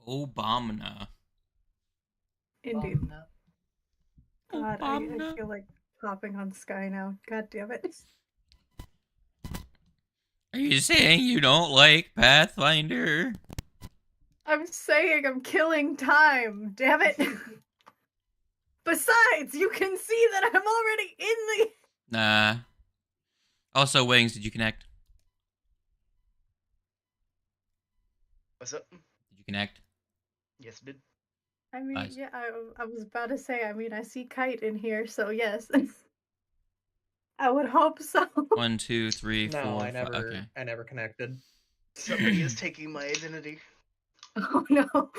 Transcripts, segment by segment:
Obama. Indeed. Bomna. God, I Obama. feel like popping on Sky now. God damn it. Are you saying you don't like Pathfinder? I'm saying I'm killing time. Damn it. Besides, you can see that I'm already in the. Nah. Also, Wings, did you connect? What's up? Did you connect? Yes, it did. I mean, Nice. yeah, I was about to say, I mean, I see Kite in here, so yes. I would hope so. 1, 2, 3, No, 4, I 5. never. Okay. I never connected. Somebody is taking my identity. Oh no.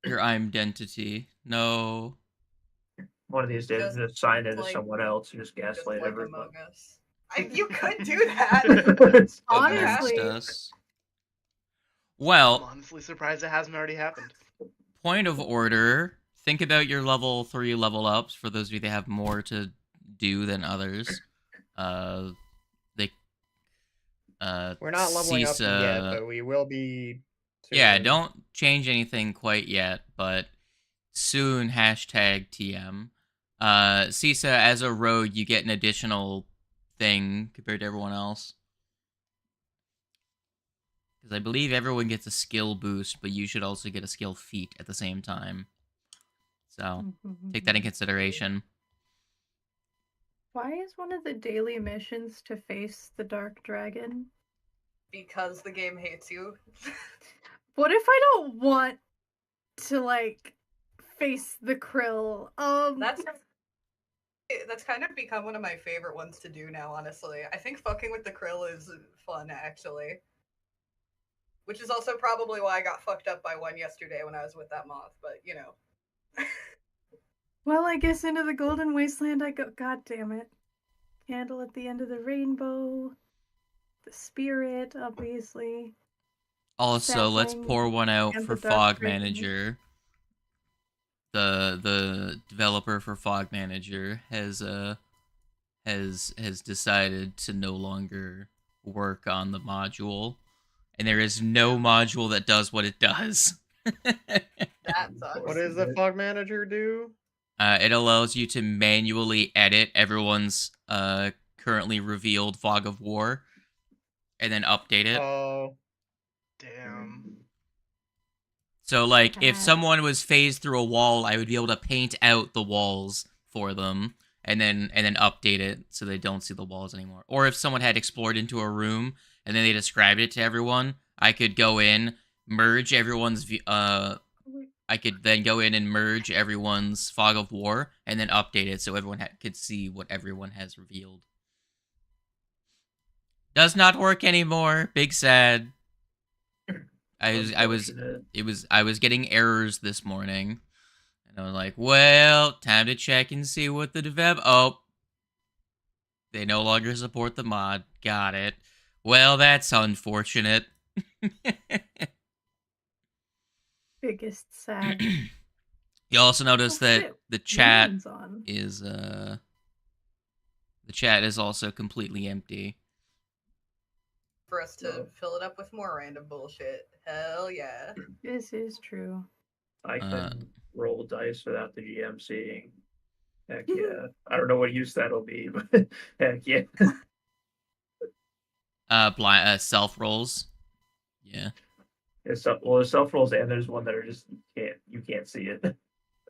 Your identity. No. One of these days, Just just sign into like- someone else and just Just gaslight like everyone. Among Us. You could do that. Honestly. Against us. Well, I'm honestly surprised it hasn't already happened. point of order. Think about your level 3 level ups for those of you that have more to do than others. We're not leveling up Sisa, yet, but we will be. Soon. Yeah, don't change anything quite yet, but soon #TM. Sisa, as a rogue, you get an additional thing compared to everyone else. Because I believe everyone gets a skill boost, but you should also get a skill feat at the same time. So, take that in consideration. Why is one of the daily missions to face the Dark Dragon? Because the game hates you. What if I don't want to, like, face the Krill? That's kind of become one of my favorite ones to do now, honestly. I think fucking with the Krill is fun, actually. Which is also probably why I got fucked up by one yesterday when I was with that moth, but, you know. Well, I guess into the Golden Wasteland I go. God damn it. Candle at the end of the rainbow. The spirit, obviously. Also, let's Sapling pour one out and for the Dark Fog Dragon. Manager. The developer for Fog Manager has decided to no longer work on the module, and there is no module that does what it does. That sucks. What does the fog manager do? It allows you to manually edit everyone's currently revealed Fog of War, and then update it. Oh, Damn. So, like, if God. someone was phased through a wall, I would be able to paint out the walls for them, and then update it so they don't see the walls anymore. Or if someone had explored into a room and then they described it to everyone, I could go in, merge everyone's I could then go in and merge everyone's Fog of War and then update it so everyone could see what everyone has revealed. Does not work anymore. Big sad. I was getting errors this morning, and I was like, well, time to check and see what the dev. Oh, they no longer support the mod. Got it. Well, that's unfortunate. Biggest sad. You also notice Oh, that shit. the chat Melon's on. is also completely empty. For us to fill it up with more random bullshit. Hell yeah. This is true. I can roll dice without the GM seeing. Heck yeah. I don't know what use that'll be, but heck yeah. Self rolls. Yeah. There's self rolls and there's one that are just you can't see it.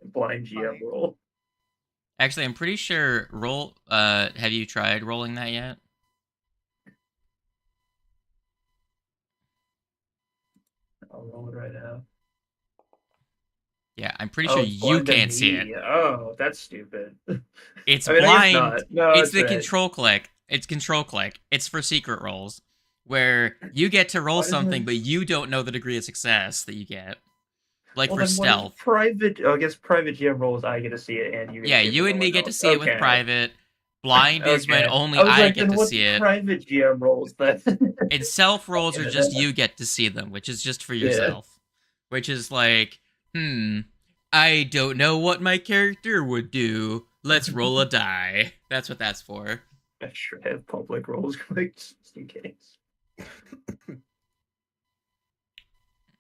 Blind GM Funny. roll. Actually, I'm pretty sure roll. Have you tried rolling that yet? I'll roll it right now. Yeah, I'm pretty sure it's you blind to can't see it. me. Oh, that's stupid. It's I mean, I guess blind. not. No, it's the right. control click. It's control click. It's for secret rolls, where you get to roll Why doesn't something, it- but you don't know the degree of success that you get. Like Well, for then what is stealth. private. Oh, I guess private GM rolls. I get to see it, and you. Get Yeah, to see it you with and no me one get to else. see it with Okay. private. Blind is when only I was I like, get then to what's see it. private GM rolls then? And self rolls are Yeah, just that- you get to see them, which is just for Yeah. yourself. Which is like, I don't know what my character would do. Let's roll a die. That's what that's for. I should have public rolls quick just in case.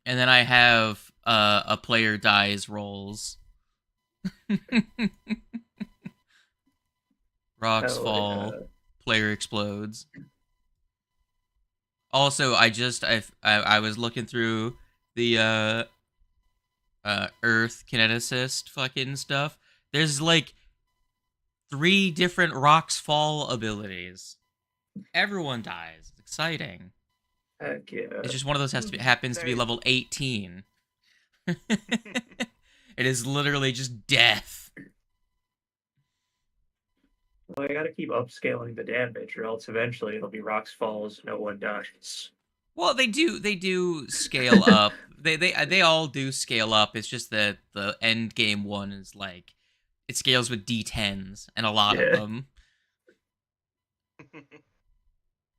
And then I have a player dies rolls. Rocks Hell fall, yeah. player explodes. Also, I was looking through the Earth kineticist fucking stuff. There's like 3 different rocks fall abilities. Everyone dies. It's exciting. Heck yeah. It's just one of those happens to be Very- level 18. It is literally just death. Well, I gotta keep upscaling the damage, or else eventually it'll be rocks falls, no one dies. Well, they do scale up. They all do scale up. It's just that the end game one is like it scales with D10s and a lot of Yeah. them.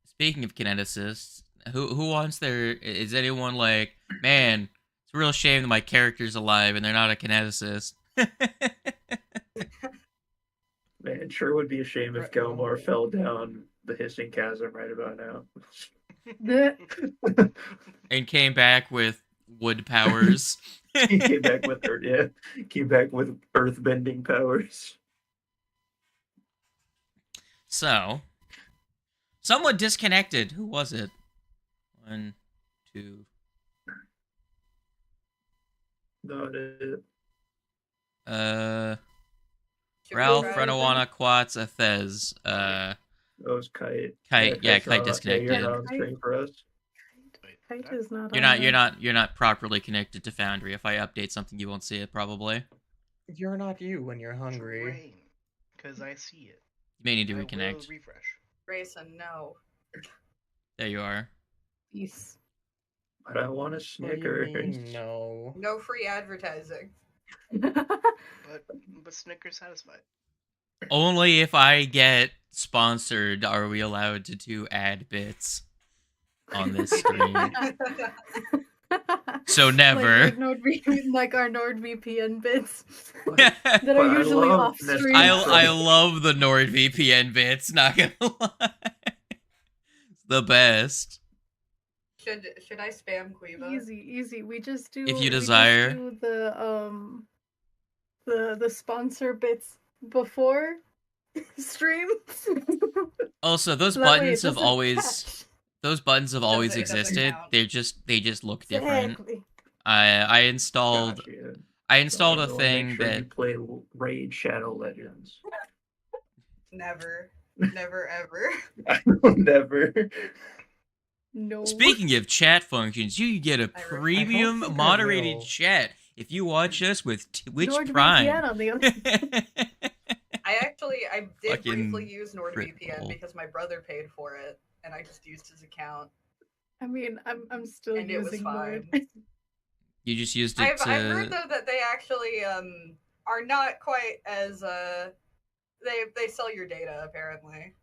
Speaking of kineticists, who wants their? Is anyone like, man? It's a real shame that my character's alive and they're not a kineticist. Man, it sure would be a shame if Right. Gelmore fell down the hissing chasm right about now. And came back with wood powers. He came back with earth bending powers. So, someone disconnected. Who was it? 1, 2. No, Ralph, Supervisor. Renawana, Quats, Athez. that was Kite. Kite. Yeah, Kite's Kite not- disconnected. Yeah, you're not on stream for us. Wait, Kite that- is not. You're not properly connected to Foundry. If I update something, you won't see it probably. You're not you when you're hungry. Train, because I see it. You may need to I will reconnect. refresh. Grayson, no. There you are. Peace. But I want a What do you Snickers. mean, no. No free advertising. But Snickers satisfied. Only if I get sponsored are we allowed to do ad bits on this stream. So never. Like our NordVPN bits But that But are I usually love off this stream. I love the NordVPN bits. Not gonna lie, it's the best. Should I spam Quiva? Easy. We just do. If you we just desire. do the sponsor bits before stream. Also, those So that way it buttons have doesn't always catch. those buttons have always It doesn't existed. count. They just look different. Exactly. I installed Gotcha. I installed a So thing make sure that you play Raid Shadow Legends. Never. Never ever. I will never. No. Speaking of chat functions, you get a I don't premium think I moderated will. chat if you watch us with Twitch NordVPN Prime. on the other. I did Fucking briefly use NordVPN critical. because my brother paid for it, and I just used his account. I mean, I'm still And it was using fine. Nord. You just used it I've to. heard though that they actually are not quite as they sell your data apparently,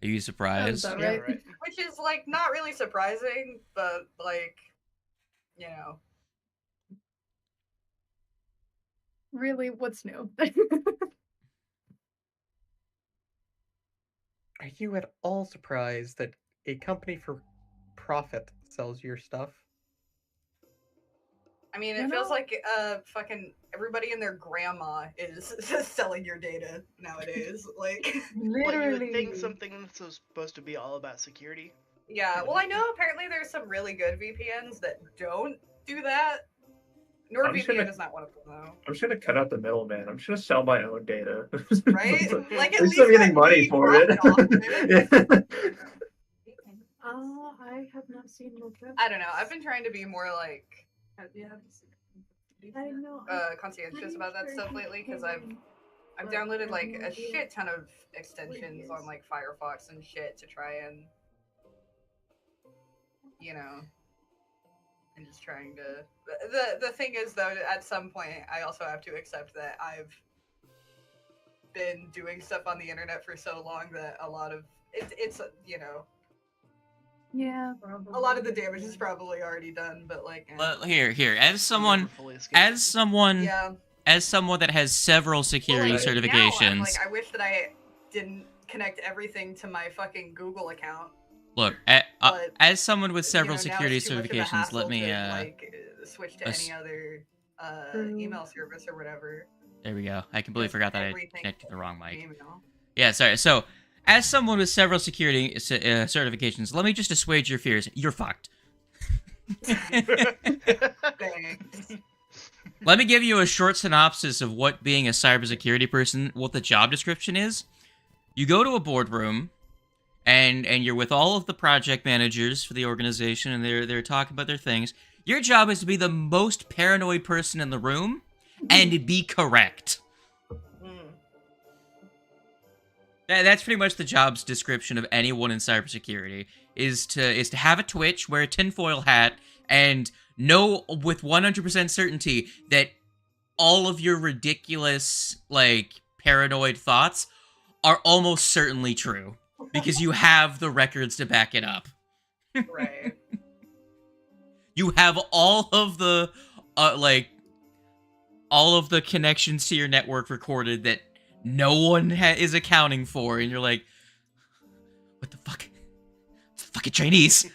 Are you surprised? Sounds Yeah, Right. right. which is like not really surprising, but like, you know, Really, what's new? Are you at all surprised that a company for profit sells your stuff? I mean, You it feels know- like fucking everybody and their grandma is selling your data nowadays. Like, But you Literally. would think something that's supposed to be all about security. yeah. Well, I know apparently there's some really good VPNs that don't do that. I'm just NordVPN gonna- is not one of them, though. I'm just gonna cut out the middleman. I'm just gonna sell my own data. Right? Like, at At least I'm least getting let money me for it. profit off it. Yeah. I have not seen no cap. I don't know. I've been trying to be more like I know. conscientious about that stuff lately because I've downloaded like a shit ton of extensions on like Firefox and shit to try and, you know, and just trying to. The thing is though, at some point I also have to accept that I've been doing stuff on the internet for so long that a lot of it's you know, Yeah. a lot of the damage is probably already done, but like Here, as someone, Never fully escape. as someone, yeah. as someone that has several security Well, like, Now I'm certifications, like, I wish that I didn't connect everything to my fucking Google account. Look, But, as someone with several now security it's too much of a certifications, let hassle me to, switch to ass- any other True. email service or whatever. there we go. I completely Just forgot that I everything connected the wrong mic. email. Yeah, sorry. So, as someone with several security certifications, let me just assuage your fears. You're fucked. Thanks. Let me give you a short synopsis of what being a cybersecurity person, what the job description is. You go to a boardroom, and you're with all of the project managers for the organization, and they're talking about their things. Your job is to be the most paranoid person in the room, and be correct. Mm. That's pretty much the job's description of anyone in cybersecurity, is to have a Twitch, wear a tinfoil hat, and know with 100% certainty that all of your ridiculous, like, paranoid thoughts are almost certainly true. Because you have the records to back it up. Right. You have all of the, all of the connections to your network recorded that no one is accounting for, and you're like, what the fuck? It's fucking Chinese.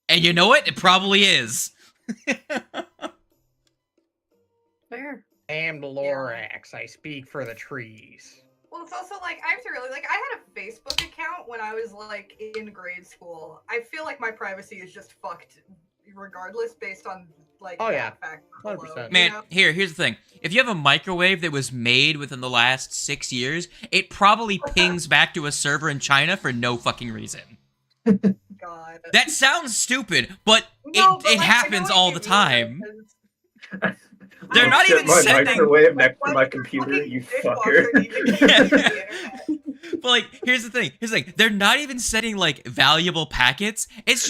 And you know what? It probably is. Fair. I am the Lorax. I speak for the trees. Well, it's also like I have to really I had a Facebook account when I was like in grade school. I feel like my privacy is just fucked, regardless, based on like that fact. 100%. Man, here's the thing. If you have a microwave that was made within the last 6 years, it probably pings back to a server in China for no fucking reason. God. That sounds stupid, but No, but, it like, I know happens what all you the mean, time. because They're I not set even my sending. microwave next to Why my does your computer, fucking you dishwasher fucker. need to connect to the internet? But like, here's the thing. They're not even sending like valuable packets. It's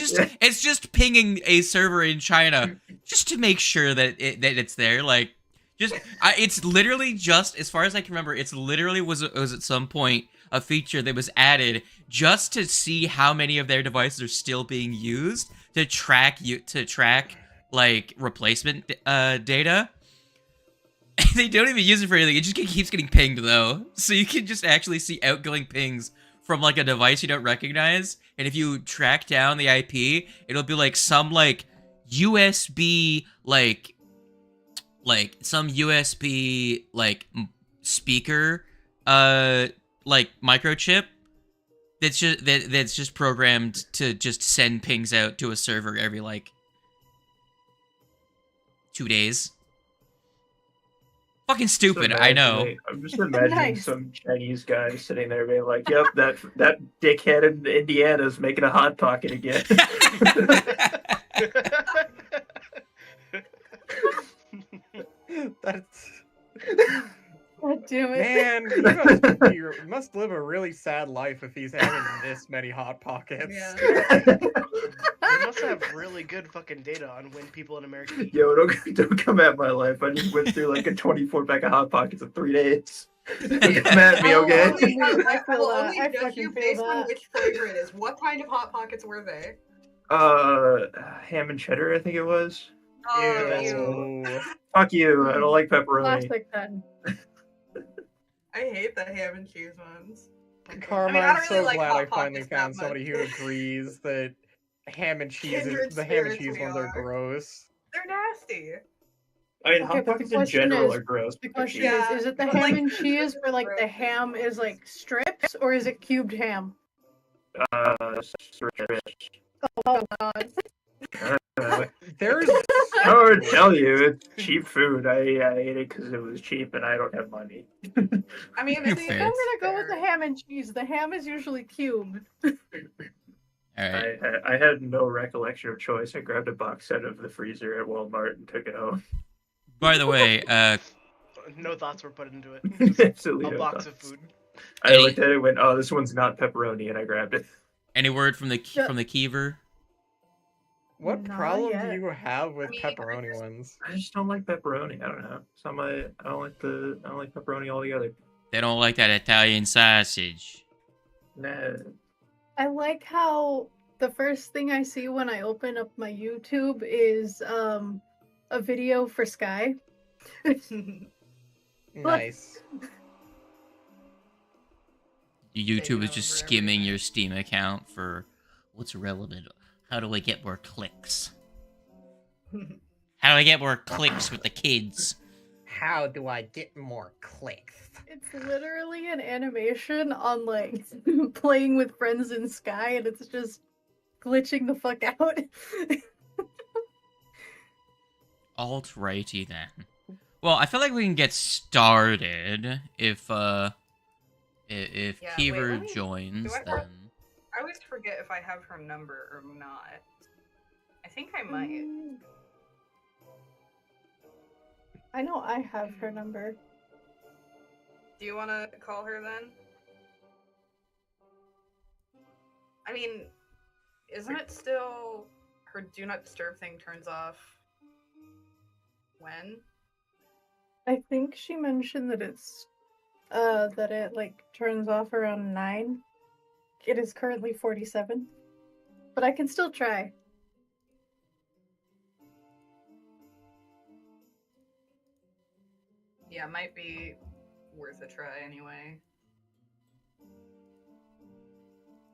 just pinging a server in China just to make sure that it's there. Like, it's literally just, as far as I can remember, it's literally was at some point a feature that was added just to see how many of their devices are still being used to track like replacement data. They don't even use it for anything. It just keeps getting pinged, though. So you can just actually see outgoing pings from, like, a device you don't recognize. And if you track down the IP, it'll be, like, some, like, USB, like some USB, like, speaker, like, microchip that's just programmed to just send pings out to a server every, like, 2 days. Fucking stupid, I know. I'm just imagining Nice. some Chinese guy sitting there being like, "Yep, that dickhead in Indiana's making a hot pocket again." That's God damn it. man. You must live a really sad life if he's having this many hot pockets. Yeah. They must have really good fucking data on when people in America eat. Yo, don't come at my life. I just went through like a 24-pack of hot pockets in 3 days. Don't come at me, Oh, okay? okay. I I will feel that. only I judge fucking you feel based on that. which flavor it is. What kind of hot pockets were they? Ham and cheddar, I think it was. Oh, Ew. Fuck you. I don't like pepperoni. Classic then. I hate the ham and cheese ones. Karma, I I'm don't so really like glad Hot I finally Pockets that found somebody who much. agrees that ham and cheese Kindred the ham and spirits cheese we ones are are. gross. They're nasty. I mean, Okay, hot but the pockets in question general is- are gross. The question Yeah, is it the but, ham like, and cheese where like the gross. ham is like strips or is it cubed ham? Strips. Oh god. There's I would tell you, it's cheap food. I ate it because it was cheap and I don't have money. I mean, You're it's fair. I'm gonna go with the ham and cheese. The ham is usually cubed. Alright. I had no recollection of choice. I grabbed a box set of the freezer at Walmart and took it home. By the way, No thoughts were put into it. Just Absolutely a no box thoughts. of food. I looked at it and went, "Oh, this one's not pepperoni," and I grabbed it. any word from the Kiever? what Not problem yet. do you have with I mean, pepperoni ones? I just don't like pepperoni. I don't know. I don't like pepperoni altogether. They don't like that Italian sausage. Nah. I like how the first thing I see when I open up my YouTube is a video for Sky. Nice. YouTube is just over skimming everything. your Steam account for what's relevant. How do I get more clicks? How do I get more clicks with the kids? How do I get more clicks? It's literally an animation on like playing with friends in Sky, and it's just glitching the fuck out. Alt-righty then. Well, I feel like we can get started if Yeah, wait, Keever let me- joins, do I- then. I always forget if I have her number or not. I think I might. I know I have her number. Do you want to call her then? I mean, isn't it still her do not disturb thing turns off when? I think she mentioned that it's that it like turns off around 9. It is currently 47. But I can still try. Yeah, might be worth a try anyway.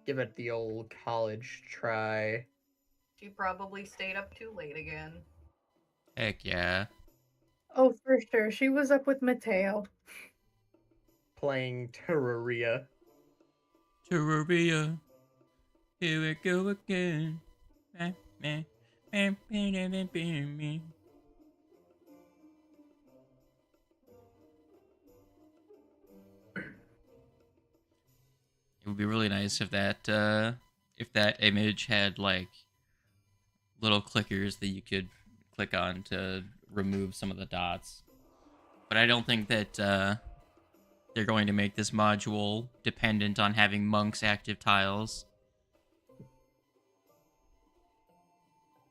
Give it the old college try. She probably stayed up too late again. Heck yeah. Oh, for sure. She was up with Mateo. Playing Terraria. Terraria. Here we go again. It would be really nice if that image had like little clickers that you could click on to remove some of the dots. But I don't think that they're going to make this module dependent on having Monk's active tiles.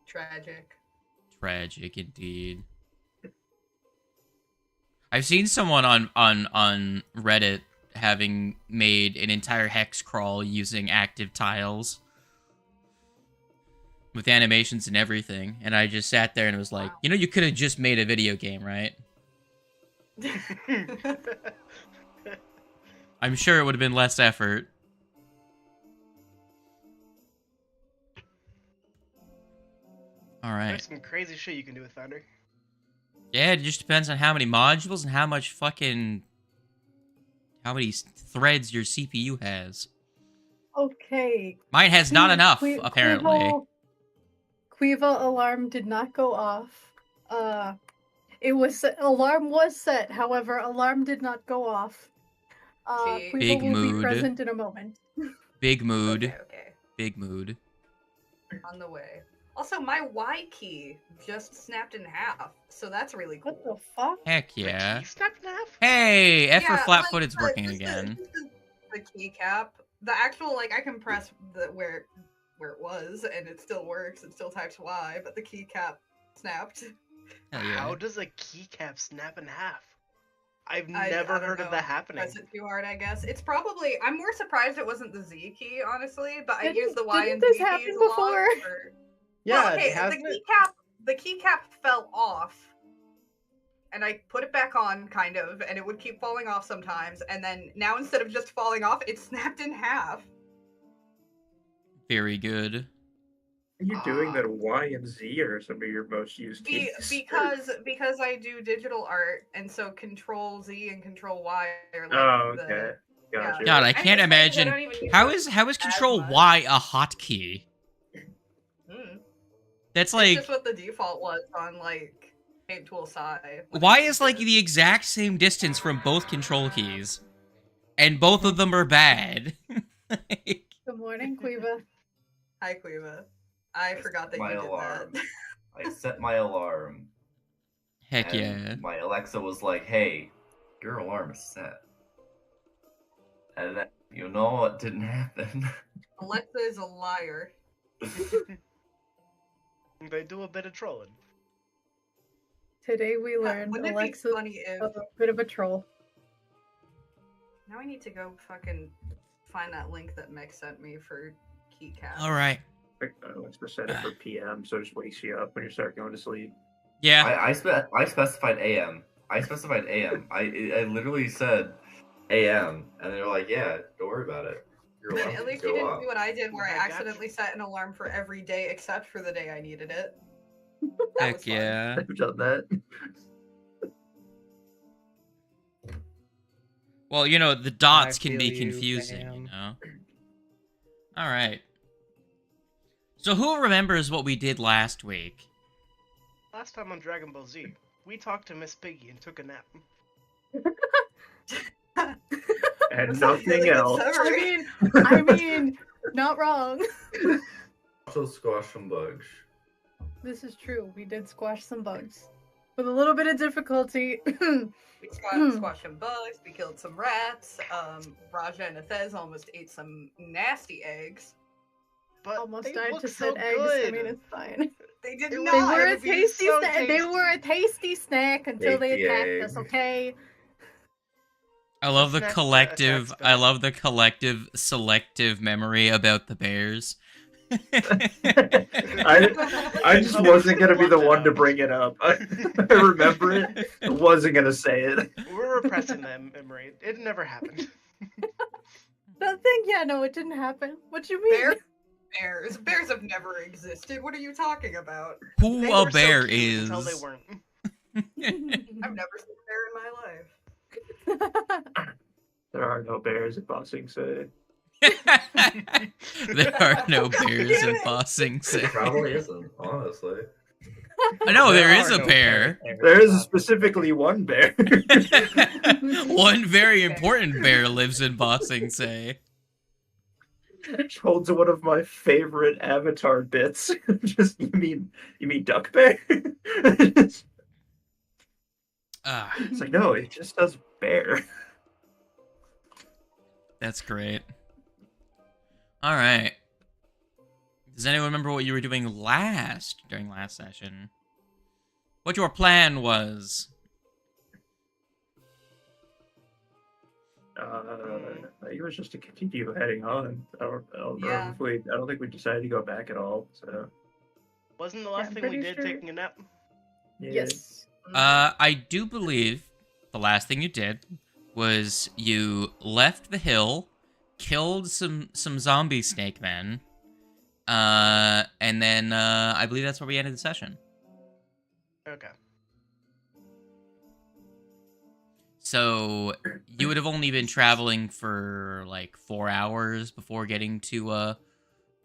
Tragic. Tragic indeed. I've seen someone on Reddit having made an entire hex crawl using active tiles with animations and everything, and I just sat there and was like, Wow. you know, you could have just made a video game, right? I'm sure it would have been less effort. All right. There's some crazy shit you can do with Thunder. Yeah, it just depends on how many modules and how many threads your CPU has. Okay. Mine has not enough, Que- apparently. Quiva alarm did not go off. Alarm was set, however, alarm did not go off. See? Quiva Big will mood. be present in a moment. Big mood. Okay. Big mood. On the way. Also, my Y key just snapped in half, so that's really cool. What the fuck? Heck The yeah. key snapped in half? Hey, F for Yeah, flat-footed's like, working this again. is the keycap. The actual, like, I can press where it was, and it still works. It still types Y, but the keycap snapped. Hell yeah. How does a keycap snap in half? I've I never don't heard of know. that happening. Press it too hard, I guess. It's probably. I'm more surprised it wasn't the Z key, honestly. But I Didn't- use the Y didn't and this Z happen keys a lot. before? Yeah, Well, okay, hasn't it? the keycap fell off, and I put it back on, kind of, and it would keep falling off sometimes. And then now, instead of just falling off, it snapped in half. Very good. Are you doing that Y and Z are some of your most used keys? Because I do digital art, and so Control Z and Control Y are like Oh, the. okay. Gotcha. God, I And can't it's funny 'cause I imagine. don't even use How it is Control much. Y a hotkey? Mm. That's It's like, just what the default was on like Paint Tool Psi. why is like the exact same distance from both control keys, and both of them are bad? Like, Good morning, Quiva. Hi, Quiva. I forgot that you my did alarm. that. I set my alarm. heck and yeah. My Alexa was like, "Hey, your alarm is set." And then, you know what didn't happen? Alexa is a liar. They do a bit of trolling. Today we learned Wouldn't it be Alexa's funny if a bit of a troll. now I need to go fucking find that link that Mick sent me for keycap. All right. It's to set it for PM, so it just wakes you up when you start going to sleep. Yeah. I specified AM. I literally said, a.m. And they're like, yeah, don't worry about it. Your alarm At will least you go didn't off. do what I did, where I I got accidentally set an alarm for every day except for the day I needed it. That Heck was fun. yeah. I've done that. Well, you know, the dots I can be feel you, confusing, you fam. know? Alright. So who remembers what we did last week? Last time on Dragon Ball Z, we talked to Miss Piggy and took a nap. And That's a nothing really good else. summary. I mean, not wrong. Also squash some bugs. This is true. We did squash some bugs. With a little bit of difficulty. We squashed some bugs, we killed some rats, Raja and Athez almost ate some nasty eggs. But Almost they died look to so said eggs. good. I mean, it's fine. They did They not. They were a it'd be tasty so snack. They were a tasty snack until they Tasty attacked egg. us. Okay. I love the snack that collective. attacks I God. love the collective selective memory about the bears. I just wasn't gonna be the one to bring it up. I remember it. I wasn't gonna say it. We're repressing that memory. It never happened. That thing, yeah, no, it didn't happen. What you mean? Bears have never existed. What are you talking about? Who They a were so bear cute is? until they weren't. I've never seen a bear in my life. There are no bears in Bossing City. There are no bears in Bossing It City. probably isn't, honestly. No, there is are a no bear. bears. There is specifically one bear. One very important bear lives in Bossing Say. Which holds one of my favorite Avatar bits. Just you mean Duck Bear? It's Ah, like no, it just does bear. that's great. All right. Does anyone remember what you were doing during last session? What your plan was? I think it was just to continue heading on. I don't know Yeah. if I don't think we decided to go back at all. So Wasn't the Yeah, last I'm thing we pretty did sure. taking a nap? yeah. Yes. I do believe the last thing you did was you left the hill, killed some zombie snake men, and then I believe that's where we ended the session. Okay. So you would have only been traveling for like 4 hours before getting to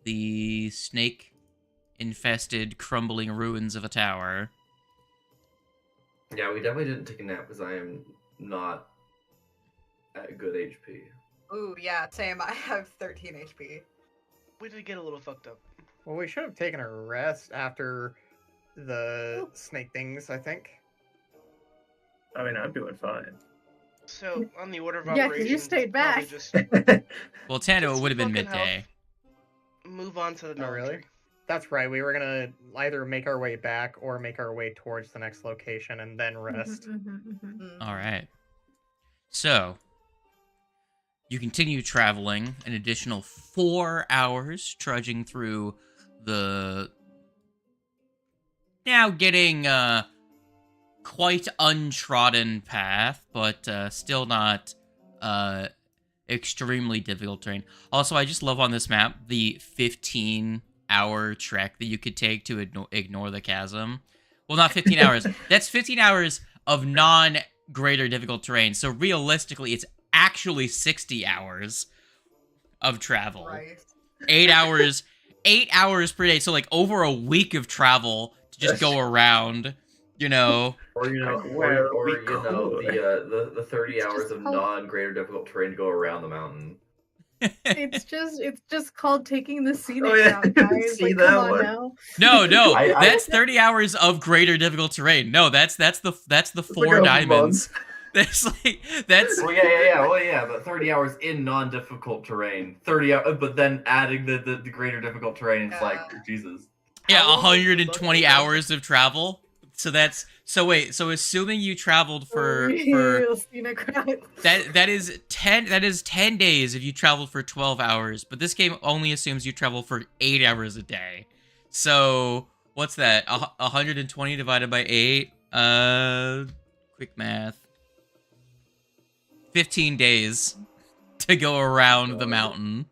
the snake-infested, crumbling ruins of a tower. Yeah, we definitely didn't take a nap because I am not at good HP. Ooh, yeah, same. I have 13 HP. We did get a little fucked up. Well, we should have taken a rest after the snake things, I think. I mean, I'm doing fine. So, on the order of Yeah, 'cause operations, you stayed probably back. just Well, Tando, it would have been Fucking hell. midday. move on to the Oh, knowledge really? tree. That's right. We were gonna either make our way back or make our way towards the next location and then rest. Mm. All right. So, you continue traveling an additional 4 hours, trudging through the now getting quite untrodden path, but still not extremely difficult terrain. Also, I just love on this map the 15-hour trek that you could take to ignore the chasm. Well, not 15 hours. That's 15 hours of non-greater difficult terrain. So realistically, it's actually 60 hours of travel. Right. 8 hours, 8 hours per day. So like over a week of travel to just go around, you know. Or you know, Where or we you know, could. the 30 It's hours just of how- non-greater difficult terrain to go around the mountain. It's just called taking the scenic Oh, yeah. route, guys. See Like, that come on one? now. No, I- that's 30 hours of greater difficult terrain. No, that's the It's four like a diamonds. month. That's like that's Well, yeah. Well, yeah, but 30 hours in non-difficult terrain. 30 hours, but then adding the greater difficult terrain, it's like, Yeah. Jesus. yeah, How long was the 120 bucket hours of travel. So that's so assuming you traveled for Real scenic route. that is 10 days if you traveled for 12 hours, but this game only assumes you travel for 8 hours a day. So what's that? 120 divided by 8. Quick math. 15 days to go around the mountain.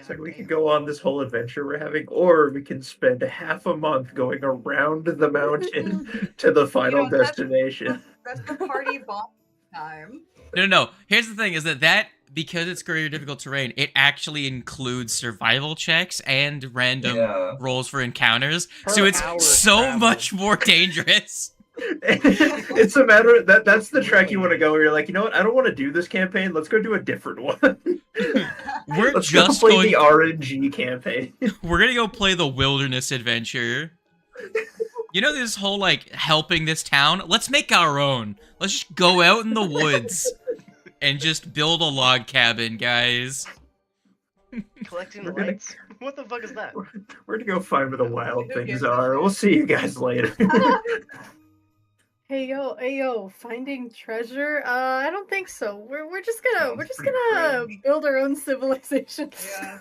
So we could go on this whole adventure we're having, or we can spend half a month going around the mountain to the final destination. That's the party boss time. No. Here's the thing: is that because it's greater difficult terrain, it actually includes survival checks and random rolls for encounters. So it's so much more dangerous. It's a matter of that's the track you want to go where you're like, you know what, I don't want to do this campaign, let's go do a different one. Let's just go play the RNG campaign. We're gonna go play the wilderness adventure. You know this whole like helping this town? Let's make our own. Let's just go out in the woods and just build a log cabin, guys. Collecting lights? What the fuck is that? We're gonna go find where the wild things are. We'll see you guys later. Hey yo, finding treasure? I don't think so. We're just gonna build our own civilization. Yeah.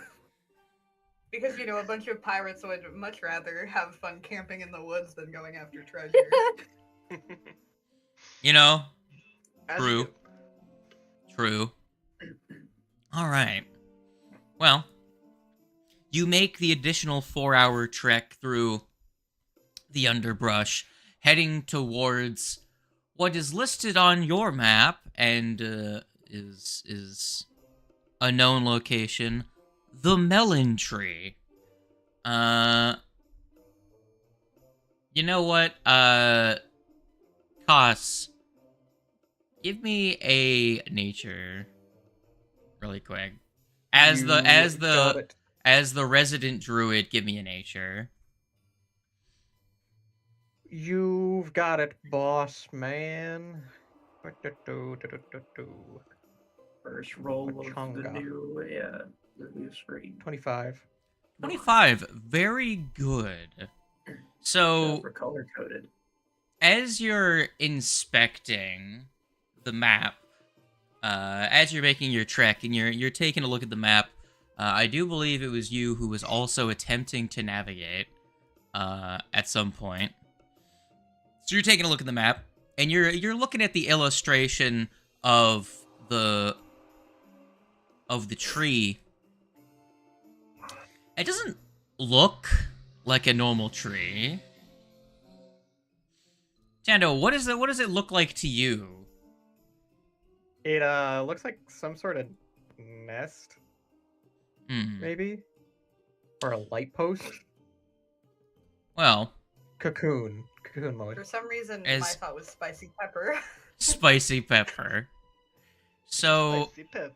Because a bunch of pirates would much rather have fun camping in the woods than going after treasure. True. All right. Well, you make the additional 4-hour trek through the underbrush, heading towards what is listed on your map and is a known location, the Melon Tree. You know what? Koss, give me a nature really quick. As the resident druid, give me a nature. You've got it, boss man. First roll of the new screen. 25. 25. Very good. So, we're color coded. As you're inspecting the map, as you're making your trek and you're taking a look at the map, I do believe it was you who was also attempting to navigate at some point. So you're taking a look at the map, and you're looking at the illustration of the tree. It doesn't look like a normal tree. Tando, what does it look like to you? It looks like some sort of nest, maybe, or a light post. Well, cocoon mode. For some reason, my thought was spicy pepper. Spicy pepper. So, spicy pepper.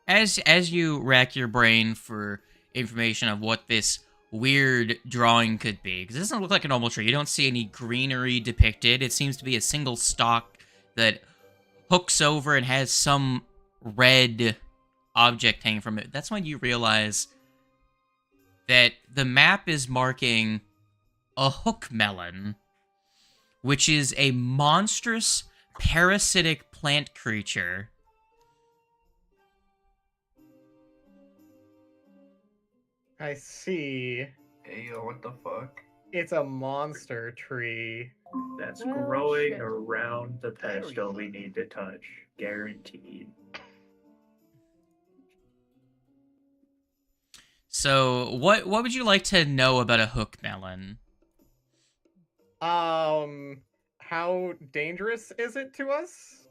As you rack your brain for information of what this weird drawing could be, because it doesn't look like a normal tree. You don't see any greenery depicted. It seems to be a single stalk that hooks over and has some red object hanging from it. That's when you realize that the map is marking a hook melon, which is a monstrous parasitic plant creature. I see. Hey, yo, what the fuck? It's a monster tree. That's growing around the pedestal we need to touch. Guaranteed. So, what would you like to know about a hook melon? How dangerous is it to us?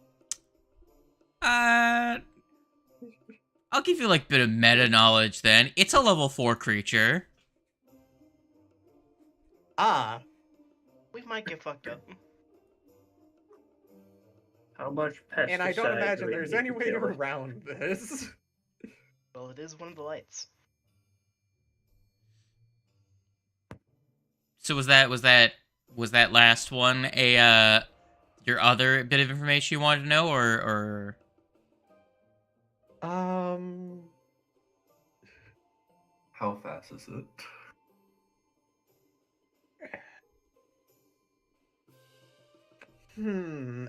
I'll give you like a bit of meta knowledge then. It's a level 4 creature. We might get fucked up. How much pesticide? And I don't imagine there's any way around this. Well, it is one of the lights. So was that last one your other bit of information you wanted to know, or? How fast is it?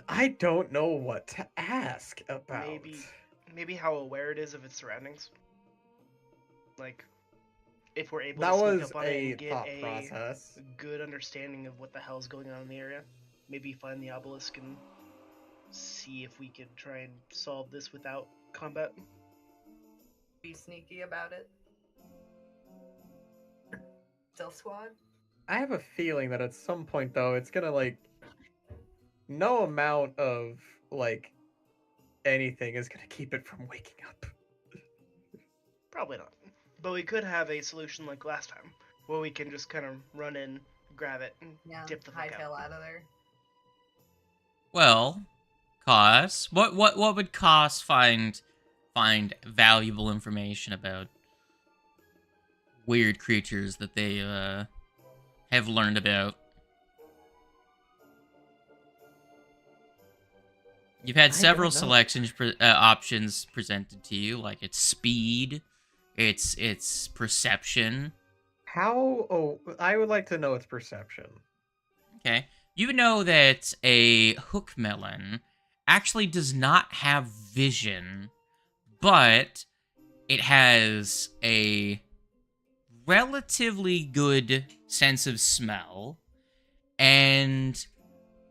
I don't know what to ask about. Maybe how aware it is of its surroundings. Like, if we're able that to was sneak up on it a and get thought a process. good understanding of what the hell's going on in the area. maybe find the obelisk and see if we can try and solve this without combat. Be sneaky about it. Stealth squad. I have a feeling that at some point, though, it's gonna, like, no amount of, like, anything is gonna keep it from waking up. Probably not. But we could have a solution like last time, where we can just kind of run in, grab it, and Yeah, dip the fuck hightail out. out of there. Well, Cos, what would Cos find valuable information about weird creatures that they have learned about? You've had several selections options presented to you, like its speed, its perception. How? Oh, I would like to know its perception. Okay. You know that a hook melon actually does not have vision, but it has a relatively good sense of smell, and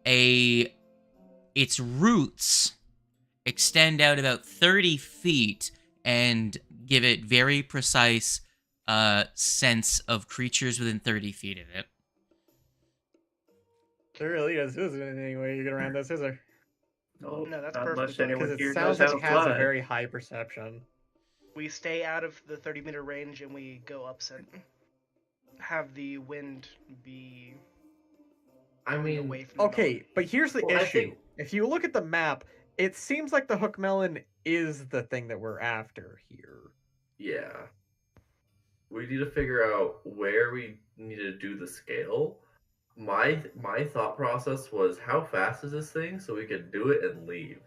its roots extend out about 30 feet and give it very precise sense of creatures within 30 feet of it. There really isn't any way you get around this, is there? No, No, that's not perfectly unless fine. anyone Because here it sounds knows like how it to has a fly. very high perception. We stay out of the 30-meter range and we go upset. Have the wind be I mean, away from the Okay, melon. but here's the Well, I issue. think- If you look at the map, it seems like the hook melon is the thing that we're after here. yeah. We need to figure out where we need to do the scale. My thought process was, how fast is this thing so we could do it and leave?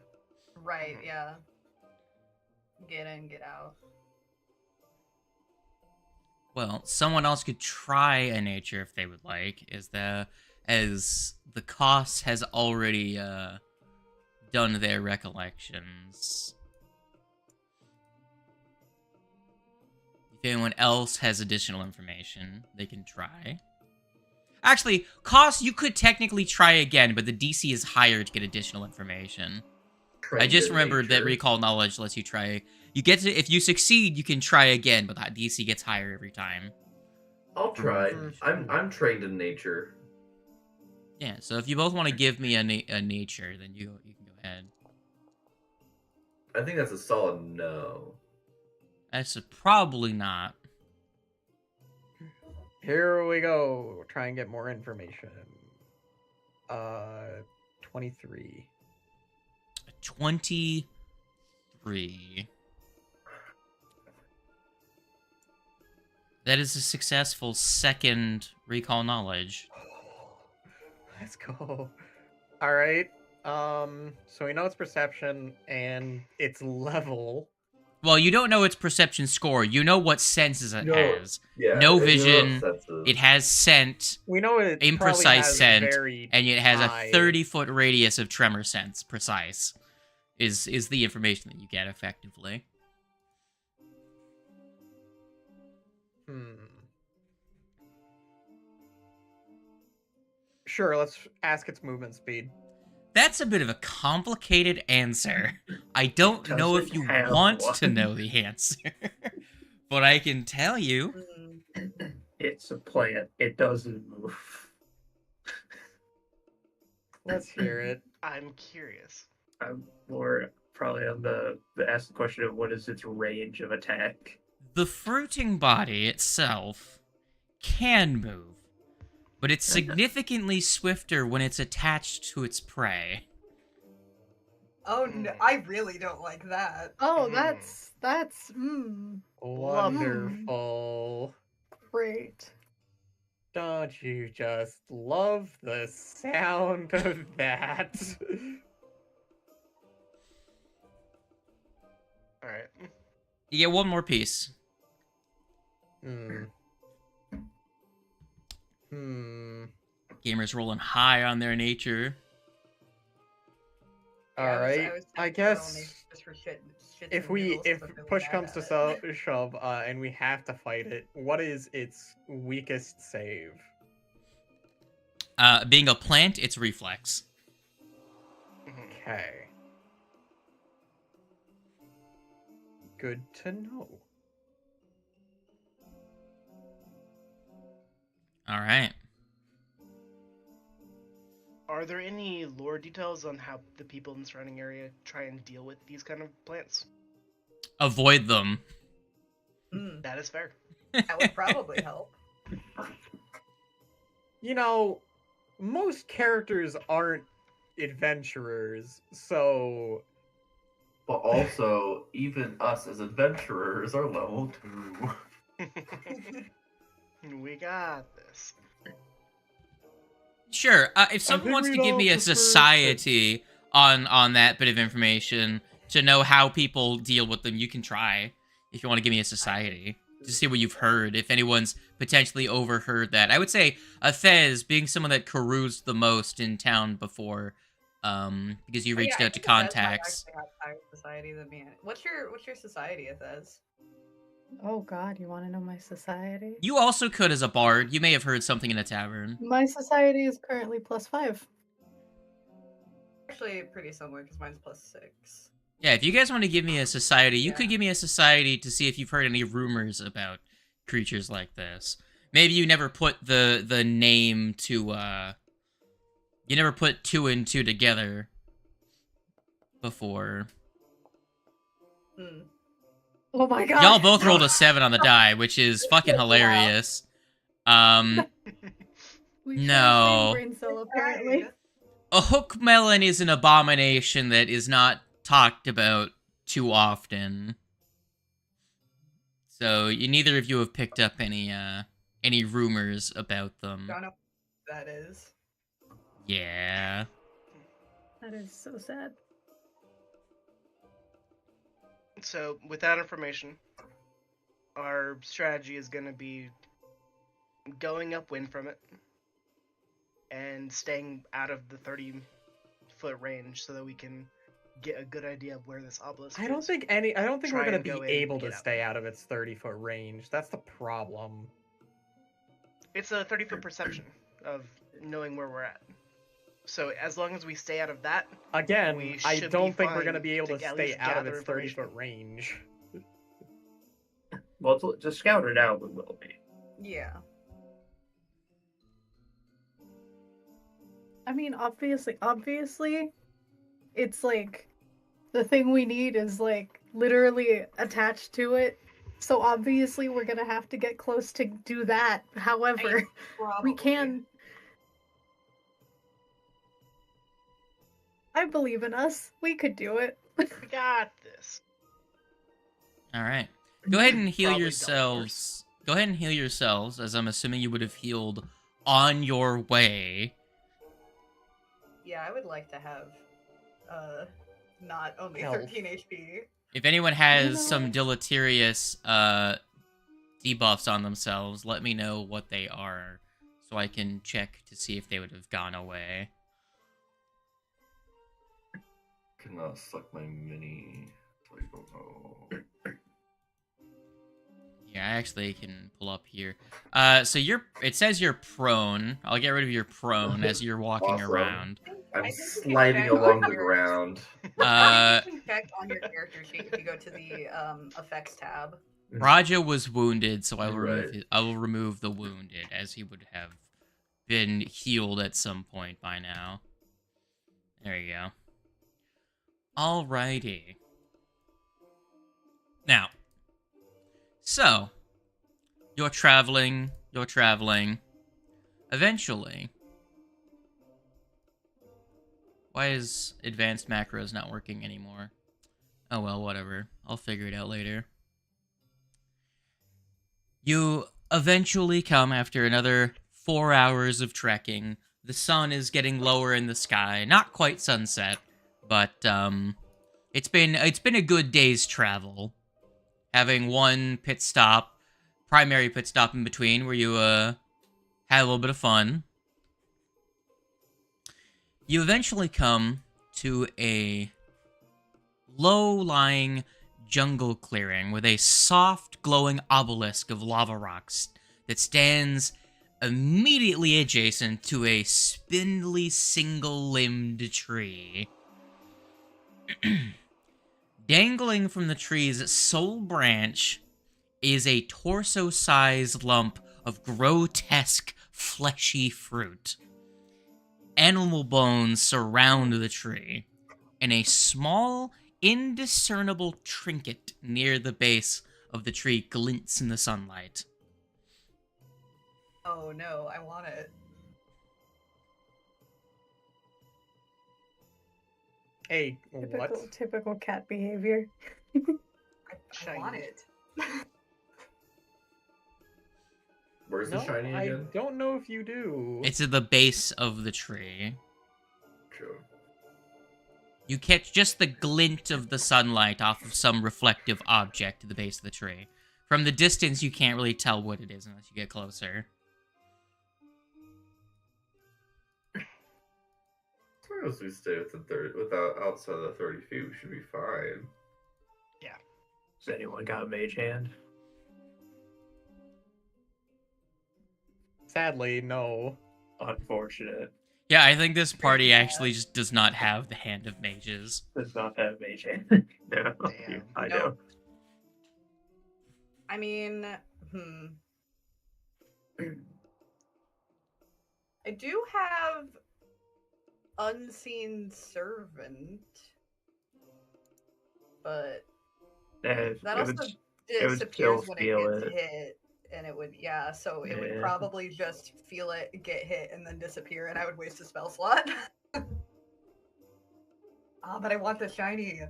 Right, yeah. Get in, get out. Well, someone else could try a nature if they would like, as the Cos has already done their recollections. If anyone else has additional information, they can try. Actually, Cos, you could technically try again, but the DC is higher to get additional information. I just remembered that recall knowledge lets you try. You get to, if you succeed, you can try again, but that DC gets higher every time. I'll try. Mhm. I'm trained in nature. Yeah, so if you both want to give me a nature, then you can go ahead. I think that's a solid no. That's probably not. Here we go. Try and get more information. 23. 23. That is a successful second recall knowledge. Let's go. All right. So we know its perception and its level. Well, you don't know its perception score. You know what senses it No. has. Yeah. No you know vision. senses. It has scent, We know it probably imprecise has scent, very and it has high- a 30-foot radius of tremor sense. Precise is the information that you get effectively. Sure, let's ask its movement speed. That's a bit of a complicated answer. I don't know if Doesn't you have want one. to know the answer, but I can tell you. It's a plant. It doesn't move. Let's hear it. I'm curious. I'm more probably on the ask the question of what is its range of attack. The fruiting body itself can move, but it's significantly swifter when it's attached to its prey. Oh no, I really don't like that. Oh, Mm. that's Wonderful. great. Don't you just love the sound of that? All right. You get one more piece. Gamers rolling high on their nature. All right. I guess Just for shit if push comes to shove, and we have to fight it, what is its weakest save? Being a plant, it's reflex. Okay. Good to know. All right. Are there any lore details on how the people in the surrounding area try and deal with these kind of plants? Avoid them. That is fair. That would probably help. You know, most characters aren't adventurers, so... But also, even us as adventurers are level 2. We got this. Sure. If someone think wants to we'd give all me a prefer society on that bit of information to know how people deal with them, you can try. If you want to give me a society, to see what you've heard. If anyone's potentially overheard that, I would say Thez, being someone that caroused the most in town before, because you reached out to contacts. Actually have higher society than me. What's your society, Athez? Oh god, you want to know my society? You also could as a bard. You may have heard something in a tavern. My society is currently +5. Actually, pretty similar because mine's +6. Yeah, if you guys want to give me a society, you Yeah. could give me a society to see if you've heard any rumors about creatures like this. Maybe you never put the name to, you never put 2 and 2 together before. Oh my god. Y'all both rolled a 7 on the die, which is fucking hilarious. We share no. the same brain cell, apparently. A hook melon is an abomination that is not talked about too often. So neither of you have picked up any rumors about them. Don't know what that is. Yeah. That is so sad. So, with that information, our strategy is going to be going upwind from it and staying out of the 30-foot range so that we can get a good idea of where this obelisk I don't is. think we're Try gonna and go be in and able to get out. stay out of its 30-foot range. That's the problem. It's a 30-foot perception of knowing where we're at. So as long as we stay out of that, Again, we I should don't be think we're fine gonna be able to to at stay least out of gather its information. 30-foot range. Well, to scout it out, we will be. Yeah. I mean, obviously, it's like the thing we need is like literally attached to it. So obviously, we're gonna have to get close to do that. However, we can. I believe in us. We could do it. we got this. All right. Go ahead and heal Probably yourselves. Go ahead and heal yourselves, as I'm assuming you would have healed on your way. Yeah, I would like to have not only Health. 13 HP. If anyone has know some what? deleterious debuffs on themselves, let me know what they are, so I can check to see if they would have gone away. Cannot suck my mini, so I don't know. Yeah, I actually can pull up here. So it says you're prone. I'll get rid of your prone as you're walking Awesome. around. I'm I think you can sliding check along on the your- ground. You can check on your character sheet if you go to the effects tab. Raja was wounded, so I will Right. I will remove the wounded, as he would have been healed at some point by now. There you go. Alrighty. Now, so, you're traveling. Eventually, why is advanced macros not working anymore? Oh well, whatever. I'll figure it out later. You eventually come after another 4 hours of trekking. The sun is getting lower in the sky. Not quite sunset, but it's been a good day's travel. Having one primary pit stop in between, where you had a little bit of fun. You eventually come to a low-lying jungle clearing with a soft, glowing obelisk of lava rocks that stands immediately adjacent to a spindly single-limbed tree. Dangling from the tree's sole branch is a torso-sized lump of grotesque, fleshy fruit. Animal bones surround the tree, and a small, indiscernible trinket near the base of the tree glints in the sunlight. Oh no, I want it. Hey, what? Typical cat behavior. I want it. Where's the shiny I again? don't know if you do. It's at the base of the tree. True. You catch just the glint of the sunlight off of some reflective object at the base of the tree. From the distance, you can't really tell what it is unless you get closer. As long as we stay without outside of the 30 feet, we should be fine. Has anyone got a mage hand? Sadly, no. Unfortunate. Yeah, I think this party actually just does not have the hand of mages. Does not have mage hand. No, Damn. I No. know. I mean, I do have unseen servant, but that also it would disappears still when feel it gets it. hit, and it would so it would Yeah. probably just feel it, get hit, and then disappear, and I would waste a spell slot. But I want the shiny.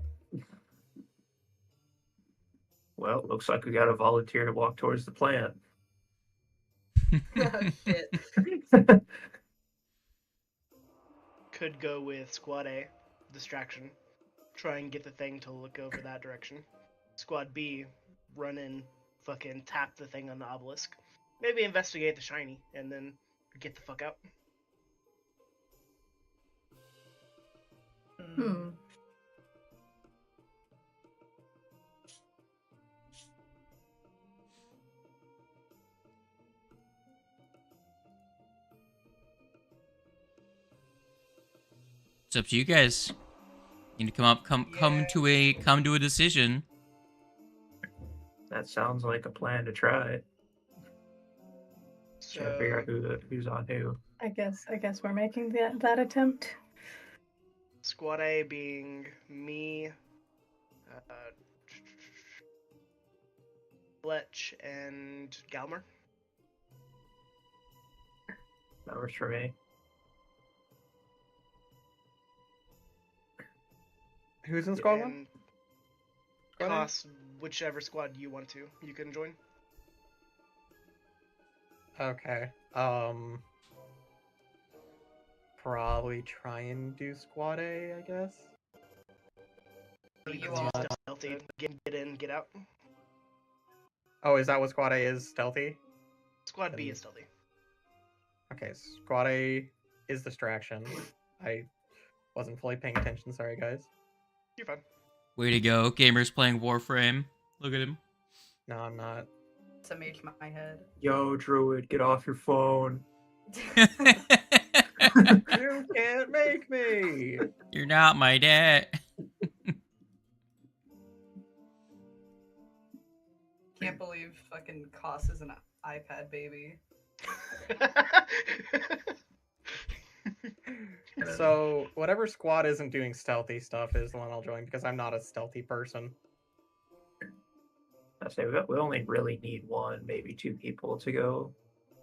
Well, looks like we got a volunteer to walk towards the plant. Oh, shit. Could go with Squad A, distraction. Try and get the thing to look over that direction. Squad B, run in, fucking tap the thing on the obelisk. Maybe investigate the shiny, and then get the fuck out. Hmm. It's up to you guys. You need to come to a decision. That sounds like a plan to try. Trying to figure out who's on who. I guess we're making that attempt. Squad A being me, Fletch, and Galmer. That works for me. Who's in squad one? And Squad A? toss whichever squad you want to. You can join. Okay. Probably try and do squad A, I guess. You It's all not- Stealthy. Get in, get out. Oh, is that what squad A is? Stealthy? Squad B is stealthy. Okay, squad A is distraction. I wasn't fully paying attention, sorry guys. You're fine. Way to go, gamers playing Warframe. Look at him. No, I'm not. It's a mage my head. Yo, Druid, get off your phone. You can't make me! You're not my dad. Can't believe fucking Koss is an iPad baby. So, whatever squad isn't doing stealthy stuff is the one I'll join, because I'm not a stealthy person. I say we only really need one, maybe two people to go.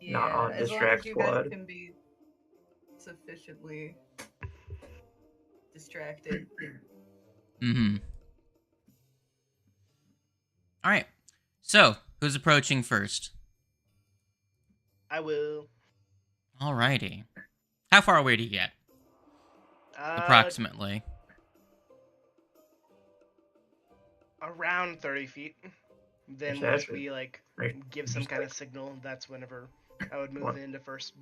Yeah, Not on as long distract as you guys squad. can be sufficiently distracted. Mm-hmm. Alright. So, who's approaching first? I will. Alrighty. How far away do you get? Approximately. Around 30 feet. Then That's once actually we pretty give some just kind of signal, that's whenever I would move What? in to first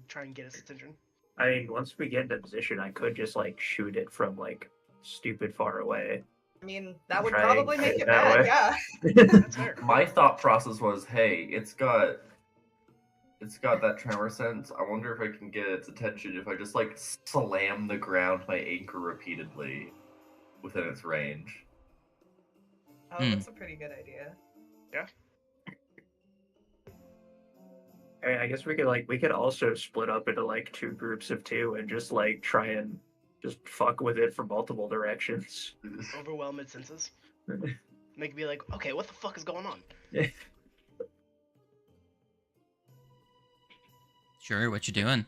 try and get his attention. I mean, once we get into position, I could just shoot it from stupid far away. I mean, that would Try probably and make get it that bad, way. yeah. That's fair. My thought process was, hey, it's got It's got that tremor sense. I wonder if I can get its attention if I just like slam the ground with my anchor repeatedly within its range. Oh, that's a pretty good idea. Yeah. I guess we could also split up into like 2 groups of 2 and just like try and just fuck with it from multiple directions. Overwhelm its senses. Make it be like, okay, what the fuck is going on? Sure, what you doing?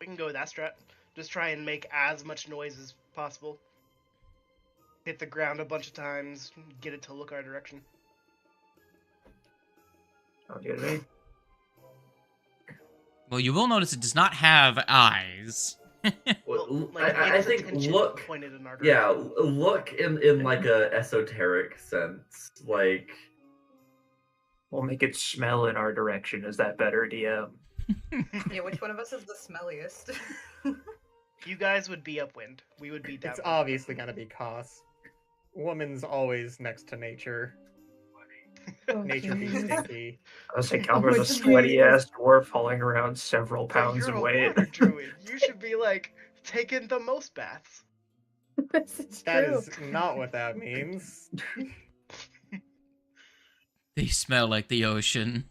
We can go with that strat. Just try and make as much noise as possible. Hit the ground a bunch of times, get it to look our direction. Sounds good to me. Well, you will notice it does not have eyes. Well, like, I its think attention look. pointed in our Yeah, direction. look in like a esoteric sense. Like, We'll make it smell in our direction. Is that better, DM? Yeah, which one of us is the smelliest? You guys would be upwind. We would be downwind. It's obviously gonna be Koss. Woman's always next to nature. Nature be Okay. stinky. I was like, Calver's a Which sweaty means- ass dwarf hauling around several But pounds you're of a weight. water druid. You should be like taking the most baths. This is That true. is not what that means. They smell like the ocean.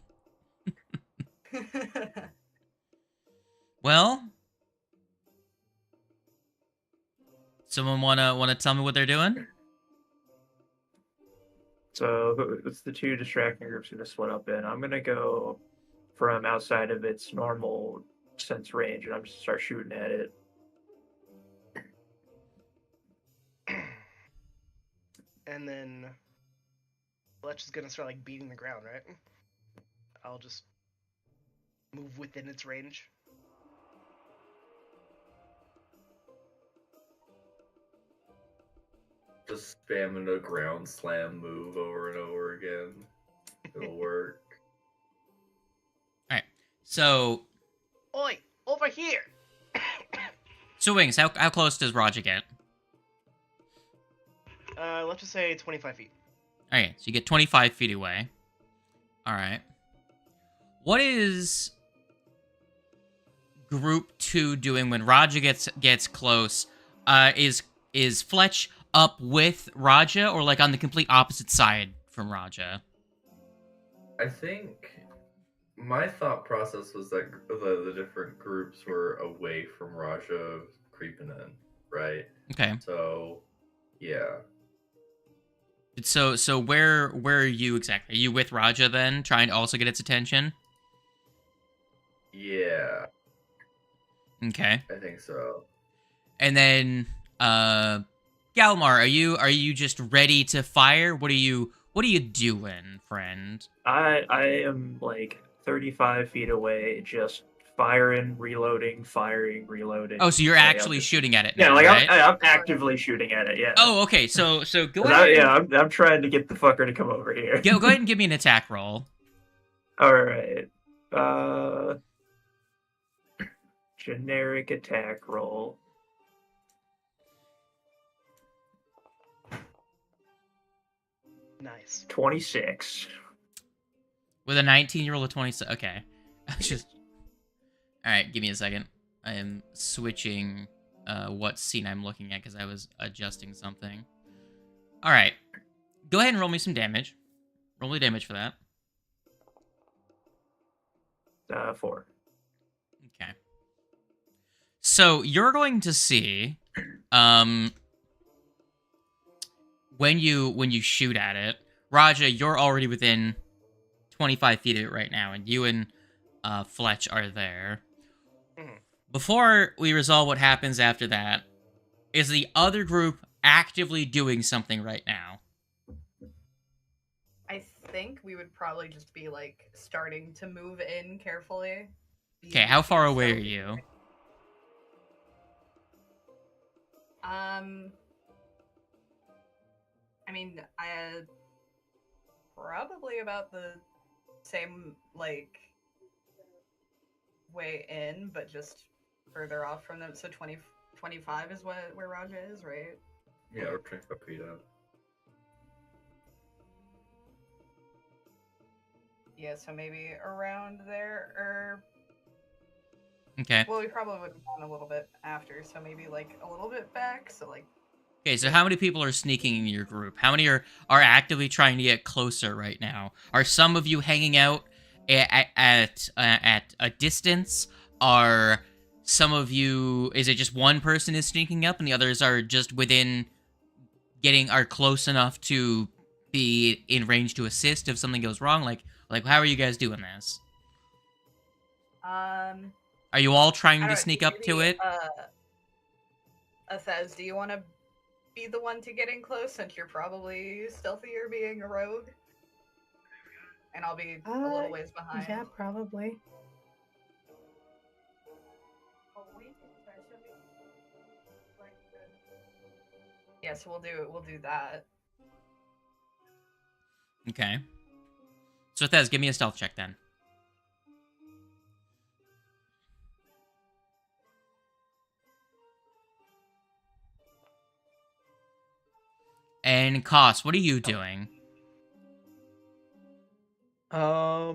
Well, someone wanna tell me what they're doing? So it's the 2 distracting groups going to split up in. I'm going to go from outside of its normal sense range, and I'm just start shooting at it. And then Fletch is gonna start like beating the ground, right? I'll just move within its range. just spamming a ground slam move over and over again. It'll work. Alright, so... Oi! Over here! So, Wings, how close does Raja get? Let's just say 25 feet. Alright, so you get 25 feet away. Alright. What is Group 2 doing when Raja gets close? Is Fletch up with Raja, or like on the complete opposite side from Raja? I think my thought process was that the different groups were away from Raja creeping in, right? Okay. So, yeah. So where are you exactly? Are you with Raja then, trying to also get its attention? Yeah, Okay. I think so. And then, Galmar, are you just ready to fire? What are you doing, friend? I am like 35 feet away, just firing, reloading, firing, reloading. Oh, so you're Like, actually shooting at it now, Yeah, like right? I'm actively shooting at it. Yeah. Oh, okay. So go ahead. I'm trying to get the fucker to come over here. Go ahead and give me an attack roll. All right. Generic attack roll. Nice. 26. With a 19, you roll a 26. Okay. Just... Alright, give me a second. I am switching what scene I'm looking at because I was adjusting something. Alright. Go ahead and roll me some damage. Roll me damage for that. 4. Okay. So you're going to see, when you shoot at it, Raja, you're already within 25 feet of it right now, and you and Fletch are there. Mhm. Before we resolve what happens after that, is the other group actively doing something right now? I think we would probably just be like starting to move in carefully. Okay, how far Being away are stealthy. you? I mean, I probably about the same like way in, but just further off from them. So 25 is where Raja is, right? Yeah, we're 25 feet out. Yeah, so maybe around there, or Okay. well, we probably would have gone a little bit after, so maybe like a little bit back. So like, Okay, so how many people are sneaking in your group? How many are actively trying to get closer right now? Are some of you hanging out at a distance? Are some of you? Is it just one person is sneaking up, and the others are just within, are close enough to be in range to assist if something goes wrong? Like how are you guys doing this? I Are you all trying don't to know, sneak up to maybe, it? Athez, do you want to be the one to get in close since you're probably stealthier being a rogue? And I'll be a little ways behind. Yeah, probably. Yeah, so we'll do that. Okay. So Thez, give me a stealth check then. And Koss, what are you doing? I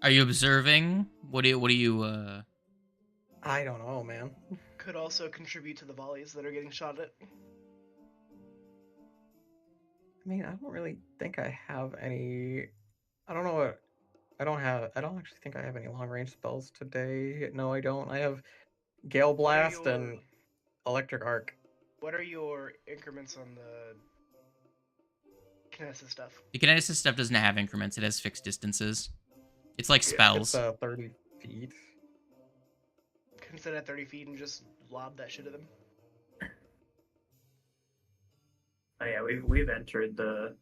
Are you observing? What do you don't know, man. Could also contribute to the volleys that are getting shot at. I mean, I don't really think I have any. I don't know what. I don't actually think I have any long range spells today. No, I don't. I have Gale Blast and Electric Arc. What are your increments on the kinesis stuff? The kinesis stuff doesn't have increments, it has fixed distances. It's like spells. It's 30 feet. Can sit at 30 feet and just lob that shit at them. Oh yeah, we've entered the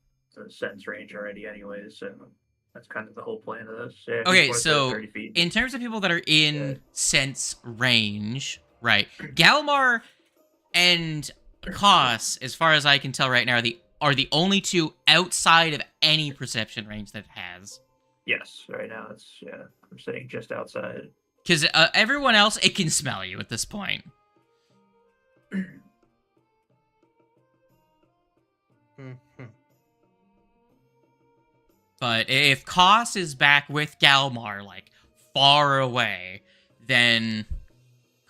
sense range already anyways, so that's kind of the whole plan of this. Yeah, Okay, just so 30 feet. in terms of people that are in sense range, right? Galmar and Koss, as far as I can tell right now, are the only two outside of any perception range that it has. Yes, right now I'm sitting just outside. Because everyone else, it can smell you at this point. But if Koss is back with Galmar, like, far away, then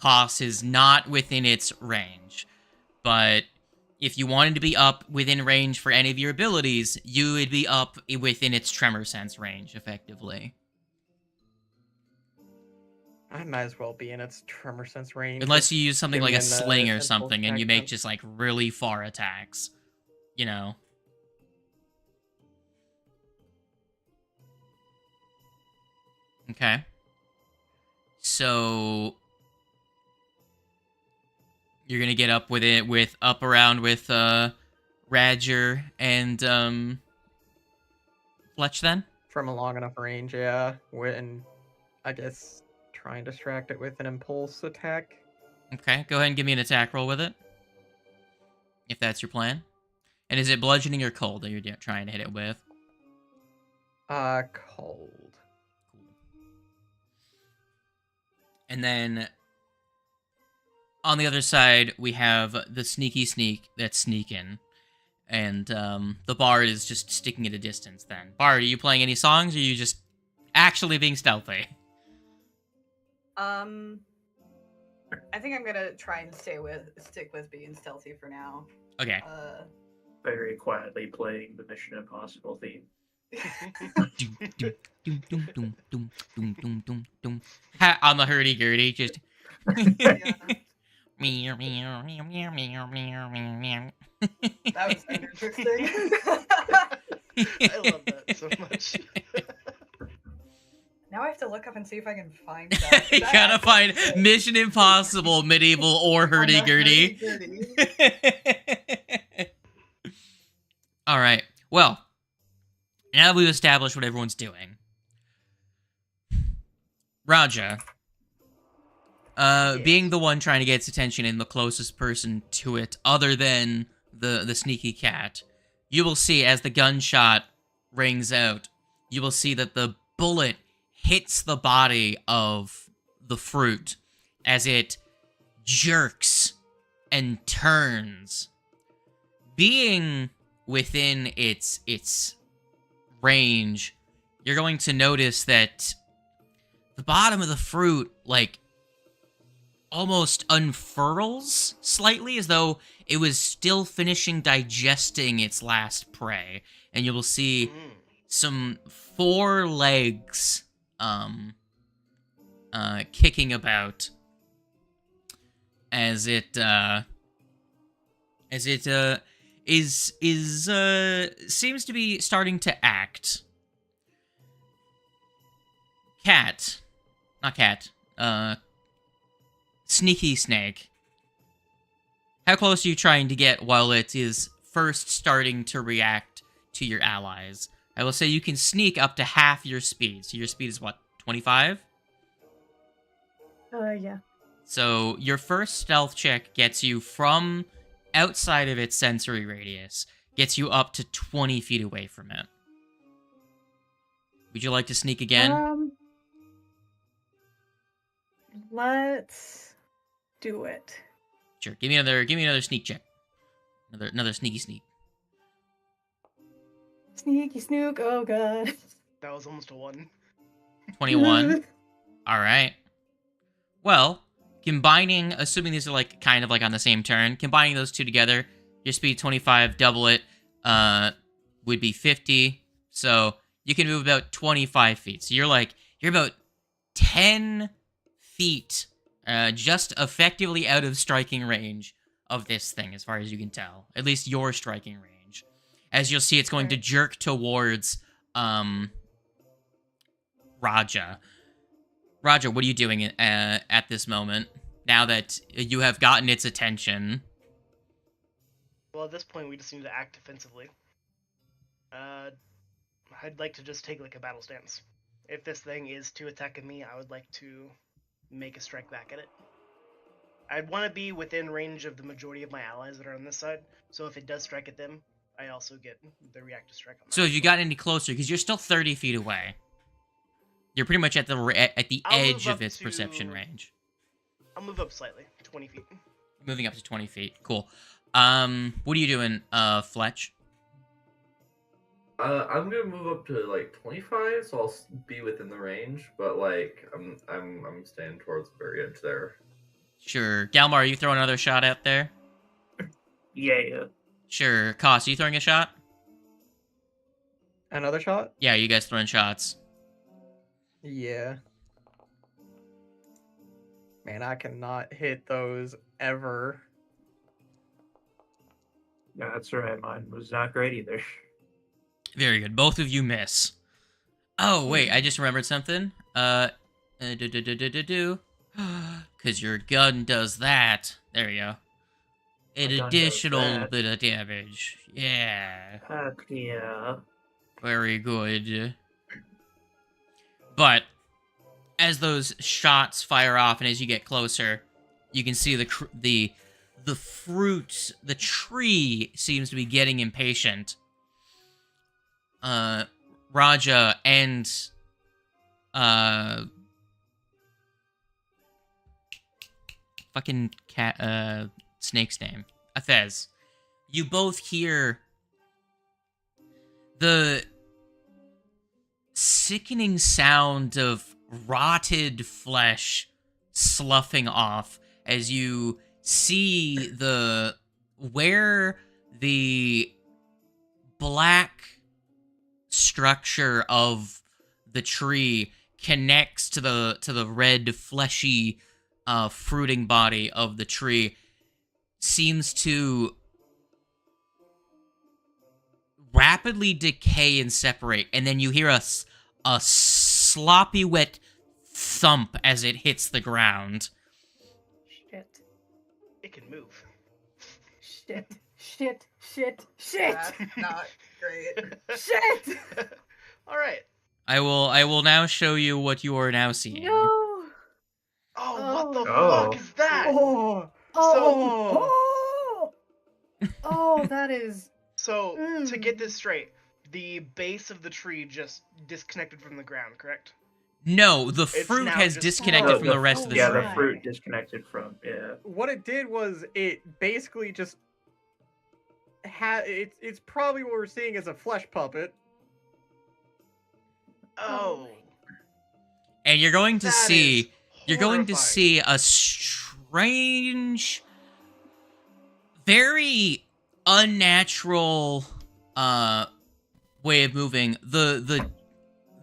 Koss is not within its range. But if you wanted to be up within range for any of your abilities, you would be up within its tremor sense range, effectively. I might as well be in its tremor sense range. Unless you use something like a given sling or impulse something, and you make attack. just, like, really far attacks. You know? Okay. So you're gonna get up with it up around with Radger and Fletch then? From a long enough range, yeah. And I guess try and distract it with an impulse attack. Okay, go ahead and give me an attack roll with it. If that's your plan. And is it bludgeoning or cold that you're trying to hit it with? Cold. And then on the other side, we have the sneaky sneak that's sneaking. And the bard is just sticking at a distance then. Bard, are you playing any songs or are you just actually being stealthy? I think I'm gonna try and stick with being stealthy for now. Okay. Very quietly playing the Mission Impossible theme. On the hurdy-gurdy, just... That was interesting. I love that so much. Now I have to look up and see if I can find that. You gotta find Mission Impossible, medieval, or hurdy-gurdy. Alright, well, now that we've established what everyone's doing, Raja, being the one trying to get its attention and the closest person to it, other than the sneaky cat, you will see as the gunshot rings out, you will see that the bullet hits the body of the fruit as it jerks and turns. Being within its range, you're going to notice that the bottom of the fruit, like, almost unfurls slightly, as though it was still finishing digesting its last prey. And you will see some 4 legs, kicking about as it seems to be starting to act. Sneaky Snake. How close are you trying to get while it is first starting to react to your allies? I will say you can sneak up to half your speed. So your speed is what, 25? Yeah. So your first stealth check gets you from outside of its sensory radius, gets you up to 20 feet away from it. Would you like to sneak again? Let's do it. Sure. Give me another sneak check. Another sneaky sneak. Sneaky snook. Oh god. That was almost a 1. 21. All right. Well, combining, assuming these are like kind of like on the same turn, combining those two together, your speed 25, double it, would be 50. So you can move about 25 feet. So you're about 10 feet, just effectively out of striking range of this thing, as far as you can tell. At least your striking range. As you'll see, it's going to jerk towards, Raja. Raja, what are you doing at this moment, now that you have gotten its attention? Well, at this point, we just need to act defensively. I'd like to just take, like, a battle stance. If this thing is to attack me, I would like to make a strike back at it. I'd want to be within range of the majority of my allies that are on this side, so if it does strike at them, I also get the reactive strike on that. So have you gotten any closer? Because you're still 30 feet away. You're pretty much at the edge of its perception range. I'll move up slightly, 20 feet. Moving up to 20 feet. Cool. What are you doing, Fletch? I'm gonna move up to like 25, so I'll be within the range. But like, I'm staying towards the very edge there. Sure. Galmar, are you throwing another shot out there? Yeah. Sure. Koss, are you throwing a shot? Another shot? Yeah, you guys throwing shots. Yeah. Man, I cannot hit those ever. Yeah, that's right. Mine was not great either. Very good. Both of you miss. Oh, wait, I just remembered something. Because your gun does that. There you go. An My gun does additional that. bit of damage. Yeah. Heck yeah. Very good. But as those shots fire off and as you get closer, you can see the fruit, the tree seems to be getting impatient. Raja and fucking cat snake's name, Athez. You both hear the sickening sound of rotted flesh sloughing off as you see where the black structure of the tree connects to the red fleshy fruiting body of the tree seems to rapidly decay and separate, and then you hear a sloppy wet thump as it hits the ground. Shit. It can move. Shit. That's not great. Shit! Alright. I will now show you what you are now seeing. No! Oh, what the Oh. fuck is that? Oh, that is... So, to get this straight, the base of the tree just disconnected from the ground, correct? No, the It's fruit now has just- disconnected from the rest of the Yeah, tree. the fruit disconnected from. Yeah. What it did was it basically just it's probably what we're seeing as a flesh puppet. Oh, And you're going to that see is you're going to horrifying. see a strange, very unnatural way of moving. The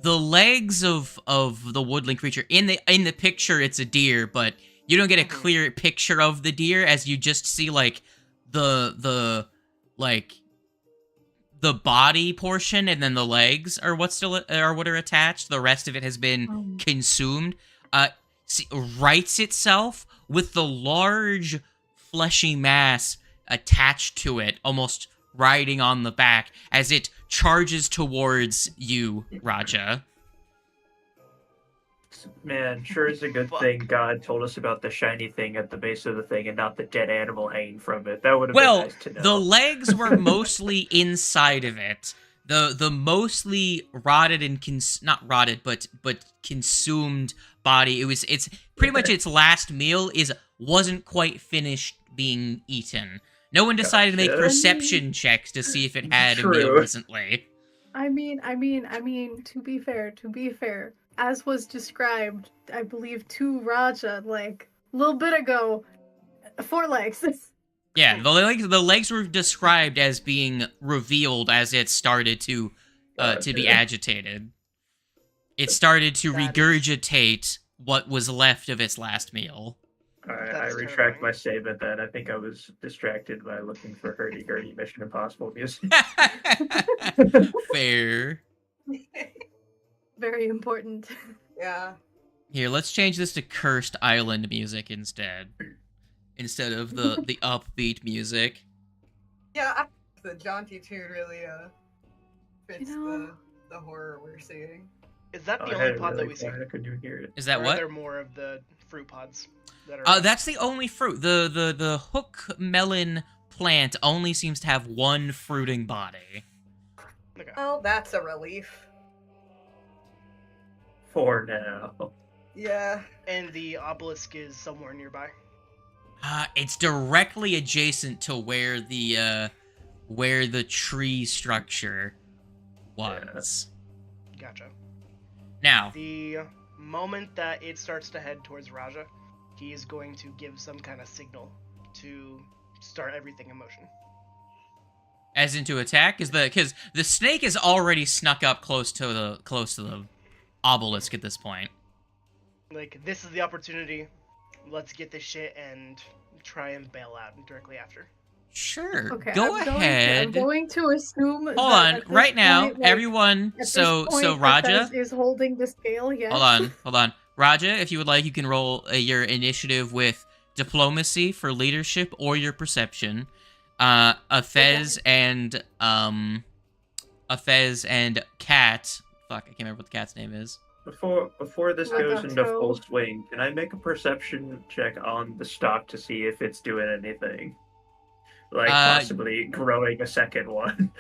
legs of the woodland creature in the picture, it's a deer, but you don't get a clear picture of the deer, as you just see like the body portion, and then the legs are what are attached. The rest of it has been consumed. Rights itself with the large fleshy mass attached to it, almost riding on the back as it charges towards you, Raja. Man, sure is a good thing God told us about the shiny thing at the base of the thing and not the dead animal hanging from it. That would have been nice to know. The legs were mostly inside of it. The mostly rotted and not rotted, but consumed body. It's pretty much its last meal wasn't quite finished being eaten. No one decided to make perception checks to see if it had a meal recently. I mean, to be fair, as was described, I believe, to Raja, like, a little bit ago, 4 legs. Yeah, the legs were described as being revealed as it started to be agitated. It started to regurgitate what was left of its last meal. I retract my statement then. I think I was distracted by looking for hurdy-gurdy Mission Impossible music. Fair. Very important. Yeah. Here, let's change this to Cursed Island music instead of the upbeat music. Yeah, the jaunty tune really fits the horror we're seeing. Is that the only pod that we see? I couldn't even hear it. Is that or what? Are there more of the fruit pods that are? That's the only fruit. The hook melon plant only seems to have one fruiting body. Okay. Oh, that's a relief. For now. Yeah. And the obelisk is somewhere nearby. It's directly adjacent to where the tree structure was. Gotcha. Now, the moment that it starts to head towards Raja, he is going to give some kind of signal to start everything in motion. As into attack, because the snake is already snuck up close to the obelisk at this point. Like, this is the opportunity. Let's get this shit and try and bail out directly after. Sure. Okay, Go ahead. I'm going to assume. Hold on. Right now, everyone. So Raja is holding the scale. Yes. Hold on. Raja, if you would like, you can roll your initiative with diplomacy for leadership or your perception. Afez and Cat. Fuck, I can't remember what the cat's name is. Before this goes into Legato. full swing, can I make a perception check on the stock to see if it's doing anything? Like possibly growing a second one.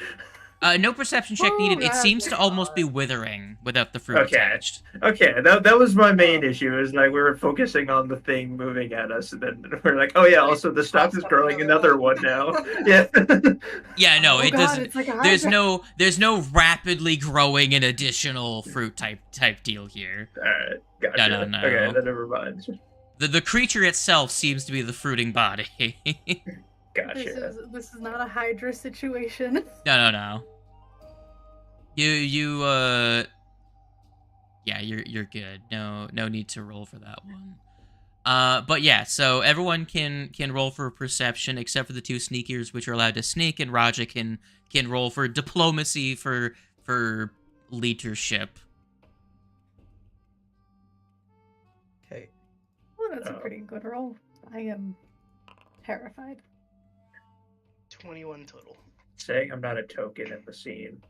No perception check needed. It seems to almost be withering without the fruit attached. Okay, that was my main issue. Is like we were focusing on the thing moving at us, and then we're like, oh yeah, also the stock is growing another one now. Yeah. Yeah, no, it doesn't. It's like a there's no rapidly growing an additional fruit type deal here. Alright, gotcha. No. Okay, then never mind. The creature itself seems to be the fruiting body. Gotcha. This is not a Hydra situation. No. Yeah, you're good. No need to roll for that one. But yeah, so everyone can roll for perception except for the 2 sneakers, which are allowed to sneak, and Raja can roll for diplomacy for leadership. Okay. Well, that's a pretty good roll. I am terrified. 21 total. Saying I'm not a token in the scene.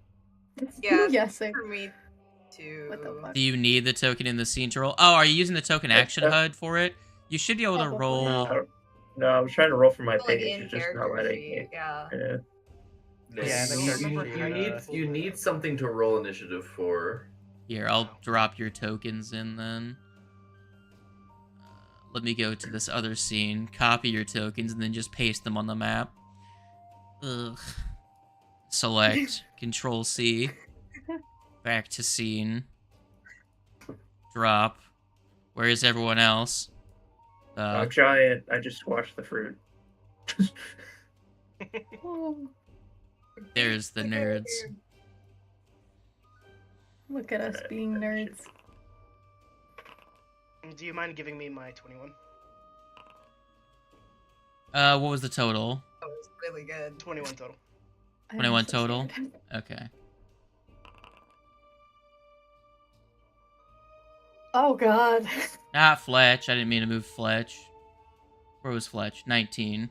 Yeah. Yes. For me too. What the fuck? Do you need the token in the scene to roll? Oh, are you using the token action HUD for it? You should be able to roll. No, I was trying to roll for my Like page. in It's just not character letting sheet, me. yeah. Yeah, and I don't remember you need something to roll initiative for. Here, I'll drop your tokens in then. Let me go to this other scene, copy your tokens, and then just paste them on the map. Ugh. Select, Control C, back to scene. drop. Where is everyone else? Giant, I just squashed the fruit. There's the nerds. Look at us being nerds. Do you mind giving me my 21? What was the total? That was really good. 21 total. 21 total? Scared. Okay. Oh god. Not Fletch. I didn't mean to move Fletch. Where was Fletch? 19.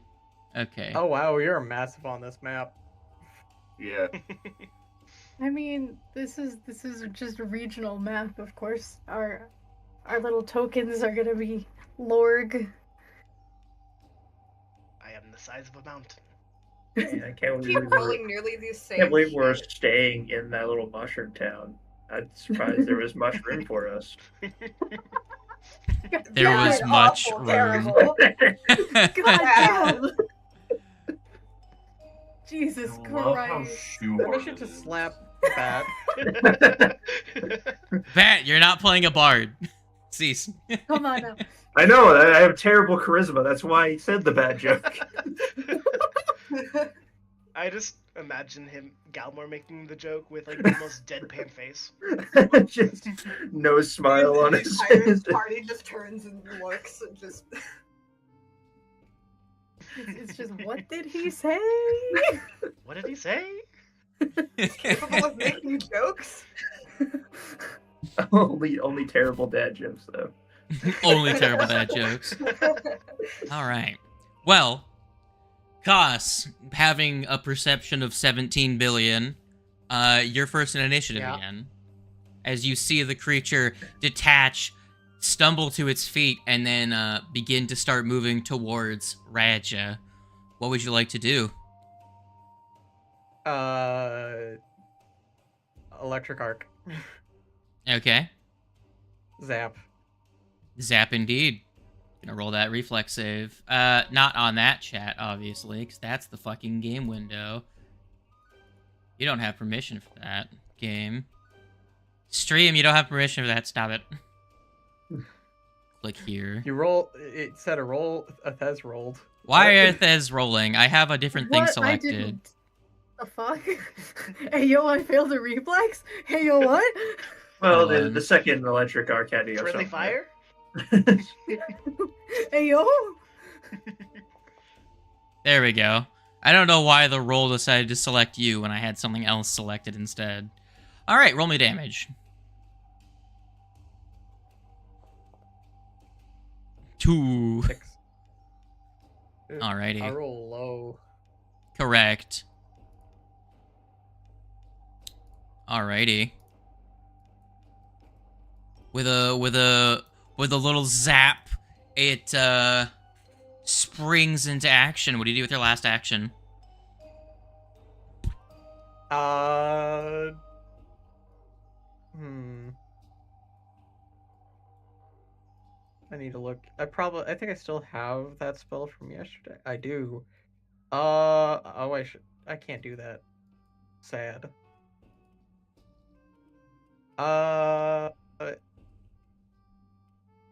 Okay. Oh wow, you're massive on this map. Yeah. I mean, this is just a regional map, of course. Our little tokens are gonna be Lorg. I am the size of a mountain. Man, I can't believe Keep rolling nearly the same. can't believe we're shit. staying in that little mushroom town. I'm surprised there was much room for us. There was God, much awful, room. terrible. God damn! Jesus I love how Christ. Maybe we should shoehorned just it is. slap that. Bat, you're not playing a bard. Cease. Come on now. I know, I have terrible charisma. That's why he said the bad joke. I just imagine Galmore making the joke with like the most deadpan face. Just no smile on The his entire face. party just turns and looks and just. It's just, what did he say? What did he say? Capable of making jokes. only terrible dad jokes though. Only terrible bad jokes. All right. Well, Kos, having a perception of 17 billion, you're first in initiative Yeah. again. As you see the creature detach, stumble to its feet, and then begin to start moving towards Raja. What would you like to do? Electric arc. Okay. Zap. Zap indeed. Gonna roll that reflex save. Not on that chat, obviously, because that's the fucking game window. You don't have permission for that, game. Stream, you don't have permission for that. Stop it. Click here. You roll. It said a roll. A Thez rolled. Why are Thez rolling? I have a different thing What? I selected. didn't. The fuck? Hey yo, I failed a reflex? Hey yo, what? Well, Hold on. the second electric arc had to go Friendly somewhere. fire? Hey yo? There we go. I don't know why the roll decided to select you when I had something else selected instead. Alright, roll me damage. 2. 6. Alrighty. I roll low. Correct. Alrighty. With a little zap, it springs into action. What do you do with your last action? I need to look. I think I still have that spell from yesterday. I do. I can't do that. Sad.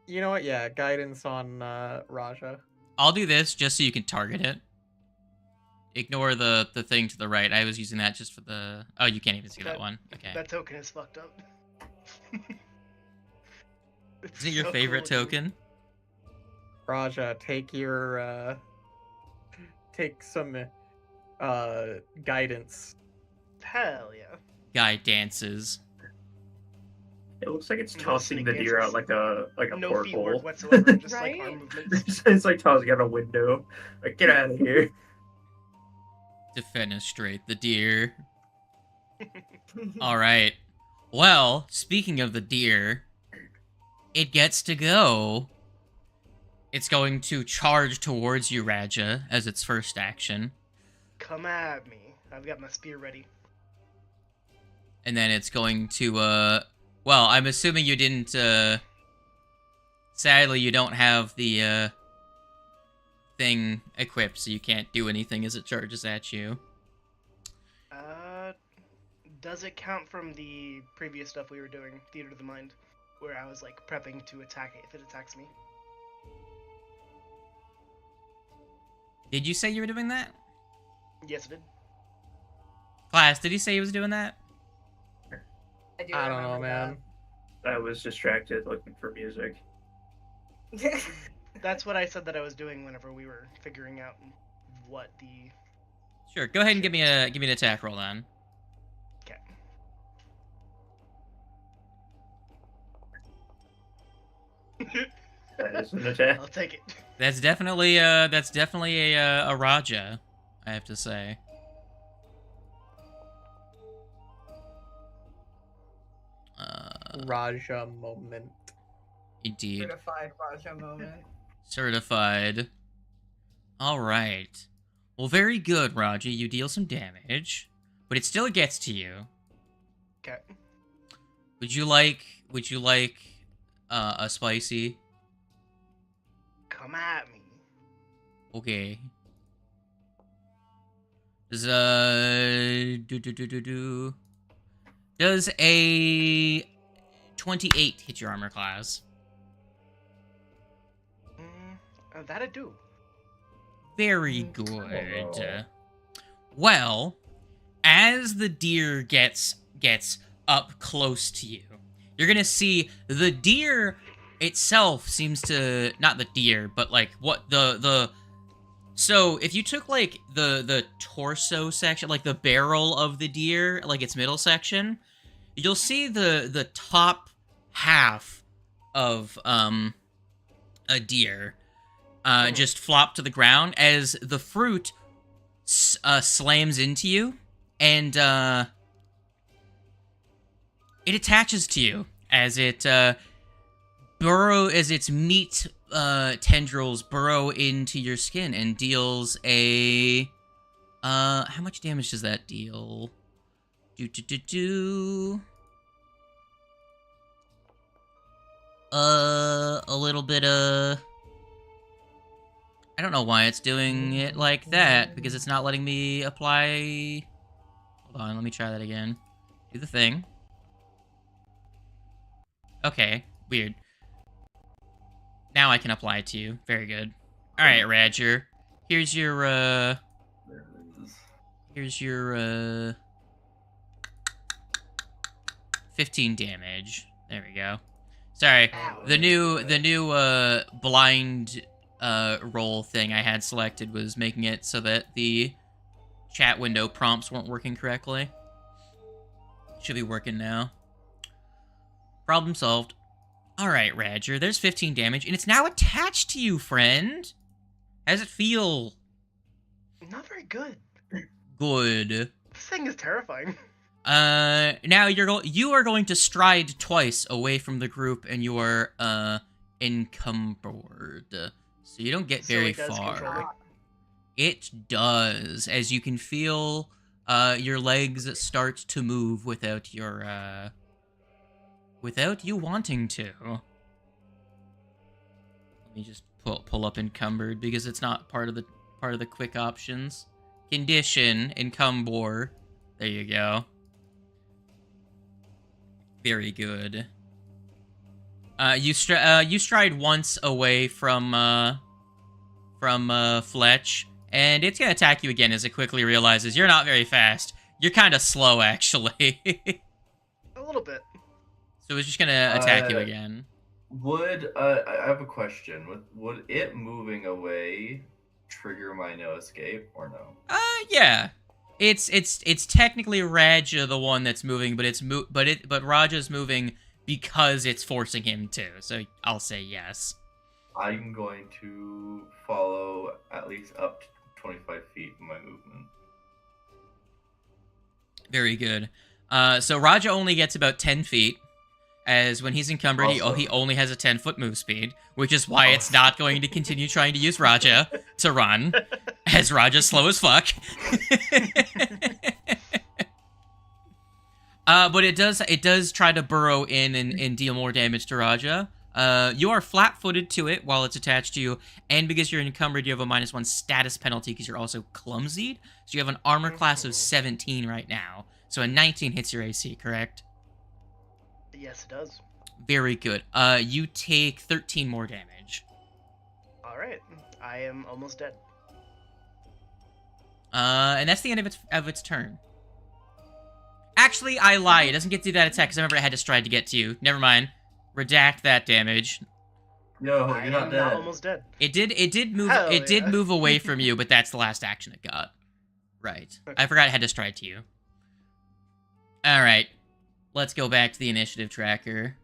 You know what? Yeah, guidance on Raja. I'll do this just so you can target it. Ignore the thing to the right. I was using that just for the... Oh, you can't even see that one. Okay. That token is fucked up. Is it your so favorite cool, dude. token? Raja, take your take some guidance. Hell yeah. Guy dances. It looks like it's No tossing the snake deer dances. out like a No feet porthole. work whatsoever, just like Right? arm movements. It's like tossing out a window. Like, get out of here. Defenestrate the deer. Alright. Well, speaking of the deer, it gets to go. It's going to charge towards you, Raja, as its first action. Come at me. I've got my spear ready. And then it's going to, well, I'm assuming you didn't, sadly, you don't have the, thing equipped, so you can't do anything as it charges at you. Does it count from the previous stuff we were doing? Theater of the Mind? where I was like prepping to attack it if it attacks me. Did you say you were doing that? Yes, it did. Class, did he say he was doing that? I don't know, man. I was distracted looking for music. That's what I said that I was doing whenever we were figuring out what the. Sure. Go ahead and give me an attack roll then. Okay. That is an attack. I'll take it. That's definitely a Raja, I have to say. Raja moment. Indeed. Certified Raja moment. Certified. All right. Well, very good, Raja. You deal some damage, but it still gets to you. Okay. Would you like a spicy? Come at me. Okay. Does Does a 28 hit your armor class? That I do. Very good. Well, as the deer gets up close to you, you're gonna see the deer itself seems to, not the deer, but like what the so if you took like the torso section, like the barrel of the deer, like its middle section, you'll see the top half of a deer just flop to the ground as the fruit slams into you, and it attaches to you as it as its meat tendrils burrow into your skin and deals a how much damage does that deal? A little bit of, I don't know why it's doing it like that, because it's not letting me apply. Hold on, let me try that again. Do the thing. Okay, weird. Now I can apply it to you. Very good. Alright, Radger. Here's your, There it is. here's your, 15 damage. There we go. Sorry, the new blind roll thing I had selected was making it so that the chat window prompts weren't working correctly. Should be working now. Problem solved. Alright, Radger, there's 15 damage, and it's now attached to you, friend! How does it feel? Not very good. Good. This thing is terrifying. Now you are going to stride twice away from the group, and you are, encumbered. So you don't get very far. It does, as you can feel, your legs start to move without your, without you wanting to. Let me just pull up encumbered, because it's not part of the quick options. Condition, encumber. There you go. Very good. You stride once away from Fletch, and it's gonna attack you again as it quickly realizes you're not very fast. You're kind of slow, actually. A little bit. So it's just gonna attack you again. Would I have a question? Would it moving away trigger my no escape or no? Yeah. It's technically Raja the one that's moving, but Raja's moving because it's forcing him to. So I'll say yes. I'm going to follow at least up to 25 feet in my movement. Very good. So Raja only gets about 10 feet, as when he's encumbered, he only has a 10-foot move speed, which is why it's not going to continue trying to use Raja to run, as Raja's slow as fuck. But it does try to burrow in and deal more damage to Raja. You are flat-footed to it while it's attached to you, and because you're encumbered, you have a -1 status penalty because you're also clumsied. So you have an armor class of 17 right now. So a 19 hits your AC, correct? Yes, it does. Very good. You take 13 more damage. Alright. I am almost dead. And that's the end of its turn. Actually, I lied. It doesn't get to do that attack because I remember it had to stride to get to you. Never mind. Redact that damage. Yo, I you're not am dead. almost dead. It did move. Hell It did yeah. move away from you, but that's the last action it got. Right. Okay. I forgot it had to stride to you. All right. Let's go back to the initiative tracker.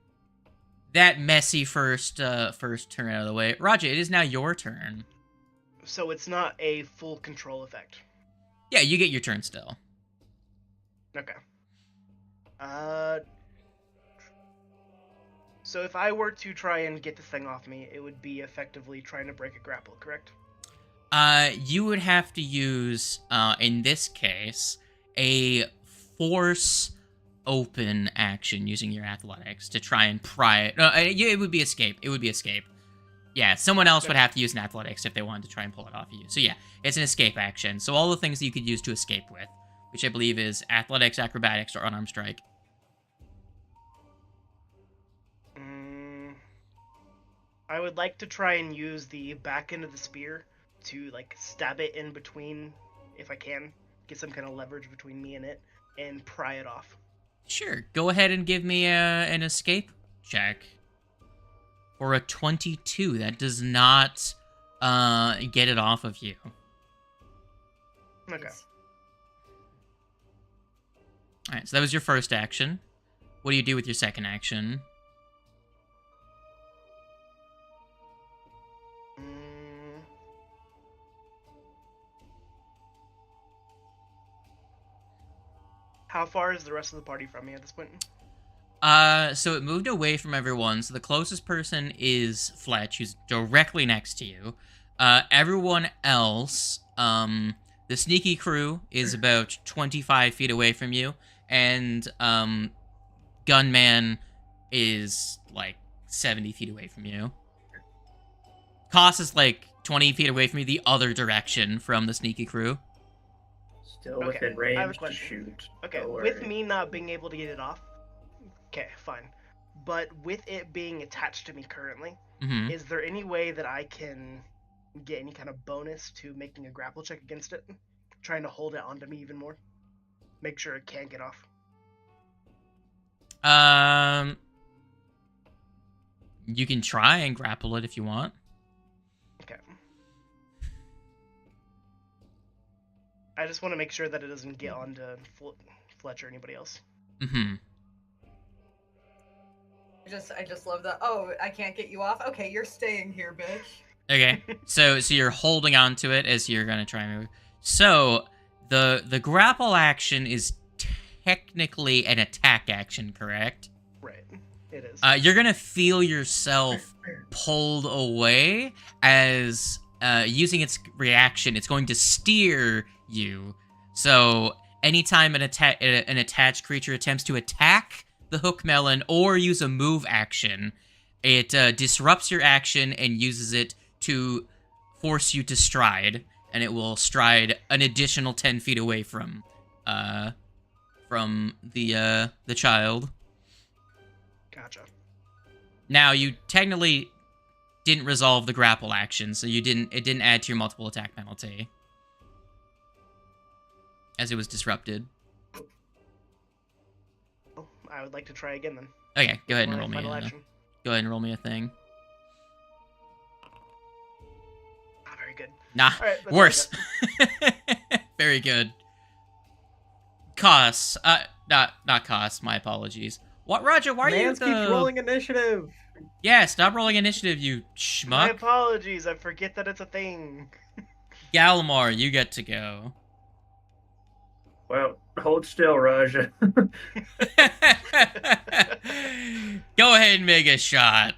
That messy first turn out of the way. Roger, it is now your turn. So it's not a full control effect. Yeah, you get your turn still. Okay. So if I were to try and get this thing off me, it would be effectively trying to break a grapple, correct? You would have to use, in this case, a force open action using your athletics to try and pry it. No, it would be escape. It would be escape. Yeah, someone else would have to use an athletics if they wanted to try and pull it off of you. So yeah, it's an escape action. So all the things that you could use to escape with, which I believe is athletics, acrobatics, or unarmed strike. I would like to try and use the back end of the spear to like stab it in between, if I can, get some kind of leverage between me and it, and pry it off. Sure, go ahead and give me an escape check. For a 22, that does not get it off of you. Okay. Alright, so that was your first action. What do you do with your second action? How far is the rest of the party from me at this point? So it moved away from everyone, so the closest person is Fletch, who's directly next to you. Everyone else, the sneaky crew is about 25 feet away from you, and, Gunman is, like, 70 feet away from you. Koss is, like, 20 feet away from you, the other direction from the sneaky crew. Still Okay, within I have a range to question. shoot. Okay, Don't with worry. me not being able to get it off, okay, fine. But with it being attached to me currently, Mm-hmm. is there any way that I can get any kind of bonus to making a grapple check against it? Trying to hold it onto me even more? Make sure it can't get off. You can try and grapple it if you want. Okay. I just want to make sure that it doesn't get onto Fletch or anybody else. Mm-hmm. I just love that. Oh, I can't get you off. Okay, you're staying here, bitch. Okay, so you're holding on to it as you're gonna try and move. So the grapple action is technically an attack action, correct? Right. It is. You're gonna feel yourself pulled away as using its reaction, it's going to steer you. So anytime an attached creature attempts to attack the hook melon or use a move action, it disrupts your action and uses it to force you to stride, and it will stride an additional 10 feet away from the child. Gotcha. Now, you technically didn't resolve the grapple action, so it didn't add to your multiple attack penalty, as it was disrupted. Well, I would like to try again then. Okay, go ahead and My roll me final a action. go ahead and roll me a thing. Not very good. Nah, All right, that's all I worse. Very good. Koss, not Koss. My apologies. What, Roger? Why are you Mans keeps rolling initiative. Yeah, stop rolling initiative, you My schmuck. apologies. I forget that it's a thing. Gallimar, you get to go. Well, hold still, Raja. Go ahead and make a shot.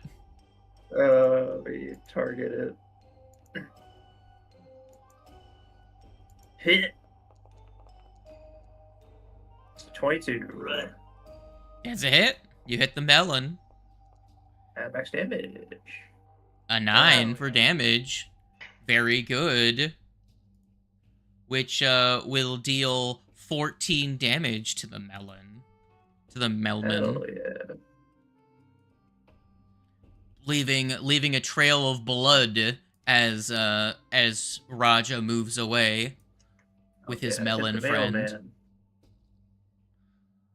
We target it. Hit. 22. It's a hit. You hit the melon. Max damage. A 9 Wow. for damage. Very good. Which will deal 14 damage to the melon. To the melman. Hell yeah. leaving a trail of blood as Raja moves away with his Okay, melon hit the friend. mailman.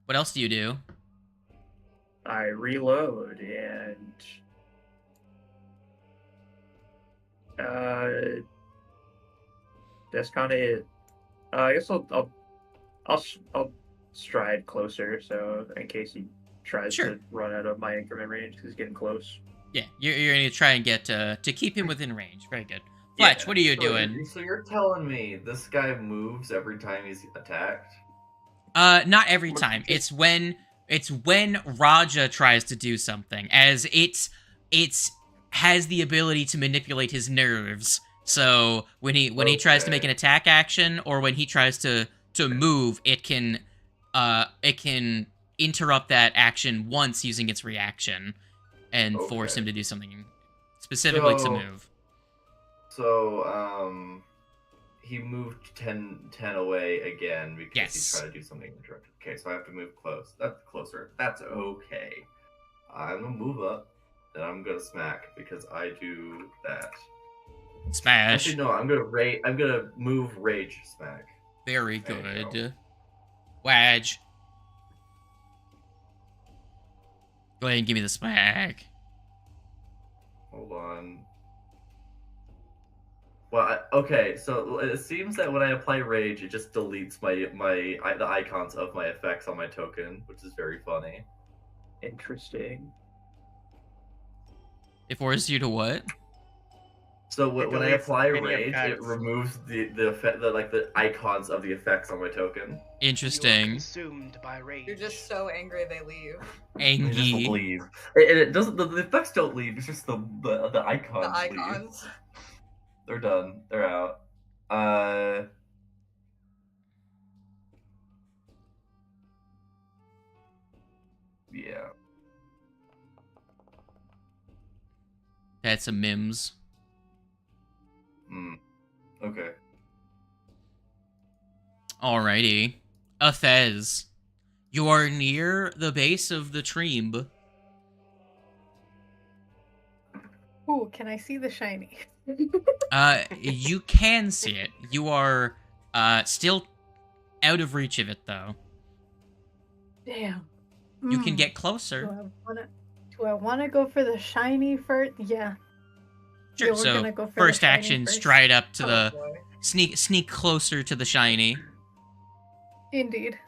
What else do you do? I reload and that's kind of it. I guess I'll stride closer, so in case he tries Sure. to run out of my increment range, because he's getting close. Yeah, you're gonna try and get to keep him within range. Very good. Fletch, Yeah. what are you doing? So you're telling me this guy moves every time he's attacked? Not every time. It's when Raja tries to do something, as it's has the ability to manipulate his nerves. So when he tries to make an attack action, or when he tries to move, it can interrupt that action once using its reaction, and force him to do something specifically to move. So he moved 10 away again because he's trying to do something interrupted. Okay, so I have to move close. That's closer. That's okay. I'm gonna move up, and I'm gonna smack because I do that. Smash. Actually, no. I'm gonna move rage smack. Very good. Wadge. Go ahead and give me the smack. Hold on. Well, okay. So it seems that when I apply rage, it just deletes the icons of my effects on my token, which is very funny. Interesting. It forces you to what? So when I apply any rage, effects. it removes the icons of the effects on my token. You are Interesting. consumed by rage. You're just so angry they leave. They just Angie. leave. It doesn't. The effects don't leave. It's just the icons. The icons. Leave. They're done. They're out. Yeah. That's a Mims. Okay. Alrighty. Athez. You are near the base of the tree. Ooh, can I see the shiny? You can see it. You are still out of reach of it, though. Damn. You can Mm. get closer. Do I want to go for the shiny first? Yeah. Sure. Yeah, we're So gonna go for the first shiny action, first. stride up to Oh, the boy. sneak closer to the shiny. Indeed.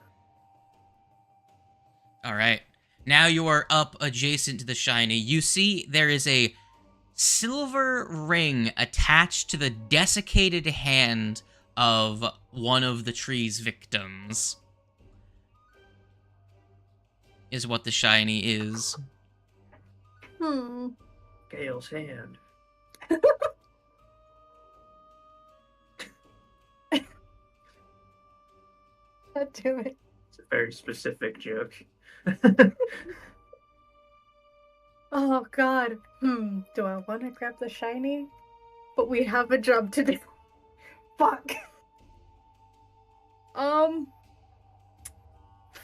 All right. Now you are up adjacent to the shiny. You see there is a silver ring attached to the desiccated hand of one of the tree's victims. Is what the shiny is. Gale's hand. God damn it. It's a very specific joke. Oh god. Do I want to grab the shiny? But we have a job to do. Fuck.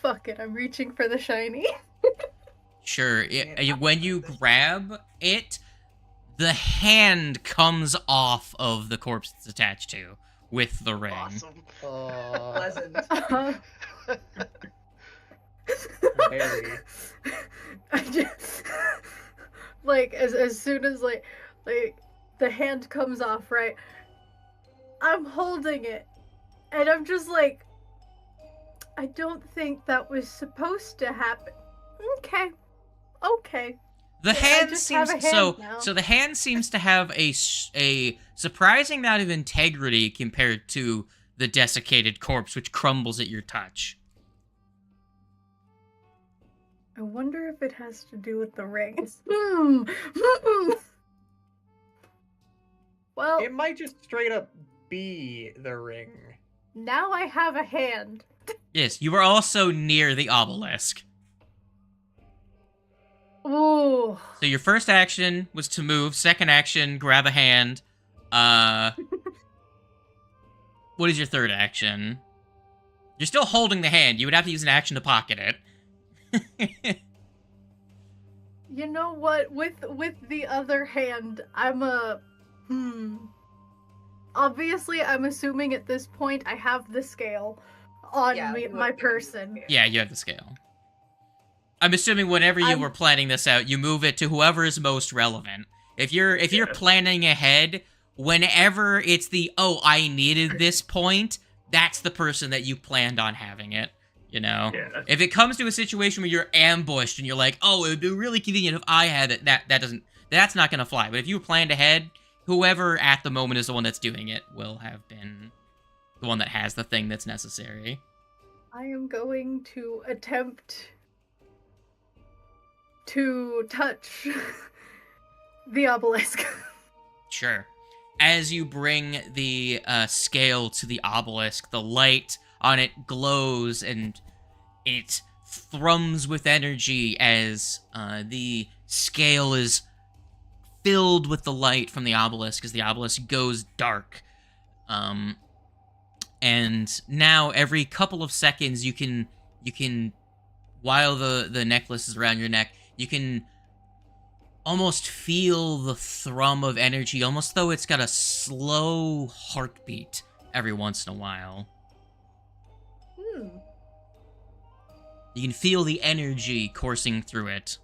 Fuck it. I'm reaching for the shiny. Sure. When you grab it, the hand comes off of the corpse it's attached to with the ring. Awesome. Pleasant. Very. I just like as soon as like the hand comes off, right? I'm holding it, and I'm just like, I don't think that was supposed to happen. Okay. The I hand just seems have a hand now. so the hand seems to have a surprising amount of integrity compared to the desiccated corpse, which crumbles at your touch. I wonder if it has to do with the rings. Well, It might just straight up be the ring. now I have a hand. Yes, you were also near the obelisk. Ooh. So your first action was to move. Second action, grab a hand. What is your third action? You're still holding the hand. You would have to use an action to pocket it. You know what? With the other hand, I'm a Obviously, I'm assuming at this point I have the scale on my person. Yeah, you have the scale. I'm assuming whenever you were planning this out, you move it to whoever is most relevant. If you're planning ahead, whenever it's the I needed this point, that's the person that you planned on having it. You know, if it comes to a situation where you're ambushed and you're like, oh, it would be really convenient if I had it, that's not gonna fly. But if you planned ahead, whoever at the moment is the one that's doing it will have been the one that has the thing that's necessary. I am going to attempt to touch the obelisk. Sure. As you bring the scale to the obelisk, the light on it glows and it thrums with energy as the scale is filled with the light from the obelisk as the obelisk goes dark. And now every couple of seconds you can while the necklace is around your neck, you can almost feel the thrum of energy, almost though it's got a slow heartbeat every once in a while. You can feel the energy coursing through it.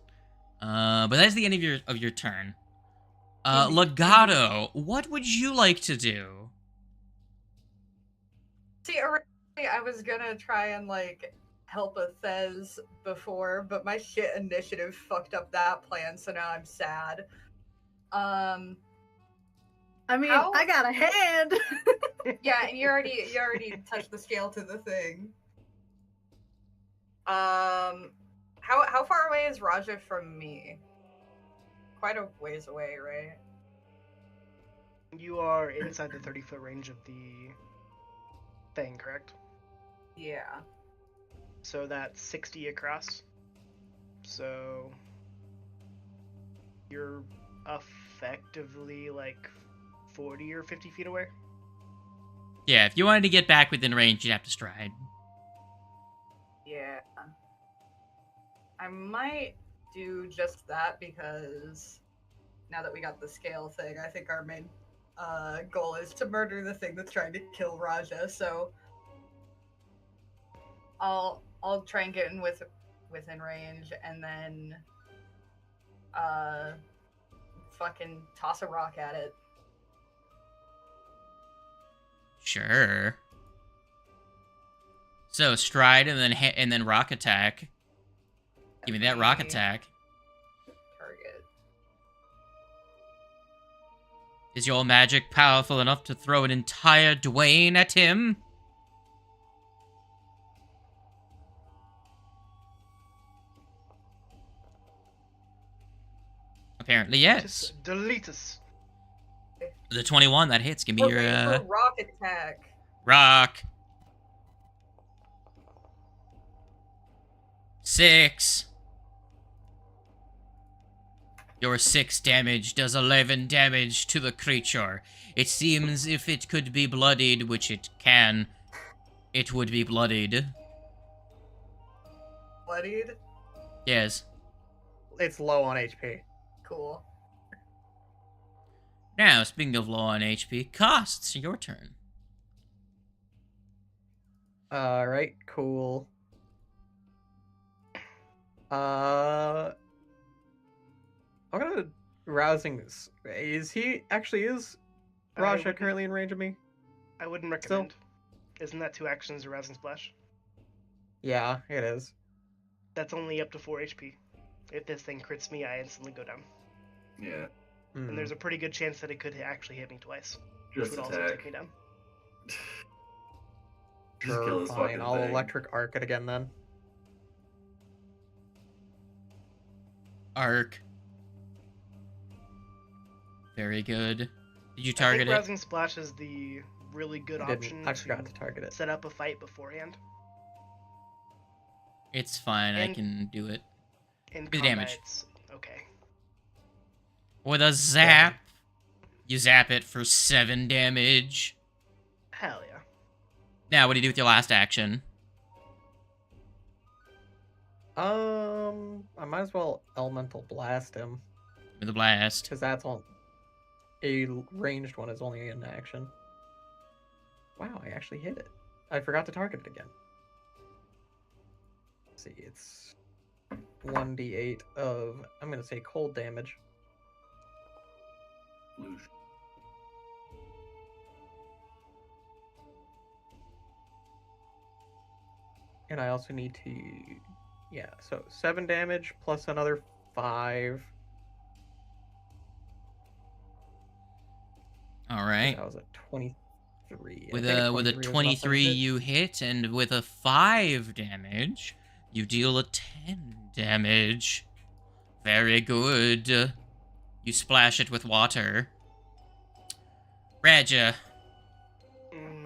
But that's the end of your turn. Legato, what would you like to do? See, originally I was gonna try and, like, help a Thez before, but my shit initiative fucked up that plan, so now I'm sad. I mean, I got a hand! Yeah, and you already touched the scale to the thing. How far away is Raja from me? Quite a ways away, right? You are inside the 30-foot range of the thing, correct? Yeah. So that's 60 across. So you're effectively like 40 or 50 feet away. Yeah, if you wanted to get back within range, you'd have to stride. Yeah. I might do just that because now that we got the scale thing, I think our main goal is to murder the thing that's trying to kill Raja, so I'll try and get in within range and then fucking toss a rock at it. Sure. So stride and then rock attack. Give me that rock attack. Target. Is your magic powerful enough to throw an entire Dwayne at him? Apparently, yes. Deletus. The 21 that hits. Give me your rock attack. Rock. 6. Your 6 damage does 11 damage to the creature. It seems if it could be bloodied, which it can, it would be bloodied. Bloodied? Yes. It's low on HP. Cool. Now, speaking of low on HP, costs, your turn. Alright, cool. I'm gonna rousing this. Is Raja currently in range of me? I wouldn't recommend. Isn't that 2 actions, a rousing splash? Yeah, it is. That's only up to 4 HP. If this thing crits me, I instantly go down. Yeah. And there's a pretty good chance that it could actually hit me twice. Just which would attack. also take me down. Just kill this fine. fucking I'll thing. electric arc it again then. Arc. Very good. Did you I target think it? rousing splash is the really good option I forgot to target it. set up a fight beforehand. It's fine, I And- can do it. In The combat, damage. it's okay. With a zap, you zap it for 7 damage. Hell yeah. Now, what do you do with your last action? I might as well elemental blast him. With a blast. Because that's on a ranged one is only in action. Wow, I actually hit it. I forgot to target it again. Let's see, it's 1d8 of, I'm going to say cold damage. Luge. And I also need to, yeah, so 7 damage plus another 5. All right. That was a 23. With I a think 23 was enough you hit, and with a 5 damage, you deal a 10 damage. Very good. You splash it with water. Raja.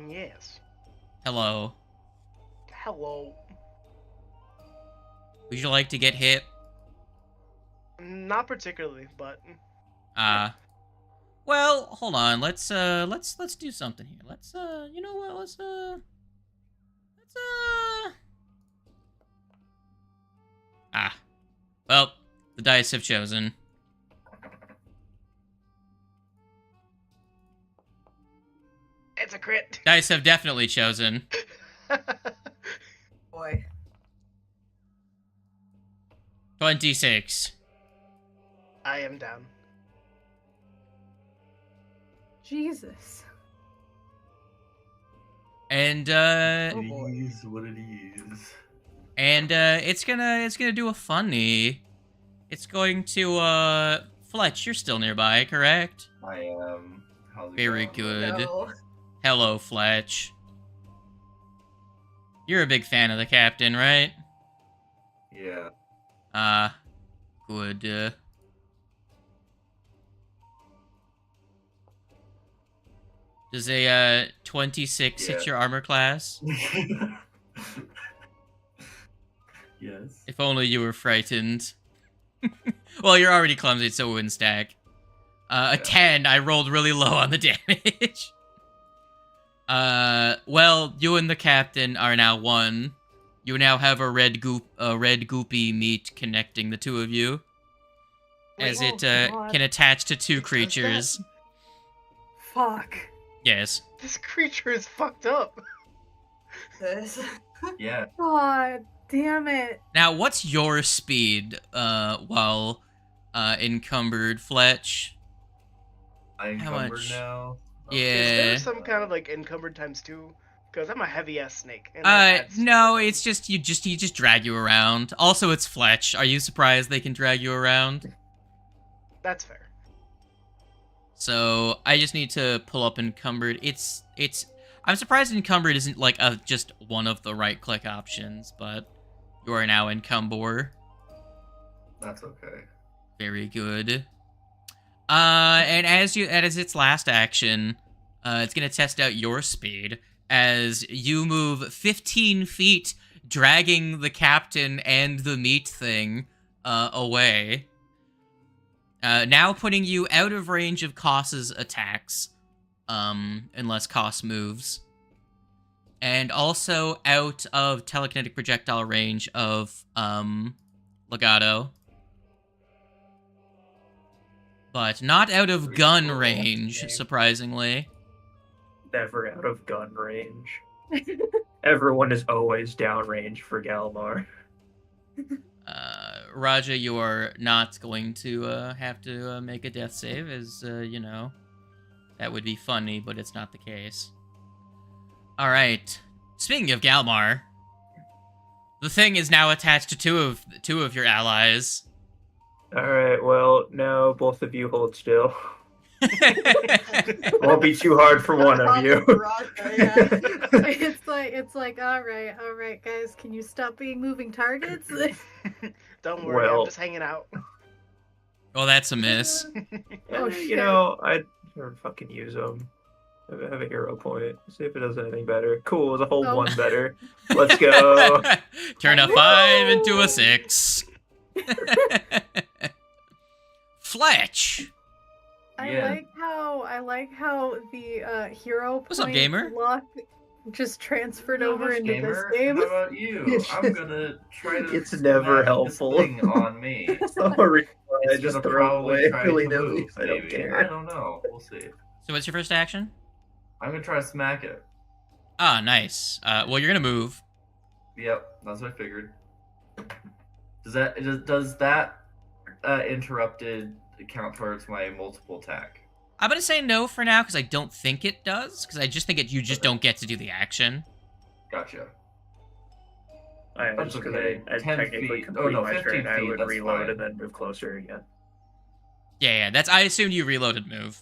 Yes. Hello. Hello. Would you like to get hit? Not particularly, but Well, hold on. Let's do something here. Let's you know what? Let's well, the dice have chosen. it's a crit. Dice have definitely chosen. Boy. 26. I am down. Jesus. And Oh boy. It is what it is. and it's gonna do a funny. It's going to Fletch, you're still nearby, correct? I am. How's it Very going? good. No. Hello, Fletch. You're a big fan of the captain, right? Yeah. Good. Does a 26 hit Yeah. your armor class? Yes. If only you were frightened. Well, you're already clumsy, so it wouldn't stack. A 10, I rolled really low on the damage. Well, you and the captain are now one. You now have a red goopy meat connecting the two of you. As Wait, it oh, God. can attach to two creatures. Fuck. Yes. This creature is fucked up. This. Yeah. God damn it. Now, what's your speed while encumbered, Fletch? I'm How encumbered much? now. Yeah. Is there some kind of like encumbered times 2? Because I'm a heavy ass snake. And that adds No, speed. it's just you just drag you around. Also, it's Fletch. Are you surprised they can drag you around? That's fair. So I just need to pull up encumbered. It's. I'm surprised encumbered isn't like just one of the right click options, but you are now encumber. That's okay. Very good. And as its last action, it's gonna test out your speed as you move 15 feet, dragging the captain and the meat thing away. Now putting you out of range of Koss's attacks, unless Koss moves. And also out of telekinetic projectile range of Legato. But not out of gun range, surprisingly. Never out of gun range. Everyone is always downrange for Galmar. Raja, you are not going to have to make a death save, as, you know, that would be funny, but it's not the case. Alright. Speaking of Galmar, the thing is now attached to two of your allies. Alright, well, now both of you hold still. Won't be too hard for one of you. It's like, all right, guys, can you stop being moving targets? Don't worry, Well- I'm just hanging out. Oh, that's a miss. Oh, You shit. know, I'd fucking use them. Have a hero point. See if it does anything better. Cool, it was a whole Oh. one better. Let's go. Turn a 5 into a 6. Fletch. I Yeah. like how the hero What's up, point gamer? just transferred Not over much, into gamer. this game. How about you? It's I'm just- gonna try to. it's never smack helpful. This thing on me. Sorry, I It's just gonna throw it probably away try willy to nilly. move. I don't Maybe. care. I don't know. We'll see. So what's your first action? I'm gonna try to smack it. Ah, nice. Well, you're gonna move. Yep, that's what I figured. Does that interrupted count towards my multiple attack? I'm gonna say no for now because I don't think it does. Because I just think you just don't get to do the action. Gotcha. Just because I 10 technically feet. complete Oh, no, my 15 turn, I feet, would that's reload fine. and then move closer again. Yeah. I assumed you reloaded move.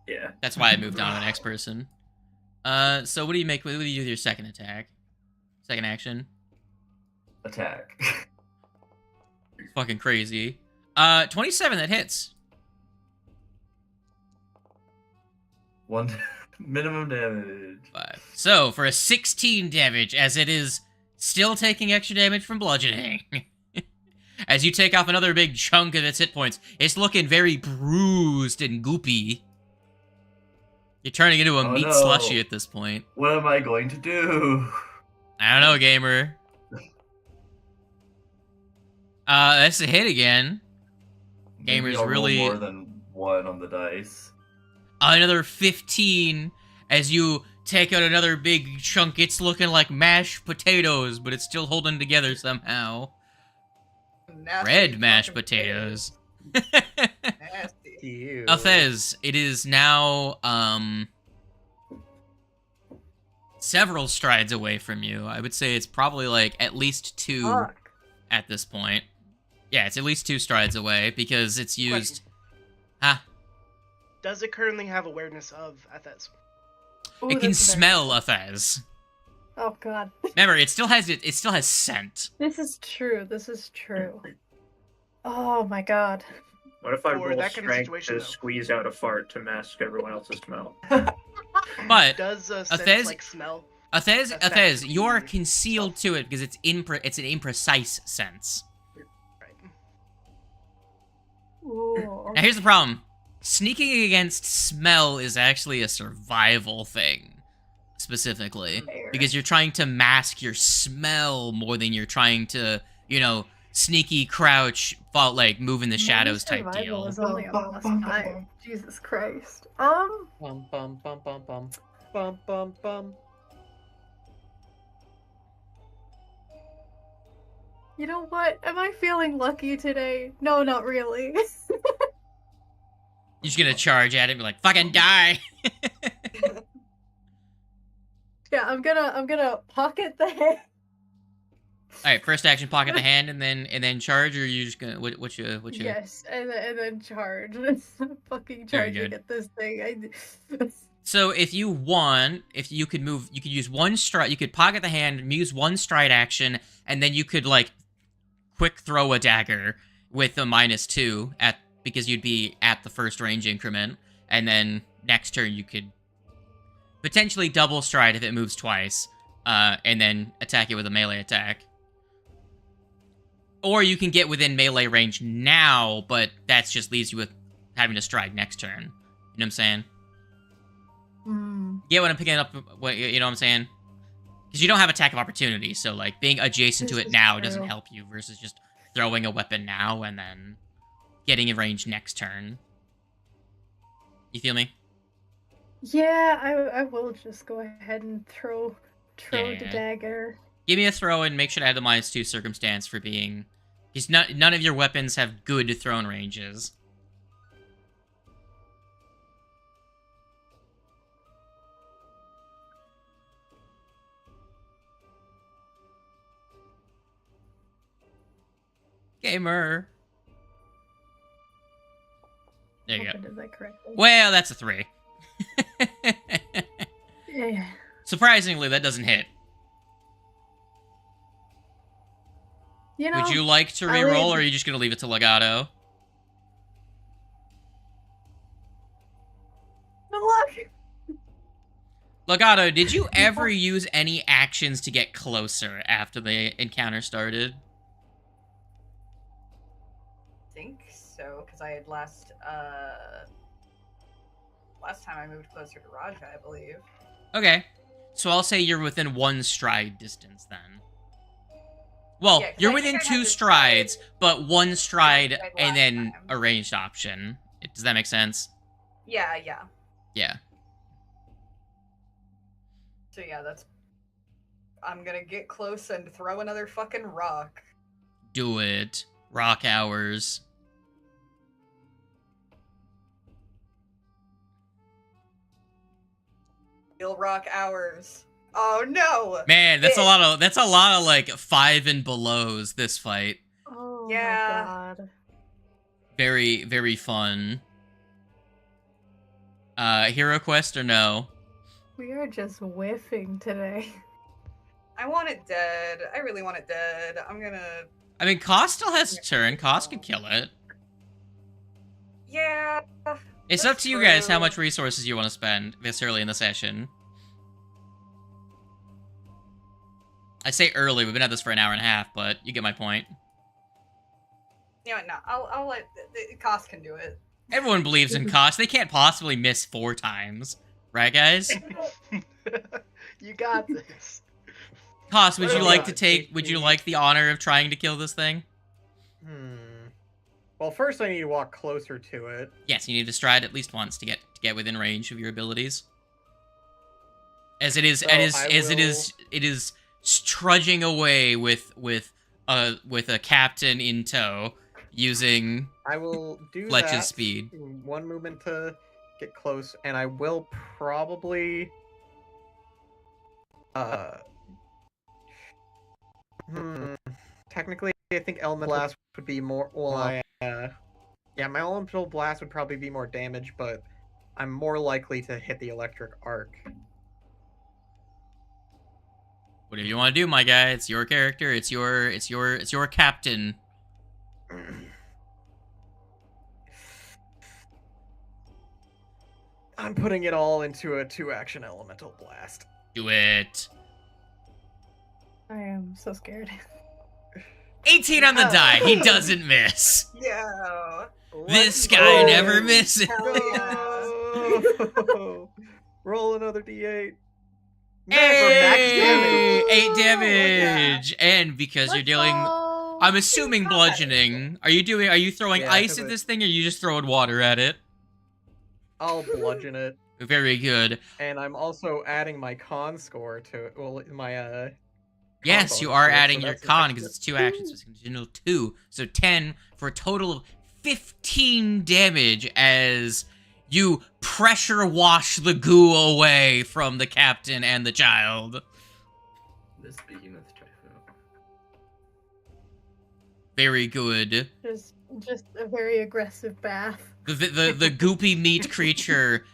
Yeah. That's why I moved on to the next person. So what do you make? What do you do with your second attack? Second action? Attack. Fucking crazy. 27, that hits. One minimum damage. 5. So, for a 16 damage, as it is still taking extra damage from bludgeoning. As you take off another big chunk of its hit points, it's looking very bruised and goopy. You're turning into a Oh, meat no. slushy at this point. What am I going to do? I don't know, gamer. That's a hit again. Maybe Gamer's I'll roll really... more than 1 on the dice. Another 15 as you take out another big chunk. It's looking like mashed potatoes, but it's still holding together somehow. Nasty Red mashed fucking potatoes. Nasty. Ew. Althez, it is now, several strides away from you. I would say it's probably, like, at least 2 Fuck. at this point. Yeah, it's at least 2 strides away, because it's used... Huh? Does it currently have awareness of Athez? Ooh, It can that's very- smell Althez. Oh god. Remember, it still has scent. This is true. This is true. Oh my god. What if I For roll that kind of strength situation, to though. squeeze out a fart to mask everyone else's smell? But Does sense Athez- like smell? Athez, you are Affect concealed to it because it's an imprecise sense. Right. Ooh. Now here's the problem. Sneaking against smell is actually a survival thing, specifically. Fair. Because you're trying to mask your smell more than you're trying to, sneaky crouch, move in the shadows type Survival deal. is only a +5. Jesus Christ. Bum bum bum bum bum bum bum bum. You know what? Am I feeling lucky today? No, not really. You're just gonna charge at it and be like, fucking die! Yeah, I'm gonna pocket the head. Alright, first action, pocket the hand, and then charge, or you just gonna, what you... Yes, and then charge. Fucking Very charging good. at this thing. So if you want, if you could move, you could use one stride, you could pocket the hand, use one stride action, and then you could, quick throw a dagger with a -2 because you'd be at the first range increment, and then next turn you could potentially double stride if it moves twice, and then attack it with a melee attack. Or you can get within melee range now, but that just leaves you with having to stride next turn. You know what I'm saying? Get what I'm picking up? You know what I'm saying? Because you don't have attack of opportunity, so being adjacent to This it is now true. doesn't help you versus just throwing a weapon now and then getting in range next turn. You feel me? Yeah, I will just go ahead and throw the Yeah. dagger. Give me a throw and make sure to add the -2 circumstance for being... Because none of your weapons have good thrown ranges. Gamer. There you go. Hoping I did that correctly. Well, that's a 3. Yeah. Surprisingly, that doesn't hit. You know, Would you like to I reroll, would- or are you just going to leave it to Legato? good luck. Legato, did you ever use any actions to get closer after the encounter started? I think so, because I had last time I moved closer to Raja, I believe. Okay. So I'll say you're within 1 stride distance then. Well, Yeah, 'cause you're I think within I had 2 to strides, but 1 stride stride and last then time. a ranged option. Does that make sense? Yeah. Yeah. So yeah, that's. I'm gonna get close and throw another fucking rock. Do it. Rock hours. Real rock hours. Oh no! Man, that's a lot of like 5 and belows this fight. Oh Yeah. my god. Very, very fun. Hero quest or no? We are just whiffing today. I want it dead. I really want it dead. I'm gonna. I mean, Koss still has a turn. Koss could kill it. Yeah. It's That's up to you guys how true. much resources you want to spend this early in the session. I say early, we've been at this for an hour and a half, but you get my point. You know what? No, I'll let Koss can do it. Everyone believes in Koss. They can't possibly miss 4 times. Right, guys? You got this. Koss, would you Well, like yeah, to take... Would you like the honor of trying to kill this thing? Well, first I need to walk closer to it. Yes, you need to stride at least once to get within range of your abilities. As it is, So it is trudging away with a captain in tow, using I will do Fletch's that. speed. 1 movement to get close, and I will probably technically I think elemental blast would be more yeah, my elemental blast would probably be more damage, but I'm more likely to hit the electric arc. Whatever you want to do, my guy. It's your character. It's your captain. I'm putting it all into a 2-action elemental blast. Do it. I am so scared. 18 on the die. He doesn't miss. Yeah. This guy never misses. Hell yeah. Oh. Roll another d8. Hey! 8 Ooh, damage. And because you're dealing, I'm assuming bludgeoning. Are you throwing Yeah, ice 'cause at it- this thing, or are you just throwing water at it? I'll bludgeon it, Very good. and I'm also adding my con score to it. Well, my Yes, bonus you are to it, so adding your that's an con extra because it's 2 actions, so it's an additional 2. So 10 for a total of 15 damage as you pressure wash the goo away from the captain and the child. This behemoth typhoon. Very good. Just a very aggressive bath. The goopy meat creature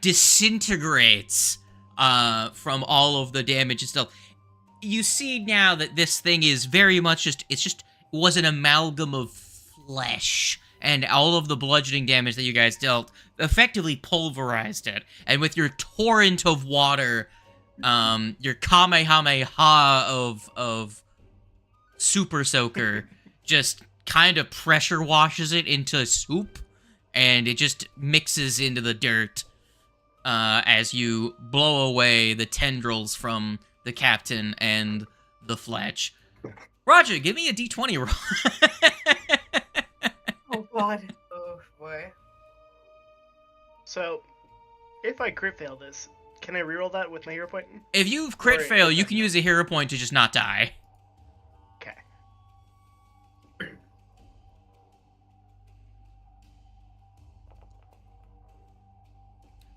disintegrates from all of the damage and stuff. You see now that this thing is very much it was an amalgam of flesh, and all of the bludgeoning damage that you guys dealt effectively pulverized it. And with your torrent of water, your kamehameha of super soaker just kind of pressure washes it into soup, and it just mixes into the dirt as you blow away the tendrils from the captain and the Fletch. Roger, give me a d20 roll. Oh god. Oh boy. So, if I crit fail this, can I reroll that with my hero point? If you crit Or- fail, you can use a hero point to just not die. Okay.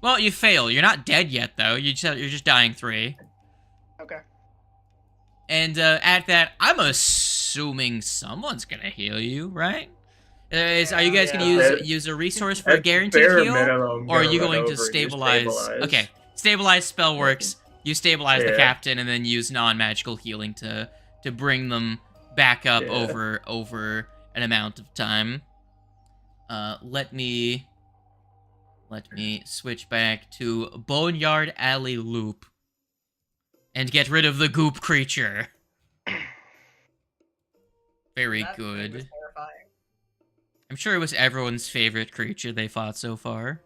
Well, you fail. You're not dead yet, though. You're just dying 3. Okay. And at that, I'm assuming someone's gonna heal you, right? Are you guys gonna Yeah. use a resource for a At guaranteed bare heal, minimum, or are gonna you run going to over and use stabilize? Okay, stabilize spell works. You stabilize the Yeah. captain, and then use non-magical healing to bring them back up Yeah. over an amount of time. Let me switch back to Boneyard Alley Loop and get rid of the goop creature. Very That thing was good. terrifying. I'm sure it was everyone's favorite creature they fought so far.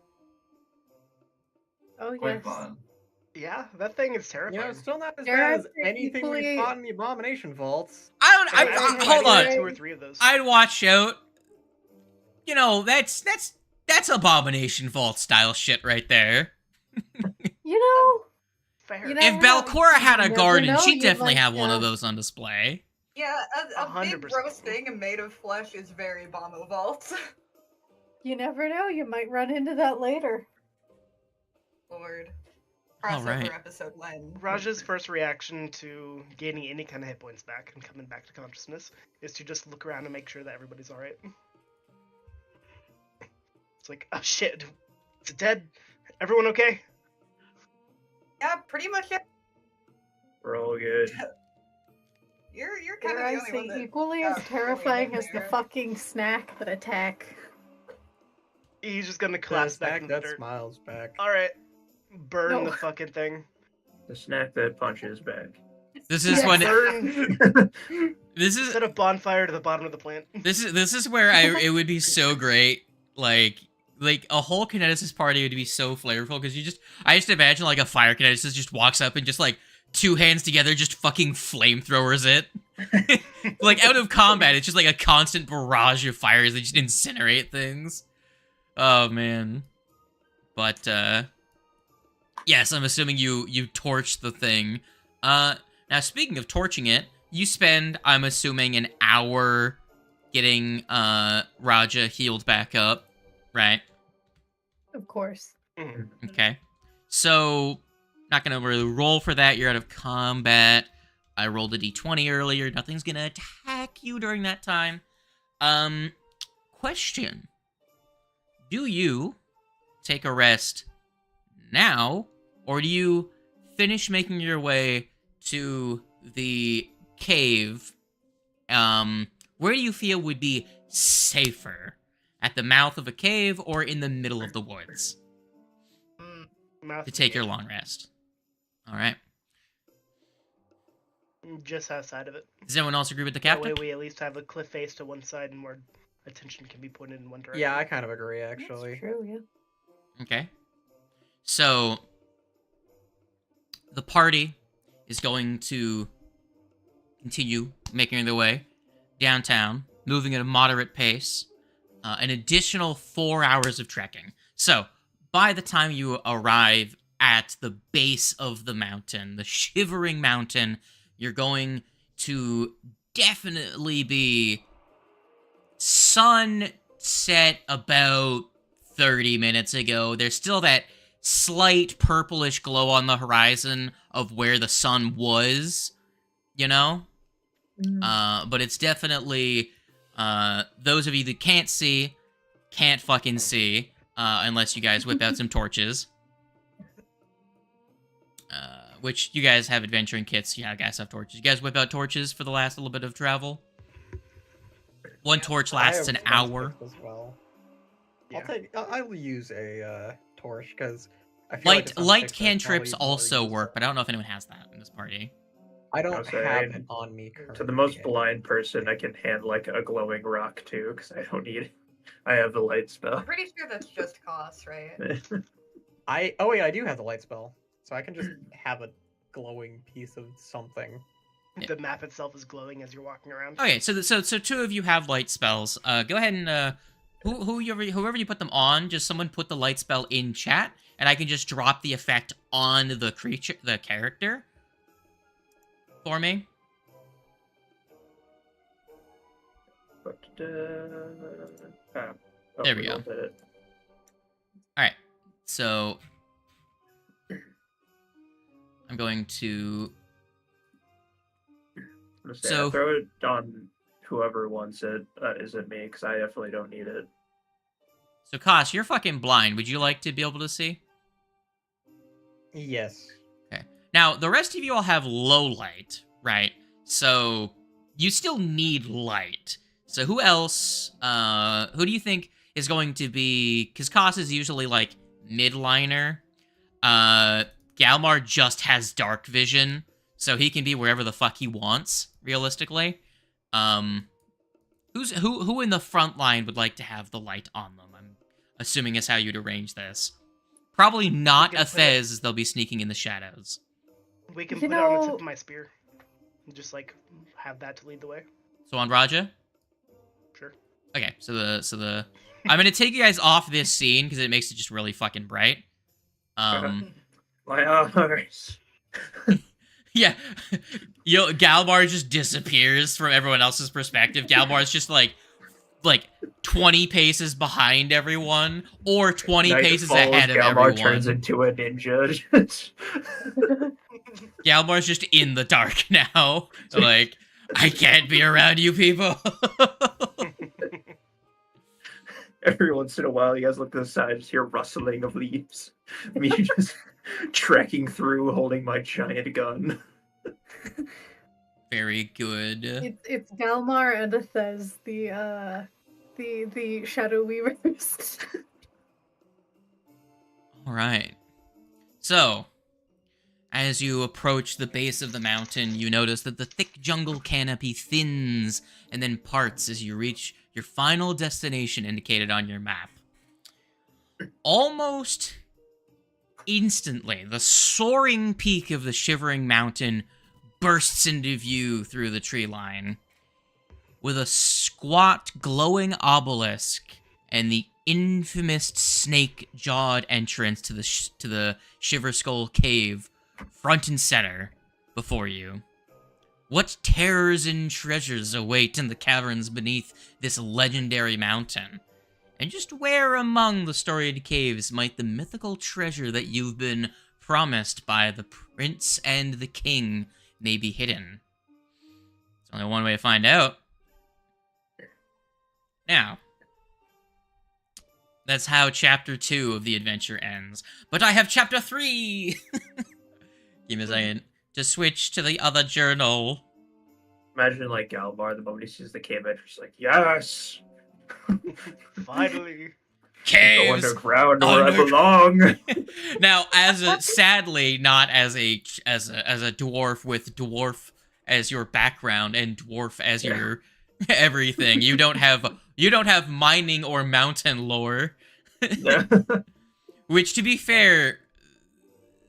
Oh Quite yes. fun. Yeah, that thing is You terrifying. know, still not as Dare bad I as say anything we equally- fought in the Abomination Vaults. Imagine Hold fighting on. 2 or 3 of those. I'd watch out. You know, that's Abomination Vault style shit right there. You know, Fair. you If never know. Belcora had You a never garden, know, she'd you definitely might, have one of those on display. Yeah, a big 100%. gross thing made of flesh is very Bombo Vault. You never know. You might run into that later. Lord. All Crossover right. episode when. Raja's first reaction to gaining any kind of hit points back and coming back to consciousness is to just look around and make sure that everybody's alright. It's like, oh shit, is it dead? Everyone okay? Yeah, pretty much. Yeah. We're all good. You're kind Dare of I the only one say that. equally got as really terrifying hit as the there. fucking snack that attack. He's just gonna collapse That back snack into the that dirt. smiles back. Alright, burn No. the fucking thing. The snack that punches back. This is Yes. when Burn, this is set a bonfire to the bottom of the plant. this is where it would be so great, like a whole kineticist party would be so flavorful because I just imagine like a fire kineticist just walks up and just like 2 hands together just fucking flamethrowers it. Like out of combat, it's just like a constant barrage of fires that just incinerate things. Oh man. But yes, I'm assuming you torched the thing. Now speaking of torching it, you spend, I'm assuming, an hour getting Raja healed back up, right? Of course. Okay. So, not gonna really roll for that. You're out of combat. I rolled a d20 earlier. Nothing's gonna attack you during that time. Question. Do you take a rest now, or do you finish making your way to the cave? Where do you feel would be safer? At the mouth of a cave or in the middle of the woods? Mouth To take your long rest. Alright. just outside of it. Does anyone else agree with the That captain? way we at least have a cliff face to one side and where attention can be pointed in one direction. Yeah, I kind of agree, actually. That's true, yeah. Okay. So, the party is going to continue making their way downtown, moving at a moderate pace. An additional 4 hours of trekking. So, by the time you arrive at the base of the mountain, the shivering mountain, you're going to definitely be sunset about 30 minutes ago. There's still that slight purplish glow on the horizon of where the sun was, you know? But it's definitely, those of you that can't fucking see, unless you guys whip out some torches. Which, you guys have adventuring kits, you guys have torches. You guys whip out torches for the last little bit of travel? One torch lasts I an have hour. sunsticks as well. Yeah. I'll use a torch because I feel like Light a sunsticks are cantrips probably more also work, useful. but I don't know if anyone has that in this party. I don't I'll say have I'm- it on me currently. To the most blind person, I can hand like a glowing rock too, because I don't need it. I have the light spell. I'm pretty sure that's just cost, right? Oh wait, I do have the light spell, so I can just have a glowing piece of something. Yeah. The map itself is glowing as you're walking around. Okay, so 2 of you have light spells. Go ahead and whoever you put them on, just someone put the light spell in chat, and I can just drop the effect on the character for me. There we go. Did it. All right, so I'm going to. I'm gonna say, So- throw it on whoever wants it. Is it me? Because I definitely don't need it. So, Kosh, you're fucking blind. Would you like to be able to see? Yes. Now, the rest of you all have low light, right? So, you still need light. So, who else, who do you think is going to be, because Kosh is usually, like, midliner. Galmar just has dark vision, so he can be wherever the fuck he wants, realistically. Who in the front line would like to have the light on them? I'm assuming is how you'd arrange this. Probably not can a put it- Fez, as they'll be sneaking in the shadows. We can You put it on the tip know- of my spear. And just like have that to lead the way. So on Raja? Sure. Okay, so the I'm gonna take you guys off this scene because it makes it just really fucking bright. My eyes. Yeah, Galbar just disappears from everyone else's perspective. Galbar's just like 20 paces behind everyone, or 20 Night paces falls, ahead of Galmar everyone. turns into a ninja. Galbar's just in the dark now. Like, I can't be around you people. Every once in a while, you guys look to the side, just hear rustling of leaves. Me just trekking through, holding my giant gun. Very good. It's Galmar and Athez, the Shadow Weavers. All right. So, as you approach the base of the mountain, you notice that the thick jungle canopy thins and then parts as you reach your final destination indicated on your map. Almost instantly, the soaring peak of the shivering mountain bursts into view through the tree line, with a squat, glowing obelisk and the infamous snake-jawed entrance to the Shiver Skull Cave front and center before you. What terrors and treasures await in the caverns beneath this legendary mountain? And just where among the storied caves might the mythical treasure that you've been promised by the prince and the king may be hidden? There's only one way to find out. Now, that's how Chapter 2 of the adventure ends. But I have Chapter 3! Give me a second to switch to the other journal. Imagine, like, Galmar, the moment he sees the cave entrance, like, yes! Finally. Go Caves! underground where I belong! Now, sadly, not as a dwarf with dwarf as your background and dwarf as your everything. You don't have mining or mountain lore. Which, to be fair,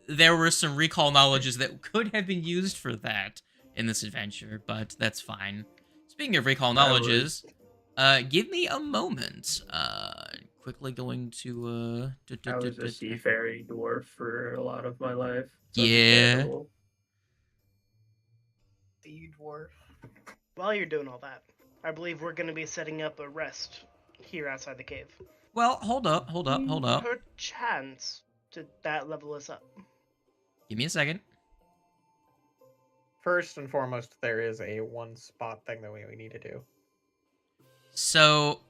there were some recall knowledges that could have been used for that in this adventure, but that's fine. Speaking of recall knowledges, give me a moment. Quickly going to I was a seafaring dwarf for a lot of my life. Yeah. Sea dwarf. While you're doing all that, I believe we're going to be setting up a rest here outside the cave. Well, hold up. Perchance to that level us up. Give me a second. First and foremost, there is a one spot thing that we need to do. So,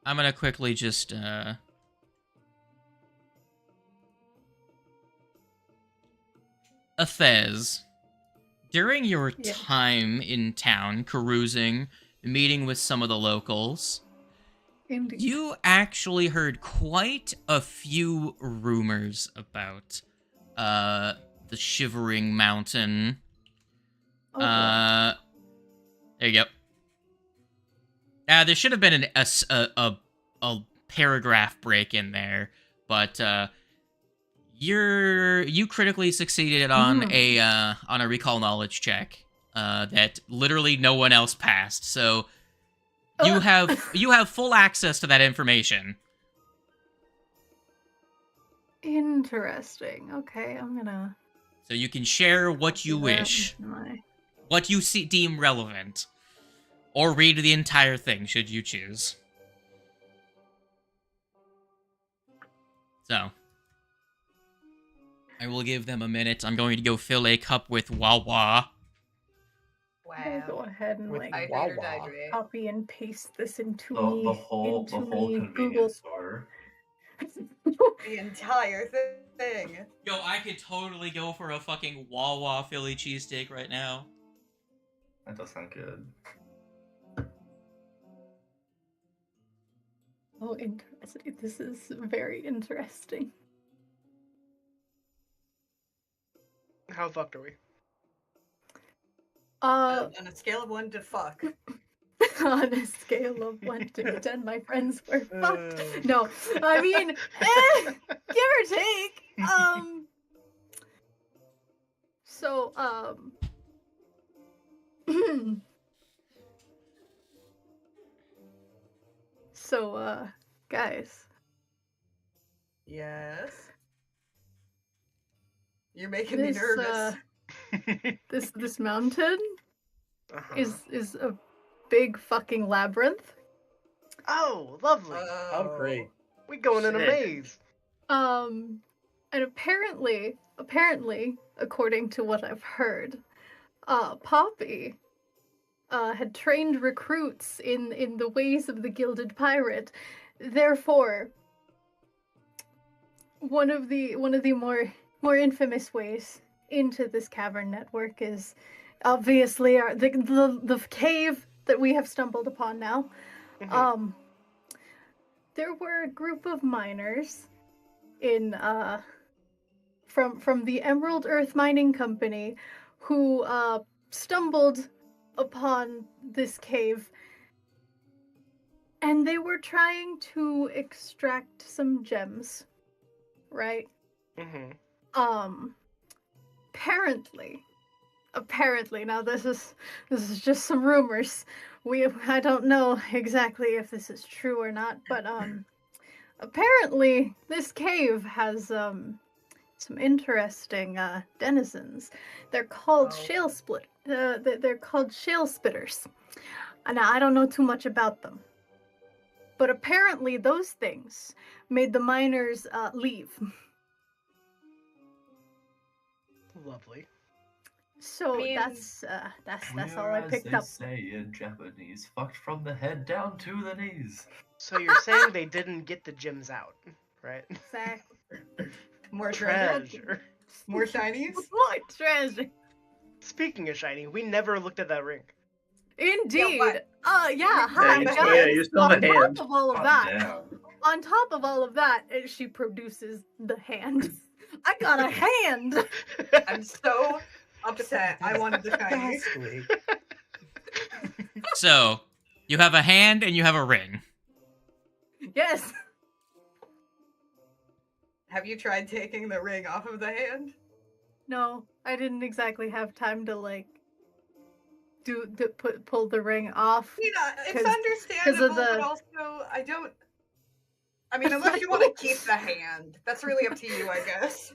I'm gonna quickly just, Athez, during your time in town, carousing, meeting with some of the locals, Indeed. you actually heard quite a few rumors about, the Shivering Mountain. Okay. There you go. There should have been a paragraph break in there, but you critically succeeded on a recall knowledge check that literally no one else passed. So you have full access to that information. Interesting. Okay, I'm gonna. So you can share what you wish, what you deem relevant, or read the entire thing should you choose. So, I will give them a minute. I'm going to go fill a cup with Wawa. I'm gonna go ahead and With like Hydrate or dihydrate? copy and paste this into The whole Google. convenience store. The entire thing. Yo, I could totally go for a fucking Wawa Philly cheesesteak right now. That does sound good. Oh, interesting. This is very interesting. How fucked are we? On a scale of 1 to fuck. On a scale of 1 to 10, my friends were fucked. No, I mean, give or take. So, so, guys. Yes. You're making me nervous. This mountain is a big fucking labyrinth. Oh, lovely. Oh, great. We going in a maze. And apparently, according to what I've heard, Poppy had trained recruits in the ways of the Gilded Pirate. Therefore, one of the more infamous ways into this cavern network is obviously the cave that we have stumbled upon now. There were a group of miners in from the Emerald Earth Mining Company who stumbled upon this cave, and they were trying to extract some gems, right? Apparently, now this is just some rumors. I don't know exactly if this is true or not, but apparently this cave has some interesting denizens. They're called shale split. They're called shale spitters. Now I don't know too much about them, but apparently those things made the miners leave. Lovely. So that's all I picked up. Say in Japanese, fucked from the head down to the knees. So you're saying they didn't get the gems out, right? Exactly. More treasure. Treasure. More shinies. More treasure. Speaking of shiny, we never looked at that ring. Indeed. Yeah, Hi, you- guys. yeah, you still have a hand. On top of all of that, she produces the hand. I got a hand. I'm so upset. I wanted the shiny. So, you have a hand and you have a ring. Yes. Have you tried taking the ring off of the hand? No, I didn't exactly have time to like pull the ring off. You know, it's understandable, but also I mean, unless you want to keep the hand, that's really up to you, I guess.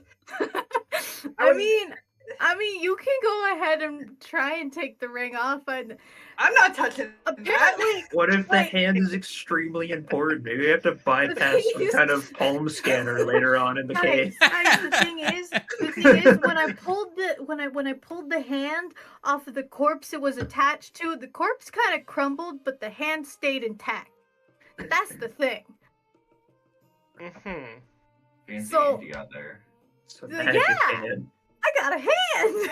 I mean, you can go ahead and try and take the ring off, and I'm not touching apparently. What if the hand is extremely important? Maybe we have to bypass some kind of palm scanner later on in the case. The thing is, when I pulled the hand off of the corpse it was attached to, the corpse kind of crumbled, but the hand stayed intact. That's the thing. Fancy So- hand you got there. So Yeah. magic hand. I got a hand.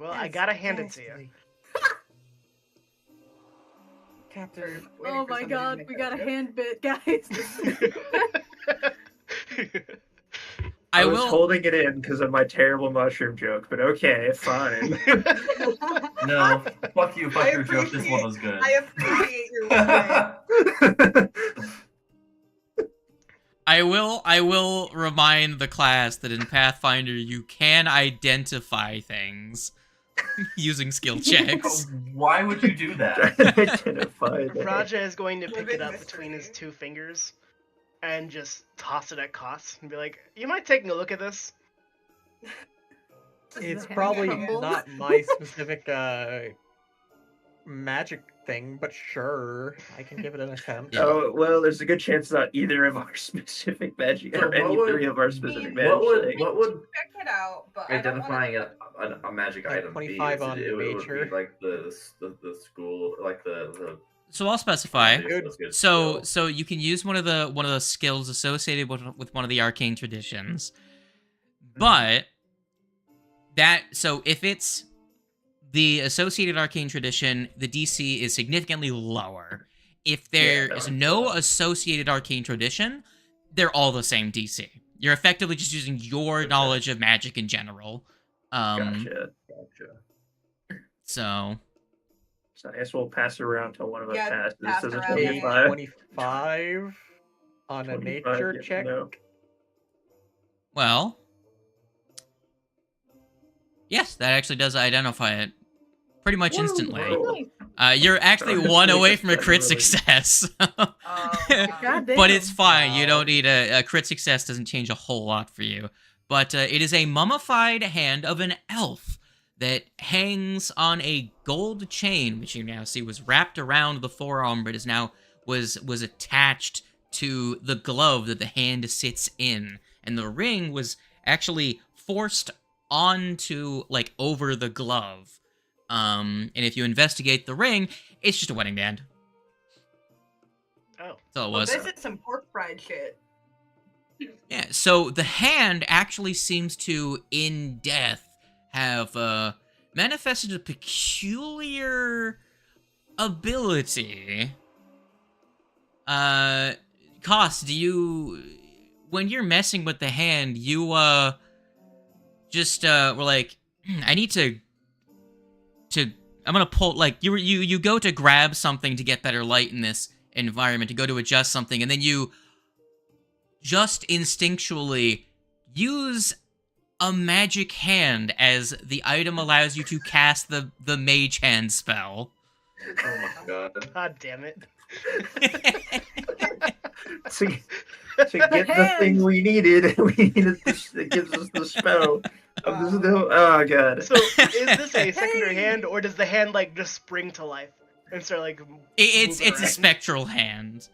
Well, I gotta hand it to you. Captain. Oh my god, we got a hand bit, guys. I was holding it in because of my terrible mushroom joke, but okay, fine. No, fuck you, fuck your joke. This one was good. I appreciate your way. I will remind the class that in Pathfinder you can identify things using skill checks. Why would you do that? Identify that. Raja is going to pick it up between his two fingers and just toss it at Koss and be like, "You mind taking a look at this?" It's hand probably crumbled. not my specific magic thing, but sure, I can give it an attempt. Yeah. Oh, well, there's a good chance it's not either of our specific magic, So or any what would- three of our specific magic. What would Check it out, but I don't identifying wanna... a magic Like item be? 25 on It would nature. be like the school, like the So I'll specify. that's good So skill. you can use one of the skills associated with one of the arcane traditions. But if it's the associated arcane tradition, the DC is significantly lower. If there is no associated arcane tradition, they're all the same DC. You're effectively just using your knowledge of magic in general. Gotcha. So So I guess we'll pass it around till one of us Yeah, passes. pass Does it around, yeah. 25? 25 on a 25, nature yeah, check. no. Well, yes, that actually does identify it pretty much instantly. You're actually one away from a crit success. Goddamn. But it's fine. You Wow. don't need a crit success. Doesn't change a whole lot for you. But it is a mummified hand of an elf that hangs on a gold chain, which you now see was wrapped around the forearm, but is now was attached to the glove that the hand sits in, and the ring was actually forced onto, like, over the glove. And if you investigate the ring, it's just a wedding band. Oh. So it Well, was. this is some pork fried shit. Yeah, so the hand actually seems to, in death, have manifested a peculiar ability. Koss, do you... When you're messing with the hand, you, just, were like, I need to... I'm gonna pull, like, you go to grab something to get better light in this environment, to go to adjust something, and then you just instinctually use a magic hand as the item allows you to cast the mage hand spell. Oh my god. God damn it. To get the thing we needed, we needed this that gives us the spell. Oh god. So is this a secondary hand, or does the hand like just spring to life and start like? It's moving a around? spectral hand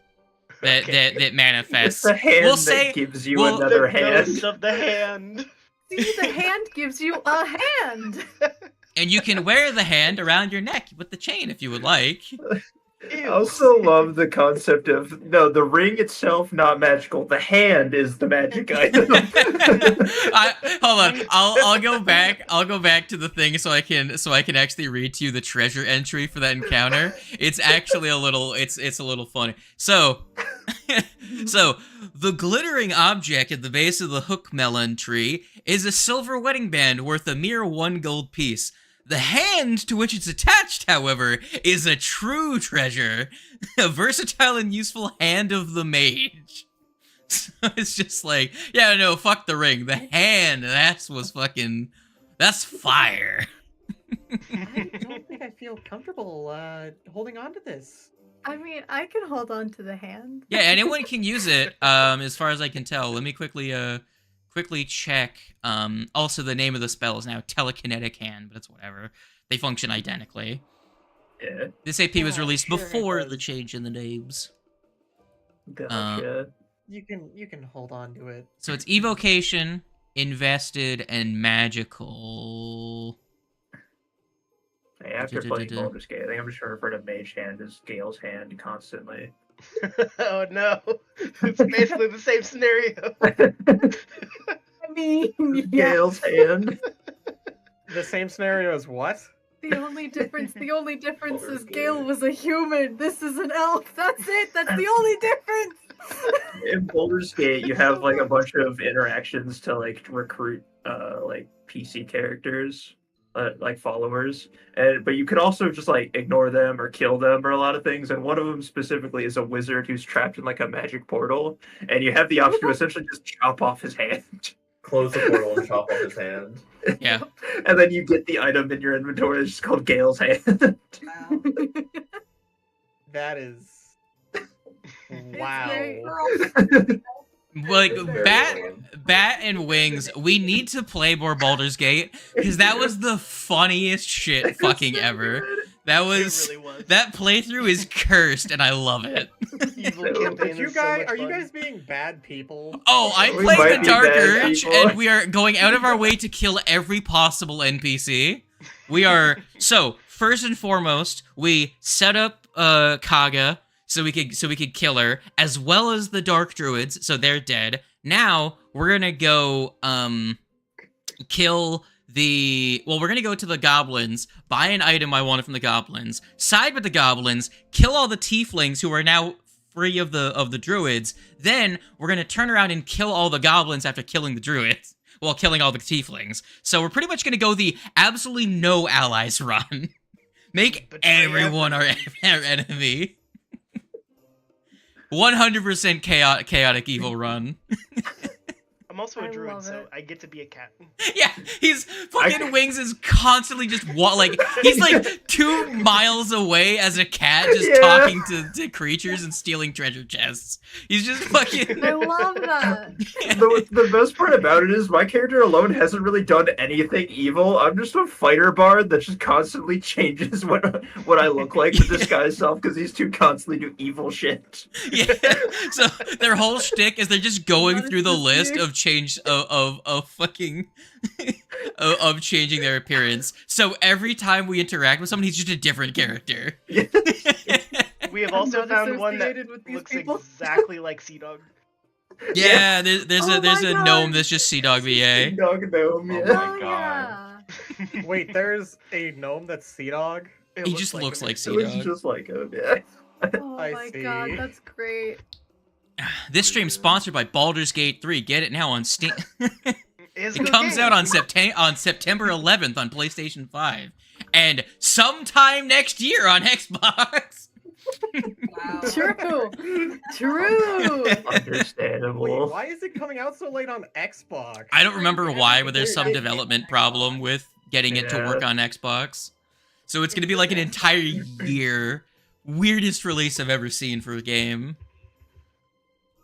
that Okay. that manifests. It's the hand We'll that say- gives you well, another The hand. ghost of the hand. See, the hand gives you a hand. And you can wear the hand around your neck with the chain if you would like. I Ew. also love the concept of no, the ring itself not magical. The hand is the magic item. Hold on. I'll go back. I'll go back to the thing so I can actually read to you the treasure entry for that encounter. It's actually a little funny. So so the glittering object at the base of the hook melon tree is a silver wedding band worth a mere 1 gold piece. The hand to which it's attached, however, is a true treasure, a versatile and useful hand of the mage. So it's just like, yeah, no, fuck the ring. The hand, that's fire. I don't think I feel comfortable holding on to this. I mean, I can hold on to the hand. Yeah, anyone can use it, as far as I can tell. Let me quickly check. Also, the name of the spell is now Telekinetic Hand, but it's whatever. They function identically. Yeah, This AP was Yeah, released sure it before does. the change in the names. gotcha. You can hold on to it. So it's evocation, invested, and magical. Hey, after playing Baldur's Gate, I think I'm just going to refer to Mage Hand as Gale's Hand constantly. Oh no. It's basically the same scenario. I mean, yeah. Gale's Hand. The same scenario as what? The only difference is Gale was a human. This is an elf. That's it. That's the only difference. In Baldur's Gate, you have like a bunch of interactions to like recruit like PC characters, like followers, but you could also just like ignore them or kill them or a lot of things. And one of them specifically is a wizard who's trapped in like a magic portal, and you have the option to essentially just chop off his hand. Close the portal and chop off his hand. Yeah. And then you get the item in your inventory that's just called Gale's Hand. Wow. That is wow. very- Like, Very Bat and Wings, we need to play more Baldur's Gate, because that was the funniest shit fucking ever. That was... It really was. That playthrough is cursed, and I love it. Evil But campaign But you is so guys, much are you fun. guys being bad people? Oh, I We played might the be Dark bad Urge, people. and we are going out of our way to kill every possible NPC. We are... So, first and foremost, we set up Kaga so we could kill her, as well as the Dark Druids, so they're dead. Now, we're gonna go, kill the... Well, we're gonna go to the goblins, buy an item I wanted from the goblins, side with the goblins, kill all the tieflings who are now free of the druids, then we're gonna turn around and kill all the goblins after killing the druids, while killing all the tieflings. So we're pretty much gonna go the absolutely no allies run. Make Betray everyone our enemy. 100% chaotic evil run. I'm also a I druid, love so it. I get to be a cat. Yeah, he's fucking Wings is constantly just he's like 2 miles away as a cat, just Yeah. talking to creatures and stealing treasure chests. He's just fucking. I love that. The best part about it is my character alone hasn't really done anything evil. I'm just a fighter bard that just constantly changes what I look like to disguise self because these two constantly do evil shit. Yeah. So their whole shtick is they're just going What is through the this list here? of change of fucking of changing their appearance. So every time we interact with someone, he's just a different character. We have I'm also not found one that associated with these looks people. exactly like Sea Dog. Yeah, there's Oh a there's my a God. gnome that's just Sea Dog VA. Dog gnome, Oh yeah. my Oh God. yeah. Wait, there's a gnome that's Sea Dog? It He just looks him. like It Sea looks Dog. just like him, yeah. Oh I my god, see. that's great. This stream sponsored by Baldur's Gate 3. Get it now on Steam. It's a It good comes game. out on September 11th on PlayStation 5, and sometime next year on Xbox. Wow. True. True. Wait, Understandable. why is it coming out so late on Xbox? I don't remember why, but there's some development problem with getting it to Yeah. work on Xbox. So it's gonna be like an entire year. Weirdest release I've ever seen for a game.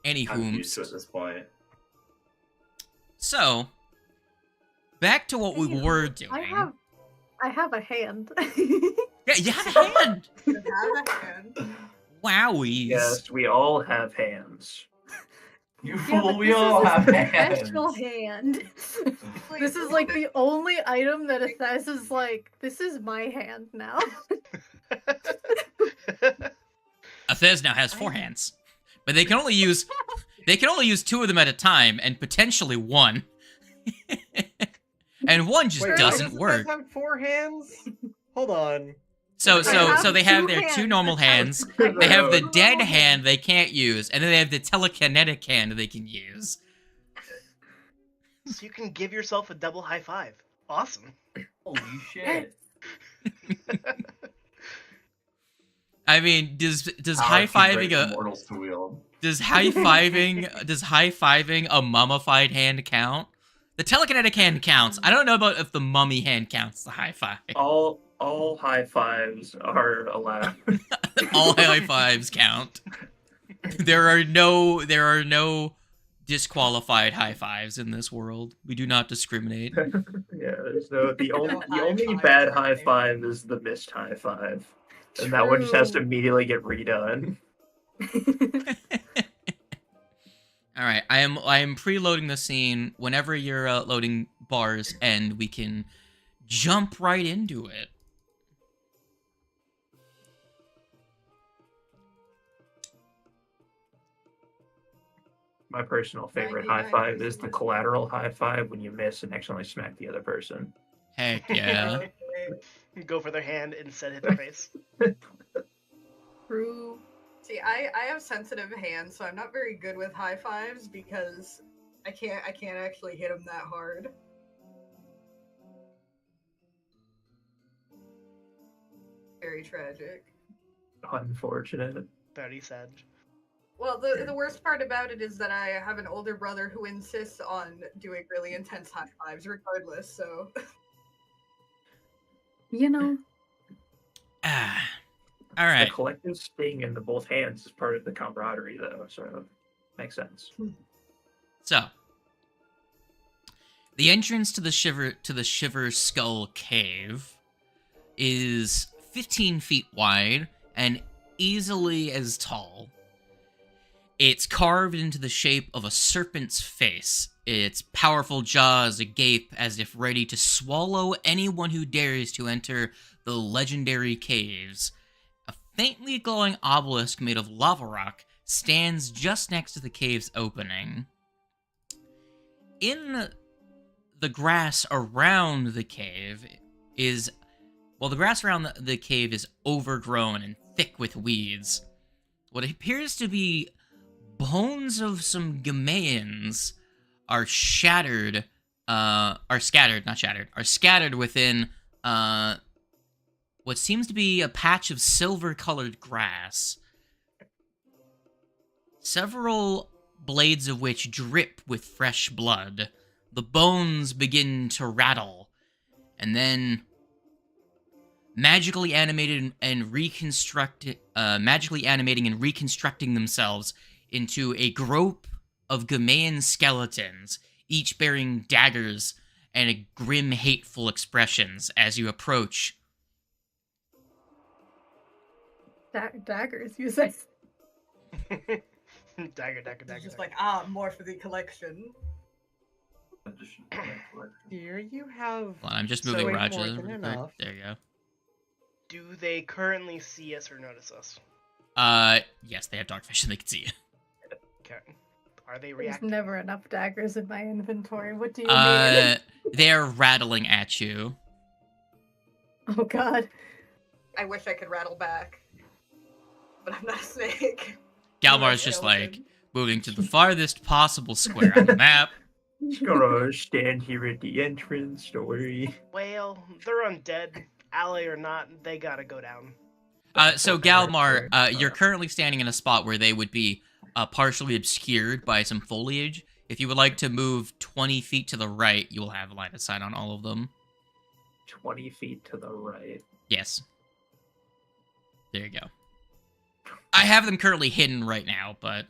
I'm used to it Anywho, at this point. so back to what we Damn, were doing. I have a hand. Yeah, you have a hand. You have a hand. Wowies. Yes, we all have hands. You Yeah, fool, but we this all is a have special hands. hand. This is like the only item that Athas is like, this is my hand now. Athez now has 4 hands, but they can only use 2 of them at a time, and potentially 1. And 1 just Wait, why doesn't does it work. have 4 hands? Hold on. So have they have 2 their 2 hands normal attached. hands. They have the Two dead normal hand they can't use, and then they have the telekinetic hand they can use. So you can give yourself a double high five. Awesome. Holy shit. I mean, does Power high too great fiving for a mortals to wield. does high fiving a mummified hand count? The telekinetic hand counts. I don't know about if the mummy hand counts the high five. All high fives are allowed. All high fives count. There are no disqualified high fives in this world. We do not discriminate. Yeah, there's the only high five bad for high me. five is the missed high five. And that one just has to True. immediately get redone. All right, I am preloading the scene. Whenever you're loading bars end, we can jump right into it. My personal favorite high five is the collateral high five when you miss and accidentally smack the other person. Heck yeah. Go for their hand instead hit their face. True. See, I have sensitive hands, so I'm not very good with high fives because I can't actually hit them that hard. Very tragic. Unfortunate. Very sad. Well, the worst part about it is that I have an older brother who insists on doing really intense high fives regardless, so You know, Ah. All The right. collective sting in the both hands is part of the camaraderie, though, so makes sense. So, the entrance to the Shiver Skull Cave is 15 feet wide and easily as tall. It's carved into the shape of a serpent's face, its powerful jaws agape as if ready to swallow anyone who dares to enter the legendary caves. A faintly glowing obelisk made of lava rock stands just next to the cave's opening. In the grass around the cave is... Well, the grass around the cave is overgrown and thick with weeds. What appears to be bones of some Gamaeans are scattered within what seems to be a patch of silver-colored grass. Several blades of which drip with fresh blood. The bones begin to rattle, and then magically animating and reconstructing themselves into a group of Gamaean skeletons, each bearing daggers and a grim, hateful expressions as you approach. Daggers, you say? Dagger. It's just like, more for the collection. Here you have. Hold on, I'm just So moving wait, Raja. more than Real quick. enough. There you go. Do they currently see us or notice us? Yes, they have dark vision. They can see you. Okay. Are they There's reacting? never enough daggers in my inventory. What do you mean? They're rattling at you. Oh god. I wish I could rattle back, but I'm not a snake. Galmar's just like moving to the farthest possible square on the map. Just gonna stand here at the entrance. Don't worry. Well, they're undead. Ally or not, they gotta go down. So Galmar, you're currently standing in a spot where they would be partially obscured by some foliage. If you would like to move 20 feet to the right, you will have line of sight on all of them. 20 feet to the right. Yes. There you go. I have them currently hidden right now, but,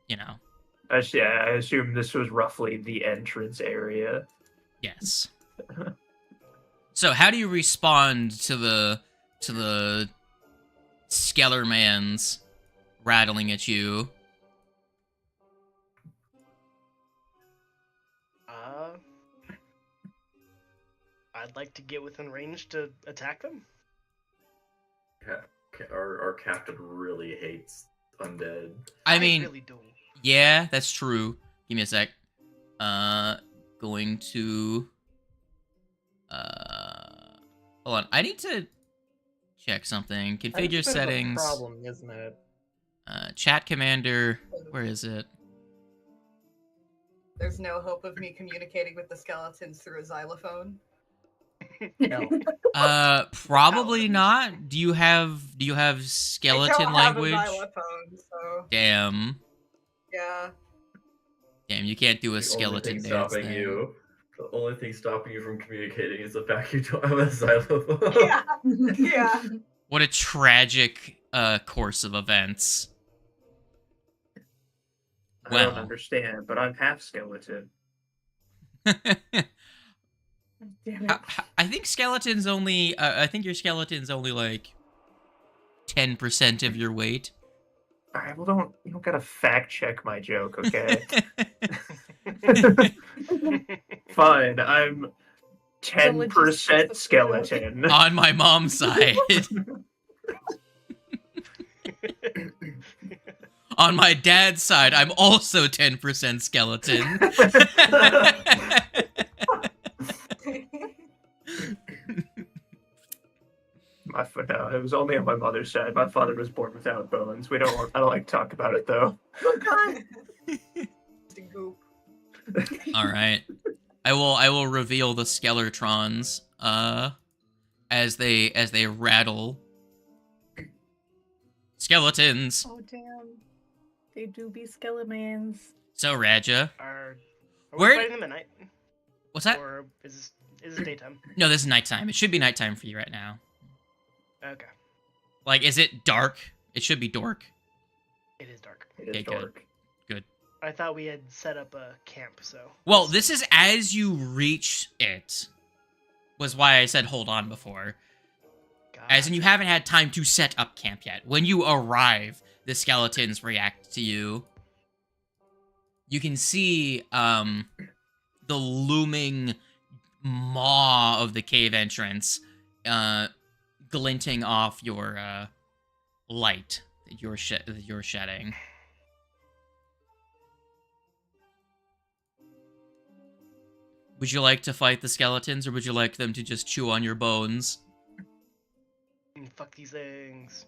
you know. I assume this was roughly the entrance area. Yes. So how do you respond to the Skellermans rattling at you? I'd like to get within range to attack them. Our captain really hates undead. I mean, really do. Yeah, that's true. Give me a sec. Going to... Hold on. I need to check something. Configure That's a bit of a settings. problem, isn't it? Chat commander. Where is it? There's no hope of me communicating with the skeletons through a xylophone. No. Probably not. Do you have skeleton I don't language? have a xylophone, so Damn. yeah. Damn, you can't do a The skeleton only thing dance stopping thing. you. The only thing stopping you from communicating is the fact you don't have a xylophone. Yeah. Yeah. What a tragic course of events. I don't Well. understand, but I'm half skeleton. Damn it. I think skeletons only. I think your skeleton's only like 10% of your weight. All right, well, you don't gotta fact check my joke, okay? Fine, I'm 10% skeleton. On my mom's side. On my dad's side, I'm also 10% skeleton. No, it was only on my mother's side. My father was born without bones. I don't like to talk about it though. Goop. All right, I will reveal the Skelertrons as they rattle. Skeletons. Oh damn. They do be skeletons. So Raja, Are Where- we fighting them at night? what's that? Or is this daytime? No, this is nighttime. It should be nighttime for you right now. Okay. Like, is it dark? It should be dark. It is dark. It is Okay, good. dark. I thought we had set up a camp, so. Well, this is as you reach it. Was why I said hold on before. As in, you haven't had time to set up camp yet. When you arrive, the skeletons react to you. You can see the looming maw of the cave entrance glinting off your light that you're shedding. Would you like to fight the skeletons, or would you like them to just chew on your bones? Fuck these things.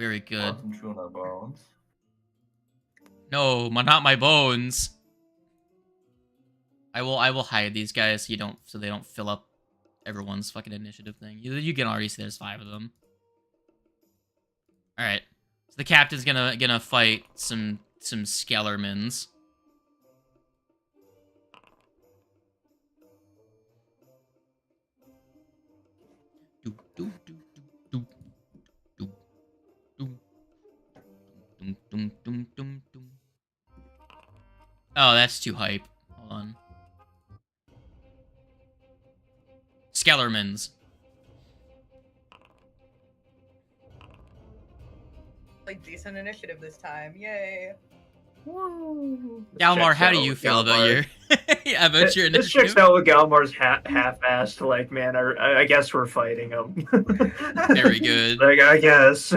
Very good. Want them chewing our bones? No, not my bones. I will hide these guys so they don't fill up everyone's fucking initiative thing. You can already see there's 5 of them. All right, so the captain's gonna fight some Skellermans. Do, do, do, do, do, do, dum, dum, dum, dum, dum. Oh, that's too hype. Hold on. Skellermans. Like decent initiative this time. Yay. Woo. Galmar, Checks how do out you with feel about Galmar. your yeah, about your This checks initiative? out with Galmar's half-assed. Like, man, I guess we're fighting him. Very good. Like, I guess.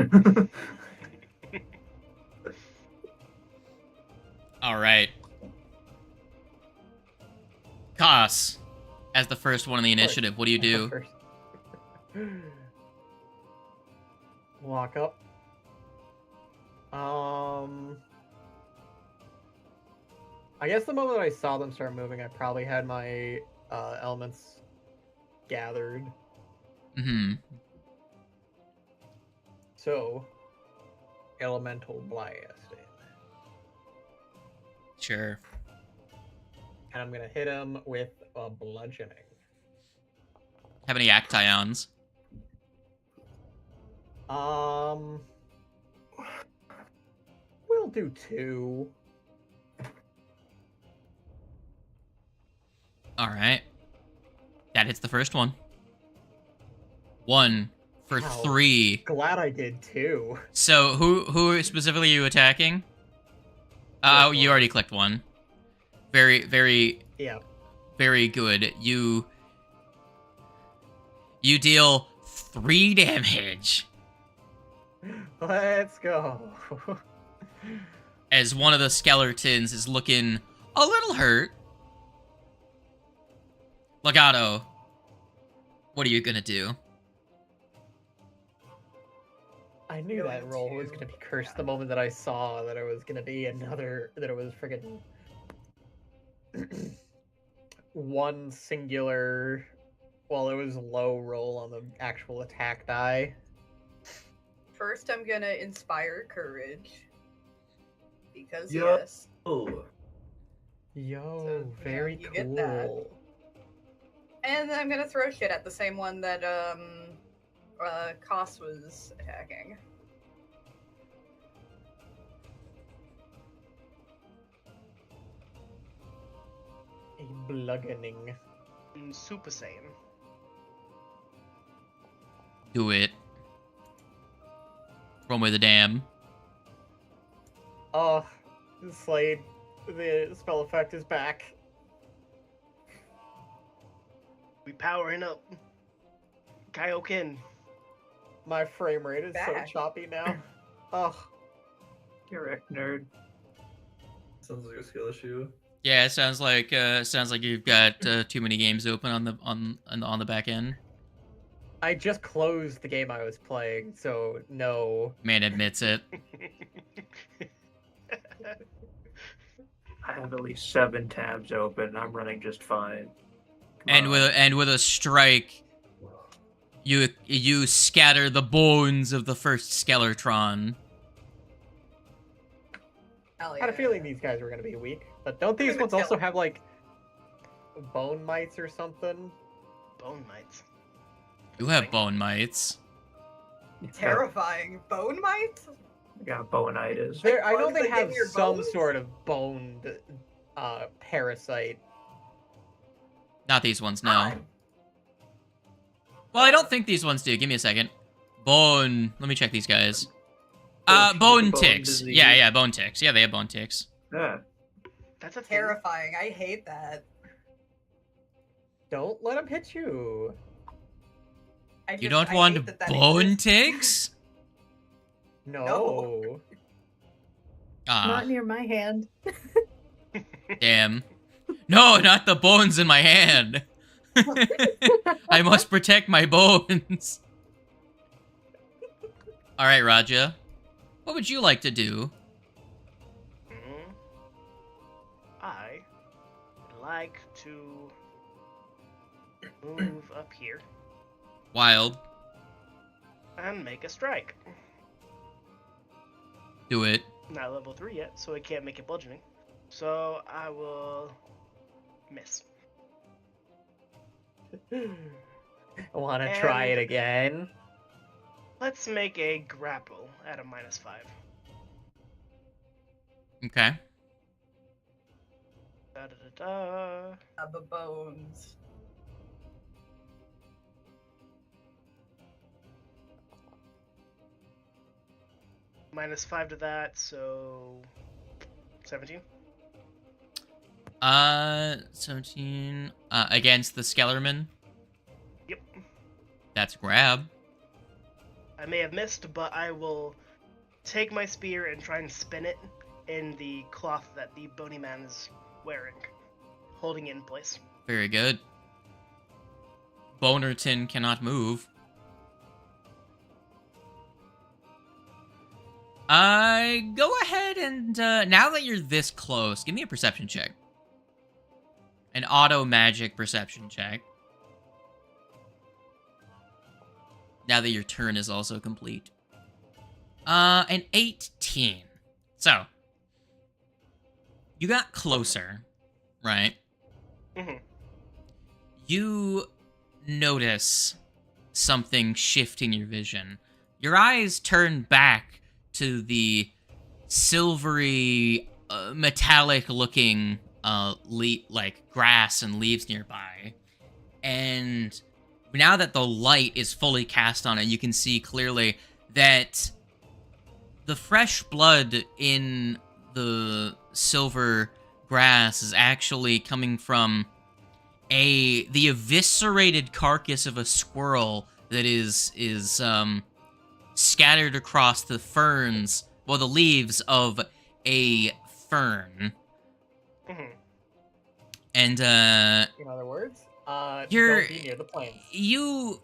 All right. Kos, as the first one in the initiative, what do you do? First. Walk up. I guess the moment I saw them start moving, I probably had my elements gathered. Mm-hmm. So, elemental blasting. Sure. And I'm gonna hit him with a bludgeoning. How many actions? We'll do 2. All right. That hits the first one. 1 for Ow. 3. Glad I did 2. So who specifically are you attacking? Oh, you already clicked 1. Very Yeah. very good. You deal 3 damage Let's go. as one of the skeletons is looking a little hurt. Legato, what are you gonna do? I knew that roll was gonna be cursed the moment that I saw that it was gonna be another, that it was friggin' one singular, well, it was low roll on the actual attack die. First, I'm gonna inspire courage. Because Yo. yes. Oh, Yo, So, yeah, very you get that. cool. And then I'm gonna throw shit at the same one that Koss was attacking. A bludgeoning. Super Saiyan. Do it. Roll me the dam. Oh, Slade, the spell effect is back. We powering up. Kaioken. My frame rate is Back. so choppy now. Ugh. You're a nerd. sounds like a skill issue. Yeah, it sounds like you've got too many games open on the back end. I just closed the game I was playing, so no. Man admits it. I have at least 7 tabs open. I'm running just fine. And with a strike, you scatter the bones of the first Skeletron. Hell I yeah. had a feeling these guys were gonna be weak, but don't these Even ones also still. have like bone mites or something? Bone mites. You have bone mites. Terrifying. Bone mites? got bonitis. I know bugs they that get have in your some bones? sort of boned parasite. Not these ones, no. God. Well, I don't think these ones do. Give me a second. Bone. Let me check these guys. Bone Bone ticks. disease. Yeah, bone ticks. Yeah, they have bone ticks. Yeah. That's a thing. Terrifying. I hate that. Don't let them hit you. You don't want bone ticks? No. Ah, Not near my hand. damn. No, not the bones in my hand. I must protect my bones. All right, Raja. What would you like to do? I would like to move up here Wild. and make a strike. Do it. Not level 3 yet, so I can't make it bludgeoning. So I will miss. I want to try it And- again. Let's make a grapple at a -5. Okay. Da da da da. The bones. -5 to that, so 17. 17. Against the Skellerman. Yep. That's a grab. I may have missed, but I will take my spear and try and spin it in the cloth that the bony man is wearing, holding it in place. Very good. Bonerton cannot move. Go ahead and, now that you're this close, give me a perception check. An auto magic perception check. Now that your turn is also complete. An 18. So, you got closer, right? Mm-hmm. You notice something shift in your vision. Your eyes turn back to the silvery, metallic-looking, like grass and leaves nearby, and now that the light is fully cast on it, you can see clearly that the fresh blood in the silver grass is actually coming from the eviscerated carcass of a squirrel that is scattered across the ferns, well, the leaves of a fern. Mm-hmm. And In other words, You're- don't be near the planes. you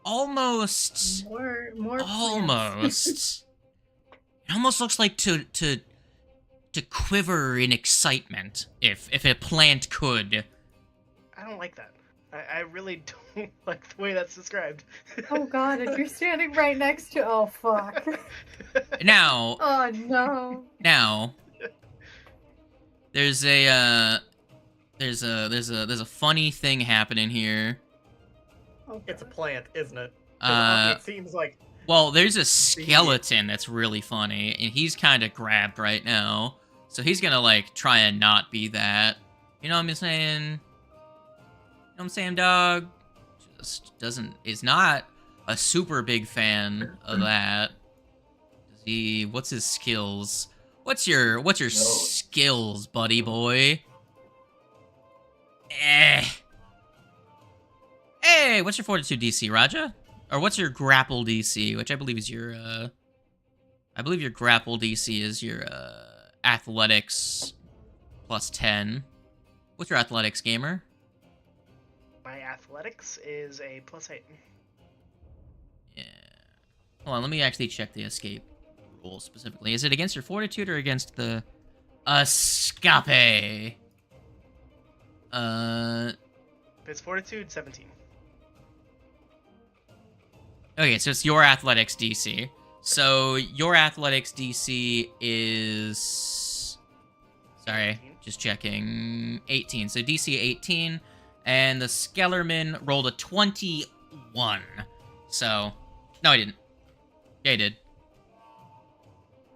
almost More plants. almost it almost looks like to quiver in excitement if a plant could. I don't like that. I really don't like the way that's described. Oh god, and you're standing right next to. Oh fuck. Now Oh no. there's a funny thing happening here. Oh, It's a God. plant, isn't it? 'Cause, it seems like Well, there's a skeleton that's really funny, and he's kind of grabbed right now. So he's gonna, like, try and not be that. You know what I'm saying? You know what I'm saying, dog? Just is not a super big fan of that. What's his skills? What's your skills, buddy boy? Hey, what's your fortitude DC, Raja? Or what's your grapple DC, which I believe is your, I believe your grapple DC is your, athletics plus 10. What's your athletics, gamer? My athletics is a +8. Yeah. Hold on, let me actually check the escape rule specifically. Is it against your fortitude or against the escape? If it's fortitude, 17. Okay, so it's your athletics DC. So your athletics DC is... Sorry, 18. just checking. 18. So DC 18. And the Skellerman rolled a 21. So... No, he didn't. Yeah, he did.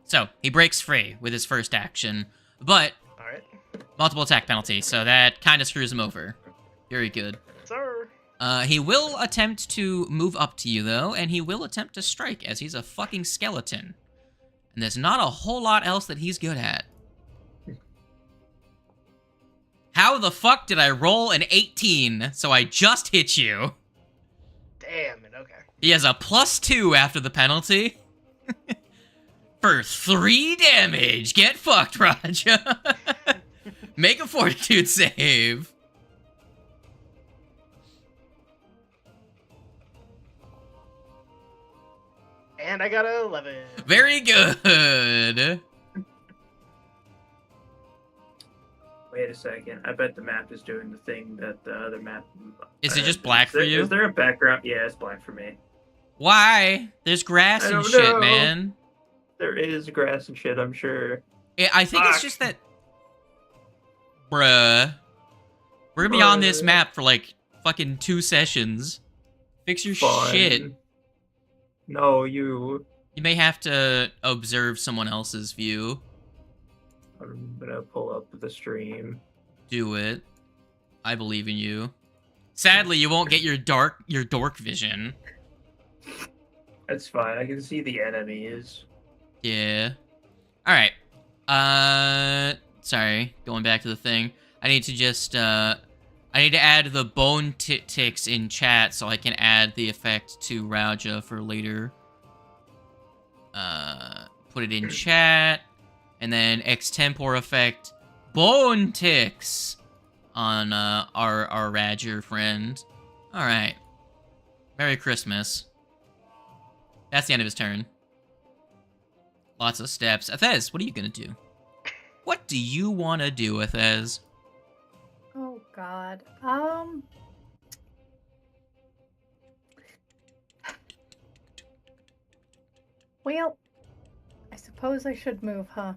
So, he breaks free with his first action. But, Alright. multiple attack penalty, so that kind of screws him over. Very good. Sir. He will attempt to move up to you, though, and he will attempt to strike, as he's a fucking skeleton. And there's not a whole lot else that he's good at. How the fuck did I roll an 18, so I just hit you? Damn it, okay. He has a +2 after the penalty. For 3 damage! Get fucked, Raja! Make a fortitude save. And I got a 11. Very good. Wait a second. I bet the map is doing the thing that the other map. Is it just black for you? Is there a background? Yeah, it's black for me. Why? There's grass I and don't shit, know. man. There is grass and shit, I'm sure. I think it's Fuck. just that. Bruh. We're gonna be on this map for like fucking 2 sessions. Fix your Fun. shit. No, you. You may have to observe someone else's view. I'm gonna pull up the stream. Do it. I believe in you. Sadly, you won't get your dork vision. That's fine. I can see the enemies. Yeah. All right. Sorry. Going back to the thing. I need to just I need to add the bone ticks in chat so I can add the effect to Raja for later. Put it in chat, and then extempore effect bone ticks on our Raja friend. All right. Merry Christmas. That's the end of his turn. Lots of steps. Athez, what are you gonna do? What do you want to do, Athez? Oh God. Well, I suppose I should move, huh?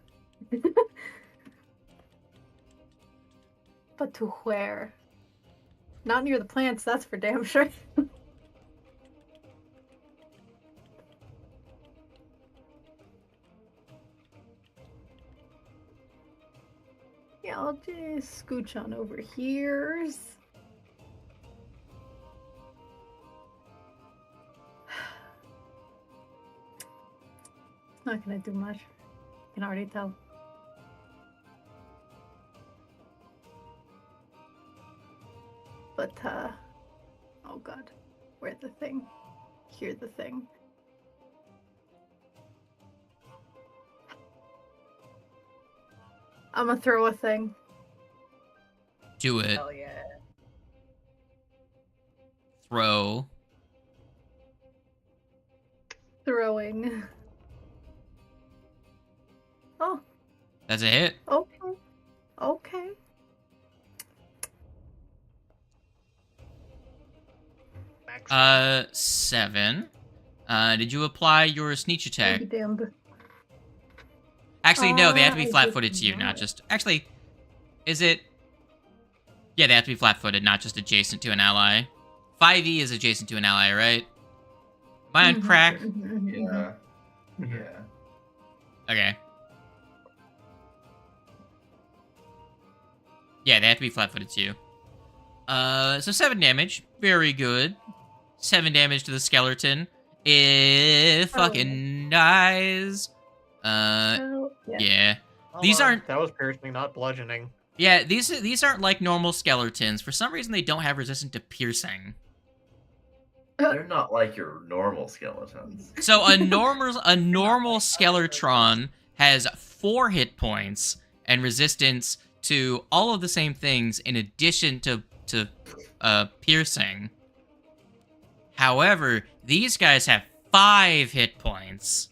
But to where? Not near the plants, that's for damn sure. Yeah, I'll just scooch on over here. It's not gonna do much. I can already tell. But, oh God. Where's the thing? Here's the thing. I'm gonna throw a thing. Do it. Hell yeah. Throw. Throwing. Oh, That's a hit. okay. Okay. Max. 7. Did you apply your sneak I'll attack? be damned. Actually, no, they have to be I flat-footed did to you, not not. just... Actually, is it... Yeah, they have to be flat-footed, not just adjacent to an ally. 5e is adjacent to an ally, right? Am I on crack? Yeah. Yeah. Okay. Yeah, they have to be flat-footed to you. So 7 damage. Very good. 7 damage to the skeleton. It fucking dies. Oh, yeah. Yeah. Hold These on, aren't- That was piercing, not bludgeoning. Yeah, these aren't like normal skeletons. For some reason, they don't have resistance to piercing. They're not like your normal skeletons. So a normal skeletron has 4 hit points and resistance to all of the same things in addition to piercing. However, these guys have 5 hit points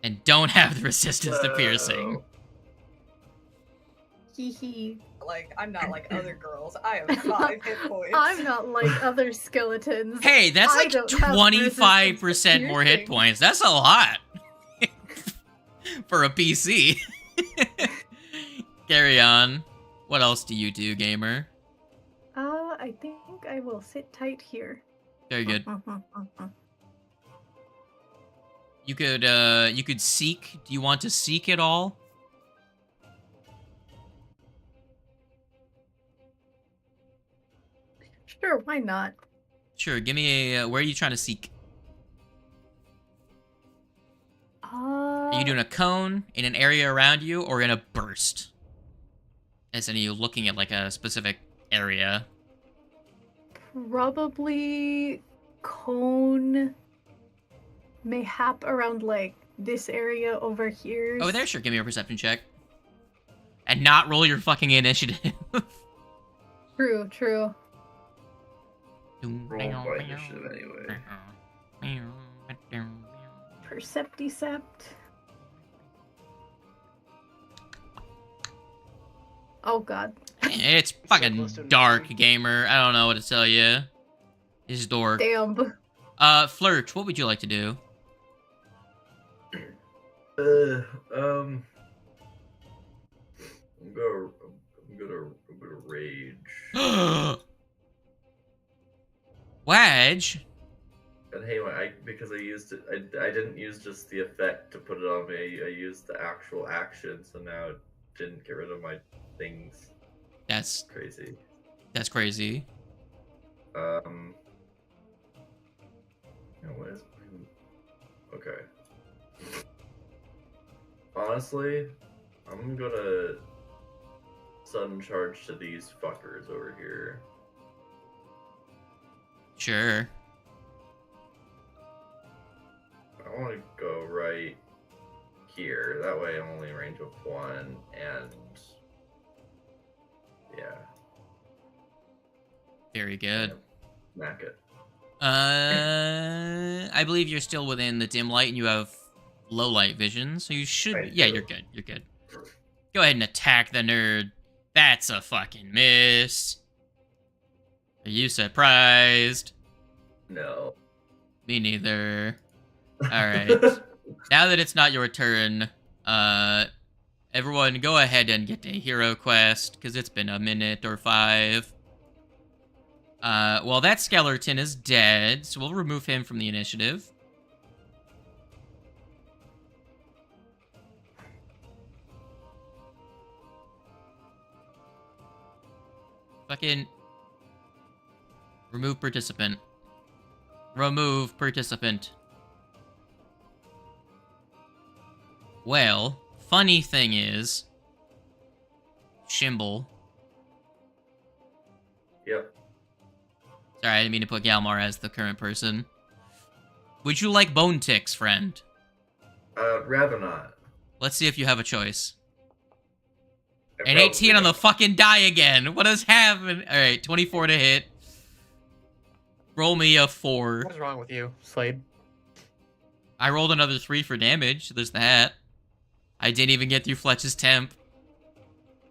and don't have the resistance to piercing. Hee hee. Like, I'm not like other girls. I have 5 hit points. I'm not like other skeletons. Hey, that's I like don't have 25% more hit resistance to points. That's a lot for a PC. Carry on. What else do you do, gamer? I think I will sit tight here. Very good. You could seek. Do you want to seek at all? Sure, why not? Sure. Give me a. Where are you trying to seek? Are you doing a cone in an area around you, or in a burst? As in, are you looking at like a specific area? Probably cone, mayhap around like this area over here. Oh, there. Sure. Give me a perception check. And not roll your fucking initiative. True, true. Roll by initiative anyway. Percepticept. Oh god. It's So fucking close to dark, nothing. gamer. I don't know what to tell you. It's dork. Damn. Flirt, what would you like to do? Uh, um, I'm gonna rage. Wedge? And hey, because I used it, I didn't use just the effect to put it on me. I used the actual action, so now it didn't get rid of my things. That's Crazy. crazy. What is? Okay. Honestly, I'm gonna sudden charge to these fuckers over here. Sure. I want to go right here. That way I'm only in range of one, and yeah. Very good. Smack it. I believe you're still within the dim light and you have low light vision, so you should. I Yeah, do. you're good. You're good. Go ahead and attack the nerd. That's a fucking miss. Are you surprised? No. Me neither. Alright. Now that it's not your turn, everyone go ahead and get a hero quest, because it's been a minute or 5. Well, that skeleton is dead, so we'll remove him from the initiative. Fucking remove participant. Remove participant. Well, funny thing is, Shimble. Yep. Sorry, I didn't mean to put Galmar as the current person. Would you like bone ticks, friend? Rather not. Let's see if you have a choice. I An probably 18 on the don't. fucking die again. What has happened? Alright, 24 to hit. Roll me a 4. What is wrong with you, Slade? I rolled another 3 for damage. There's that. I didn't even get through Fletch's temp.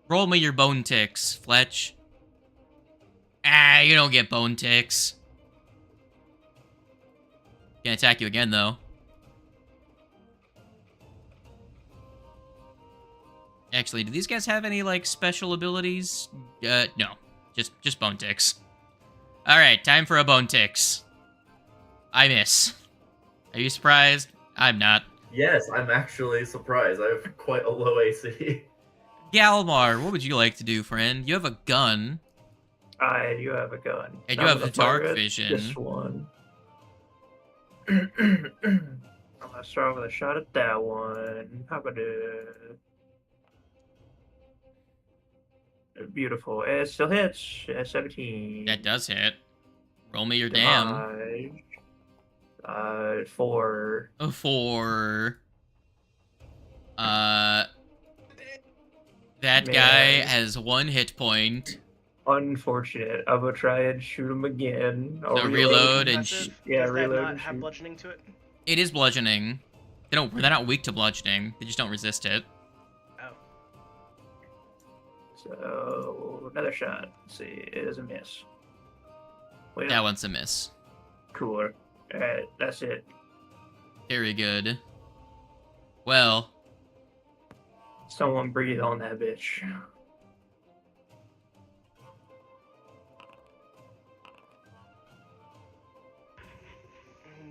Roll me your bone ticks, Fletch. Ah, you don't get bone ticks. Can't attack you again, though. Actually, do these guys have any, like, special abilities? No. Just bone ticks. Alright, time for a bone ticks. I miss. Are you surprised? I'm not. Yes, I'm actually surprised. I have quite a low AC. Galmar, what would you like to do, friend? You have a gun. I do have a gun. And you I'm have gonna dark fire at vision. This one. I'm gonna start with a shot at that one. How about it? Beautiful. It still hits at 17. That does hit. Roll me your damn. Damage. 4. A 4. That guy Man. has 1 hit point. Unfortunate. I'm gonna try and shoot him again. So reload and Impressive. yeah, Does that reload not and have shoot. bludgeoning to it? It is bludgeoning. They're not weak to bludgeoning. They just don't resist it. Oh. So another shot. Let's see, it is a miss. Well, That one's a miss. cooler. Alright, that's it. Very good. Well, Someone breathe on that bitch.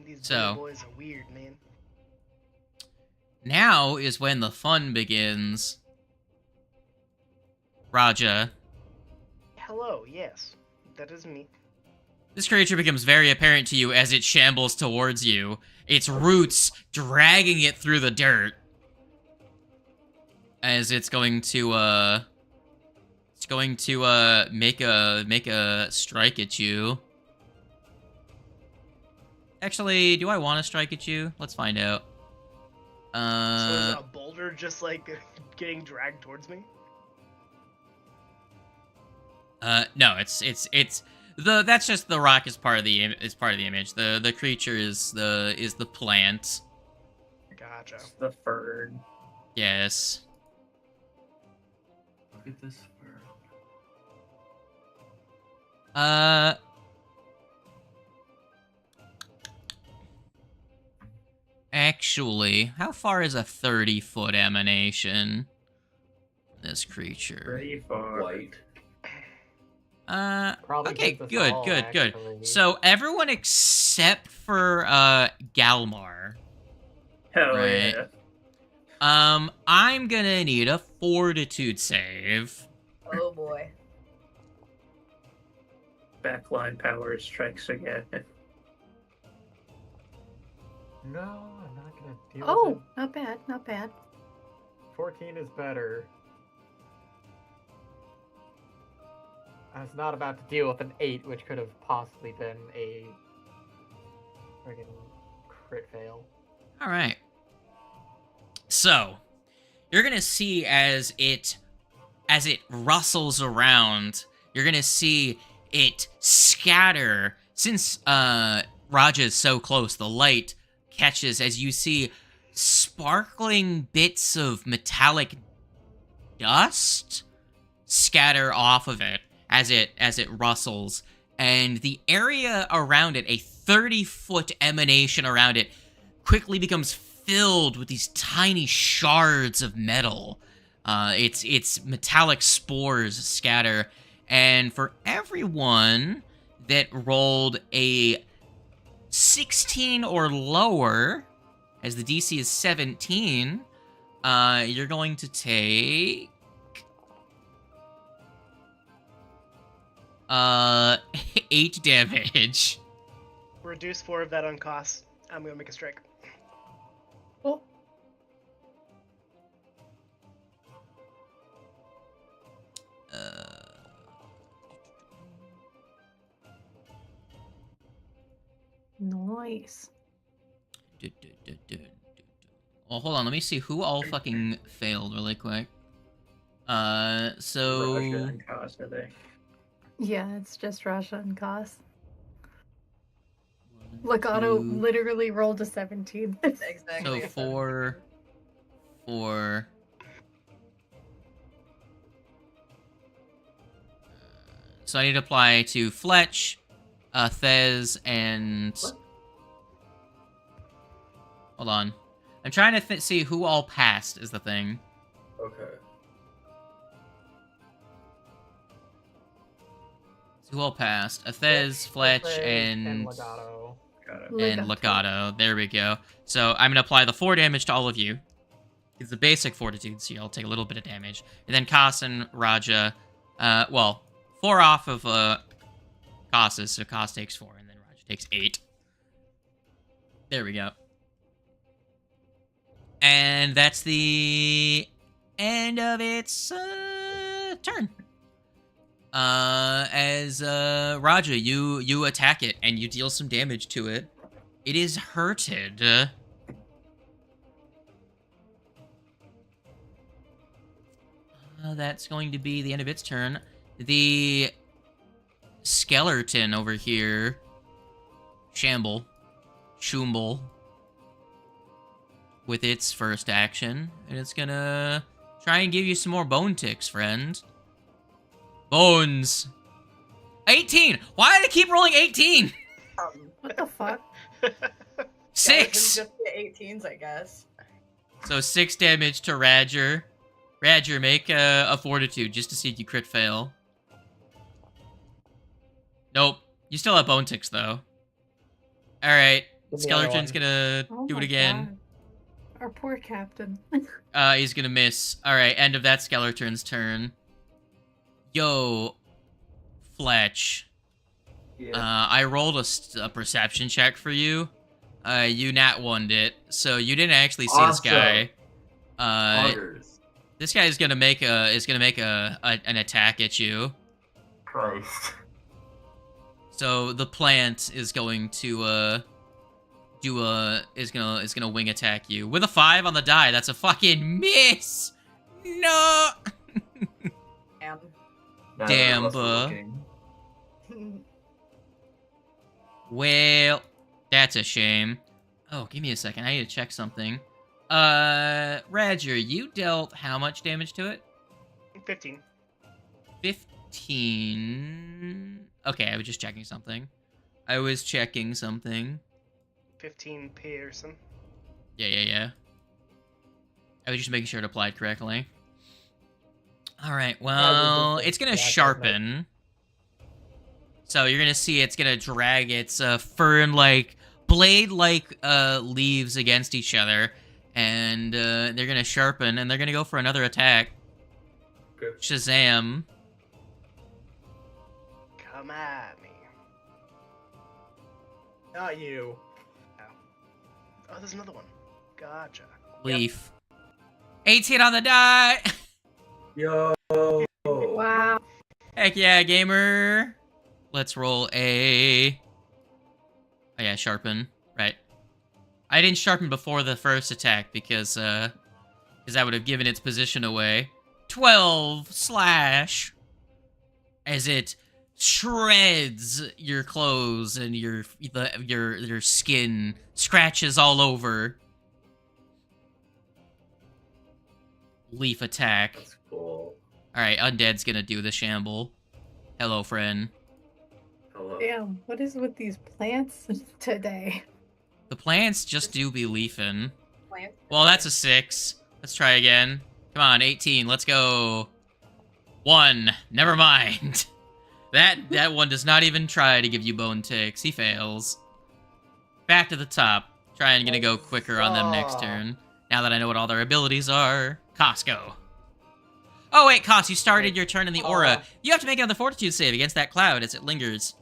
These So- bad boys are weird, man. now is when the fun begins. Raja. Hello, yes. That is me. This creature becomes very apparent to you as it shambles towards you, its roots dragging it through the dirt. As it's going to make a strike at you. Actually, do I want to strike at you? Let's find out. So is a boulder just like getting dragged towards me? No, it's that's just the rock is part of the image. The creature is the plant. Gotcha. It's the fern. Yes. Look at this fur. Actually, how far is a 30-foot emanation? This creature. Pretty far. White. Probably Okay, hits us good, all, good. actually. So everyone except for Galmar. Hell Right. yeah. I'm gonna need a fortitude save. Oh boy. Backline power strikes again. No, I'm not gonna deal with Oh, it. not bad, not bad. 14 is better. I was not about to deal with an 8, which could have possibly been a friggin' crit fail. All right. So, you're gonna see as it rustles around, you're gonna see it scatter. Since Raja is so close, the light catches as you see sparkling bits of metallic dust scatter off of it as it rustles, and the area around it, a 30-foot emanation around it, quickly becomes filled with these tiny shards of metal. Its metallic spores scatter, and for everyone that rolled a 16 or lower, as the DC is 17, you're going to take 8 damage. Reduce 4 of that on cost. I'm gonna make a strike. Oh, nice. Well, hold on. Let me see who all fucking failed really quick. So Raja and Cost, I think. Yeah, it's just Rasha and Goss. Legato 2, literally rolled a 17. Exactly. so 4. So I need to apply to Fletch, Thez, and What? hold on. I'm trying to see who all passed. Is the thing. Okay. So who all passed? Thez, Fletch, and and Legato. Got it. and Legato. There we go. So I'm gonna apply the 4 damage to all of you. It's the basic fortitude, so you'll take a little bit of damage. And then Kas and Raja, 4 off of Kas's, so Kas takes 4, and then Raja takes 8. There we go. And that's the end of its turn. As Raja, you attack it and you deal some damage to it. It is hurted. That's going to be the end of its turn. The skeleton over shumble, with its first action, and it's gonna try and give you some more bone ticks, friend. Bones. 18. Why did I keep rolling 18? What the fuck? 6. Just the 18s, I guess. So 6 damage to Radger. Radger, make a fortitude just to see if you crit fail. Nope. You still have bone ticks, though. Alright. Give me the other Skeleton's one. gonna Oh do it my again. God. Our poor captain. He's gonna miss. Alright, end of that skeleton's turn. Yo, Fletch. Yeah. I rolled a perception check for you. You nat 1'd it, so you didn't actually see this guy. Poggers. This guy is gonna make an attack at you. Christ. So the plant is going to is gonna wing attack you with a 5 on the die. That's a fucking miss. No. Damn. Now Damn, that we're buh. looking. Well, that's a shame. Oh, give me a second. I need to check something. Roger, you dealt how much damage to it? 15. 15. Okay, I was just checking something. 15 Pearson. Yeah. I was just making sure it applied correctly. Alright, well, it's gonna sharpen. So you're gonna see it's gonna drag its fern-like, blade-like leaves against each other. And they're gonna sharpen, and they're gonna go for another attack. Good. Shazam. Come at me. Not you. Oh, there's another one. Gotcha. Leaf. 18 on the die! Yo. Wow. Heck yeah, gamer! Let's roll a... Oh yeah, sharpen. Right. I didn't sharpen before the first attack because that would have given its position away. 12 slash! As it shreds your clothes and your skin, scratches all over. Leaf attack. That's cool. Alright, Undead's gonna do the shamble. Hello, friend. Hello. Damn, what is with these plants today? The plants just do be leafing. Plant. Well, that's a 6. Let's try again. Come on, 18. Let's go. 1. Never mind. That one does not even try to give you bone ticks. He fails. Back to the top. Trying to go quicker on them next turn. Now that I know what all their abilities are. Costco. Oh, wait, Cos, you started your turn in the aura. You have to make another fortitude save against that cloud as it lingers.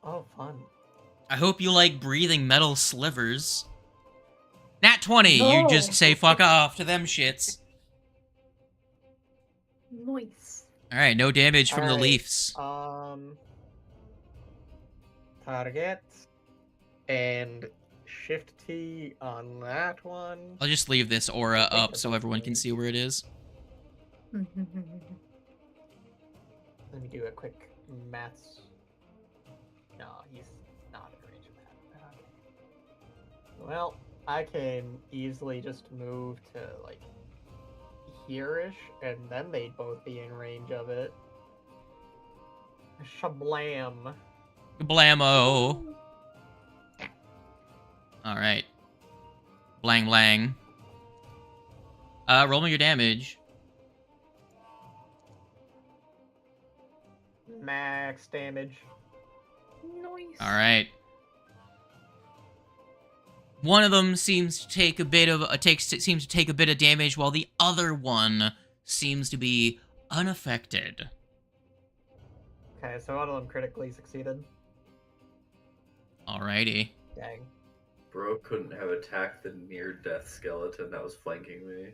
Oh, fun. I hope you like breathing metal slivers. Nat 20, No. you just say fuck off to them shits. Nice. Alright, no damage from the Alright, leaves. Target. And Shift T on that one. I'll just leave this aura think up that's so everyone can okay. see where it is. Let me do a quick maths. No, he's not in range of that. Okay. Well, I can easily just move to, like, here-ish, and then they'd both be in range of it. Shablam. Blammo. Alright. Blang blang. Roll me your damage. Max damage. Nice. Alright. One of them seems to take a bit of damage, while the other one seems to be unaffected. Okay, so one of them critically succeeded. Alrighty. Dang. Bro couldn't have attacked the near-death skeleton that was flanking me.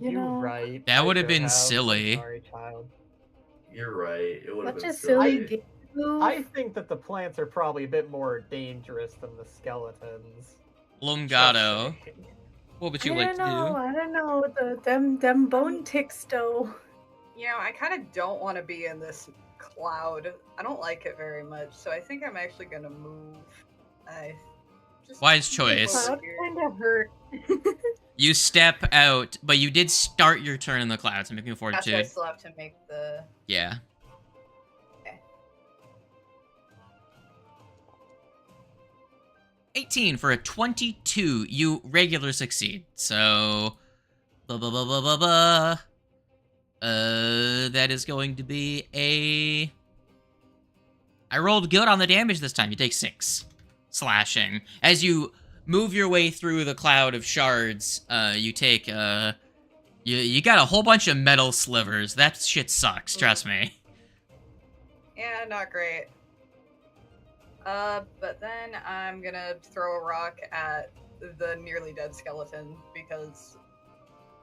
You know, right. That I would have should been I'm silly. Sorry, child. You're right. It would have such been a silly game. I think that the plants are probably a bit more dangerous than the skeletons. Lumgato. Just saying. What would I you like to don't know. do? I don't know. Them bone ticks though. You know, I kind of don't want to be in this cloud. I don't like it very much, so I think I'm actually gonna move. I just Wise choice. Cloud kind of hurt. You step out, but you did start your turn in the clouds. I'm making a That's why I fortitude. still have to make the. Yeah. Okay. 18 for a 22. You regular succeed. So, blah blah blah blah blah blah. That is going to be a. I rolled good on the damage this time. You take 6 slashing as you move your way through the cloud of shards. You take you got a whole bunch of metal slivers. That shit sucks. Trust me. Yeah, not great. But then I'm gonna throw a rock at the nearly dead skeleton because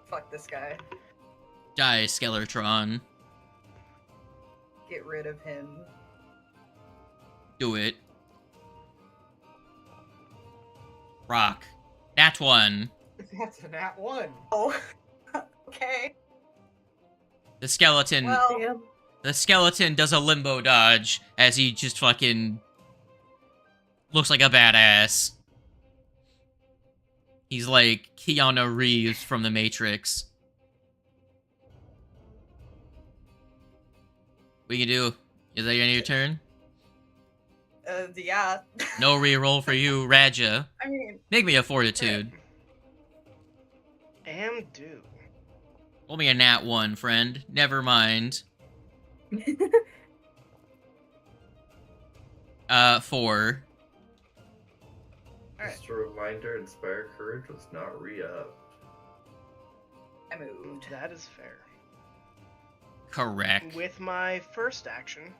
fuck this guy. Die, Skeletron. Get rid of him. Do it. Rock. Nat 1. That's a nat 1. Oh, okay. The skeleton. Well, Damn. The skeleton does a limbo dodge as he just fucking looks like a badass. He's like Keanu Reeves from The Matrix. What you can do? Is that the end of your turn? Yeah. No reroll for you, Raja. I mean, Make me a fortitude. Am due. Roll me a nat 1, friend. Never mind. 4. Just a reminder, Inspire Courage was not re-upped. I moved. That is fair. Correct. With my first action,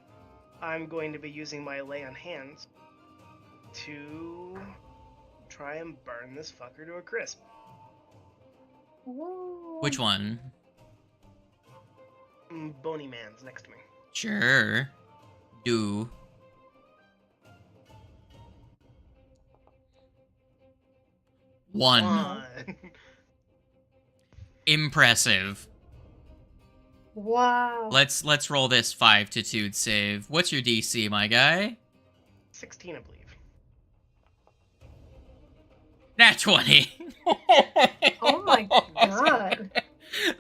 I'm going to be using my Lay on Hands to try and burn this fucker to a crisp. Which one? Bony Man's next to me. Sure. Do. One. Impressive. Wow. Let's roll this 5-2 save. What's your DC, my guy? 16, I believe. Nat 20. Oh my god.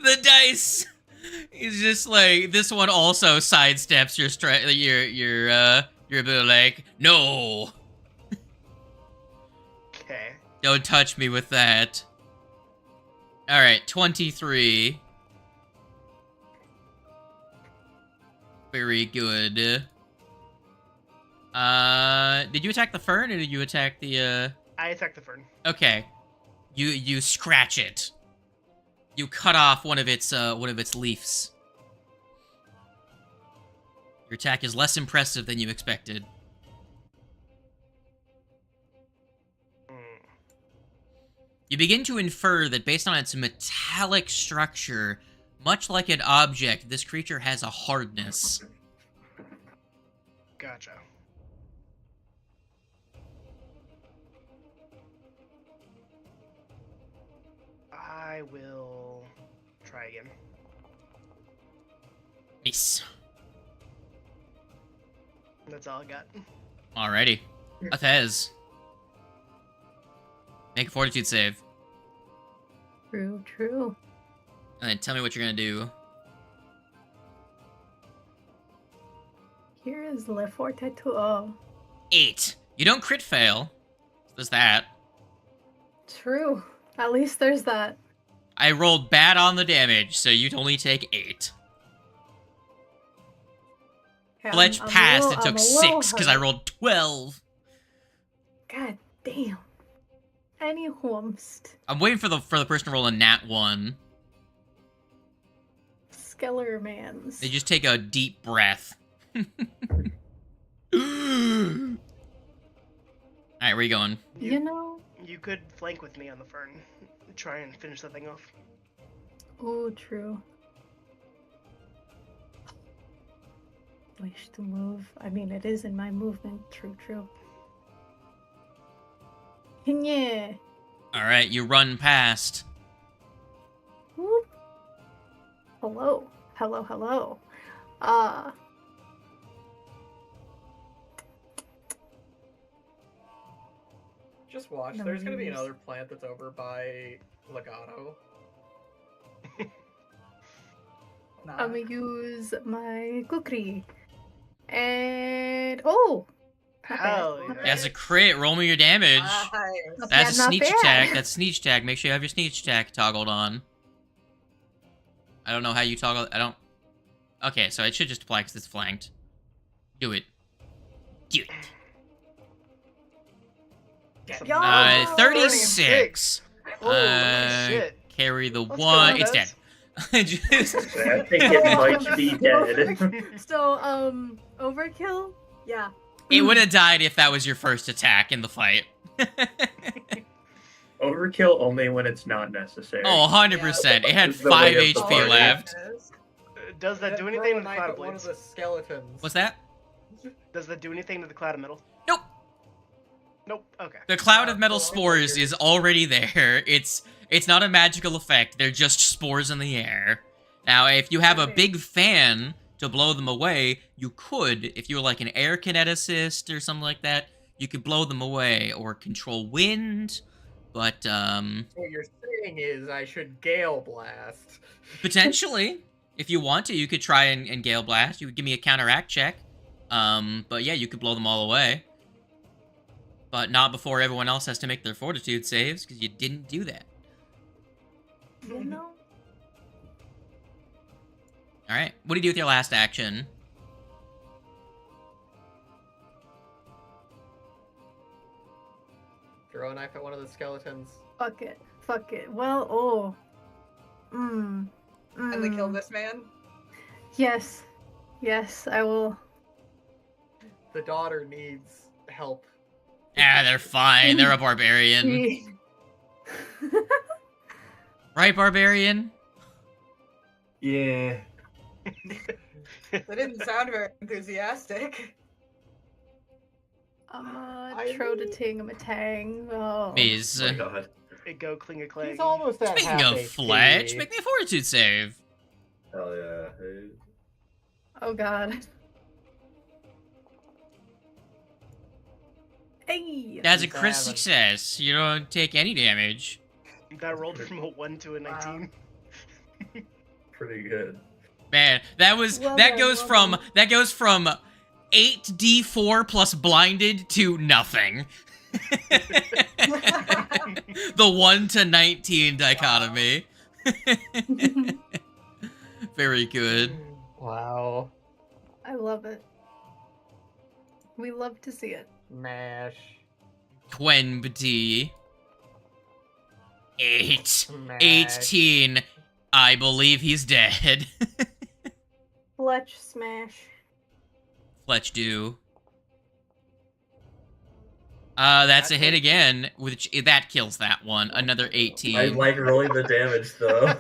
The dice is just like this one also sidesteps your ability, like, no. Okay. Don't touch me with that. Alright, 23. Very good. Did you attack the fern or did you attack the I attacked the fern. Okay. You scratch it. You cut off one of its leaves. Your attack is less impressive than you expected. You begin to infer that based on its metallic structure, much like an object, this creature has a hardness. Gotcha. I will try again. Nice. That's all I got. Alrighty. Athez. Make a fortitude save. True. And then tell me what you're gonna do. Here is Le Fortitude. 8. You don't crit fail. There's that. True. At least there's that. I rolled bad on the damage, so you'd only take 8. Okay, Fletch passed and took I'm a little 6 because I hurt. rolled 12. God damn. Any whomst. I'm waiting for the person to roll a nat 1. Skellermans. They just take a deep breath. Alright, where you going? You know? You could flank with me on the fern. Try and finish that thing off. Oh, true. Wish to move. I mean, it is in my movement. True. Yeah. Alright, you run past. Whoop. Hello. Just watch. No There's gonna be use. another plant that's over by Legato. Nah. I'm gonna use my kukri. And oh, not bad, Hell not yeah. bad. That's a crit. Roll me your damage. Nice. Not That's a bad, not sneak bad. attack. That's sneak attack. Make sure you have your sneak attack toggled on. I don't know how you toggle. I don't. Okay, so it should just apply because it's flanked. Do it. Do it. Yo! 36. Holy shit. Carry the Let's one. go, It's dead. Just- I think it might be dead. So, overkill? Yeah. it would have died if that was your first attack in the fight. Overkill only when it's not necessary. Oh, 100%. It had It's the 5 way of the HP party. left. Does that do anything to the cloud of one of blades? the skeletons. What's that? Does that do anything to the cloud of metal? Nope. Nope. Okay. The cloud of metal Well, spores is already there. It's not a magical effect. They're just spores in the air. Now, if you have a big fan to blow them away, you could, if you were like an air kineticist or something like that, you could blow them away or control wind. But So what you're saying is I should Gale Blast. potentially, If you want to, you could try and Gale Blast. You would give me a counteract check. But yeah, you could blow them all away. But not before everyone else has to make their fortitude saves, because you didn't do that. You know? Alright, what do you do with your last action? Throw a knife at one of the skeletons. Fuck it. Fuck it. Well, oh. And we kill this man. Yes. Yes, I will. The daughter needs help. Ah, they're fine. They're a barbarian. Right, barbarian? Yeah. They didn't sound very enthusiastic. Tro to ting-a-tang. Oh. Maze. Oh my god. It go cling a clang. He's almost at Speaking half of HP. Fletch, make me a fortitude save. Hell yeah. Hey. Oh god. Hey! That's a He's crit having- success. You don't take any damage. That rolled from a 1 to a 19. Pretty good. Man, that was Well that done, goes well from done. that goes from 8d4 plus blinded to nothing. The 1 to 19 dichotomy. Very good. Wow. I love it. We love to see it. Mash. 20. 8. Mash. 18. I believe he's dead. Fletch smash. Fletch do. That's a hit again, which that kills that one. Another 18. I like rolling the damage though.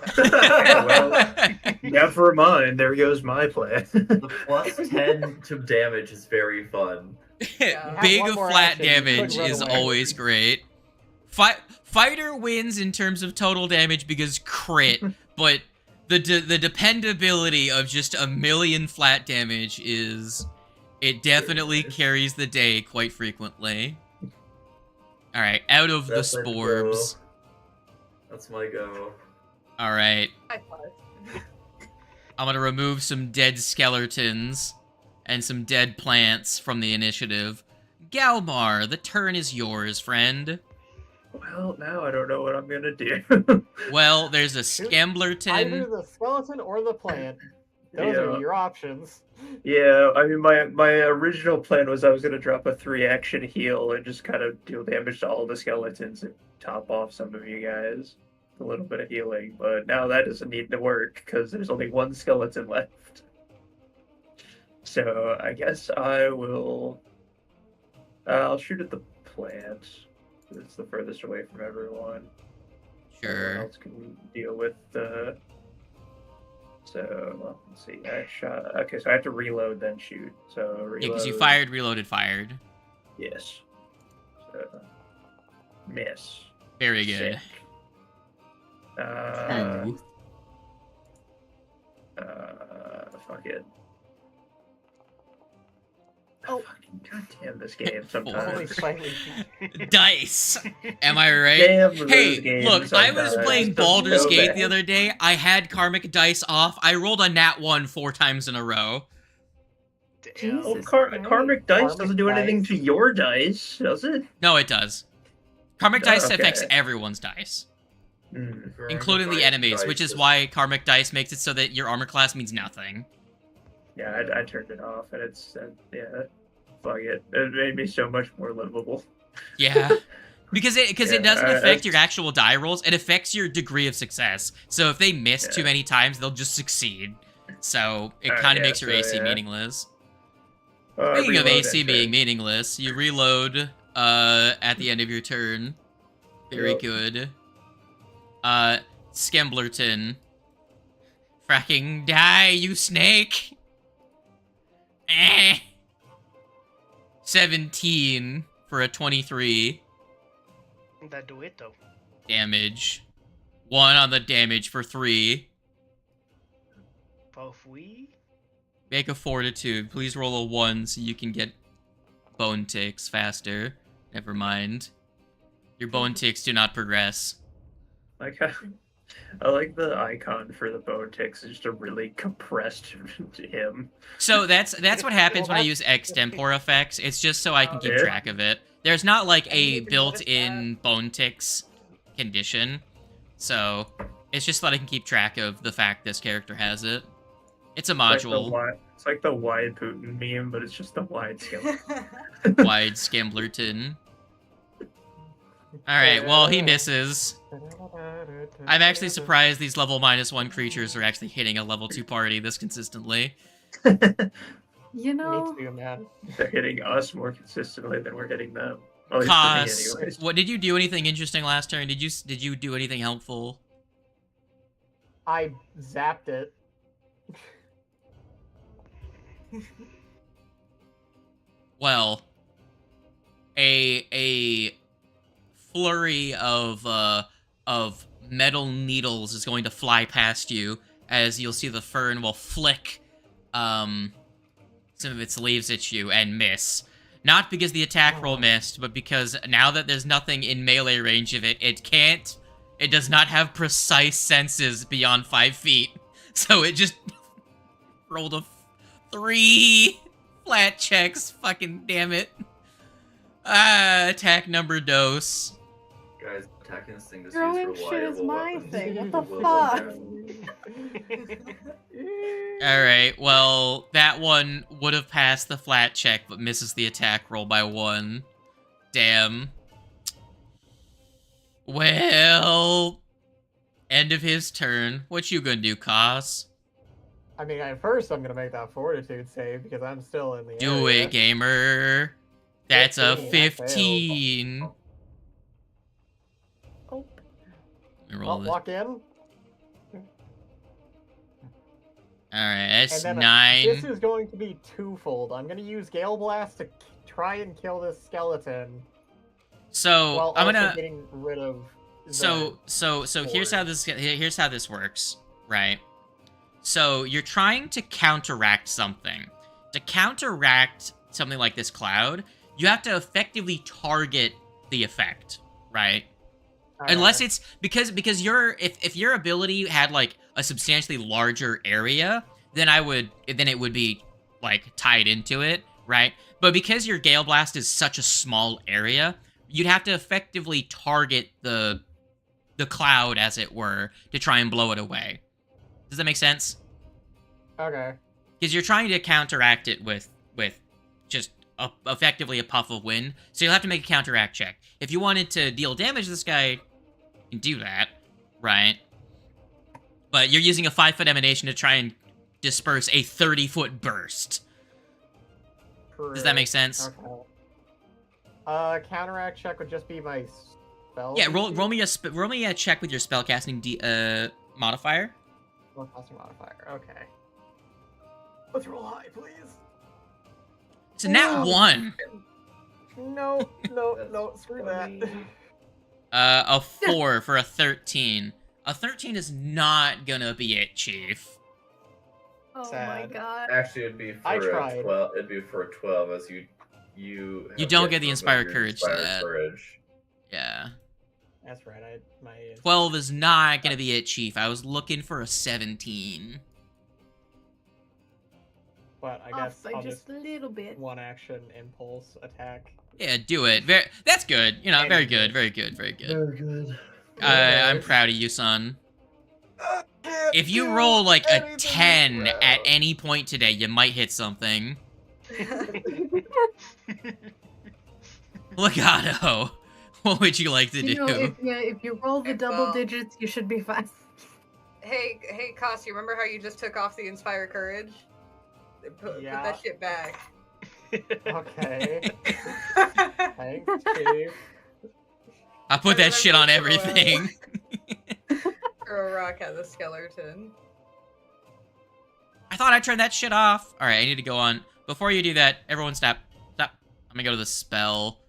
Well, never mind. There goes my plan. The plus 10 to damage is very fun. Yeah. Big Have one more flat action, you could damage run is away. always great. Fighter wins in terms of total damage because crit, but the dependability of just a million flat damage it definitely carries the day quite frequently. All right, out of the That's my sporbs. go. That's my go. All right, High five. I'm gonna remove some dead skeletons and some dead plants from the initiative. Galmar, the turn is yours, friend. Well, now I don't know what I'm gonna do. Well, there's a Either Skemblerton. the skeleton or the plant. Those are Yeah. your options. Yeah, I mean, my original plan was I was gonna drop a 3-action heal and just kind of deal damage to all the skeletons and top off some of you guys. A little bit of healing, but now that doesn't need to work because there's only one skeleton left. So I guess I will. I'll shoot at the plant. It's the furthest away from everyone. Everyone Sure. else can deal with the. So well, let's see. I shot. Okay, so I have to reload then shoot. So reload. Yeah, because you fired, reloaded, fired. Yes. So miss. Very good. Sick. Ooh. Fuck it. Oh. Fucking goddamn this game Only sometimes. slightly. Dice. Am I right? Damn those Hey, games look, I was sometimes. playing That's Baldur's so Gate bad. the other day. I had karmic dice off. I rolled a nat 1 4 times in a row. Damn. Oh, Jesus karmic Christ. dice Karmic doesn't do anything dice. to your dice, does it? No, it does. Karmic Oh, dice okay. affects everyone's dice, Hmm. including the enemies, which is why karmic dice makes it so that your armor class means nothing. Yeah, I turned it off, and it's yeah. Fuck it. It made me so much more livable. Yeah. Because it Yeah, doesn't I- affect your actual die rolls, it affects your degree of success. So if they miss too Yeah. many times, they'll just succeed. So it Alright, kind of yeah, makes your so, AC yeah. meaningless. Speaking of Reload AC and being turn. meaningless, you reload at the end of your turn. Very Yep. good. Skemblerton. Fracking die, you snake! Eh. 17 for a 23 That do it though. damage. 1 on the damage for 3. Both we. Make a fortitude. Please roll a 1 so you can get bone ticks faster. Never mind. Your bone ticks do not progress. Like, I like the icon for the bone ticks. It's just a really compressed him. So that's what happens Well, when I use extempore effects. It's just so I can keep Yeah. track of it. There's not like I didn't a even notice built-in bone ticks condition, so it's just so that I can keep track of the fact this character has it. It's a module. It's like the wide Putin meme, but it's just the wide scale. Wide Skamblerton. Alright, well, he misses. I'm actually surprised these level -1 creatures are actually hitting a level 2 party this consistently. You know, Me too, man. They're hitting us more consistently than we're hitting them. At least for me, Cos, anyways. what did you do anything interesting last turn? Did you do anything helpful? I zapped it. Well, a flurry of metal needles is going to fly past you as you'll see the fern will flick some of its leaves at you and miss. Not because the attack roll missed, but because now that there's nothing in melee range of it, it does not have precise senses beyond 5 feet. So it just rolled a 3 flat checks. Fucking damn it. Attack number dose. Guys, attacking this thing is throwing used for shit is reliable my weapons. thing. What the Will fuck? Alright, well, that one would have passed the flat check, but misses the attack roll by 1. Damn. Well, end of his turn. What you gonna do, Cos? I mean, at first I'm gonna make that fortitude save because I'm still in the Do area. it, gamer. That's a 15, I failed. 15. Oh. Let me roll Well, this. walk in. Alright, that's And then 9. this is going to be twofold. I'm going to use Gale Blast to try and kill this skeleton So, while I'm also gonna... getting rid of the So here's board. here's how this works, right? So you're trying to counteract something. To counteract something like this cloud, you have to effectively target the effect, right? Unless it's because if your ability had like a substantially larger area, then it would be like tied into it, right? But because your Gale Blast is such a small area, you'd have to effectively target the cloud, as it were, to try and blow it away. Does that make sense? Okay. Because you're trying to counteract it with just effectively a puff of wind, so you'll have to make a counteract check. If you wanted to deal damage to this guy, you can do that, right? But you're using a 5-foot emanation to try and disperse a 30-foot burst. Does that make sense? Okay. Counteract check would just be my spell. Yeah, roll me a check with your spellcasting modifier. Spellcasting modifier. Okay. Let's roll high, please. It's a nat 1. No, screw that. A 4 for a 13. A 13 is not gonna be it, Chief. oh my Sad. god. Actually, it'd be for I a tried. 12. It'd be for a 12, as you have don't yet get the to Inspired remove your Courage to Inspired that. Courage. Yeah. That's right. 12 is not gonna be it, Chief. I was looking for a 17. But I Off guess by I'll just a little bit. one action impulse attack. Yeah, do it. That's good. You know, And very good, very good, very good. Very good. I'm proud of you, son. If you roll like a 10 at any point today, you might hit something. Legato, what would you like to do? You know, if you roll the Okay, double well- digits, you should be fine. Hey, Koss, you remember how you just took off the Inspire Courage? Put Yeah. that shit back. Okay. Thanks, Chief. I put that shit on Remember to, everything. Throw a rock at the skeleton. I thought I turned that shit off. All right, I need to go on. Before you do that, everyone stop. Stop. I'm gonna go to the spell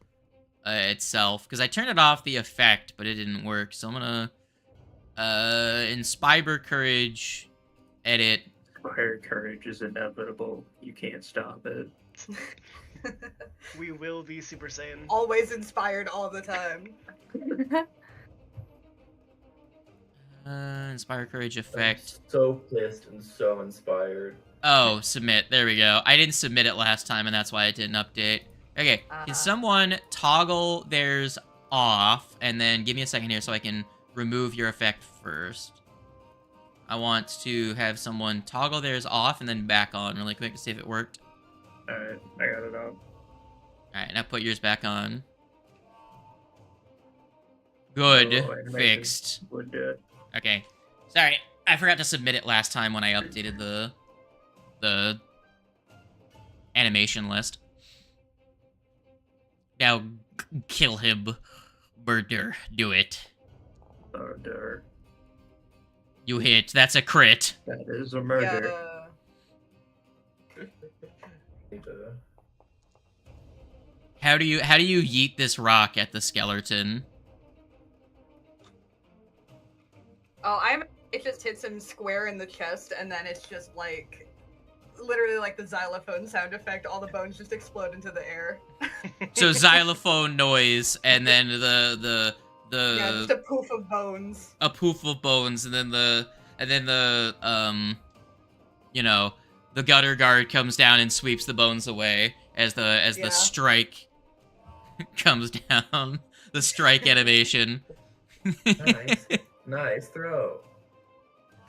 itself, because I turned it off the effect, but it didn't work. So I'm gonna Inspire Courage, edit. Fire courage is inevitable. You can't stop it. We will be Super Saiyan. Always inspired all the time. Inspire courage effect. I'm so pissed and so inspired. Oh, submit. There we go. I didn't submit it last time, and that's why it didn't update. Okay, can someone toggle theirs off, and then give me a second here so I can remove your effect first. I want to have someone toggle theirs off and then back on really quick to see if it worked. Alright, I got it on. Alright, now put yours back on. Good. Oh, animation Fixed. Would do it. Okay. Sorry, I forgot to submit it last time when I updated the animation list. Now, kill him. Murder. Do it. Murder. You hit. That's a crit. That is a murder. How do you yeet this rock at the skeleton? Oh, it just hits him square in the chest, and then it's just like, literally like the xylophone sound effect. All the bones just explode into the air. So xylophone noise, and then the yeah, just a poof of bones. A poof of bones, and then the you know, the gutter guard comes down and sweeps the bones away as the strike comes down. The strike animation. Nice. Nice throw.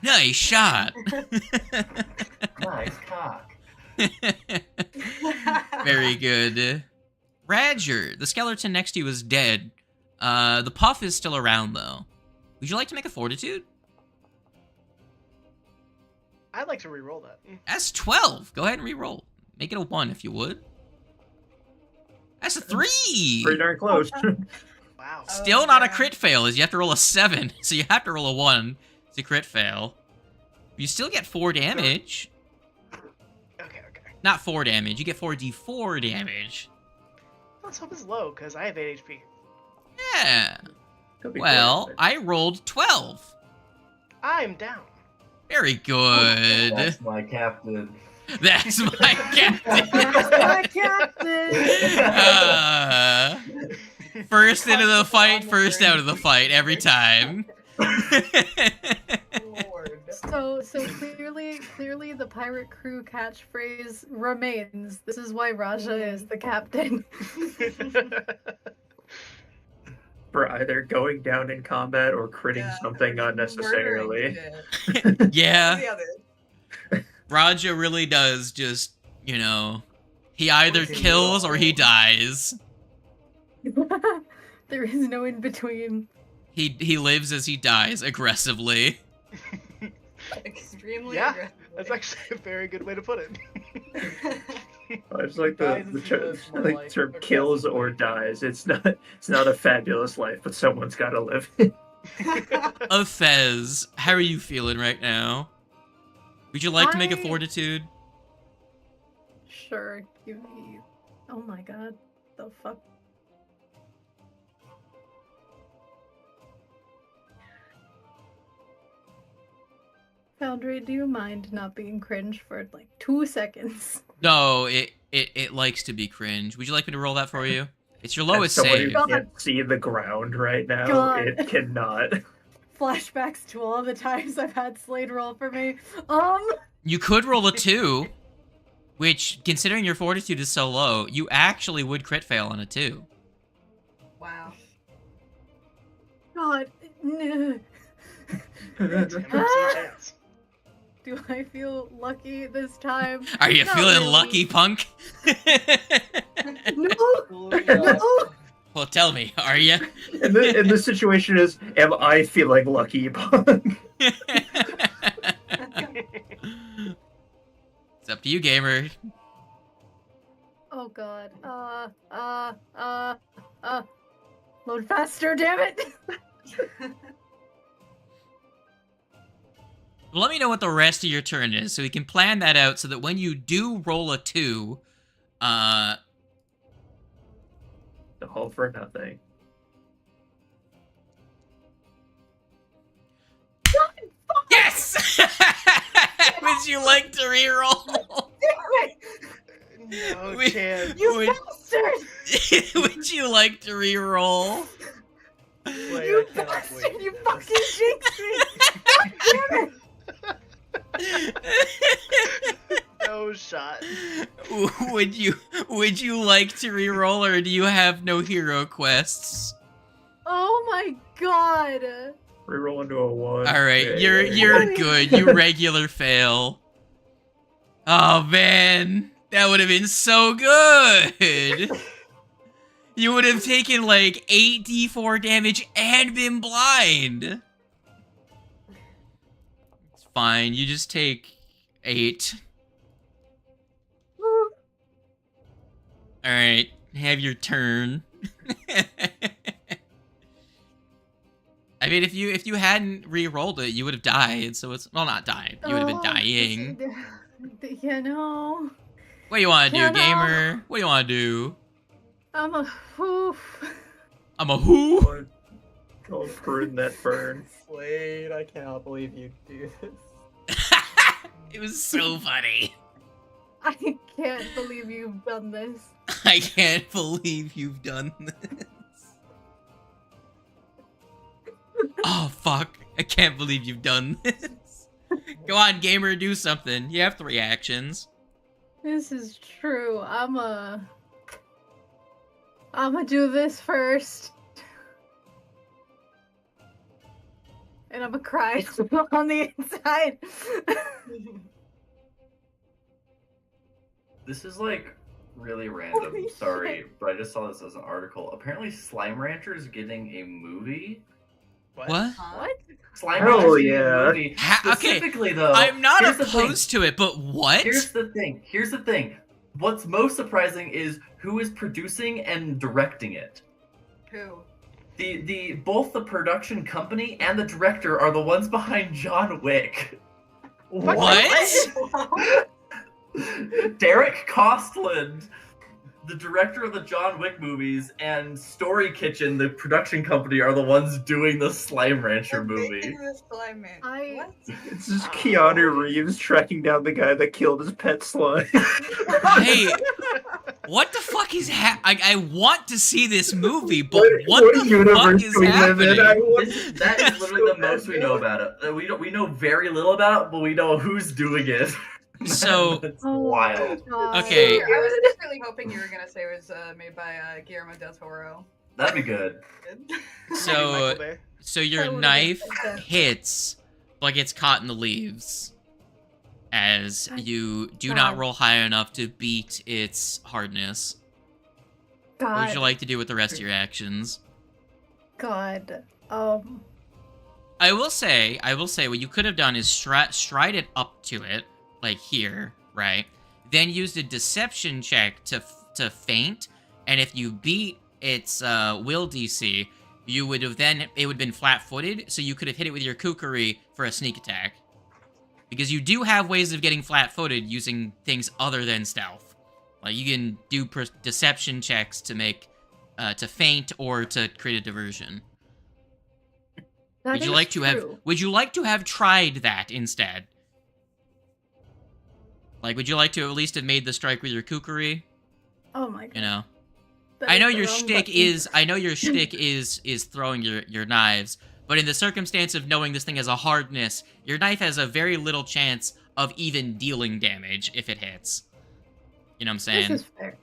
Nice shot. Nice cock. Very good. Radger, the skeleton next to you is dead. The puff is still around, though. Would you like to make a fortitude? I'd like to re-roll that. That's 12. Go ahead and re-roll. Make it a 1 if you would. That's a 3. Pretty darn close. Wow. Still not a crit fail, as you have to roll a 7. So you have to roll a 1 to crit fail. You still get 4 damage. Okay. Not 4 damage. You get 4d4 damage. Let's hope it's low, because I have 8 HP. Yeah. Could be Well, good. I rolled 12. I'm down. Very good. That's my captain. That's my captain. My captain. First into the fight, first out of the fight every time. Lord. So clearly the pirate crew catchphrase remains. This is why Raja is the captain. For either going down in combat or critting Yeah, something murdering unnecessarily. shit. Yeah, The other. Raja really does just, you know, he either kills or he dies. There is no in between. He lives as he dies aggressively. Extremely Yeah, aggressive. That's actually a very good way to put it. It's like Dies the is term, just more like like term kills or dies. It's not a fabulous life, but someone's got to live. Fez, how are you feeling right now? Would you like to make a fortitude? Sure, give me. Oh my god, the fuck. Foundry, do you mind not being cringe for like 2 seconds? No, it likes to be cringe. Would you like me to roll that for you? It's your As lowest someone save. who can't see the ground right now, God. it cannot. Flashbacks to all the times I've had Slade roll for me. You could roll a 2, which, considering your fortitude is so low, you actually would crit fail on a 2. Wow. God. Never see a chance. Do I feel lucky this time? Are you Not feeling really. lucky, punk? No! No! Well, tell me, are you? And the situation is, am I feeling lucky, Punk? It's up to you, gamer. Oh god. Load faster, damn it! Let me know what the rest of your turn is, so we can plan that out so that when you do roll a 2, All for nothing. yes! Would you like to reroll? No We- chance. You Would- bastard! Would you like to reroll? Wait, You I cannot bastard! believe You this. fucking jinxed me! God damn it! No shot. would you like to re-roll, or do you have no hero quests? Oh my god! Reroll into a 1. All right, Yeah, you're good. You regular fail. Oh man, that would have been so good. You would have taken like 8d4 damage and been blind. It's fine. You just take 8. All right, have your turn. I mean, if you hadn't re-rolled it, you would have died. So it's, well, not died. You would have been dying. You know, What do you want to do, Can I- gamer? What do you want to do? I'm a oof. I'm a who? Don't burn that burn. Slade, I cannot believe you do this. It was so funny. I can't believe you've done this. I can't believe you've done this. Oh, fuck. I can't believe you've done this. Go on, gamer, do something. You have 3 actions. This is true. I'ma do this first. And I'ma cry on the inside. This is like really random. Holy Sorry, shit. but I just saw this as an article. Apparently, Slime Rancher is getting a movie. What? Huh? Slime Hell Rancher's getting yeah. a movie. Okay, Specifically, though, I'm not here's the thing. opposed to it, but what? Here's the thing. What's most surprising is who is producing and directing it. Who? The both the production company and the director are the ones behind John Wick. What? Derek Costland, the director of the John Wick movies, and Story Kitchen, the production company, are the ones doing the Slime Rancher movie. Making this slime man. I- What? It's just Keanu Reeves tracking down the guy that killed his pet slime. Hey, what the fuck is I want to see this movie, but what the fuck universe is do we live in? happening? That is literally the most we know about it. We know very little about it, but we know who's doing it. So- That's Oh wild. my God. Okay. I was really hoping you were gonna say it was made by Guillermo del Toro. That'd be good. So, Michael Bay. so your That would've knife been fantastic. hits, but gets caught in the leaves, as you do not God. roll high enough to beat its hardness. What would God. you like to do with the rest of your actions? God. I will say, what you could have done is stride it up to it, like here, right? Then used a deception check to feint, and if you beat its will DC, you would have it would have been flat-footed, so you could have hit it with your kukri for a sneak attack. Because you do have ways of getting flat-footed using things other than stealth. Like you can do deception checks to make to feint or to create a diversion. That Would you is like to have? true. Would you like to have tried that instead? Like, would you like to at least have made the strike with your kukri? Oh my God. You know, That I know is the your wrong shtick button. is. I know your shtick is throwing your knives, but in the circumstance of knowing this thing has a hardness, your knife has a very little chance of even dealing damage if it hits. You know what I'm saying? This is fair.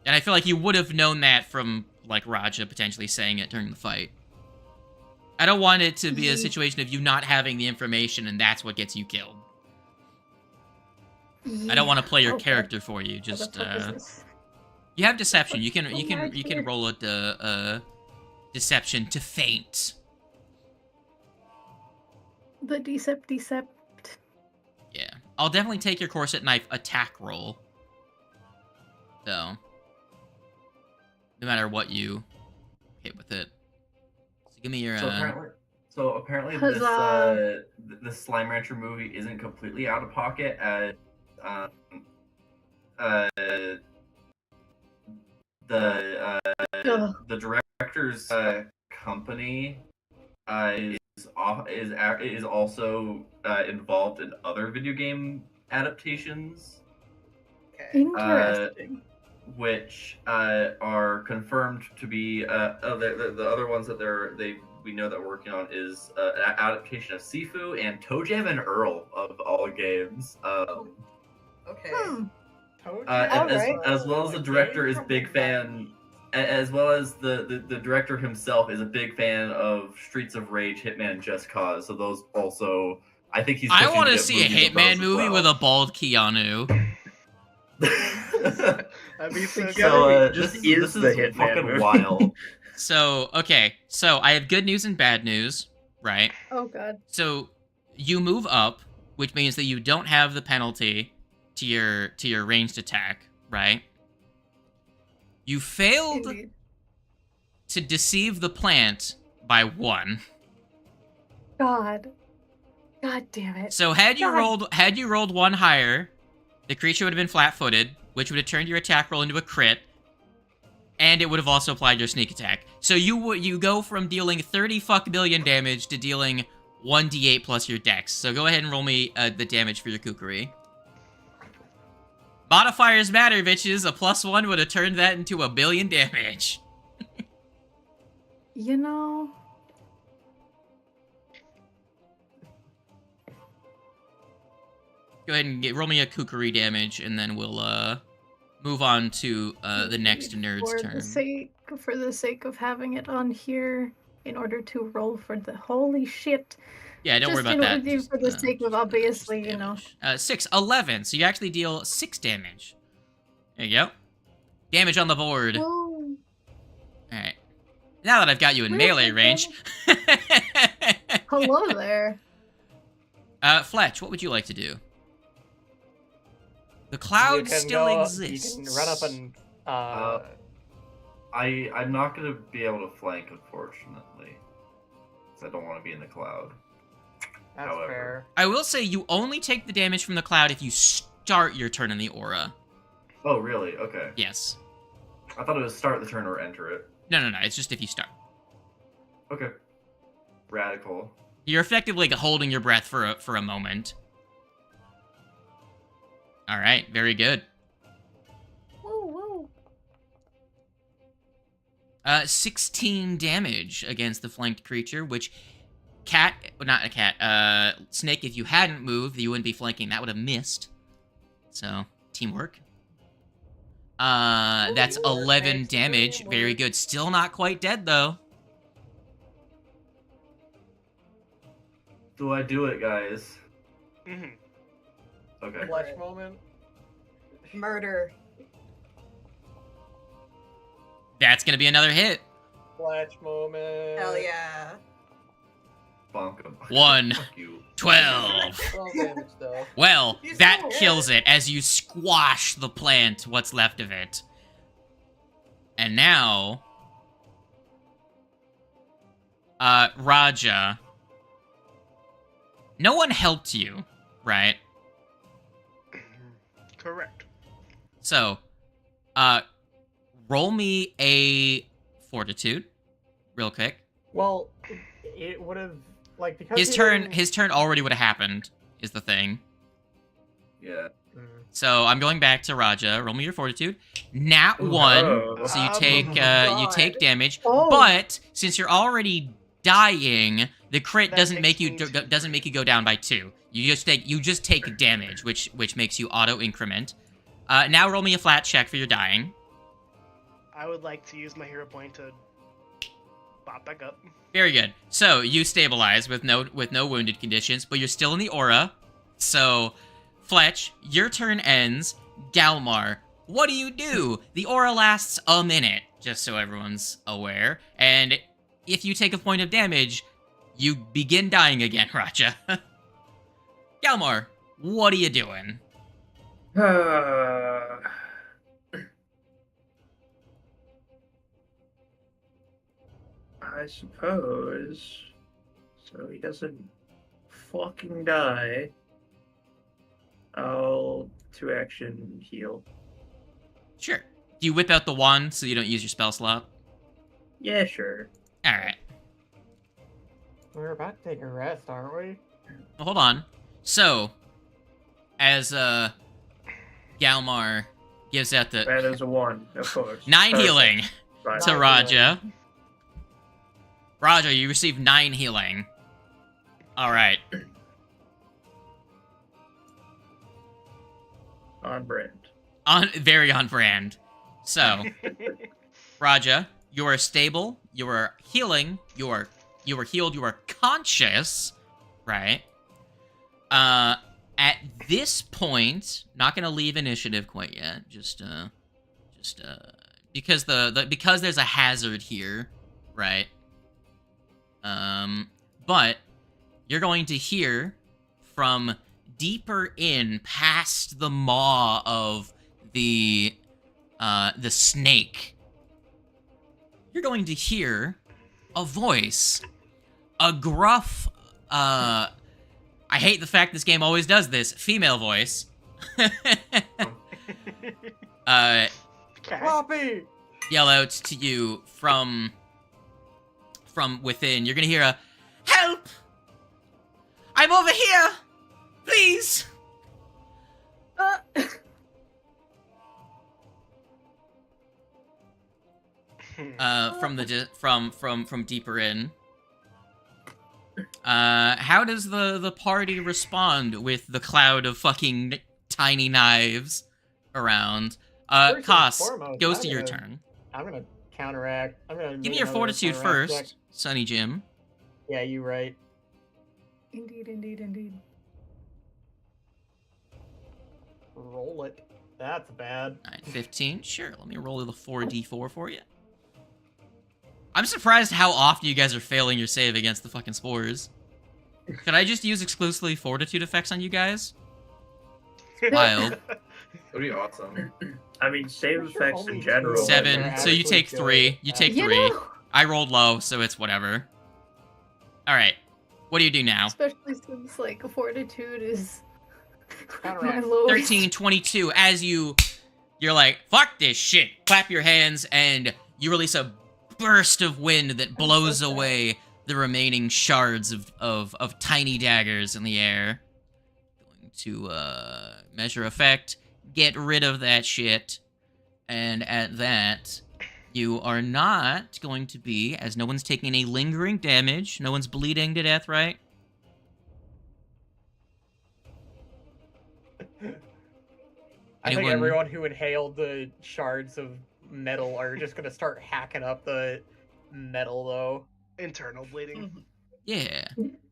And I feel like you would have known that from like Raja potentially saying it during the fight. I don't want it to be a situation of you not having the information and that's what gets you killed. I don't want to play your Okay. character for you. What the Just fuck is this? you have deception. You can Oh my you dear. can roll a deception to feint. The decept. Yeah, I'll definitely take your corset knife attack roll. So, no matter what you hit with it. So give me your. So apparently, Huzzah. this Slime Rancher movie isn't completely out of pocket, as the director's company is also involved in other video game adaptations. Okay. Interesting. which are confirmed to be the other ones that we know that we're working on is an adaptation of Sifu and Toe Jam and Earl of all games. Okay. Toe And Jam, Alright. as well as the a director game is from big the fan, 90s. as well as the director himself is a big fan of Streets of Rage, Hitman, Just Cause. So those also, I think he's. I want to see a Hitman movie with a bald Keanu. That'd be so So, good. just this is the is Hitman fucking movie. wild. So, okay. So, I have good news and bad news, right? Oh god. So, you move up, which means that you don't have the penalty to your ranged attack, right? You failed Indeed. to deceive the plant by 1. God. God damn it. So, had you God. rolled 1 higher, the creature would have been flat-footed, which would have turned your attack roll into a crit, and it would have also applied your sneak attack. So you go from dealing 30 fuck billion damage to dealing 1d8 plus your dex. So go ahead and roll me the damage for your kukri. Modifiers matter, bitches. A +1 would have turned that into 1 billion damage. You know... Go ahead and roll me a kukri damage, and then we'll move on to the next nerd's turn. For the sake of having it on here, in order to roll for the holy shit. Yeah, don't worry Just about that. For the sake of obviously, you know. 6, 11. So you actually deal 6 damage. There you go. Damage on the board. Oh. Alright. Now that I've got you in melee range. Hello there. Fletch, what would you like to do? The cloud still exists. You can run up and I'm not gonna be able to flank, unfortunately, because I don't want to be in the cloud. that's however. fair. I will say you only take the damage from the cloud if you start your turn in the aura. Oh, really? Okay. Yes. I thought it was start the turn or enter it. No. It's just if you start. Okay. Radical. You're effectively holding your breath for a moment. All right, very good. Woo. 16 damage against the flanked creature, which Snake, if you hadn't moved, you wouldn't be flanking. That would have missed. So, teamwork. That's 11 damage. Very good. Still not quite dead, though. Do I do it, guys? Mm-hmm. Okay. Flesh moment. Murder. That's gonna be another hit. Fletch moment. Hell yeah. Bonk him. 1, Fuck you. 12. 12 damage though. Well, You that still kills hit. it as you squash the plant, what's left of it. And now, Raja, no one helped you, right? Correct. So, roll me a fortitude, real quick. Well, it would have because His turn already would have happened, is the thing. Yeah. So I'm going back to Raja. Roll me your fortitude. Nat 1. Oh. So you Oh take my God. damage. Oh. But since you're already dying, the crit That doesn't makes make you go down by 2. You just take damage, which makes you auto increment. Now roll me a flat check for your dying. I would like to use my hero point to pop back up. Very good. So you stabilize with no wounded conditions, but you're still in the aura. So, Fletch, your turn ends. Galmar, what do? The aura lasts a minute, just so everyone's aware. And if you take a point of damage, you begin dying again, Raja. Galmar, what are you doing? I suppose. So he doesn't fucking die. I'll 2-action heal. Sure. Do you whip out the wand so you don't use your spell slot? Yeah, sure. Alright. We're about to take a rest, aren't we? Well, hold on. So, as Galmar gives out the And there's a 1, of course. 9 Perfect. healing Right. to Raja. Raja, you receive 9 healing. Alright. On brand. Very on brand. So, Raja, you are stable, you are healing, you are healed, you are conscious, right? At this point, not gonna leave initiative quite yet, just because because there's a hazard here, right? But you're going to hear from deeper in, past the maw of the snake. You're going to hear a voice, a gruff, I hate the fact this game always does this, female voice. Floppy! Yell out to you from within. You're gonna hear a, "Help! I'm over here! Please!" From deeper in. How does the party respond with the cloud of fucking tiny knives around? First and Koss, foremost, goes I'm to your gonna- turn. I'm gonna counteract. I'm gonna Give me make your another fortitude counteract first, check. Sonny Jim. Yeah, you right. Indeed. Roll it. That's bad. 15. Sure, let me roll the 4d4 for you. I'm surprised how often you guys are failing your save against the fucking spores. Could I just use exclusively fortitude effects on you guys? Wild. That'd be awesome. I mean, save Pretty sure effects only in two general. of them Seven. are So you actually take good 3. You at- take You 3. know, I rolled low, so it's whatever. Alright. What do you do now? especially since like fortitude is my Counteract. lowest. 13, 22. As you're like, fuck this shit. Clap your hands, and you release a burst of wind that blows so sad. away the remaining shards of tiny daggers in the air. Going to measure effect, get rid of that shit, and at that, you are not going to be, as no one's taking any lingering damage, no one's bleeding to death, right? I think Anyone- everyone who inhaled the shards of metal are just gonna start hacking up the metal, though. Internal bleeding. Yeah.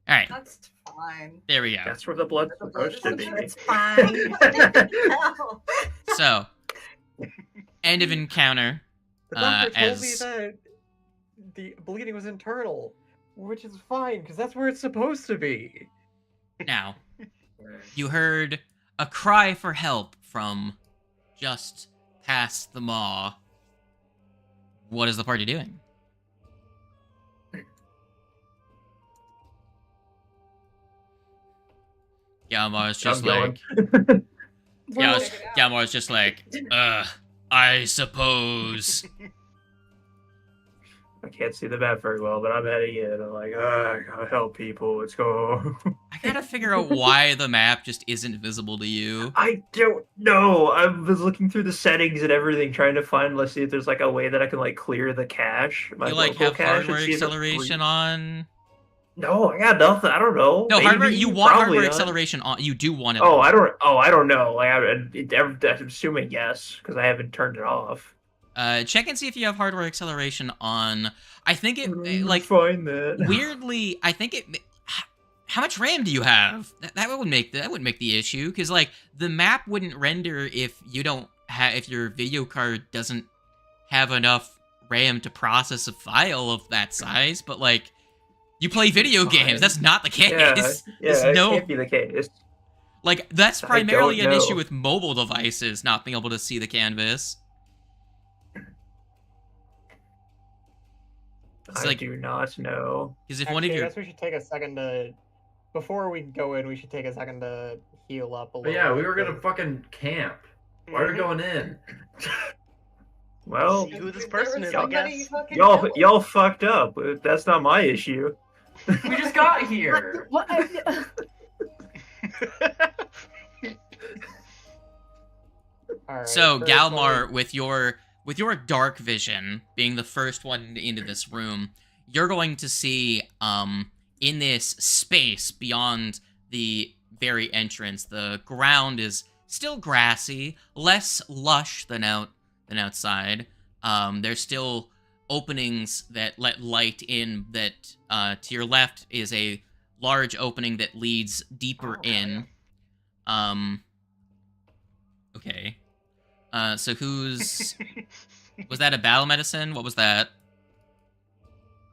Alright, That's fine. there we go. That's where the blood's The blood supposed is to be. it's fine. Hell. So, end of encounter. The doctor told me as- that the bleeding was internal, which is fine because that's where it's supposed to be. Now, you heard a cry for help from just past the maw. What is the party doing? Galmar's just I'm like, going. yeah, Check it out. Galmar's just like, I suppose. I can't see the map very well, but I'm heading in. I'm like, I gotta help people. Let's go. I gotta figure out why the map just isn't visible to you. I don't know. I was looking through the settings and everything, trying to find, let's see if there's like a way that I can like clear the cache. My You like local have cache, and hardware see if it's acceleration free. on? No, I got nothing. I don't know. No, hardware. Maybe, You want probably hardware not. acceleration on? You do want it. Oh, I don't know. Like, I'm assuming yes, because I haven't turned it off. Check and see if you have hardware acceleration on. I think it like find that. weirdly. I think it. How much RAM do you have? That would make the issue, because like the map wouldn't render if you don't have, if your video card doesn't have enough RAM to process a file of that size. But like, you play video Fine. games. That's not the case. Yeah, There's it no can't be the case. like that's I primarily don't an know. issue with mobile devices not being able to see the canvas. It's I like, do not know. because if one of Actually, I your guess we should take a second to, before we go in, we should take a second to heal up a But little. yeah, we bit, were gonna 'cause- fucking camp. Why are we going in? Well, See who this There was person is, I somebody guess. fucking y'all killed. y'all fucked up. That's not my issue. We just got here. What? All right. So first Galmar, one- with your dark vision, being the first one into this room, you're going to see in this space beyond the very entrance, the ground is still grassy, less lush than outside. There's still openings that let light in. That to your left is a large opening that leads deeper in. Okay. So who's was that a battle medicine? What was that?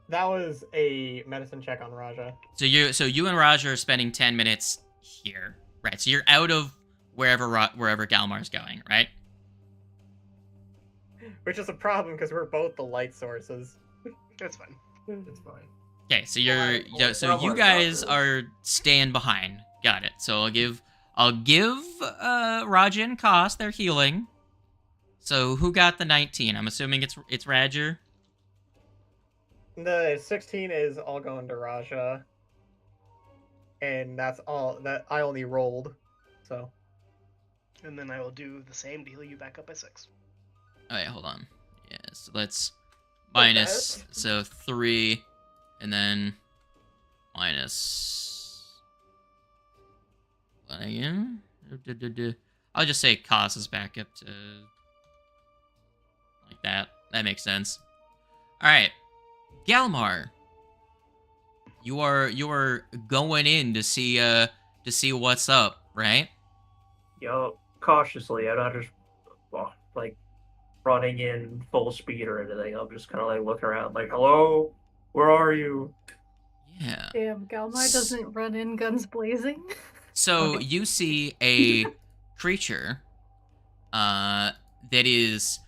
That was a medicine check on Raja. So you and Raja are spending 10 minutes here, right? So you're out of wherever Galmar's going, right? Which is a problem because we're both the light sources. That's fine. It's fine. Okay, so so you Galmar's guys not really. are staying behind. Got it. So I'll give Raja and Koss their healing. So who got the 19? I'm assuming it's Roger. The 16 is all going to Raja. And that's all that I only rolled. So And then I will do the same to heal you back up by 6. Oh yeah, hold on. Yeah, so let's minus Okay. so 3 and then minus 1 again. I'll just say Koss is back up to like that. That makes sense. Alright. Galmar. You are going in to see what's up, right? Yup, cautiously. I'm not just like running in full speed or anything. I'm just kind of like looking around, like, "Hello, where are you?" Yeah. Damn, Galmar doesn't run in guns blazing. So you see a creature that is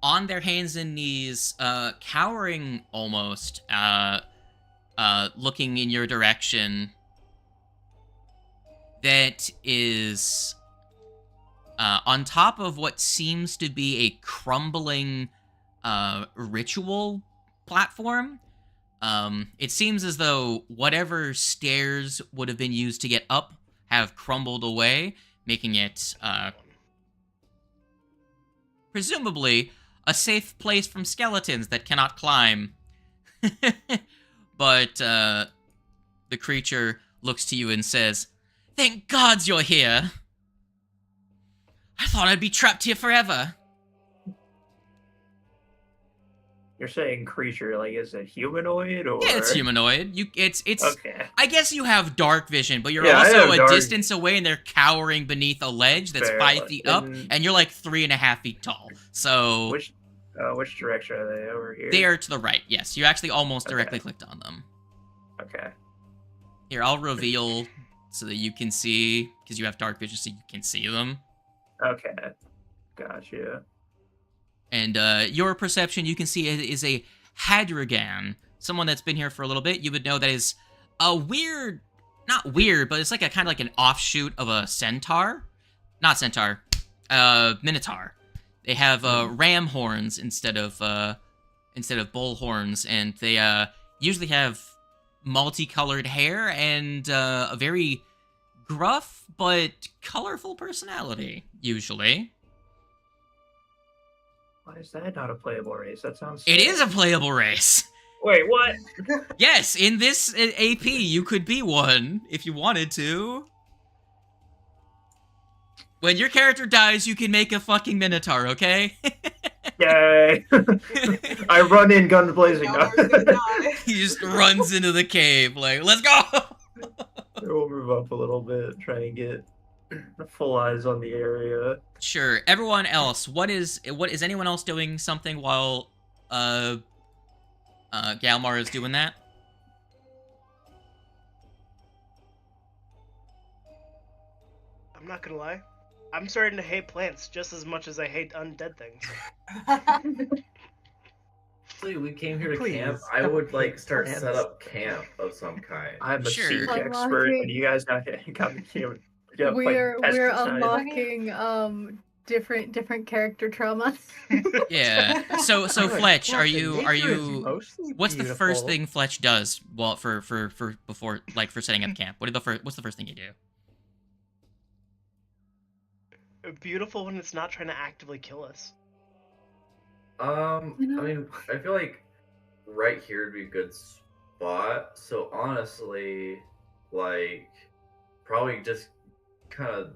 on their hands and knees, cowering almost, looking in your direction. That is on top of what seems to be a crumbling ritual platform. It seems as though whatever stairs would have been used to get up have crumbled away, making it presumably a safe place from skeletons that cannot climb. But the creature looks to you and says, "Thank gods you're here. I thought I'd be trapped here forever." You're saying creature, like, is it humanoid or? Yeah, it's humanoid. It's Okay. I guess you have dark vision, but you're Yeah, I also have a dark- distance away, and they're cowering beneath a ledge that's Fair. 5 feet up, Then- and you're like 3.5 feet tall. So Which direction are they over here? they are to the right. Yes, you actually almost directly Okay. clicked on them. Okay. Here, I'll reveal so that you can see, because you have dark vision, so you can see them. Okay. Gotcha. And your perception, you can see, is a Hadragan, someone that's been here for a little bit. You would know that is a weird, not weird, but it's like a kind of like an offshoot of a centaur. Not centaur, minotaur. They have ram horns instead of bull horns, and they usually have multicolored hair and a very gruff but colorful personality, usually. Why is that not a playable race? That sounds. It is a playable race. Wait, what? Yes, in this AP, you could be one if you wanted to. When your character dies, you can make a fucking minotaur, okay? Yay! I run in guns blazing. Galmar's gonna die. He just runs into the cave, like, let's go! We'll move up a little bit, try and get full eyes on the area. Sure. Everyone else, what is anyone else doing something while Galmar is doing that? I'm not gonna lie. I'm starting to hate plants just as much as I hate undead things. Actually, we came here to Please, camp. I would like start plants. set up camp of some kind. I'm a Sure. seek expert, Unlocking- and you guys got me here. Yeah, we're like unlocking different character trauma. Yeah. So Fletch, are you Mostly what's the first beautiful. thing Fletch does well for before, like, for setting up camp? What's the first thing you do? beautiful when it's not trying to actively kill us. You know? I mean, I feel like right here would be a good spot. So honestly, like, probably just kind of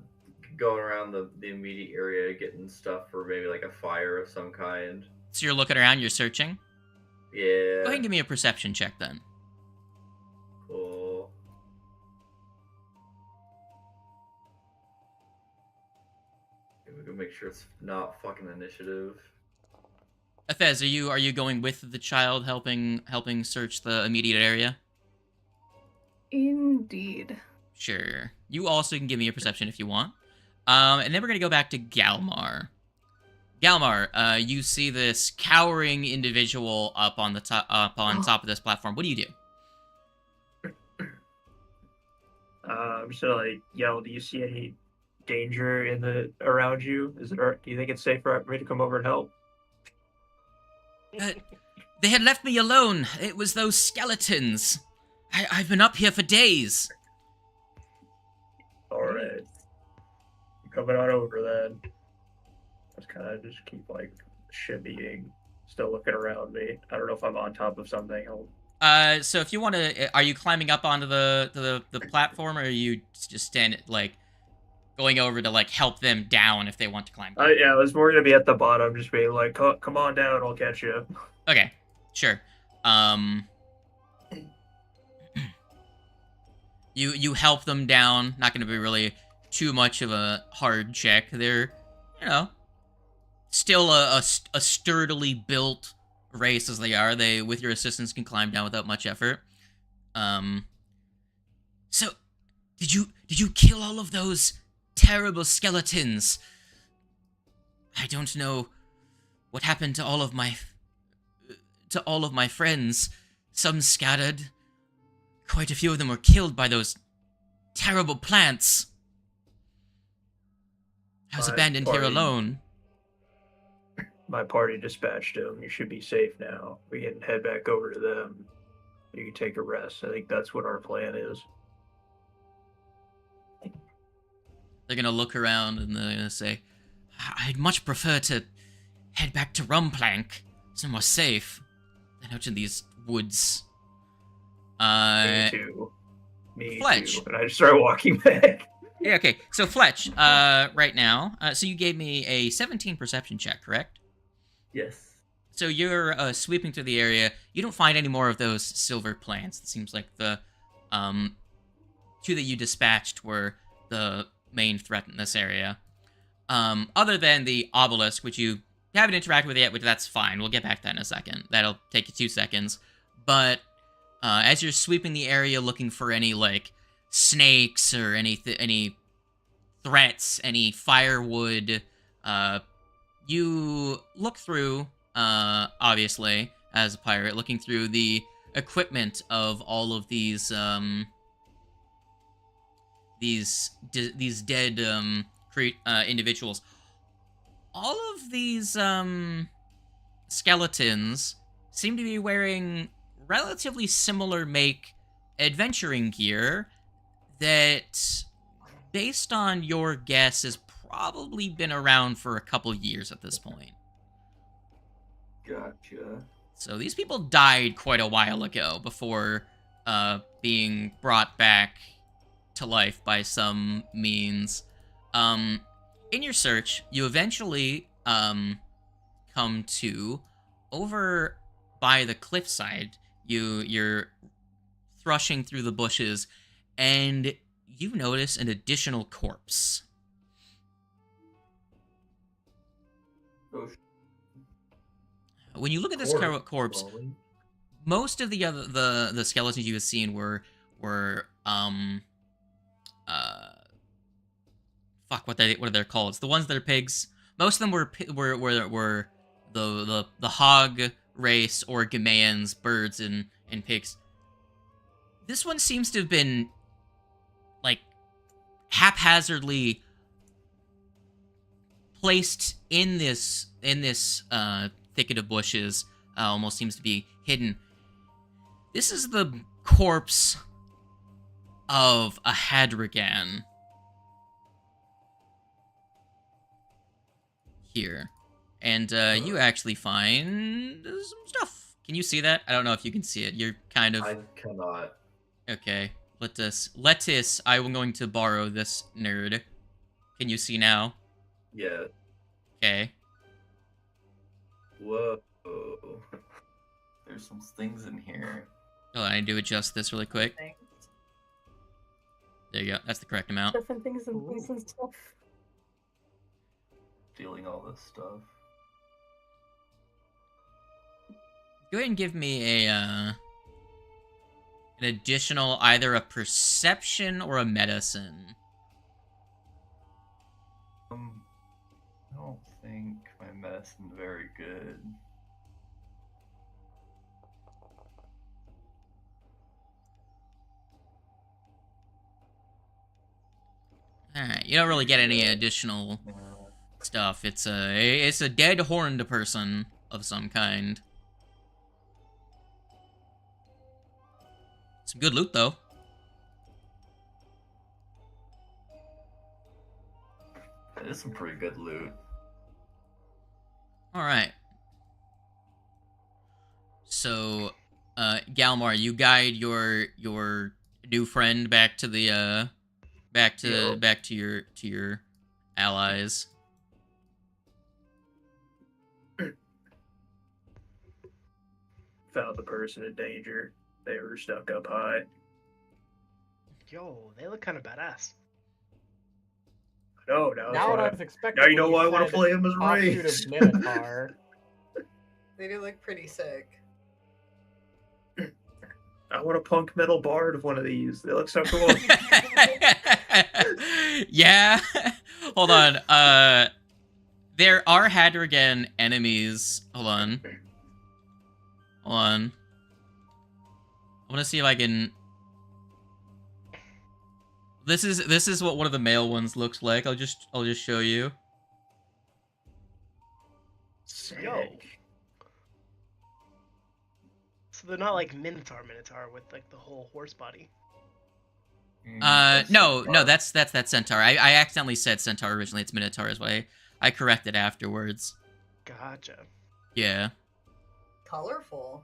going around the immediate area, getting stuff for maybe like a fire of some kind. So you're looking around, you're searching. Yeah. Go ahead and give me a perception check then. Cool. We can make sure it's not fucking initiative. Fez, are you going with the child helping search the immediate area? Indeed. Sure. You also can give me a perception if you want. And then we're gonna go back to Galmar. Galmar, you see this cowering individual up on top of this platform. What do you do? I'm just gonna like yell. Do you see any danger in the around you? Do you think it's safe for me to come over and help? They had left me alone. It was those skeletons. I've been up here for days. All right, I'm coming on over then. Just kind of just keep like shimmying, still looking around me. I don't know if I'm on top of something. So if you want to, are you climbing up onto the platform, or are you just standing like going over to like help them down if they want to climb down? Yeah, I was more gonna be at the bottom, just being like, "Come on down, I'll catch you." Okay, sure. You help them down. Not going to be really too much of a hard check. They're, still a sturdily built race as they are. They, with your assistance, can climb down without much effort. So, did you kill all of those terrible skeletons? I don't know what happened to all of my friends. Some scattered. Quite a few of them were killed by those terrible plants. I was abandoned here alone. My party dispatched him. You should be safe now. We can head back over to them. You can take a rest. I think that's what our plan is. They're gonna look around and they're gonna say, I'd much prefer to head back to Rumplank. It's more safe than out in these woods. Me too. Fletch. Too. And I just started walking back. Yeah, okay. So Fletch, right now, so you gave me a 17 perception check, correct? Yes. So you're sweeping through the area. You don't find any more of those silver plants. It seems like the two that you dispatched were the main threat in this area. Other than the obelisk, which you haven't interacted with yet, which that's fine. We'll get back to that in a second. That'll take you 2 seconds. But as you're sweeping the area looking for any, like, snakes or any threats, any firewood, you look through, obviously, as a pirate, looking through the equipment of all of these dead individuals. All of these skeletons seem to be wearing relatively similar make adventuring gear that, based on your guess, has probably been around for a couple years at this point. Gotcha. So these people died quite a while ago before being brought back to life by some means. In your search, you eventually come to, over by the cliffside, you're threshing through the bushes, and you notice an additional corpse. When you look at this corpse, most of the other the skeletons you have seen were what are they called? It's the ones that are pigs. Most of them were the hog race or Gamaeans, birds and pigs. This one seems to have been like haphazardly placed in this thicket of bushes. Almost seems to be hidden. This is the corpse of a Hadragan. here. And you actually find some stuff. Can you see that? I don't know if you can see it. You're kind of... I cannot. Okay. Lettuce, I am going to borrow this nerd. Can you see now? Yeah. Okay. Whoa. There's some things in here. Oh, I need to adjust this really quick. Thanks. There you go. That's the correct amount. Different things and things and stuff. Stealing all this stuff. Go ahead and give me an additional, either a perception or a medicine. I don't think my medicine's very good. Alright, you don't really get any additional stuff. It's a dead horned person of some kind. Some good loot though. That is some pretty good loot. Alright. So, Galmar, you guide your new friend back to the back to your allies. Found the person in danger. They were stuck up high. Yo, they look kind of badass. No, Now what I was expecting. Now you know when why I want to said play him as offshoot Race. of Minotaur. They do look pretty sick. I want a punk metal bard of one of these. They look so cool. Yeah. Hold on. There are Hadrigan enemies. Hold on. I want to see if I can... This is what one of the male ones looks like. I'll just show you. Yo. So they're not like Minotaur with like the whole horse body. No, that's that Centaur. I accidentally said Centaur originally. It's Minotaur is what I corrected afterwards. Gotcha. Yeah. Colorful.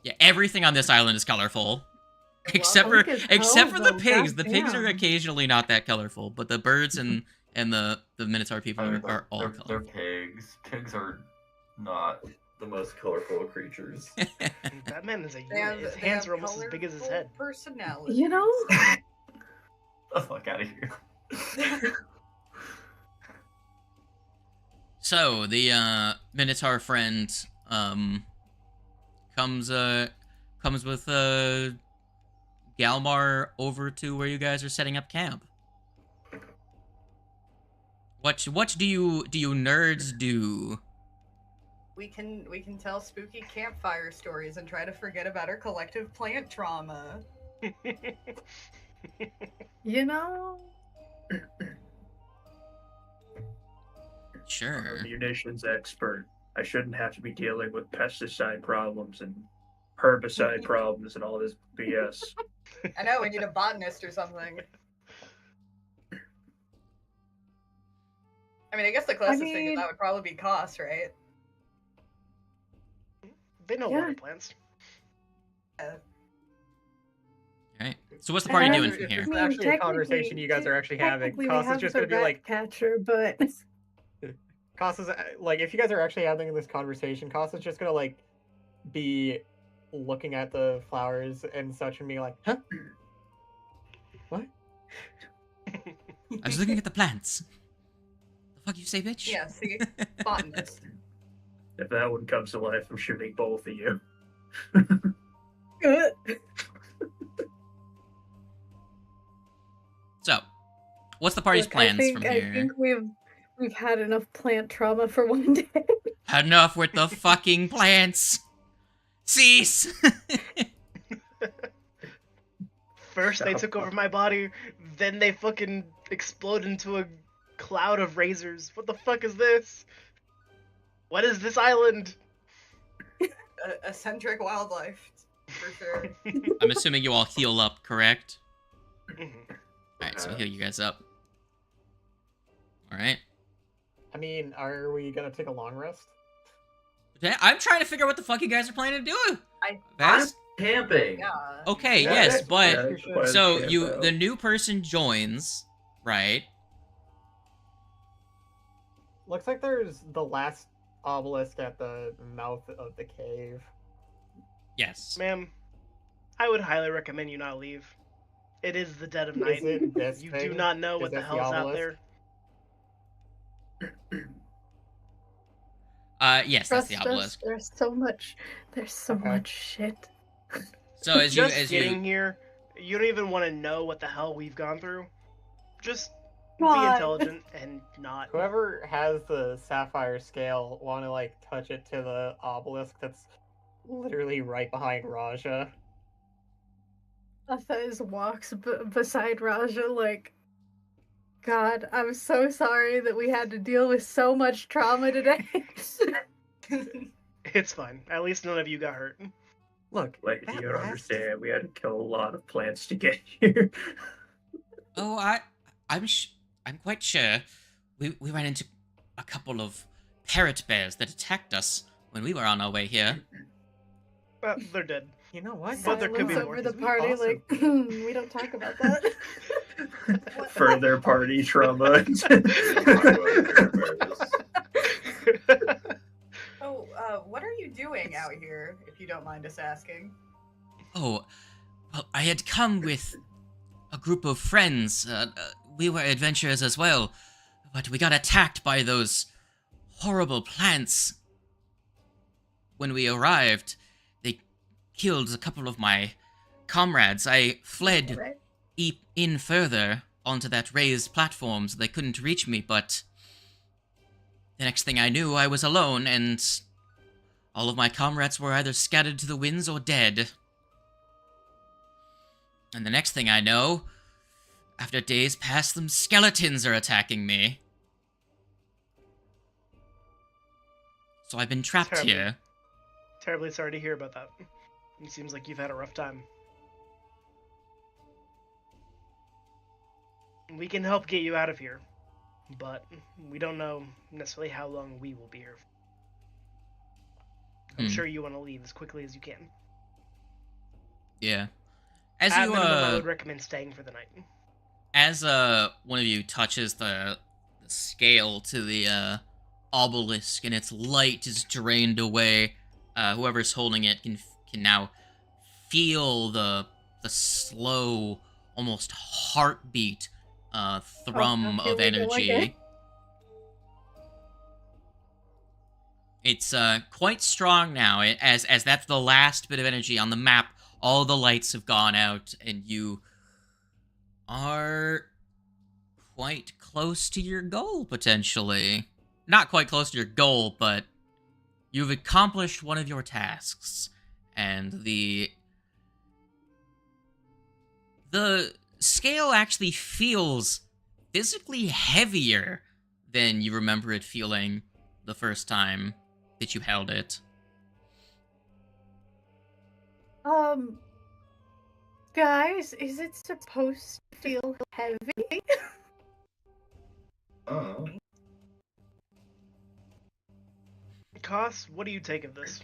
Yeah, everything on this island is colorful. I Except love for it. except for the Oh, pigs. The pigs are goddamn. occasionally not that colorful, but the birds and the Minotaur people are all they're colorful. pigs. Pigs are not the most colorful of creatures. Batman is a They have, unit. His they hands have are almost as big as his colorful head. Personality. You know? The fuck out of here. So the Minotaur friend comes with Galmar over to where you guys are setting up camp. What do you nerds do? We can tell spooky campfire stories and try to forget about our collective plant trauma. You know? Sure. I'm a munitions expert. I shouldn't have to be dealing with pesticide problems and herbicide problems and all this BS. I know, we need a botanist or something. I mean, I guess the closest thing to that would probably be cost, right? They know Yeah. water plants. Alright. So what's the party And- doing from here? It's actually a conversation technically- you guys are actually having. Technically, we Costa's have just the gonna be like, rat catcher, but Costa's like, if you guys are actually having this conversation, Costa's just gonna like be looking at the flowers and such and be like, huh? What? I was looking at the plants. The fuck you say, bitch? Yeah, see? Botanist. If that one comes to life, I'm shooting both of you. So, what's the party's Look, plans I think, from here? I think we've had enough plant trauma for one day. Enough with the fucking plants. Cease. First they took over my body, then they fucking explode into a cloud of razors. What the fuck is this? What is this island? Eccentric wildlife, for sure. I'm assuming you all heal up, correct? Mhm. Alright, so heal you guys up. Alright. I mean, are we gonna take a long rest? I'm trying to figure out what the fuck you guys are planning to do. I- Vast? Camping. Yeah. Okay, Yeah, yes, that's- but Yeah, you should. but- so camp you out. the new person joins, right? Looks like there's the last obelisk at the mouth of the cave. Yes. Ma'am, I would highly recommend you not leave. It is the dead of night. Is it this You do thing? not know Is what the this the hell's out obelisk? there. Yes, that's Trust the us, obelisk. there's so Okay. much shit. So as you Just getting here, you don't even want to know what the hell we've gone through. Just be God. intelligent and not. Whoever has the sapphire scale want to like touch it to the obelisk that's literally right behind Raja. Athez walks beside Raja like, God, I'm so sorry that we had to deal with so much trauma today. It's fine. At least none of you got hurt. Look, Like, that you don't last- understand. We had to kill a lot of plants to get here. Oh, I'm quite sure. We ran into a couple of parrot bears that attacked us when we were on our way here. They're dead. You know what? But there could be Silence more. over the Isn't it party, awesome? like, we don't talk about that. Further party trauma. So, what are you doing out here, if you don't mind us asking? Oh, well, I had come with a group of friends. We were adventurers as well, but we got attacked by those horrible plants. When we arrived, they killed a couple of my comrades. I fled Right? in further onto that raised platform so they couldn't reach me, but the next thing I knew, I was alone, and all of my comrades were either scattered to the winds or dead. And the next thing I know, after days pass, them skeletons are attacking me. So I've been trapped Terribly. here. Terribly sorry to hear about that. It seems like you've had a rough time. We can help get you out of here, but we don't know necessarily how long we will be here. I'm Hmm. sure you want to leave as quickly as you can. Yeah. As At you minimum, I would recommend staying for the night. as one of you touches the scale to the obelisk and its light is drained away, whoever's holding it can now feel the slow, almost heartbeat thrum Oh, of here we go energy. again. It's quite strong now. As that's the last bit of energy on the map. All the lights have gone out, and you are quite close to your goal, potentially. Not quite close to your goal, but you've accomplished one of your tasks. And the scale actually feels physically heavier than you remember it feeling the first time that you held it. Guys, is it supposed to feel heavy? Oh. Koss, what do you take of this?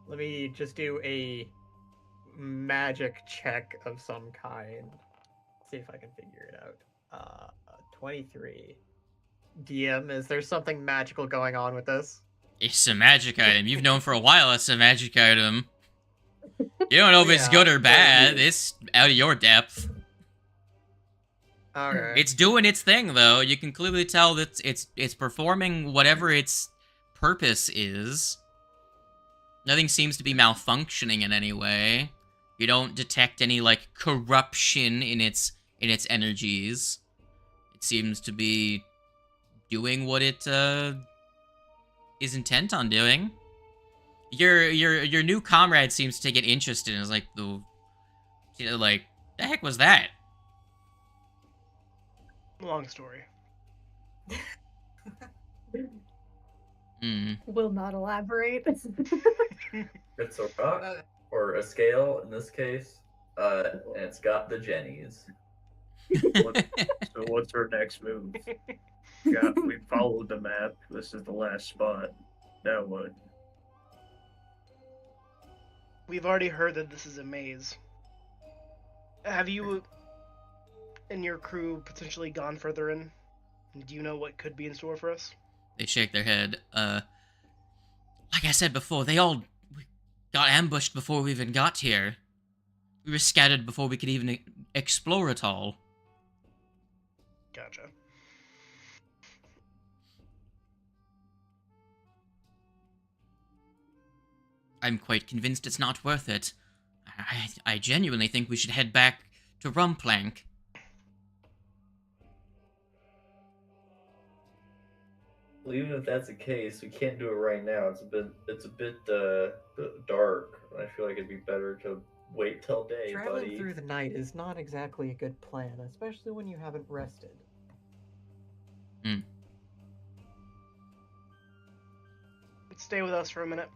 Let me just do a magic check of some kind. See if I can figure it out. 23. DM, is there something magical going on with this? It's a magic item. You've known for a while it's a magic item. You don't know if it's Yeah, good or bad. maybe. It's out of your depth. Alright. It's doing its thing, though. You can clearly tell that it's performing whatever its purpose is. Nothing seems to be malfunctioning in any way. You don't detect any like corruption in its energies. It seems to be doing what it is intent on doing. Your new comrade seems to take an interest in it. It's like the heck was that? Long story. Will not elaborate. It's a rock or a scale in this case, and it's got the jennies. So what's our next move? We followed the map. This is the last spot. Now what? We've already heard that this is a maze. Have you and your crew potentially gone further in? Do you know what could be in store for us? They shake their head. Like I said before, we got ambushed before we even got here. We were scattered before we could even explore at all. Gotcha. I'm quite convinced it's not worth it. I genuinely think we should head back to Rumplank. Well, even if that's the case, we can't do it right now. It's a bit dark. I feel like it'd be better to wait till day, Traveling buddy. through the night is not exactly a good plan, especially when you haven't rested. Stay with us for a minute.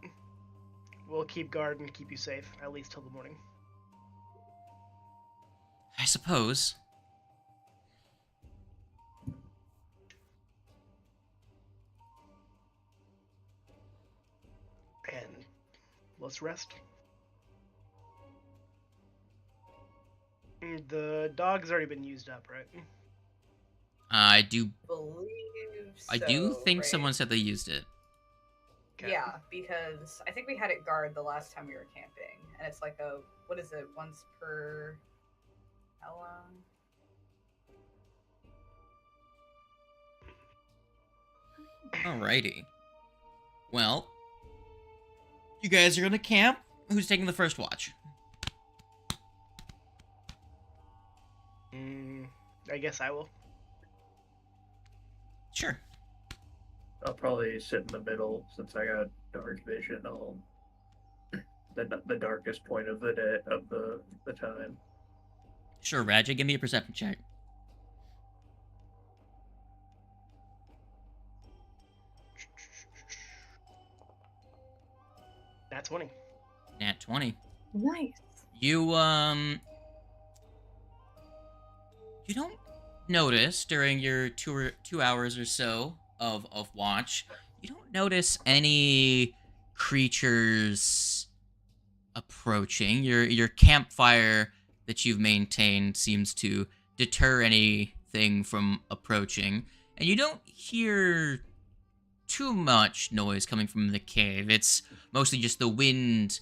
We'll keep guard and keep you safe, at least till the morning. I suppose. And let's rest. The dog's already been used up, right? I do Believe think right? someone said they used it. Okay. Yeah, because I think we had it guard the last time we were camping, and it's like what is it, once per how long? Alrighty. Well, you guys are gonna camp. Who's taking the first watch? I guess I will. Sure. I'll probably sit in the middle since I got dark vision. I'll the darkest point of the day of the time. Sure, Raja, give me a perception check. Nat 20. Nat 20. Nice. You don't notice during your 2 hours or so of watch, you don't notice any creatures approaching. Your campfire that you've maintained seems to deter anything from approaching, and you don't hear too much noise coming from the cave. It's mostly just the wind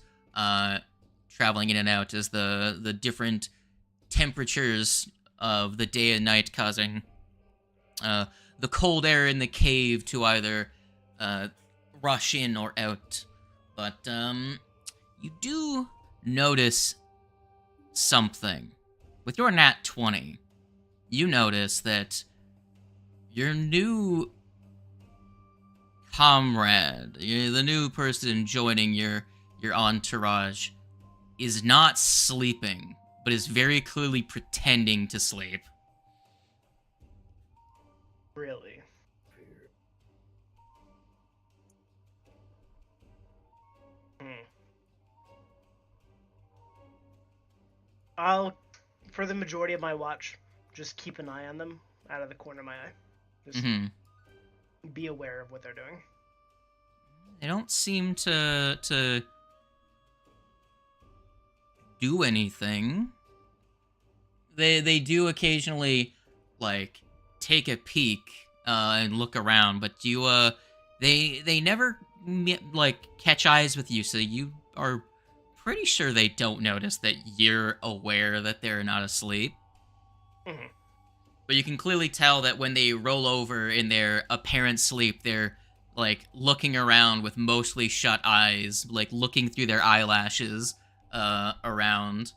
traveling in and out as the different temperatures of the day and night causing the cold air in the cave to either rush in or out. But you do notice something. With your nat 20, you notice that your new comrade, the new person joining your entourage, is not sleeping, but is very clearly pretending to sleep. Really? I'll, for the majority of my watch, just keep an eye on them out of the corner of my eye. Just be aware of what they're doing. They don't seem to do anything. They do occasionally like take a peek and look around, but they never like catch eyes with you, so you are pretty sure they don't notice that you're aware that they're not asleep. But you can clearly tell that when they roll over in their apparent sleep, they're like looking around with mostly shut eyes, like looking through their eyelashes around.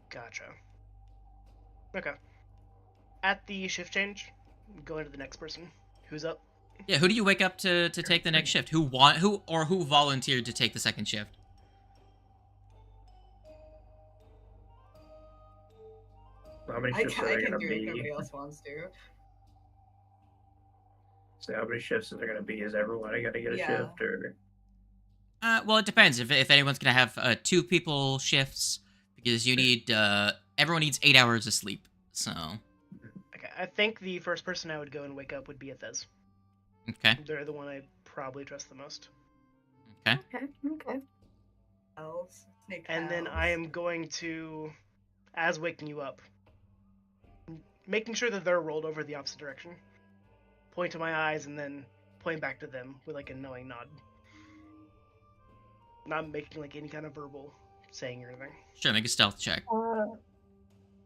Gotcha. Okay. At the shift change, go into the next person. Who's up? Yeah, who do you wake up to take the next shift? Who volunteered to take the second shift? How many I shifts can are there do going to it if be? nobody else wants to. So how many shifts are there going to be? Is everyone going to get a Yeah. shift or? Well, it depends. If anyone's gonna have 2 people shifts, because you need everyone needs 8 hours of sleep. So Okay, I think the first person I would go and wake up would be Athez. okay, They're the one I probably trust the most. okay. Okay. Owls, snake And then I owls. am going to, as waking you up, making sure that they're rolled over the opposite direction, point to my eyes, and then point back to them with like a knowing nod. Not making like any kind of verbal saying or anything. Sure, make a stealth check Uh,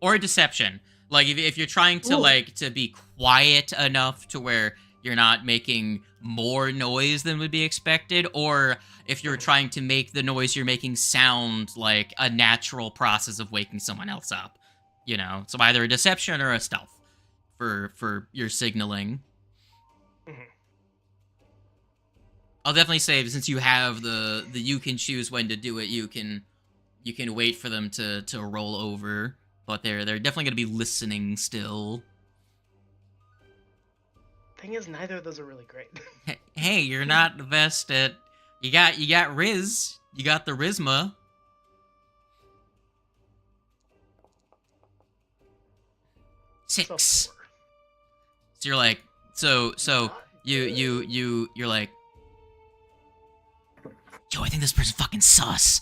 or a deception. Like if you're trying to Ooh. like to be quiet enough to where you're not making more noise than would be expected, or if you're trying to make the noise you're making sound like a natural process of waking someone else up. You know, so either a deception or a stealth for your signaling. Mhm. I'll definitely say since you have the you can choose when to do it, you can wait for them to roll over, but they're definitely gonna be listening still. Thing is, neither of those are really great. Hey, you're not the best at. You got Riz. You got the Rizma. So 6. four. So you're like, so you're like, yo, I think this person's fucking sus.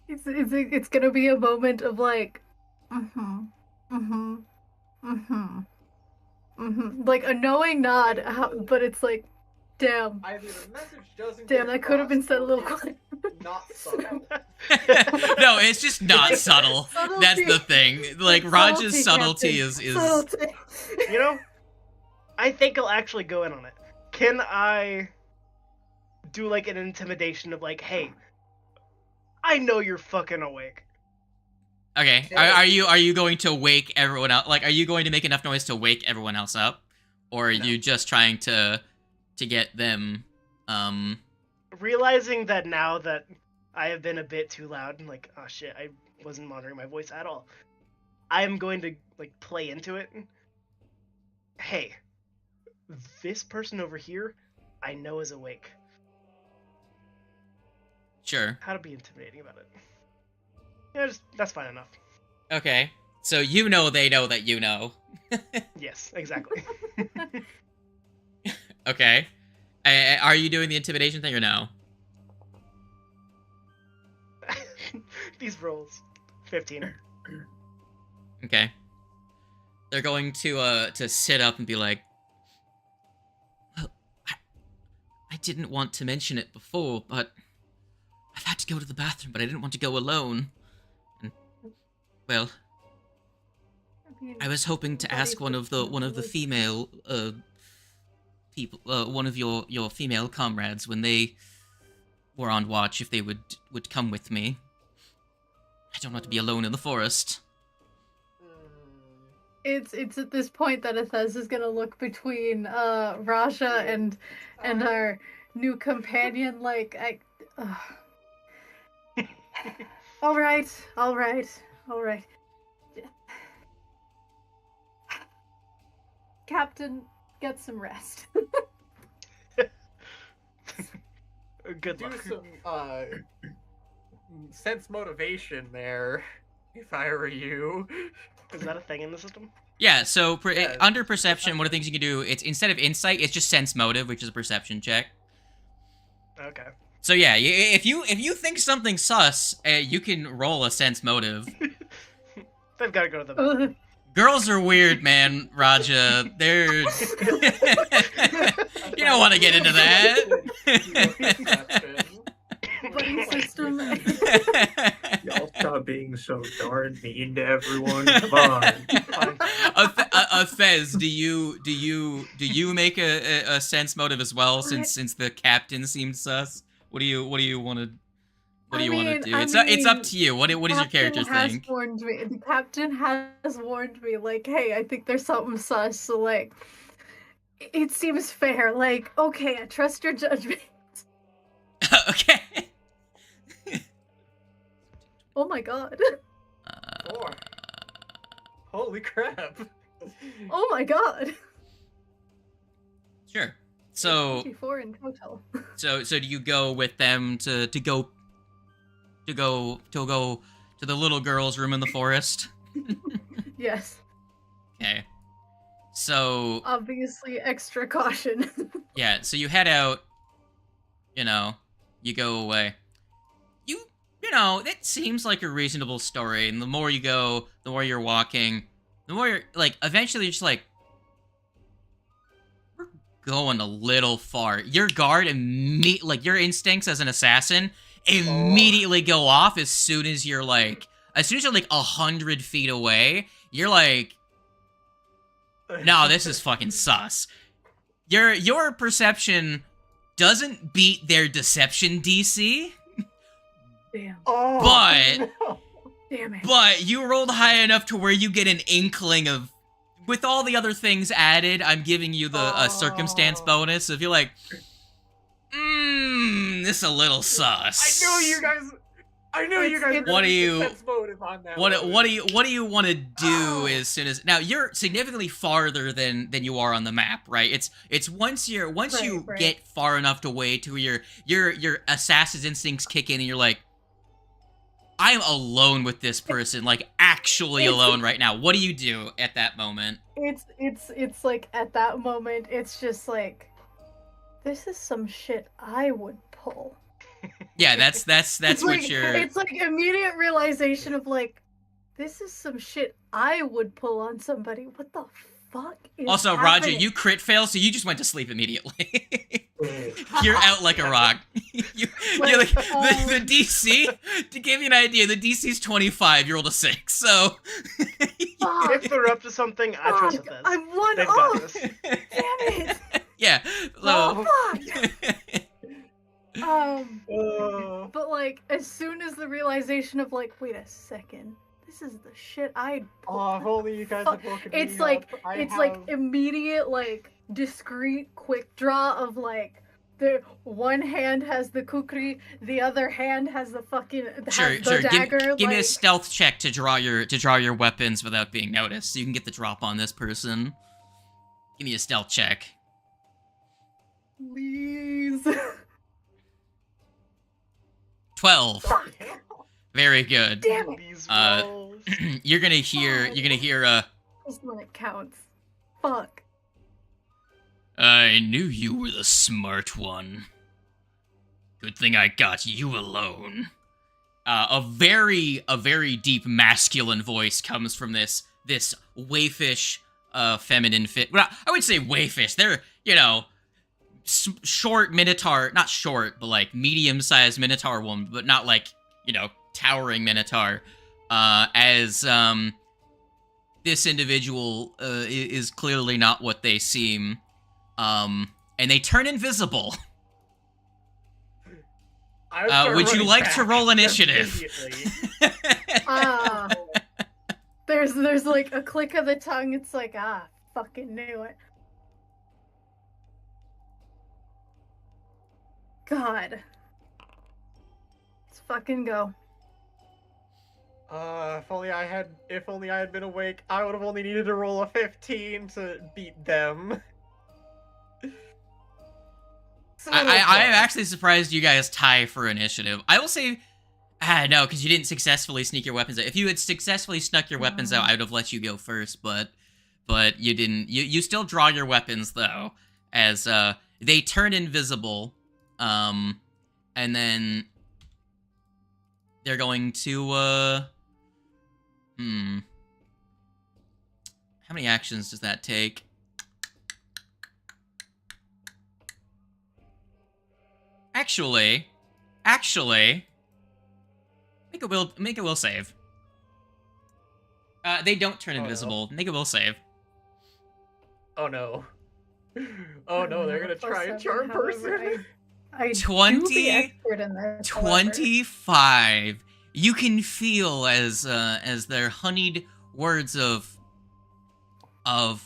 it's gonna be a moment of like, like a knowing nod, but it's like, damn, Either the message doesn't damn, get that could have been across said a or little it's quicker. not subtle. No, it's just not subtle. That's the thing. Like Raj's subtlety is Subtlety. You know, I think I'll actually go in on it. Can I do like an intimidation of like, hey, I know you're fucking awake. okay. Are you going to wake everyone up? Like, are you going to make enough noise to wake everyone else up, or are No. you just trying to get them? Realizing that now that I have been a bit too loud and like, oh shit, I wasn't monitoring my voice at all. I am going to like play into it. Hey, this person over here, I know is awake. Sure. How to be intimidating about it? Yeah, that's fine enough. Okay. So you know they know that you know. Yes, exactly. Okay. Are you doing the intimidation thing or no? These rolls, 15. Okay. They're going to sit up and be like, well, I didn't want to mention it before, but I've had to go to the bathroom, but I didn't want to go alone. And, well, I was hoping to ask one of the female people, one of your female comrades when they were on watch if they would come with me. I don't want to be alone in the forest. It's at this point that Athez is gonna look between Raja and our new companion like all right. Captain, get some rest. Good Do luck. some sense motivation there, if I were you. Is that a thing in the system? Yeah, so Yeah, under perception, one of the things you can do, it's instead of insight, it's just sense motive, which is a perception check. Okay. So yeah, if you think something's sus, you can roll a sense motive. They've got to go to the bathroom. Girls are weird, man, Raja. They're you don't want to get into that. Buddy system. Y'all stop being so darn mean to everyone. Come on. Fez, do you make a sense motive as well? Since the captain seemed sus, what do you want to? What do you want to do? It's up to you. What does your character think? The captain has warned me, like, hey, I think there's something sus. So like, it seems fair. Like, okay, I trust your judgment. Okay. Oh my god. 4. Holy crap. Oh my god. Sure. So 24 in total. so do you go with them to go to the little girl's room in the forest? Yes. Okay. So Obviously, extra caution. yeah, so you head out, you go away. That seems like a reasonable story, and the more you go, the more you're walking, the more you're, like, eventually you're just like, we're going a little far. Your guard, your instincts as an assassin immediately go off as soon as you're, like, 100 feet away. You're like, no, this is fucking sus. Your perception doesn't beat their deception DC, Damn. but no. Damn it. but you rolled high enough to where you get an inkling of, with all the other things added, I'm giving you the circumstance bonus. If you're like, this a little sus. I knew you guys. What do you- defense motive on that What one. do you want to do as soon as now? You're significantly farther than you are on the map, right? It's once you Right. get far enough away to where your assassin's instincts kick in, and you're like, I am alone with this person, like actually alone right now. What do you do at that moment? It's like at that moment, it's just like, this is some shit I would pull. Yeah, that's It's what like, you're. It's like immediate realization of like, this is some shit I would pull on somebody. What the fuck is Also, Roger, happening? you crit fail, so you just went to sleep immediately. You're out like a rock. You're like, the DC, to give you an idea, the DC's 25, you rolled a 6, so... Fuck, If they're up to something, I trust fuck, with this. I'm one They've got off. this. Damn it. Yeah, so... Oh, fuck. Uh, But like, as soon as the realization of like, wait a second, this is the shit I'd pull. oh, if only you guys Fuck. had woken It's me like up. I it's like have- immediate, like discreet quick draw of like the one hand has the kukri, the other hand has the fucking Sure. the dagger. Give me a like, stealth check to draw your weapons without being noticed, so you can get the drop on this person. Give me a stealth check. please. 12. Fuck. Very good. Damn it. These Uh, rolls. You're gonna hear This one it counts. Fuck. I knew you were the smart one. Good thing I got you alone. A very deep masculine voice comes from this waifish, feminine fit. Well, I would say waifish. They're, short minotaur, not short, but like medium-sized minotaur woman, but not like, towering minotaur. As this individual is clearly not what they seem. And they turn invisible. I start Would you running like to back roll initiative? immediately. There's like a click of the tongue. It's like, fucking knew it. God. Let's fucking go. If only I had been awake, I would have only needed to roll a 15 to beat them. I am actually surprised you guys tie for initiative. I will say, no, because you didn't successfully sneak your weapons out. If you had successfully snuck your weapons out, I would have let you go first, but you didn't. You still draw your weapons, though, as they turn invisible, and then they're going to, how many actions does that take? Actually, make a will save. They don't turn Oh, no. invisible. Make a will save. Oh no. Oh no, they're gonna try and charm However, person. I do 20 be expert in this. however. 25. You can feel as their honeyed words of aren't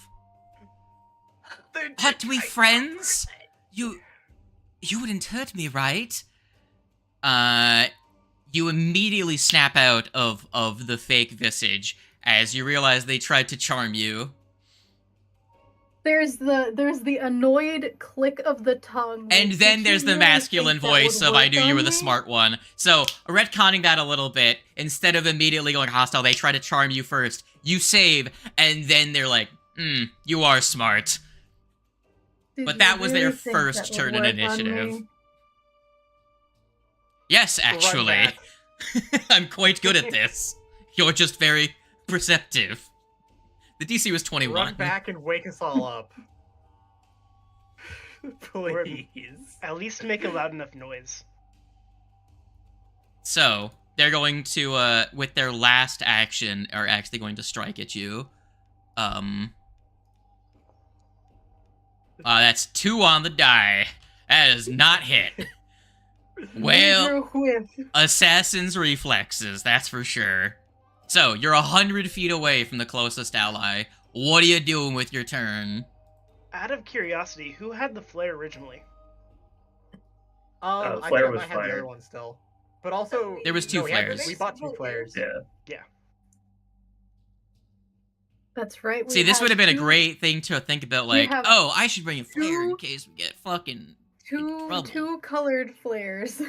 we friends? You wouldn't hurt me, right? You immediately snap out of the fake visage as you realize they tried to charm you. there's the annoyed click of the tongue. And like, then did there's you the really masculine think that voice would of "I work knew you on were the me?" smart one." So retconning that a little bit, instead of immediately going hostile, they try to charm you first. You save, and then they're like, "You are smart." Did But you that was their really think first that would turn in work on initiative. me? Yes, Run actually. back. I'm quite good at this. You're just very perceptive. The DC was 21. Run back and wake us all up. Please. At least make a loud enough noise. So, they're going to, with their last action, are actually going to strike at you. That's 2 on the die. That is not hit. Well, Major whiff. assassin's reflexes, that's for sure. So, you're 100 feet away from the closest ally. What are you doing with your turn? Out of curiosity, who had the flare originally? I Flare think I was might have the fired. other one still. But also, There was 2 we had- flares. We bought 2 flares. Yeah. That's right. we See, this have would have been a two- great thing to think about, like, have oh, I should bring a flare in two- case we get fucking... two trouble. colored flares.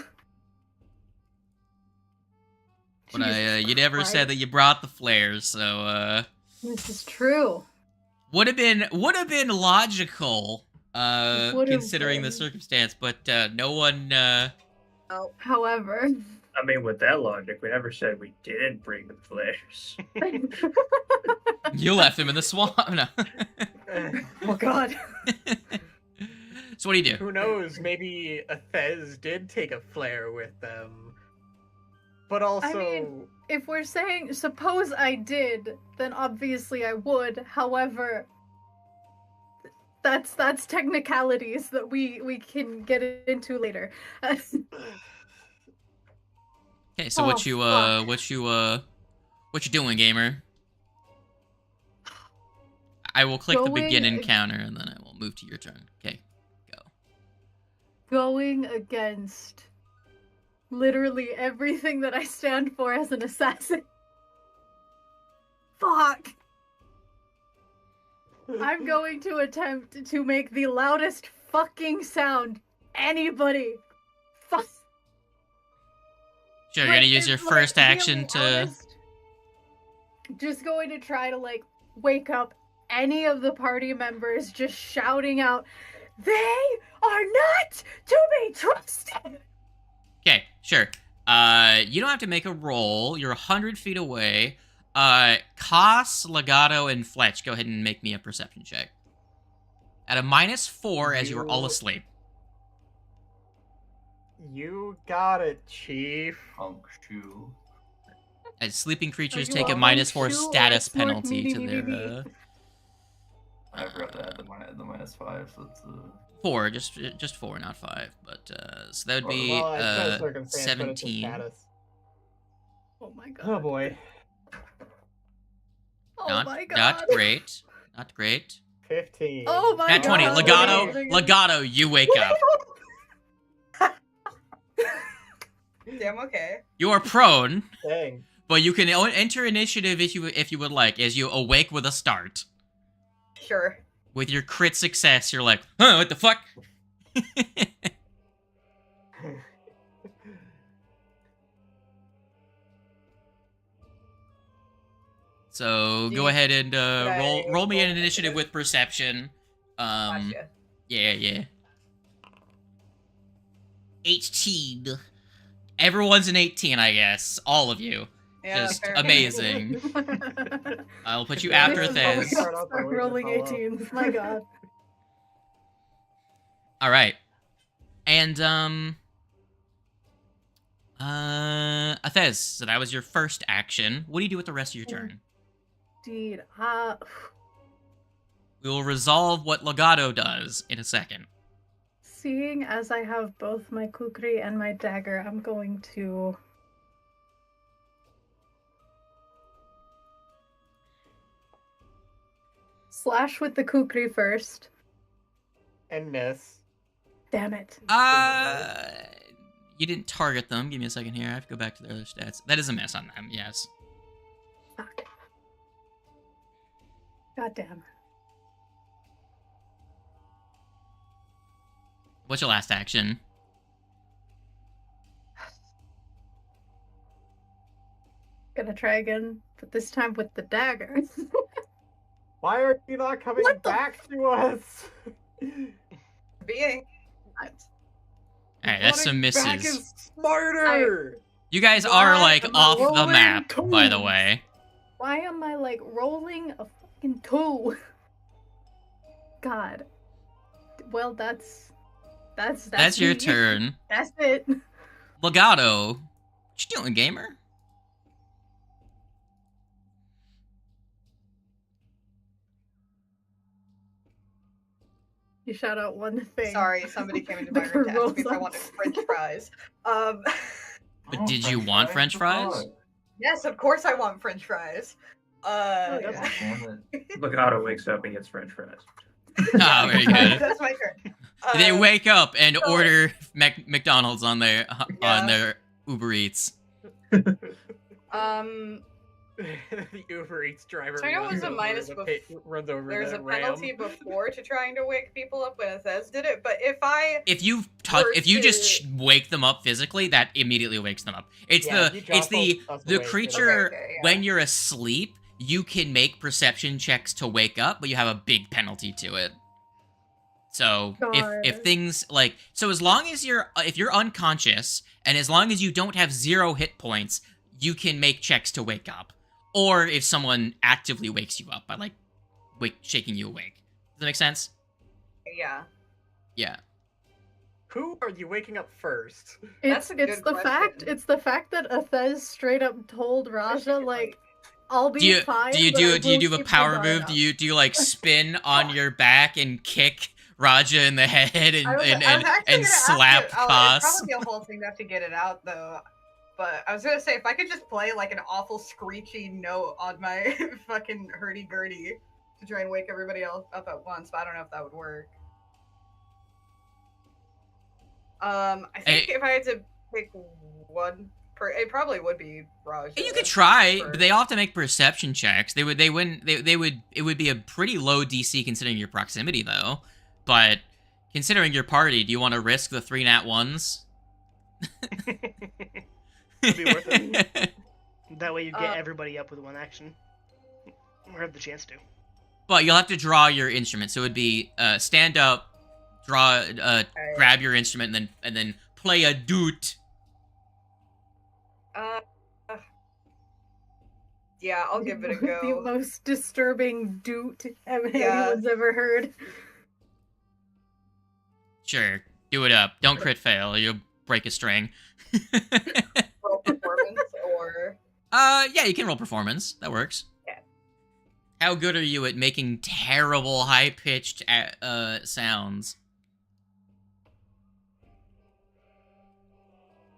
But Jesus you never Christ. said that you brought the flares, so, This is true. would have been logical, Would've considering the been. circumstance, but, no one, However, I mean, with that logic, we never said we didn't bring the flares. you left him in the swamp. No. oh god. So what do you do? Who knows? Maybe Athez did take a flare with them. But also, mean, If we're saying suppose I did, then obviously I would. However, that's technicalities that we can get into later. Okay, so Oh, what you doing, gamer? I will click the begin Going- encounter, and then I will move to your turn. Okay, go. Going against literally everything that I stand for as an assassin. Fuck. I'm going to attempt to make the loudest fucking sound anybody. Fuck. Sure, you're gonna use your first action to... Just going to try to, like, wake up any of the party members, just shouting out, "They are not to be trusted!" Okay, sure. You don't have to make a roll. You're 100 feet away. Koss, Legato, and Fletch, go ahead and make me a perception check. At a -4 as you're all asleep. you got it, Chief. Punk shoe. As sleeping creatures you take a a -4 shoe or status a smart penalty to meanie their, I forgot to add the -5, so it's 4, just 4, not 5. But, so that would be, Well, it's no circumstance, but it's a 17. status. Oh my god. Oh boy. Oh my god. Not great. Not great. 15. Oh my Nat 20. god. Legato, you wake up. Damn, okay. You are prone, Dang. but you can enter initiative if you would like, as you awake with a start. Sure. With your crit success, you're like, huh, what the fuck? So go ahead and roll me an initiative with perception. Gotcha. Yeah. 18. Everyone's an 18, I guess. All of you. Yeah, Just fair. amazing. I'll put you after This is Thez. always start rolling 18s. My god. All right. And Athez, so that was your first action. What do you do with the rest of your turn? Indeed. We will resolve what Legato does in a second. Seeing as I have both my kukri and my dagger, I'm going to slash with the kukri first. And miss. Damn it. You didn't target them. Give me a second here. I have to go back to their other stats. That is a miss on them, yes. Fuck. God damn. What's your last action? Gonna try again, but this time with the dagger. Why are you not coming What the- back to us? Being. Alright, that's some Running back misses. is smarter. You guys Why are, like, am I off the rolling map, by the twos? way. Why am I like rolling a fucking 2? God. Well, that's That's your me. turn. That's it. Legato. What you doing, gamer? You shout out one thing. Sorry, somebody came into The my room to ask me if I Rosa. wanted French fries. But did you want French fries? Yes, of course I want French fries. yeah. Damn it. Legato wakes up and gets French fries. Ah, very good. That's my turn. They wake up and so- order McDonald's on their Yeah. on their Uber Eats. The Uber Eats driver. So I know it was runs a over minus the bef- runs over There's a that ram. penalty before to trying to wake people up when Thez did it, but if I If you Or if you just to- wake them up physically, that immediately wakes them up. It's Yeah, the you it's the jostle us the awake, creature Okay, yeah. when you're asleep, you can make perception checks to wake up, but you have a big penalty to it. So if Darn. things like so as long as if you're unconscious and as long as you don't have 0 hit points, you can make checks to wake up. Or if someone actively wakes you up by like shaking you awake. Does that make sense? yeah. Yeah. Who are you waking up first? That's a It's good the question. fact. It's the fact that Athez straight up told Raja like, "I'll be Do you fine." do you but I do you will do a keep power my move? guard Do up." you like spin on your back and kick Raja in the head and I was actually and gonna ask slap it. It'd Koss? probably be a whole thing to have to get it out though. But I was gonna say if I could just play like an awful screechy note on my fucking hurdy-gurdy to try and wake everybody else up at once, but I don't know if that would work. I think if I had to pick one it probably would be Raja. You could try, for- but they all have to make perception checks. They would it would be a pretty low DC considering your proximity though. But considering your party, do you want to risk the 3 nat 1s? It'd be worth it. That way you get Uh, everybody up with one action. Or have the chance to. But you'll have to draw your instrument. So it would be stand up, draw, grab your instrument, and then play a doot. Yeah, I'll give it a The go. most disturbing doot Yeah. anyone's ever heard. Sure, do it up. Don't crit fail. You'll break a string. Roll performance or Yeah, you can roll performance. That works. Yeah. How good are you at making terrible high-pitched sounds?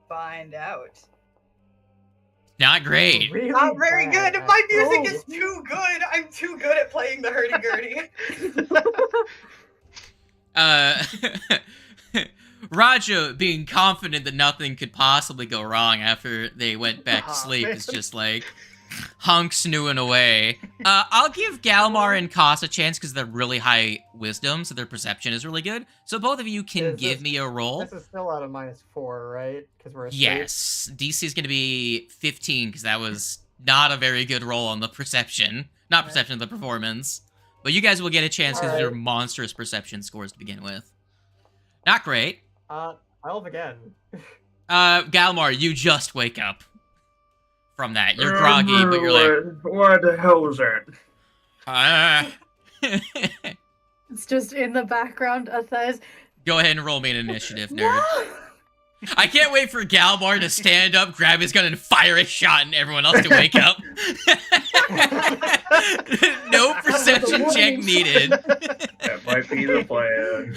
find out. Not great. Really Not very bad good. at My music roll. is too good. I'm too good at playing the hurdy-gurdy. Raja being confident that nothing could possibly go wrong after they went back to Aw, sleep man. is just like hunk snooing away. I'll give Galmar and Koss a chance because they're really high wisdom, so their perception is really good. So both of you can Is give this- me a roll. This is still out of -4, right? Because we're asleep. Yes, DC is going to be 15 because that was not a very good roll on the perception. Not perception, the performance. But you guys will get a chance because Alright. they're monstrous perception scores to begin with. Not great. 12 again. Galmar, you just wake up from that. You're groggy, but you're like, What the hell was that? ah. It's just in the background. Athez. Go ahead and roll me an initiative, nerd. No! I can't wait for Galmar to stand up, grab his gun, and fire a shot, and everyone else to wake up. No perception check needed. That might be the plan.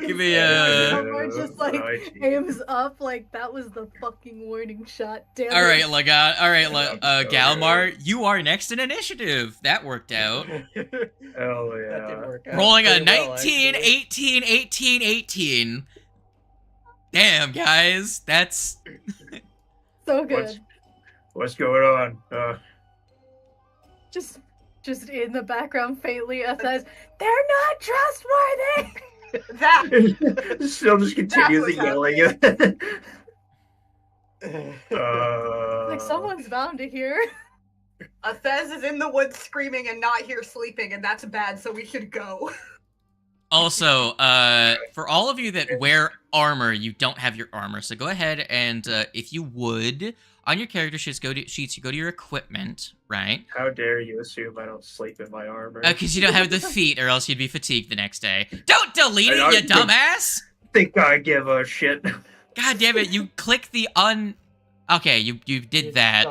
Give me a. Galmar just like Right. aims up like that was the fucking warning shot. Damn All right, it. Galmar, you are next in initiative. That worked out. Hell That yeah. did work out Rolling a pretty well, 19, actually. 18, 18, 18. Damn, guys, that's So good. What's going on? Just in the background, faintly, Athez. They're not trustworthy. That Still just continues what's yelling. Like someone's bound to hear. Thez is in the woods screaming and not here sleeping, and that's bad, so we should go. Also, for all of you that wear armor, you don't have your armor. So go ahead and, if you would, on your character sheets, you go to your equipment, right? How dare you assume I don't sleep in my armor? Because you don't have the feet, or else you'd be fatigued the next day. Don't delete it, I you don't dumbass! think I give a shit. God damn it, you click the Okay, you did that.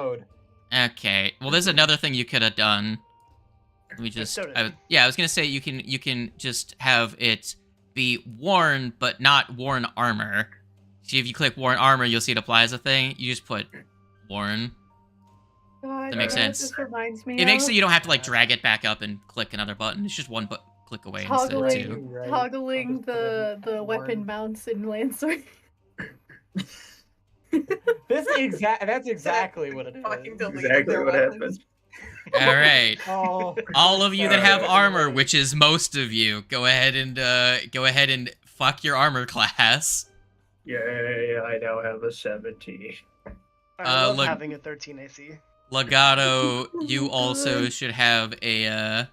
Okay, well, there's another thing you could have done. Let me just... I was gonna say you can just have it be worn, but not worn armor. See, if you click worn armor, you'll see it applies a thing. You just put worn. God, That makes you know what sense. This reminds me It makes of? so you don't have to, like, drag it back up and click another button. It's just one click away instead of two. Toggling the weapon mounts in Lancer. That's exactly what it is. Fucking delete Exactly their what weapons. happened. All right. Oh, All of you that have Alright. armor, which is most of you, go ahead and fuck your armor class. Yeah, I now have a 17. I love look- having a 13 AC. Legato, you also should have a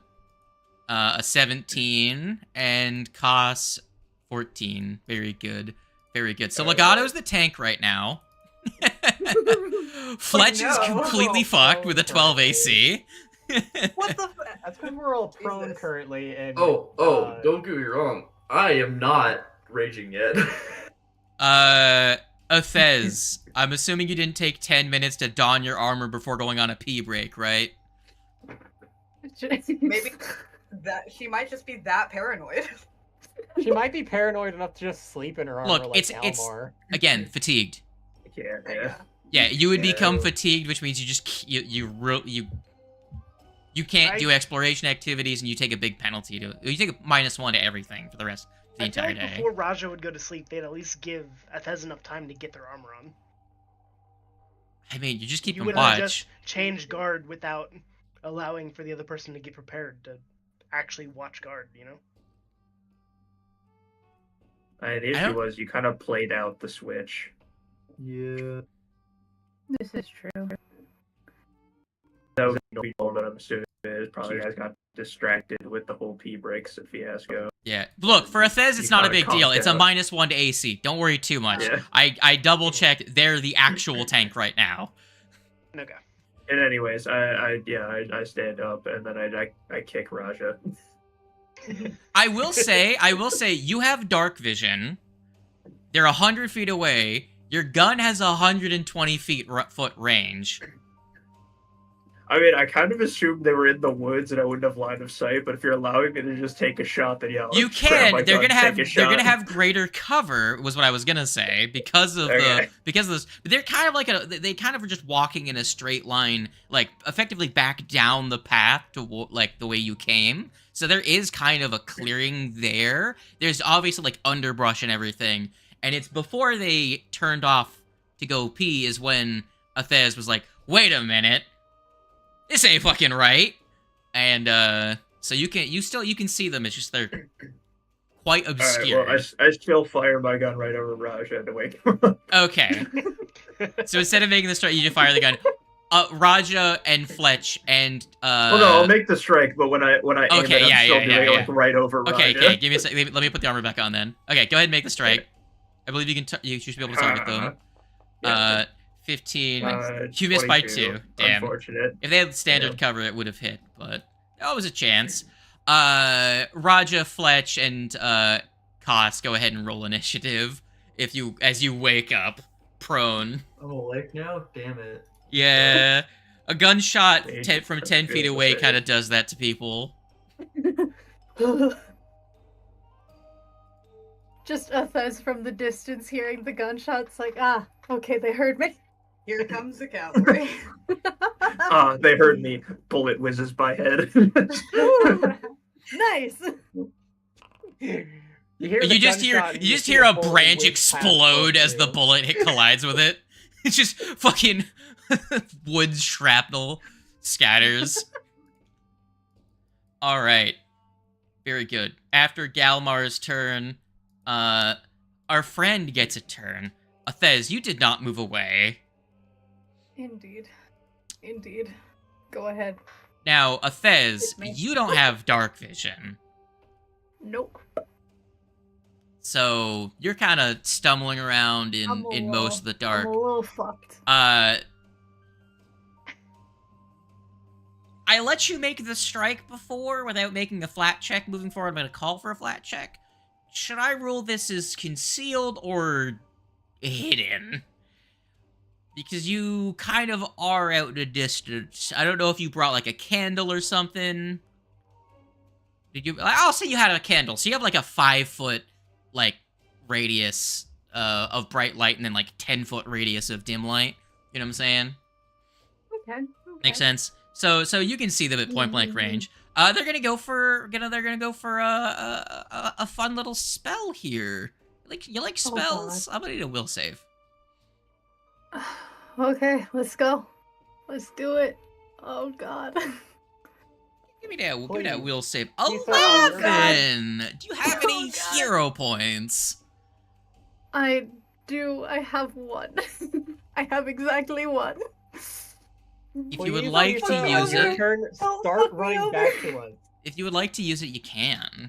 17 and Cos 14. Very good. Very good. So Legato's the tank right now. Fletch is no. completely fucked with a 12 AC. What the that's when we're all prone Jesus. currently. And, Don't get me wrong. I am not raging yet. Thez, I'm assuming you didn't take 10 minutes to don your armor before going on a pee break, right? Maybe that she might just be that paranoid. She might be paranoid enough to just sleep in her armor Look, like it's Almar. again fatigued. Yeah. Yeah, you would Yeah. become fatigued, which means you can't do exploration activities, and you take a big penalty to. You take a -1 to everything for the rest of the I feel entire like day. before Raja would go to sleep, they'd at least give Athez enough time to get their armor on. I mean, you just keep You him wouldn't have watch. just change guard without allowing for the other person to get prepared to actually watch guard, you know? The issue was you kind of played out the switch. Yeah. This is true. That was people that I'm assuming is probably guys got distracted with the whole P breaks fiasco. Yeah, look, for Athez, it's You not a kinda big deal. conked It's a out. -1 to AC. Don't worry too much. Yeah. I double checked. They're the actual tank right now. Okay. And anyways, I stand up and then I kick Raja. I will say, you have dark vision. They're 100 feet away. Your gun has 120 foot range. I mean, I kind of assumed they were in the woods and I wouldn't have line of sight. But if you're allowing me to just take a shot, then yeah, You let's grab my can. They're gun, gonna have. take a They're gonna shot. have greater cover. Was what I was gonna say because of Okay. because of this. But they're kind of like they kind of are just walking in a straight line, like effectively back down the path to like the way you came. So there is kind of a clearing there. There's obviously like underbrush and everything, and it's before they turned off to go pee is when Athez was like, "Wait a minute, this ain't fucking right," and so you can see them. It's just they're quite obscure. All right, well, I still fire my gun right over Raja to wake him up. Okay. So instead of making the strike, you just fire the gun. Raja and Fletch and well, no, I'll make the strike, but when I aim Okay, it, I'm still doing it like right over Okay, Raja. okay. Give me a second. Let me put the armor back on then. Okay, go ahead and make the strike. I believe you can. You should be able to target them. Yeah. 15. You missed by 2. Damn. Unfortunate. If they had standard cover, it would have hit, but that was a chance. Raja, Fletch, and Koss, go ahead and roll initiative. As you wake up, prone. I'm awake now? Damn it. Yeah, a gunshot from 10 feet Good away save. kind of does that to people. Just Athez from the distance hearing the gunshots, like, okay, they heard me. Here comes the cavalry. They heard me. Bullet whizzes by head. Nice. You just hear a branch explode as the bullet collides with it. It's just fucking wood shrapnel scatters. All right. Very good. After Galmar's turn, our friend gets a turn. Athez, you did not move away. Indeed. Go ahead. Now, Athez, Hit me. you don't have dark vision. Nope. So you're kind of stumbling around in most of the dark. I'm a little fucked. I let you make the strike before without making a flat check. Moving forward, I'm going to call for a flat check. Should I rule this as concealed or hidden? Because you kind of are out in a distance. I don't know if you brought like a candle or something. Did you? I'll say you had a candle. So you have like a 5-foot like radius of bright light and then like 10-foot radius of dim light. You know what I'm saying? Okay. Makes sense. So you can see them at point blank range. They're gonna go for a fun little spell here. You like spells? I'm gonna need a will save. Okay, let's go. Let's do it. Oh god. Give me that will save. He's so hungry. 11. Do you have any God. hero points? I do. I have 1. I have exactly 1. If you would Please, like Lisa, to on use your it, turn, Don't start fuck me running over. back to us. if you would like to use it, you can. You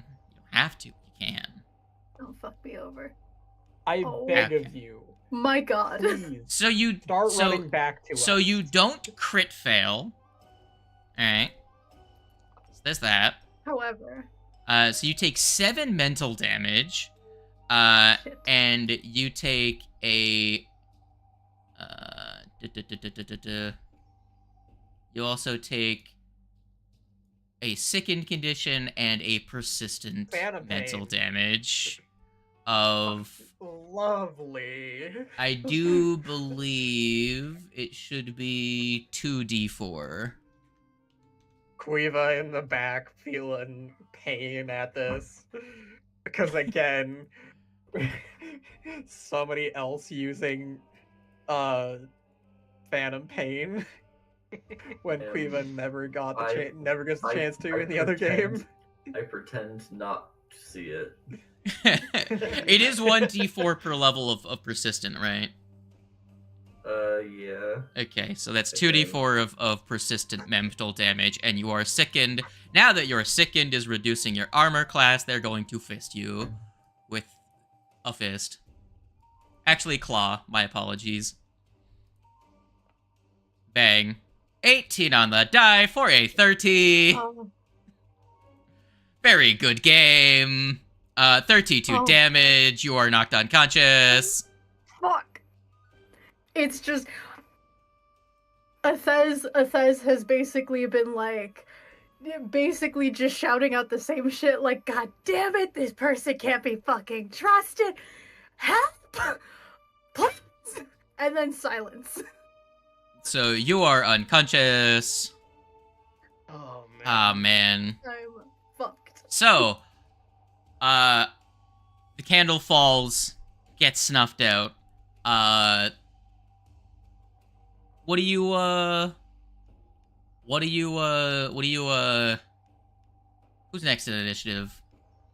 don't have to. You can. Don't fuck me over. I Oh. beg Okay. of you. My god. Please, So you start running back to us. So you don't crit fail. Alright. So there's that. However. So you take 7 mental damage. Shit. And you take a you also take a sickened condition and a persistent Phantom mental pain. damage of Lovely. I do believe it should be 2d4. Quiva in the back feeling pain at this. Because again, somebody else using Phantom Pain when Quiva never got the never gets the chance to in the other game. I pretend not to see it. It is 1d4 per level of persistent, right? Yeah. Okay, so that's Okay. 2d4 of persistent mental damage, and you are sickened. Now that you're sickened is reducing your armor class, they're going to fist you with a fist. Actually, claw. My apologies. Bang. 18 on the die for a 30. Oh, Very good game. 32 Oh. damage. You are knocked unconscious. fuck. It's just Athez has basically been like basically just shouting out the same shit like, god damn it, this person can't be fucking trusted. Help! Please! And then silence. So you are unconscious. Oh man. Ah, man. I'm fucked. So, the candle falls, gets snuffed out. What do you, who's next in initiative?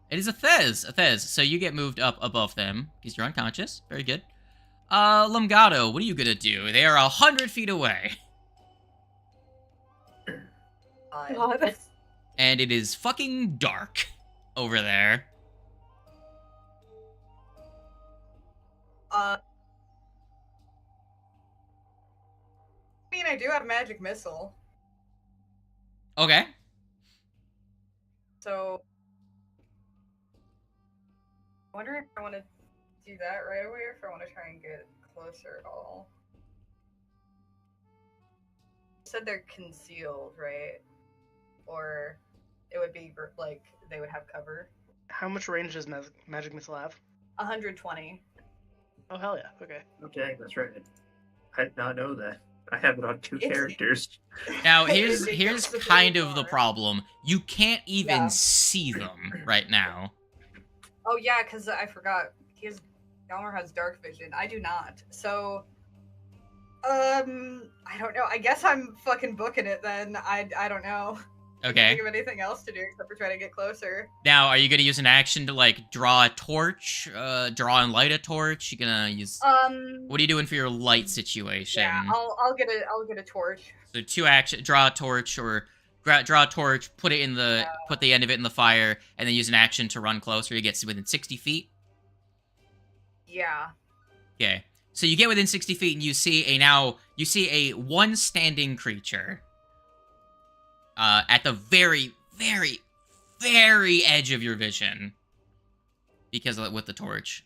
It is Athez. So you get moved up above them, because you're unconscious. Very good. Lumgato, what are you gonna do? They are 100 feet away. God. And it is fucking dark over there. I mean, I do have magic missile, Okay. so I wonder if I want to do that right away, or if I want to try and get closer at all. You said they're concealed, right? Or it would be like they would have cover. How much range does magic missile have? 120. Oh hell yeah. Okay. Okay, that's right. I did not know that. I have it on 2 It's- characters. Now, It here's goes to kind pretty of the far. problem. You can't even Yeah. see them right now. Oh yeah, because I forgot. Galmer has dark vision. I do not. So, I don't know. I guess I'm fucking booking it then. I don't know. I Okay. can't think of anything else to do except for try to get closer. Now, are you gonna use an action to like draw a torch, draw and light a torch? You gonna use? What are you doing for your light situation? Yeah, I'll get a torch. So 2 action: draw a torch or draw a torch, put it in the put the end of it in the fire, and then use an action to run closer. You get within 60 feet. Yeah. Okay. So you get within 60 feet and you see a one standing creature. At the very, very, very edge of your vision. Because of, with the torch.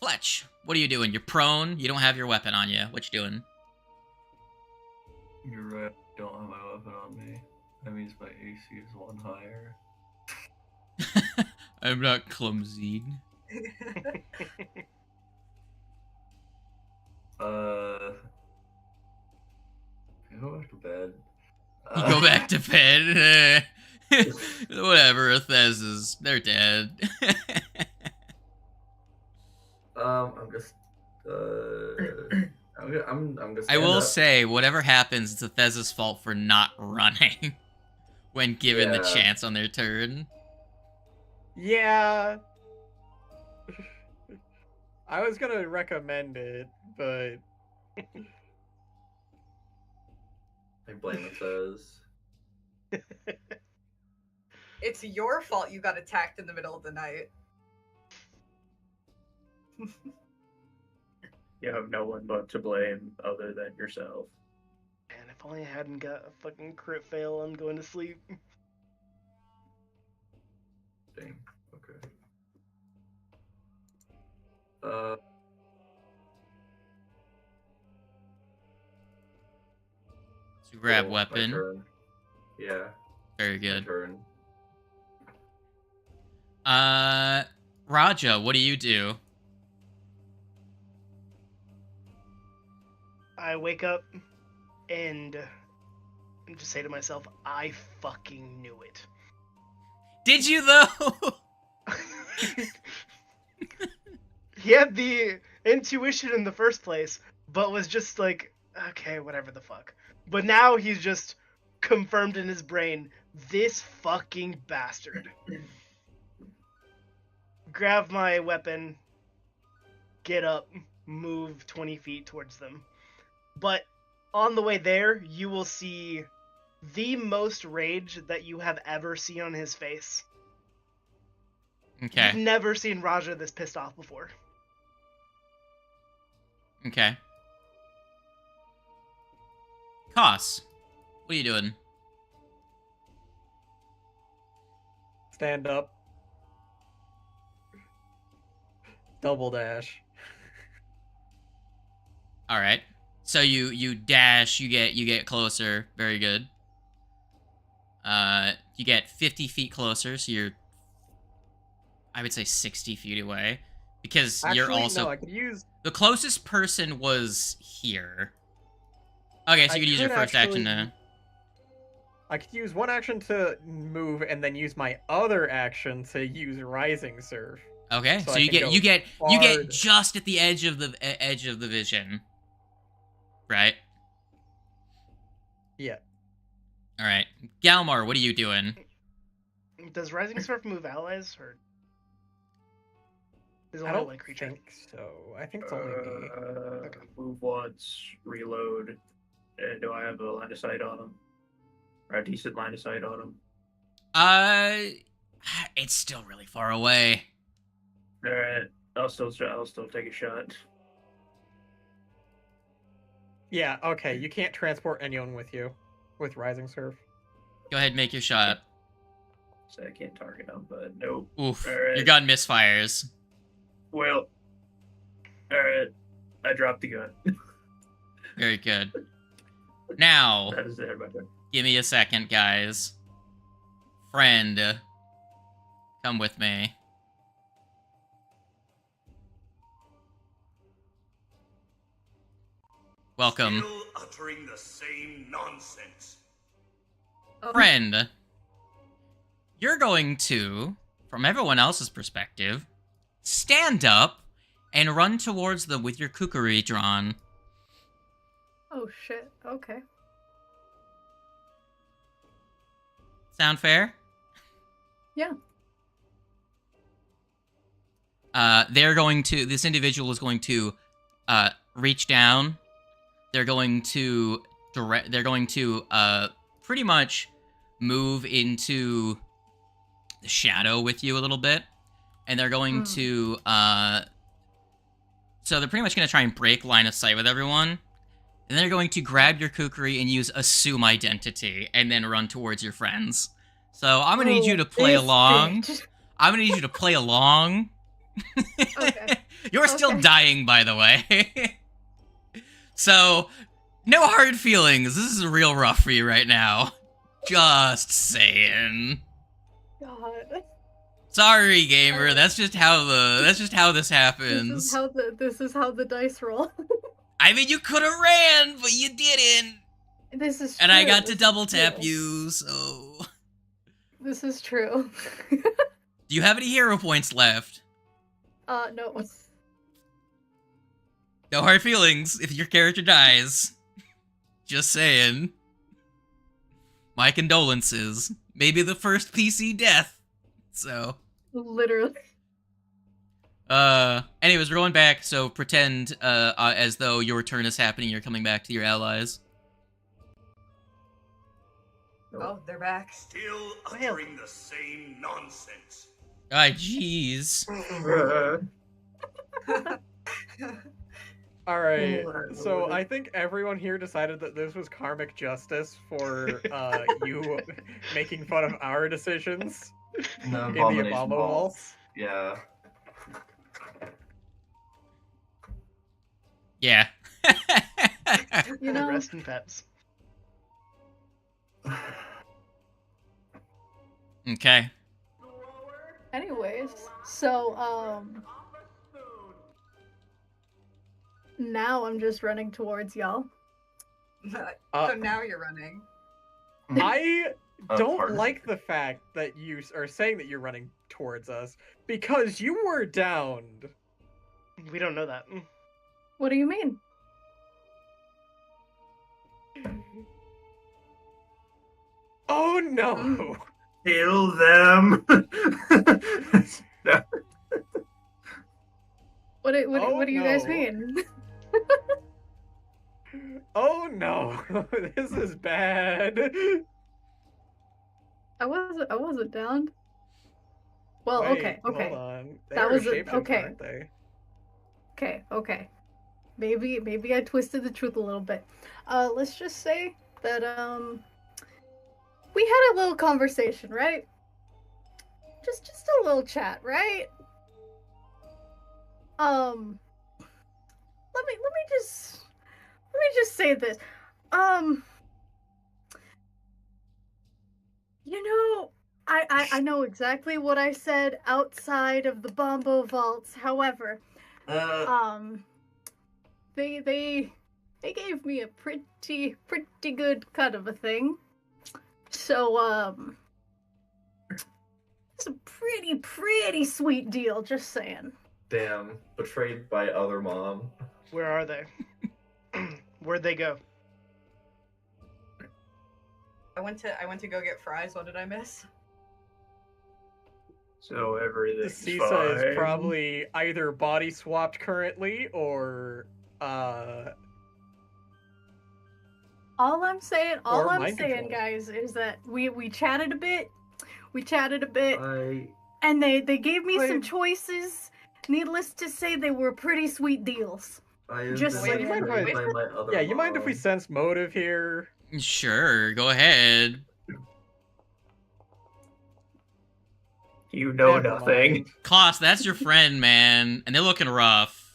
Fletch, what are you doing? You're prone. You don't have your weapon on you. What you doing? You're right. I don't have my weapon on me. That means my AC is 1 higher. I'm not clumsy. I go back to bed. You go back to bed. Whatever, Thezes. They're dead. I'm just. I'm just. I will say, whatever happens, it's Thezes' fault for not running when given the Yeah. chance on their turn. Yeah. I was gonna recommend it, but I blame it says. It's your fault you got attacked in the middle of the night. You have no one but to blame other than yourself. And if only I hadn't got a fucking crit fail on going to sleep. Dang. Okay. So grab cool, weapon. my turn. Yeah. Very My good. turn. Raja, what do you do? I wake up and just say to myself, I fucking knew it. Did you though? He had the intuition in the first place, but was just like, okay, whatever the fuck. But now he's just confirmed in his brain, this fucking bastard. Grab my weapon, get up, move 20 feet towards them. But on the way there, you will see the most rage that you have ever seen on his face. Okay. You've never seen Raja this pissed off before. Okay. Koss, what are you doing? stand up. Double dash. All right. So you dash, you get closer. Very good. You get 50 feet closer, so you're, I would say 60 feet away, because you're Actually, also no, I could use. the closest person was here. Okay, so you could use your first action to. I could use one action to move, and then use my other action to use Rising Surf. Okay, So so I you can get go you get far. just at the edge of the vision, right? Yeah. All right, Galmar, what are you doing? Does Rising Surf move allies, or is it I only don't one creature? think so. I think it's only me. Move once, reload, and do I have a line of sight on him? Or a decent line of sight on him? It's still really far away. All right, I'll still take a shot. Yeah, okay. You can't transport anyone with you with Rising Surf. Go ahead, make your shot. So I can't target him, but nope. Oof, All right. your gun misfires. Well, all right, I dropped the gun. Very good. Now, That is there, my turn. give me a second, guys. Friend, come with me. Welcome. Still uttering the same nonsense. Friend, you're going to, from everyone else's perspective, stand up and run towards them with your kukuri drawn. Oh shit, okay. Sound fair? Yeah. This individual is going to reach down. They're going to pretty much move into the shadow with you a little bit. And they're going to so they're pretty much going to try and break line of sight with everyone. And they're going to grab your kukri and use assume identity and then run towards your friends. So I'm going to need you to play along. I'm going to need you to play along. Okay. You're still dying, by the way. So, no hard feelings. This is real rough for you right now. Just saying. God. Sorry, gamer. That's just how this happens. This is how the dice roll. I mean, you could have ran, but you didn't. This is true. And I got to double tap you, so. This is true. Do you have any hero points left? No. No hard feelings if your character dies. Just saying. My condolences. Maybe the first PC death. So. Literally. Anyways, we're going back, so pretend, as though your turn is happening, you're coming back to your allies. Oh, they're back. Still uttering the same nonsense. Ah, jeez. Alright, so I think everyone here decided that this was karmic justice for you making fun of our decisions No, in the abomination Obama balls. Waltz. Yeah. Yeah. You know, Rest in peps. Okay. anyways, so, now I'm just running towards y'all. So now you're running. I don't pardon? like the fact that you are saying that you're running towards us because you were downed. We don't know that. What do you mean? Oh no! Kill them. What do you guys no. mean? Oh no! This is bad. I wasn't down. Well, Wait, okay. Hold on. They That are was shapeshifter, okay. aren't they? Okay. Maybe I twisted the truth a little bit. Let's just say that we had a little conversation, right? Just a little chat, right? Let me just say this. You know, I know exactly what I said outside of the Bombo Vaults. However, they gave me a pretty good cut of a thing. So it's a pretty sweet deal, just saying. Damn, betrayed by other mom. Where are they? Where'd they go? I went to go get fries. What did I miss? So The everything's Sisa is fine. probably either body swapped currently or All I'm saying, mind control. guys, is that we chatted a bit. I And they gave me some Wait. choices. Needless to say, they were pretty sweet deals. have Just been saying. You mind if I- betrayed by my other yeah. You mind if we mom. sense motive here? Sure, go ahead. You know Never nothing. mind. Koss, that's your friend, man. And they're looking rough.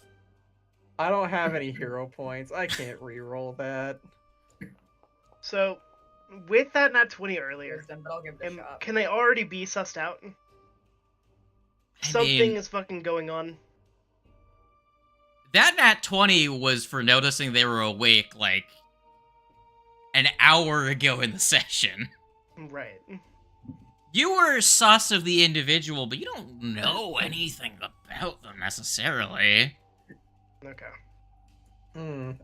I don't have any hero points. I can't re-roll that. So, with that nat 20 earlier, Wisdom, but I'll give it a shot. can they already be sussed out? I Something mean, is fucking going on. that nat 20 was for noticing they were awake, like, an hour ago in the session. Right. You were sus of the individual, but you don't know anything about them necessarily. Okay.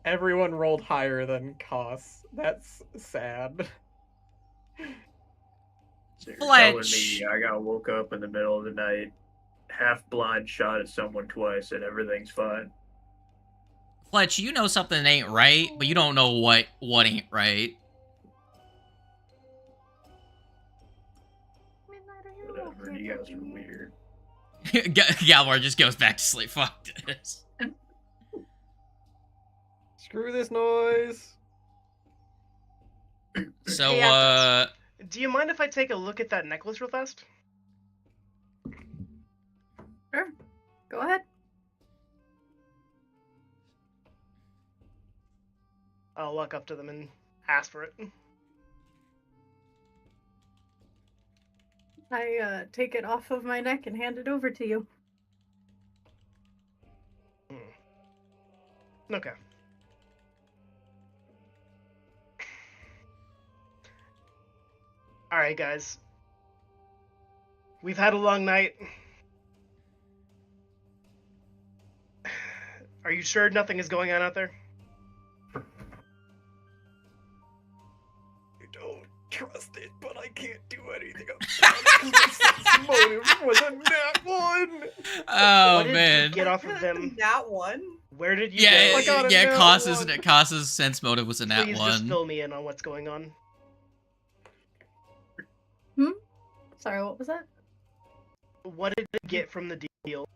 Everyone rolled higher than Koss. That's sad. So you're telling Fletch. me I got woke up in the middle of the night, half blind, shot at someone twice, and everything's fine. Fletch, you know something ain't right, but you don't know what ain't right. Midnight, are you Whatever, okay, you guys are baby? weird. Galmar just goes back to sleep. Fuck this. Screw this noise. So, Hey, Athos, do you mind if I take a look at that necklace real fast? Sure. Go ahead. I'll walk up to them and ask for it. I take it off of my neck and hand it over to you. Okay. Alright, guys. We've had a long night. Are you sure nothing is going on out there? I don't trust it, but I can't do anything about it because my motive was a nat one. oh What did man. you get off of them? That one? Where did you Yeah, go? I got a yeah. nat one. Causes sense motive was a nat Please one. just fill me in on what's going on. Sorry, what was that? What did you get from the deal?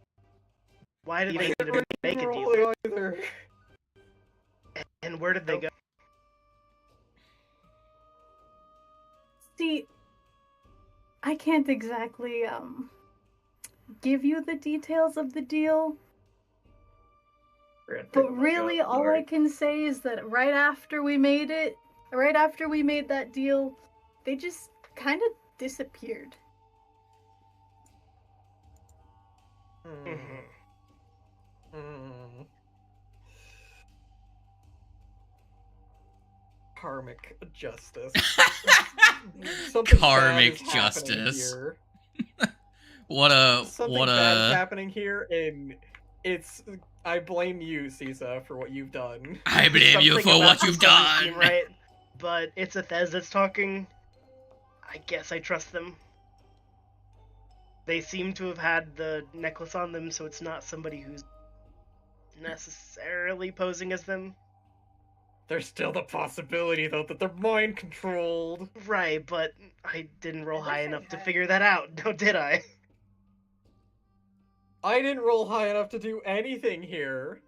Why did they I need didn't to make a roll deal? it either. And where did they go? See, I can't exactly give you the details of the deal, but really all I can say is that right after we made that deal, they just kind of disappeared. Karmic justice. Something Karmic bad is happening justice. here. What Something bad is a happening here, and it's. I blame you, Sisa, for what you've done. I blame you Something for about what this you've doesn't done. seem right, but it's Athez that's talking. I guess I trust them. They seem to have had the necklace on them, so it's not somebody who's necessarily posing as them. There's still the possibility, though, that they're mind controlled. Right, but I didn't roll Did they high say enough to that? figure that out, no, did I? I didn't roll high enough to do anything here.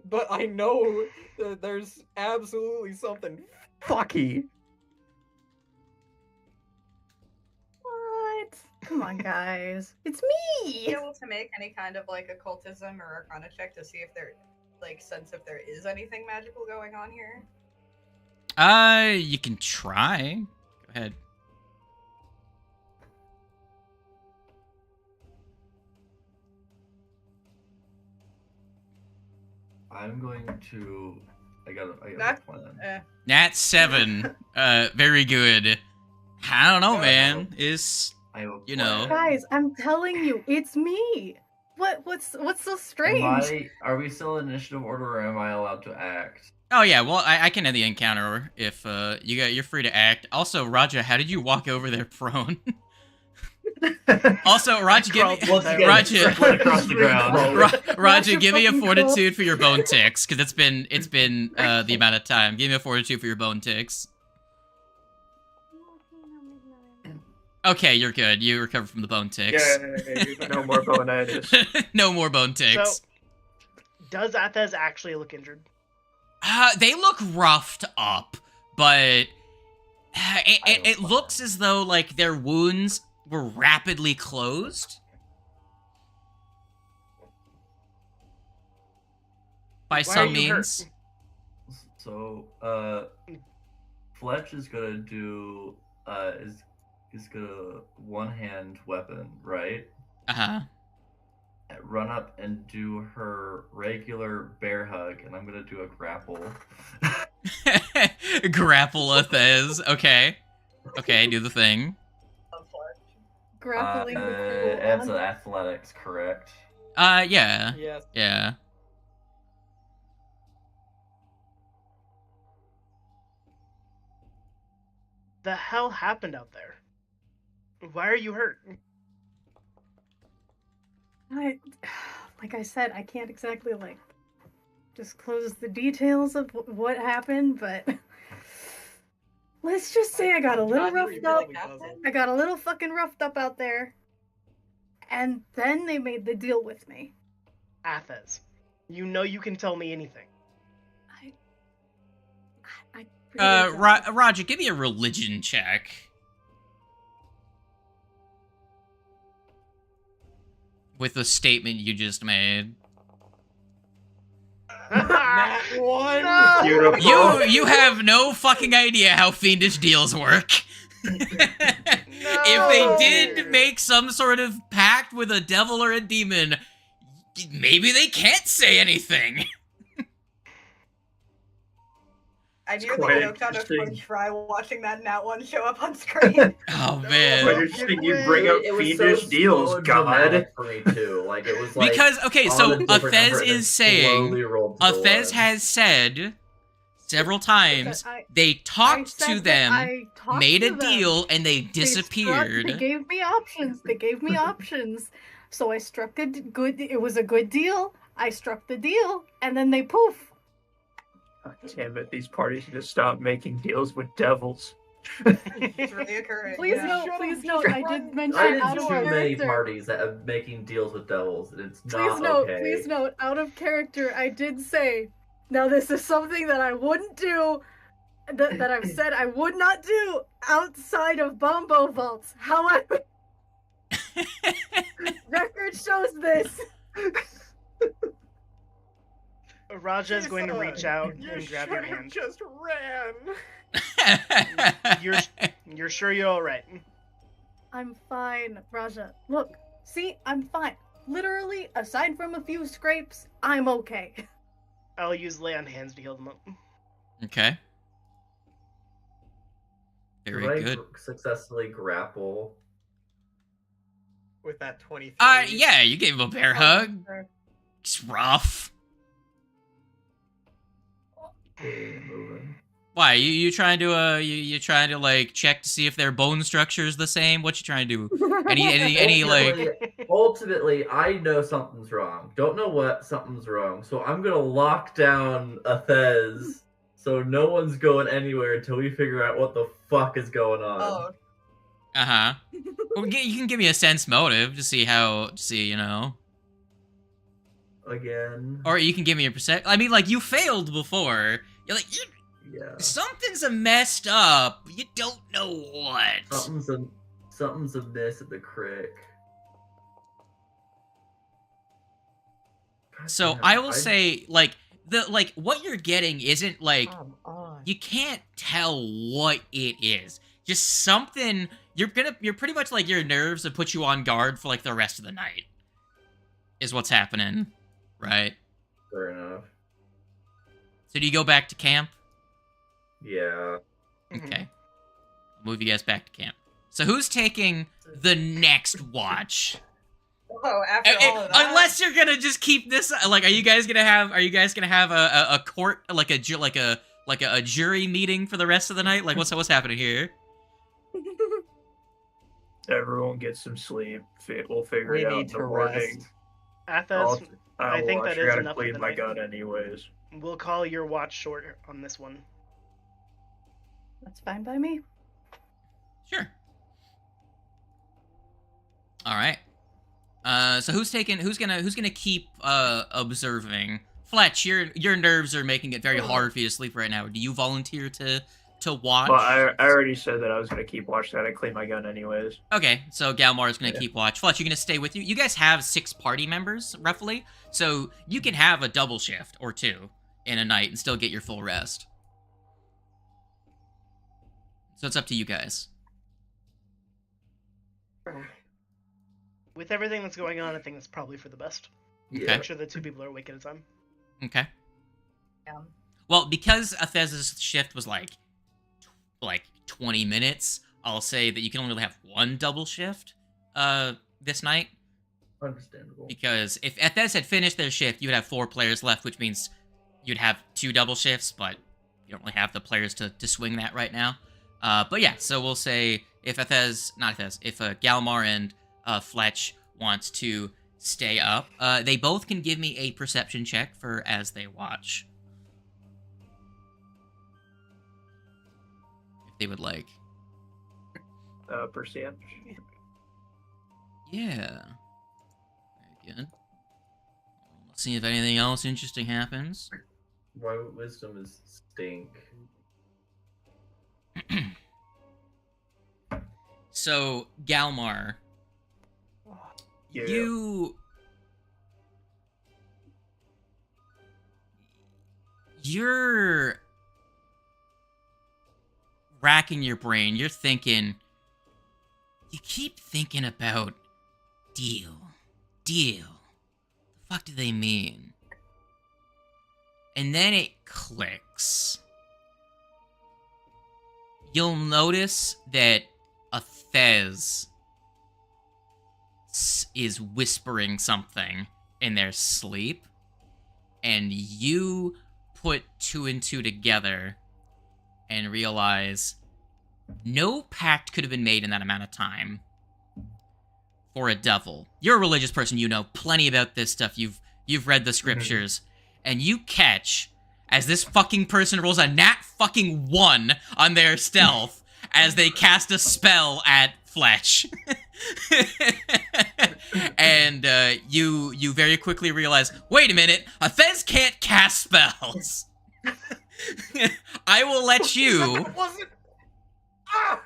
But I know that there's absolutely something fucky. What? Come on, guys. It's Be me! able to make any kind of like occultism or arcana check to see if there, like, sense if there is anything magical going on here. You can try. Go ahead. I'm going to. I got a That- plan. Nat 7. Very good. I don't know, Oh. man. Is I have a You know. plan. Guys, I'm telling you, it's me! What's so strange? Are we still in initiative order, or am I allowed to act? Oh yeah, well I can end the encounter if you're free to act. Also, Raja, how did you walk over there prone? Also, Raja, give me Once again, Raja, split across the ground. Raja, give me a fucking fortitude for your bone ticks, because it's been the amount of time. Give me a fortitude for your bone ticks. Okay, you're good. You recover from the bone ticks. Yay, no more bonitis. No more bone ticks. So, does Athez actually look injured? They look roughed up, but it looks as though like their wounds were rapidly closed by Why some are you hurt? means. So, Fletch is gonna do is gonna one-hand weapon, right? Uh Run up and do her regular bear hug, and I'm gonna do a grapple. huh. Grapple a Thez. Okay. Okay, do the thing. Grappling the It's cool athletics, correct? Yeah. Yes. Yeah. The hell happened out there? Why are you hurt? Like I said, I can't exactly like disclose the details of what happened, but let's just say I got a little roughed up. I got a little fucking roughed up out there, and then they made the deal with me. Athez, you know you can tell me anything. I really don't. Roger, give me a religion check. With the statement you just made. Nat 1! No! Beautiful. You have no fucking idea how fiendish deals work. If they did make some sort of pact with a devil or a demon, maybe they can't say anything. I nearly quite choked on a interesting. french fry watching that Nat 1 show up on screen. Oh Quite man. interesting you bring up It was fiendish so deals, slow and God. dramatic for me too. Like it was like Because okay, on so a different Athez number and then is saying slowly rolled to the Athez one. has said several times I- they I talked said to that them, I talked made to a them. deal, and they They disappeared. gave me options. They gave me options. So I struck good. It was a good deal. I struck the deal, and then they poof. God damn it, these parties need to stop making deals with devils. It's reoccurring. Please yeah. note, I did mention I did out of too many character. parties that are making deals with devils, and it's Please not okay. note, out of character, I did say, now this is something that I wouldn't do, that I've said I would not do outside of Bombo Vaults. However, record shows this. Raja is going to reach out and grab your hand. just ran. You're sure you're all right? I'm fine, Raja. Look, see, I'm fine. Literally, aside from a few scrapes, I'm okay. I'll use lay on hands to heal them up. Okay. Did Very I good. successfully grapple? With that 23. Yeah, you gave him a bear hug. It's rough. Okay, moving. Why? You trying to you trying to like check to see if their bone structure is the same? What you trying to do? Any like Ultimately, I know something's wrong. Don't know what, something's wrong. So I'm gonna lock down Athez so no one's going anywhere until we figure out what the fuck is going on. Oh, uh-huh. Well, you can give me a sense motive to see you know. Again. Or you can give me a percent. I mean, like, you failed before. You're like, Yeah. something's messed up. You don't know what. Something's amiss at the crick. God So damn, I will say, like, what you're getting isn't like Come on. you can't tell what it is. Just something. You're pretty much like your nerves have put you on guard for like the rest of the night. Is what's happening, right? Fair enough. So do you go back to camp? Yeah. Okay. I'll move you guys back to camp. So who's taking the next watch? oh, after all of that. Unless you're gonna just keep this, like, are you guys gonna have a court, like a jury meeting for the rest of the night? Like, what's happening here? Everyone get some sleep. We'll figure We it out need in the to morning. Athez, I'll I think watch. that I is gotta enough for clean the my night. gun anyways. we'll call your watch short on this one. That's fine by me. Sure. All right. So who's gonna keep observing? Fletch, your nerves are making it very hard for you to sleep right now. Do you volunteer to watch? But I already said that I was gonna keep watching. I clean my gun anyways. Okay, so Galmar is gonna Yeah. keep watch. Fletch, you're gonna stay with you. You guys have 6 party members roughly, so you can have a double shift or 2 in a night and still get your full rest. So it's up to you guys. With everything that's going on, I think it's probably for the best. Okay. Yeah. Make sure the 2 people are awake at a time. Okay. Yeah. Well, because Athez's shift was like 20 minutes, I'll say that you can only really have 1 double shift this night. Understandable. Because if Athez had finished their shift, you'd have 4 players left, which means you'd have 2 double shifts, but you don't really have the players to swing that right now. But yeah, so we'll say if Galmar and Fletch wants to stay up, they both can give me a perception check for as they watch. If they would like. Perception. Yeah. Very good. Let's see if anything else interesting happens. My wisdom is stink. So, Galmar, Yeah. you're racking your brain. You're thinking, you keep thinking about deal. The fuck do they mean? And then it clicks. You'll notice that a Thez is whispering something in their sleep, and you put two and two together and realize no pact could have been made in that amount of time for a devil. You're a religious person, you know plenty about this stuff. You've read the scriptures, and you catch as this fucking person rolls a nat fucking 1 on their stealth as they cast a spell at Fletch. And you very quickly realize, wait a minute, a Thez can't cast spells. I will let you,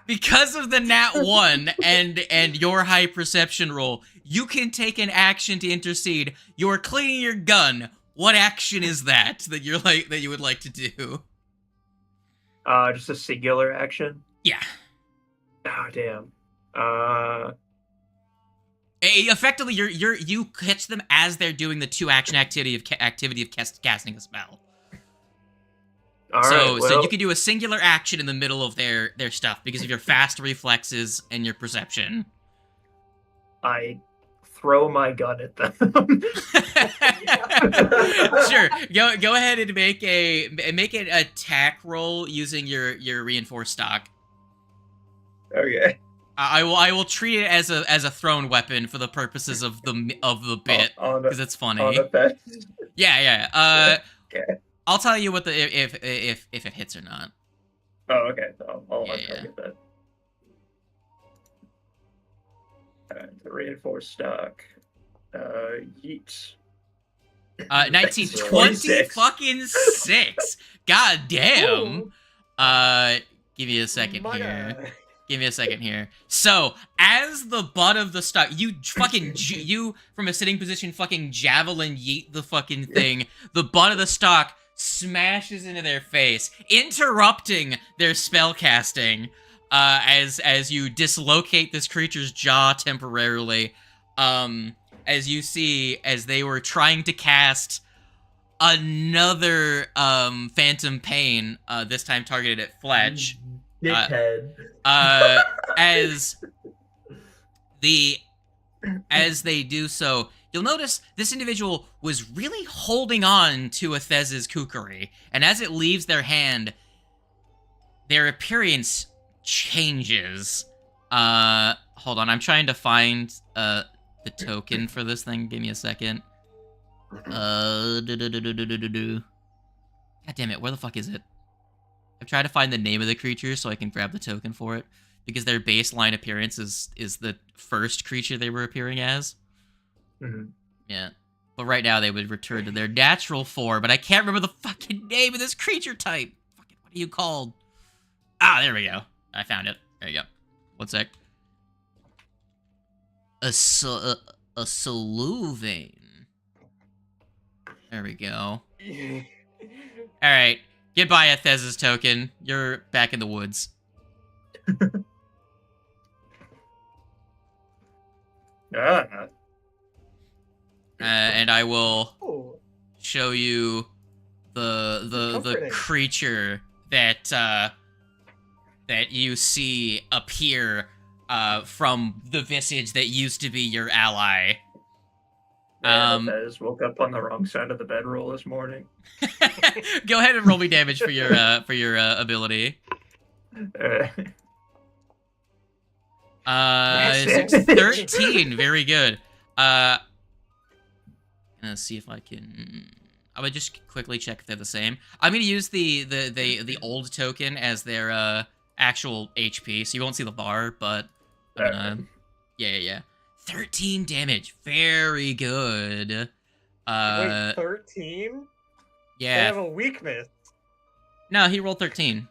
because of the nat 1 and your high perception roll, you can take an action to intercede. You're cleaning your gun. What action is that you would like to do? Just a singular action. Yeah. Oh damn. Effectively, you catch them as they're doing the 2-action activity of casting a spell. So you can do a singular action in the middle of their stuff because of your fast reflexes and your perception. I throw my gun at them. Sure. Go ahead and make an attack roll using your reinforced stock. Okay. I will treat it as a thrown weapon for the purposes of the bit because it's funny. Yeah. Okay. I'll tell you what if it hits or not. Oh, okay. I'll Yeah. get that. The reinforced stock. Yeet. 19, 20 26. fucking 6. God damn. Give me a second here. Give me a second here. So, as the butt of the stock, you fucking, you from a sitting position fucking javelin yeet the fucking thing. The butt of the stock smashes into their face, interrupting their spell casting, as you dislocate this creature's jaw temporarily. As you see, as they were trying to cast another Phantom Pain, this time targeted at Fletch. Dickhead. As they do so, you'll notice this individual was really holding on to a Thez's kukri, and as it leaves their hand, their appearance changes. Hold on, I'm trying to find the token for this thing. Give me a second. God damn it, where the fuck is it? I've tried to find the name of the creature so I can grab the token for it, because their baseline appearance is the first creature they were appearing as. Mm-hmm. Yeah. But right now they would return to their natural form, but I can't remember the fucking name of this creature type. Fucking, what are you called? Ah, there we go. I found it. There you go. One sec. A Soluvane. There we go. Alright. Goodbye, Athez's token. You're back in the woods. And I will show you the creature that you see appear from the visage that used to be your ally. Fez woke up on the wrong side of the bedroll this morning. Go ahead and roll me damage for your ability. Max damage. 13. Very good. Let's see if I can. I would just quickly check if they're the same. I'm gonna use the old token as their actual HP, so you won't see the bar, but I'm gonna. Yeah. 13 damage. Very good. Wait, 13? They Yeah. have a weakness. No, he rolled 13.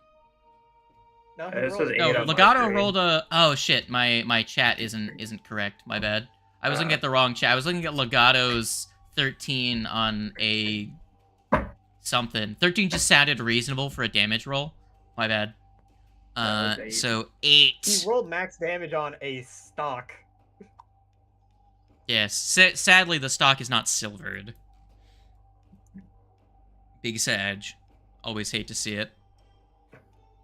No, he It rolled says it. 8 No, on my Legato screen. rolled a. Oh shit, my chat isn't correct. My bad. I was looking at the wrong chat. I was looking at Legato's 13 on a something. 13 just sounded reasonable for a damage roll. My bad. That was 8. So He 8. rolled max damage on a stock. Yes. Sadly, the stock is not silvered. Big Sag. Always hate to see it.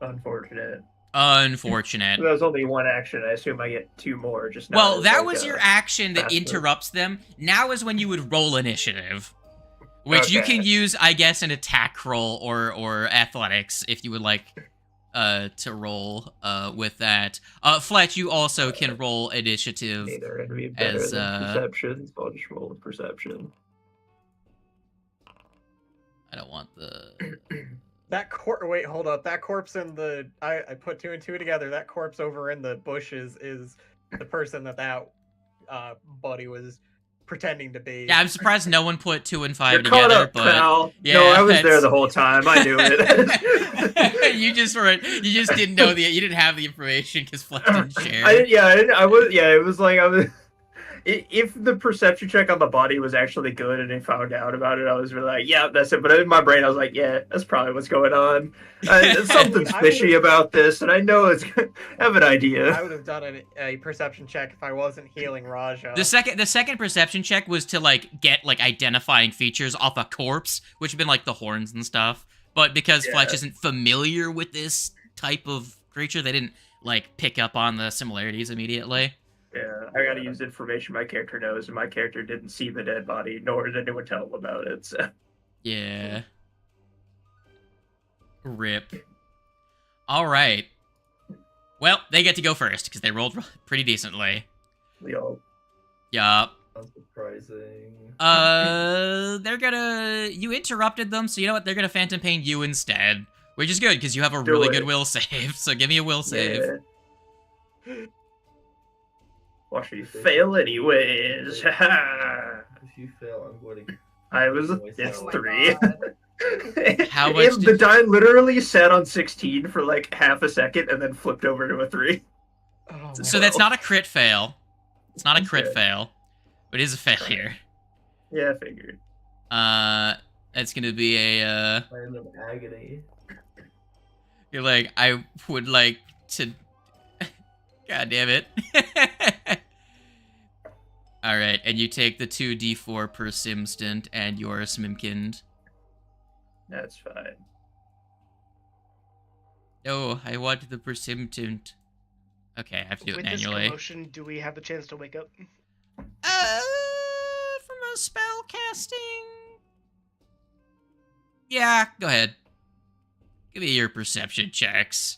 Unfortunate. Unfortunate. That was only one action. I assume I get 2 more. Just not Well, as, that like, was your action that faster. interrupts them. Now is when you would roll initiative. Which you Okay. can use, I guess, an attack roll or athletics if you would like to roll with that. Fletch, you also can roll initiative. Neither would be better as, than perception, so I'll just roll with perception. I don't want the... That wait, hold up. That corpse in the I put 2 and 2 together. That corpse over in the bushes is the person that buddy was pretending to be. Yeah, I'm surprised no one put 2 and 5 You're together, caught up, but... pal. Yeah, No, I was there that's- the whole time. I knew it. you just didn't know you didn't have the information because Fletch didn't share. It was like I was. If the perception check on the body was actually good and they found out about it, I was really like, yeah, that's it. But in my brain, I was like, yeah, that's probably what's going on. Something's fishy about this, and I know it's. I have an idea. I would have done a perception check if I wasn't healing Raja. The second perception check was to get identifying features off a corpse, which have been like the horns and stuff. But because Fletch isn't familiar with this type of creature, they didn't pick up on the similarities immediately. Yeah, I gotta use information my character knows, and my character didn't see the dead body, nor did anyone tell him about it. So. Yeah. Rip. All right. Well, they get to go first because they rolled pretty decently. Yo. Yup. Unsurprising. They're gonna. You interrupted them, so you know what? They're gonna Phantom Pain you instead, which is good because you have a Do really it. good will save. So give me a will save. Yeah. Watch me fail anyways. If you fail, I'm going to. I was. Oh It's my 3. God. How much The did die literally sat on 16 for like half a second and then flipped over to a 3. Oh my So that's Well. not a crit fail. It's not a crit Okay. fail, but it is a failure. Yeah, I figured. That's gonna be a. Random agony. You're like, I would like to. God damn it. Alright, and you take the 2d4 per simstant, and you're a smimkind. That's fine. Oh, I want the persimtant. Okay, I have to do it With this manually. commotion, do we have the chance to wake up? From a spell casting. Yeah, go ahead. Give me your perception checks.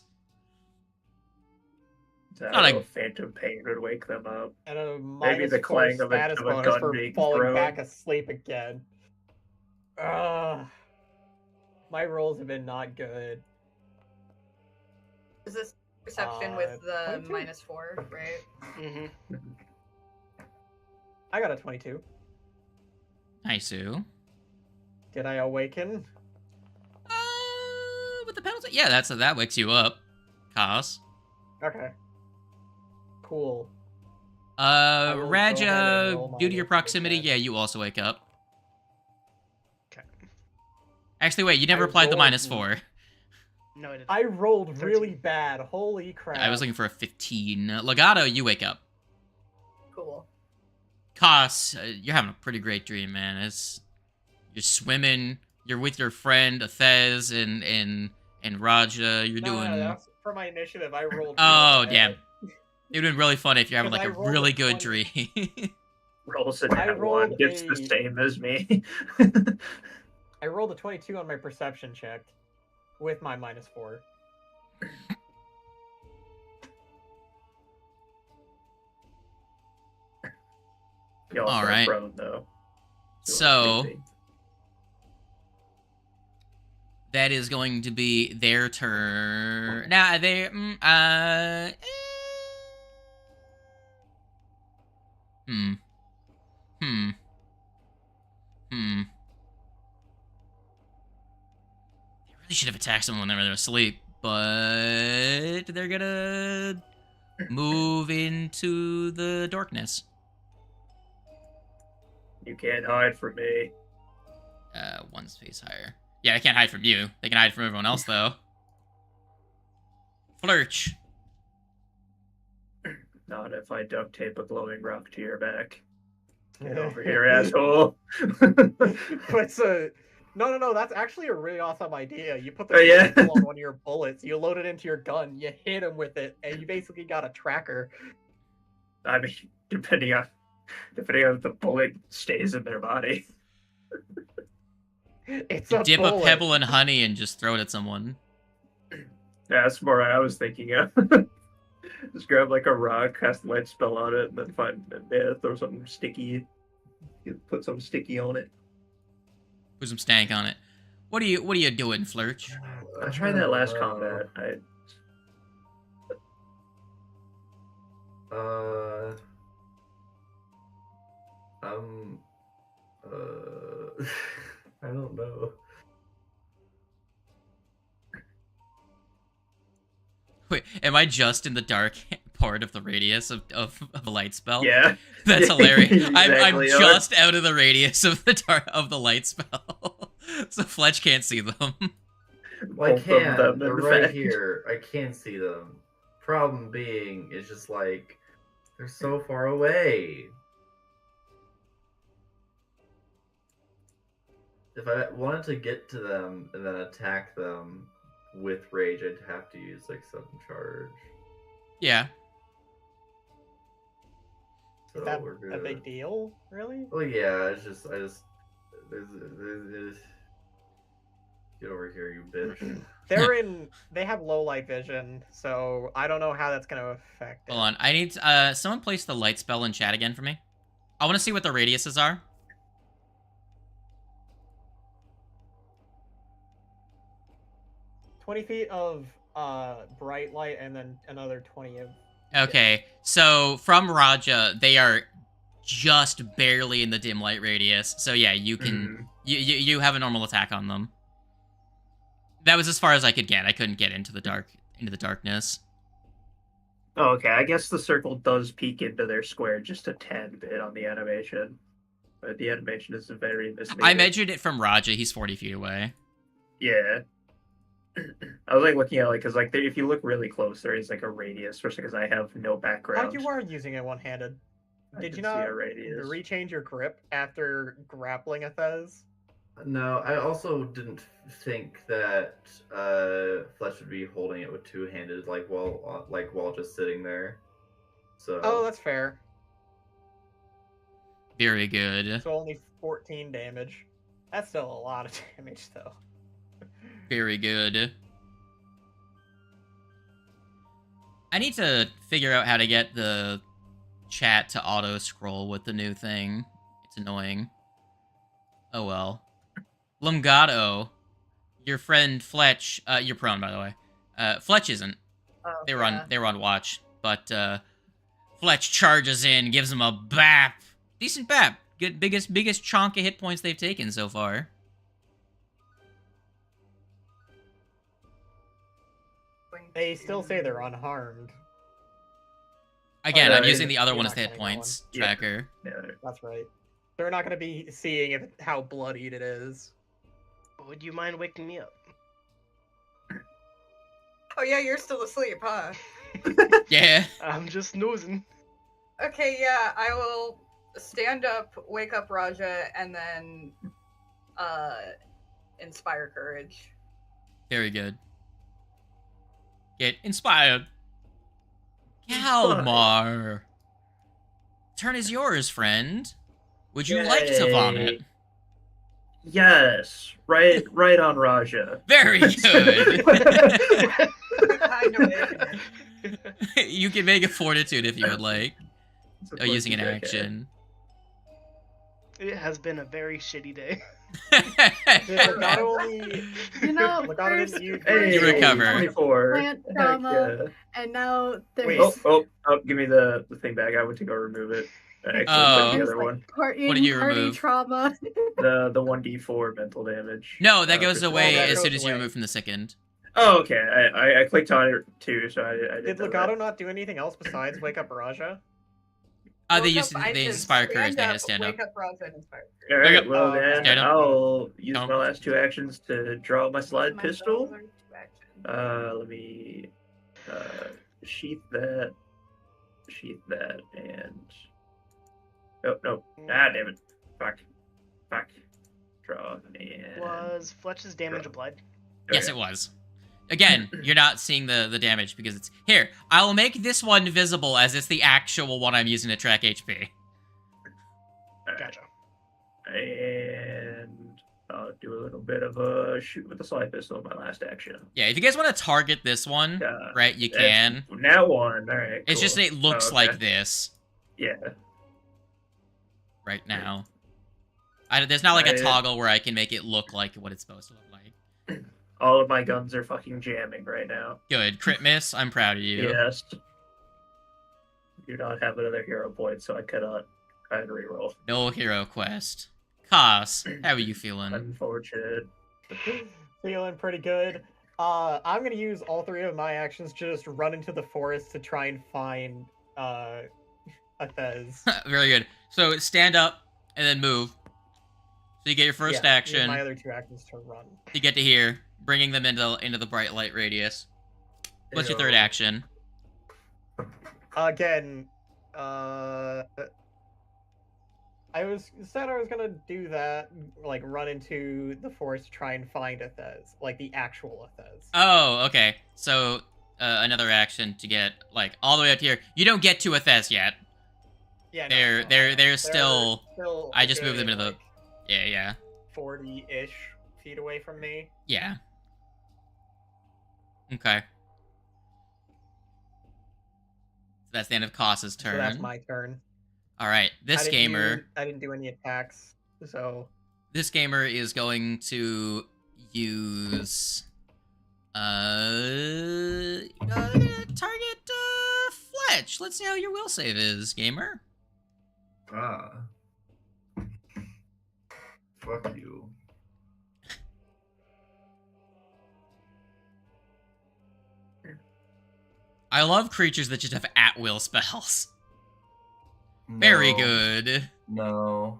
I Not don't a- know if Phantom Pain would wake them up. And a Maybe the -4 clang of a status bonus gun for being falling thrown. back asleep again. My rolls have been not good. Is this perception with the 22. -4, right? Mm-hmm. I got a 22. Nice-oo. Did I awaken? With the penalty? Yeah, that wakes you up. Cos. Okay. Cool. will go ahead and Raja, roll my due to your proximity, initiative. yeah, you also wake up. Okay. Actually, wait, you never I applied the rolled- -4. No, I didn't. I rolled 13. really bad. Holy crap. I was looking for a 15. Legato, you wake up. Cool. Cos, you're having a pretty great dream, man. You're swimming, you're with your friend Athez and Raja, you're No, doing... that's for my initiative. I rolled. Oh, really damn. bad. It would have been really fun if you're having Because like I a rolled really a good 20. dream. Rolls a I nat 1. rolled It's the a- same as me. I rolled a 22 on my perception check with my -4. You also All are right. prone though. So sleeping. that is going to be their turn. Nah, they. Hmm. Hmm. Hmm. They really should have attacked someone when they were asleep, but they're gonna move into the darkness. You can't hide from me. One space higher. Yeah, they can't hide from you. They can hide from everyone else, though. Flirch. Not if I duct tape a glowing rock to your back. Get over here, asshole. But no. That's actually a really awesome idea. You put the yeah. pistol on one of your bullets, you load it into your gun, you hit him with it, and you basically got a tracker. I mean, depending on if the bullet stays in their body. It's You a dip bullet. a pebble in honey and just throw it at someone. Yeah, that's more what I was thinking of. Just grab like a rock, cast a light spell on it, and then throw something sticky. You put something sticky on it. Put some stank on it. What are you doing, Flirch? I tried that last combat. I don't know. Wait, am I just in the dark part of the radius of the light spell? Yeah. That's hilarious. I'm Exactly. just out of the radius of the light spell, so Fletch can't see them. Well, I Both of can. them, They're in right fact. here. I can see them. Problem being, it's just like they're so far away. If I wanted to get to them and then attack them with rage, I'd have to use like some charge. Yeah. So Is that we're good. a big deal? Really? Well, yeah. It's just there's get over here, you bitch. They have low light vision, so I don't know how that's gonna affect it. Hold on. I need someone place the light spell in chat again for me. I want to see what the radiuses are. 20 feet of bright light and then another 20 of... Okay, so from Raja, they are just barely in the dim light radius. So yeah, you can you have a normal attack on them. That was as far as I could get. I couldn't get into the darkness. Oh, okay, I guess the circle does peek into their square just a tad bit on the animation. But the animation is very misleading. I measured it from Raja. He's 40 feet away. Yeah. I was like looking at because if you look really close, there is like a radius, especially because I have no background. Oh, you are using it one-handed. I Did can you see not a radius. rechange your grip after grappling a Thez? No, I also didn't think that Fletch would be holding it with two-handed, while just sitting there. So. Oh, that's fair. Very good. So only 14 damage. That's still a lot of damage, though. Very good. I need to figure out how to get the chat to auto-scroll with the new thing. It's annoying. Oh well. Lumgato, your friend Fletch, you're prone, by the way. Fletch isn't. Oh, They were yeah. on watch, but Fletch charges in, gives him a bap. Decent bap. Good, biggest chunk of hit points they've taken so far. They still say they're unharmed. Again, yeah, I'm using the other you're one not as the hit getting that points one. Yeah. tracker. Yeah. That's right. They're not going to be seeing how bloodied it is. Would you mind waking me up? Oh yeah, you're still asleep, huh? Yeah. I'm just snoozing. Okay, yeah, I will stand up, wake up Raja, and then inspire courage. Very good. Get inspired. Kalmar. Turn is yours, friend. Would you like to Yay. vomit? Yes, right on Raja. Very good. Kind of making it. You can make a fortitude if you would like. It's a Oh, using an fun feedback, action. It has been a very shitty day. Did Legato only... You know, Legato first, didn't use... first You recover. 24. plant Heck trauma, yeah. and now Wait. there's Oh, give me the thing back. I went to go remove it. I actually Oh. put the there's other like one. What did you party remove? trauma. The 1d4 mental damage. No, that goes for away that as goes soon as you away. remove from the second. Oh, okay. I clicked on it too, so I Did didn't know Legato that. not do anything else besides wake up Raja? They Woke used up, to, I they did inspire courage. They had to stand stand up. Wake up, Raza, and inspire All courage. right, Okay. well okay. then Stand up. I'll use Don't. my last 2 actions to draw my slide My pistol. spells are two actions. Let me sheath that, and no. Ah, damn it! Fuck. Draw and Was Fletch's damage applied? Yes, it was. Again, you're not seeing the damage because it's... Here, I will make this one visible as it's the actual one I'm using to track HP. Gotcha. And I'll do a little bit of a shoot with the slide pistol in my last action. Yeah, if you guys want to target this one, right, you That's can. Now one. All right. It's just cool. it looks Oh, okay. like this Yeah. right now. There's not like a I- toggle where I can make it look like what it's supposed to look like. All of my guns are fucking jamming right now. Good. Crit miss, I'm proud of you. Yes. Do not have another hero point, so I cannot try and reroll. No hero quest. Koss, how are you feeling? Unfortunate. Feeling pretty good. I'm gonna use all 3 of my actions to just run into the forest to try and find a Thez. Very good. So stand up and then move. So you get your first Use action. my other 2 actions to run. You get to here, bringing them into the bright light radius. What's your third action? Again, I was gonna do that, like run into the forest to try and find a Thez, like the actual Thez. Oh, okay. So another action to get like all the way up here. You don't get to a Thez yet. Yeah, They're still. I just moved them into the. like, Yeah. 40-ish feet away from me. Yeah. Okay. That's the end of Koss's turn. So that's my turn. All right, this gamer. I didn't do any attacks, so This gamer is going to use. Target Fletch. Let's see how your will save is, gamer. Ah. Fuck you. I love creatures that just have at-will spells. Very No, good. No.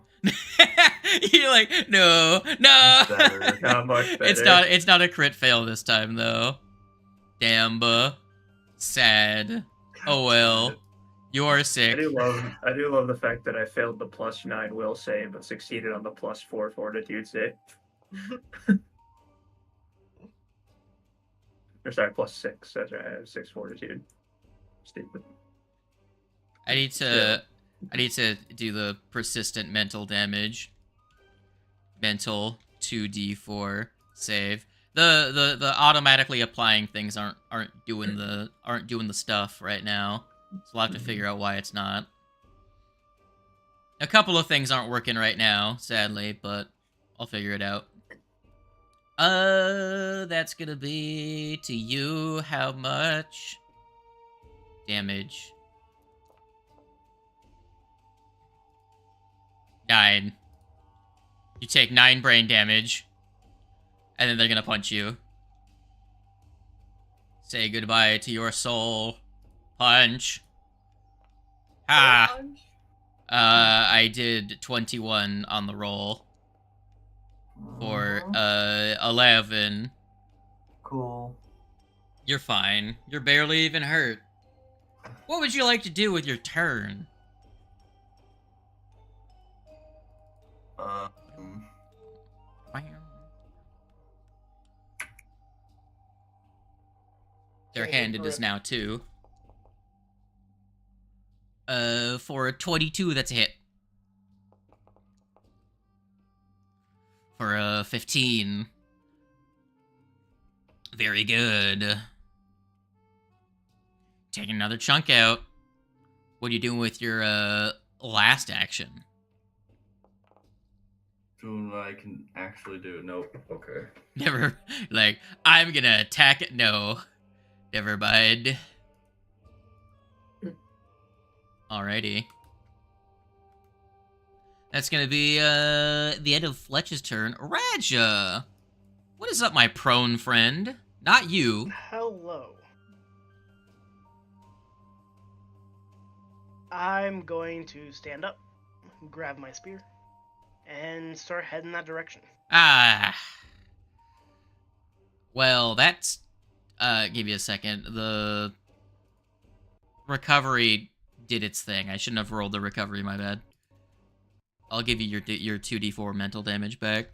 You're like, no. Better. Not much better. It's not a crit fail this time though. Damba. Sad. Oh well. You are I sick. do love the fact that I failed the +9 will save, but succeeded on the +4 fortitude save. Or sorry, +6. That's right. I have 6 fortitude. Stupid. I need to do the persistent mental damage. Mental 2d4 save. The automatically applying things aren't doing the stuff right now. So we'll have to figure out why it's not. A couple of things aren't working right now, sadly, but I'll figure it out. That's gonna be to you how much damage? 9. You take 9 brain damage, and then they're gonna punch you. Say goodbye to your soul. Punch. Ha! I did 21 on the roll. For 11. Cool. You're fine. You're barely even hurt. What would you like to do with your turn? Their hand it is now 2. For a 22, that's a hit. For a 15. Very good. Taking another chunk out. What are you doing with your last action? doing what I can actually do. Nope. Okay. Never, like, I'm gonna attack it. No. Never mind. Alrighty. That's gonna be, the end of Fletch's turn. Raja! What is up, my prone friend? Not you. Hello. I'm going to stand up, grab my spear, and start heading that direction. Ah. Well, that's, give you a second. The recovery did its thing. I shouldn't have rolled the recovery, my bad. I'll give you your 2d4 mental damage back.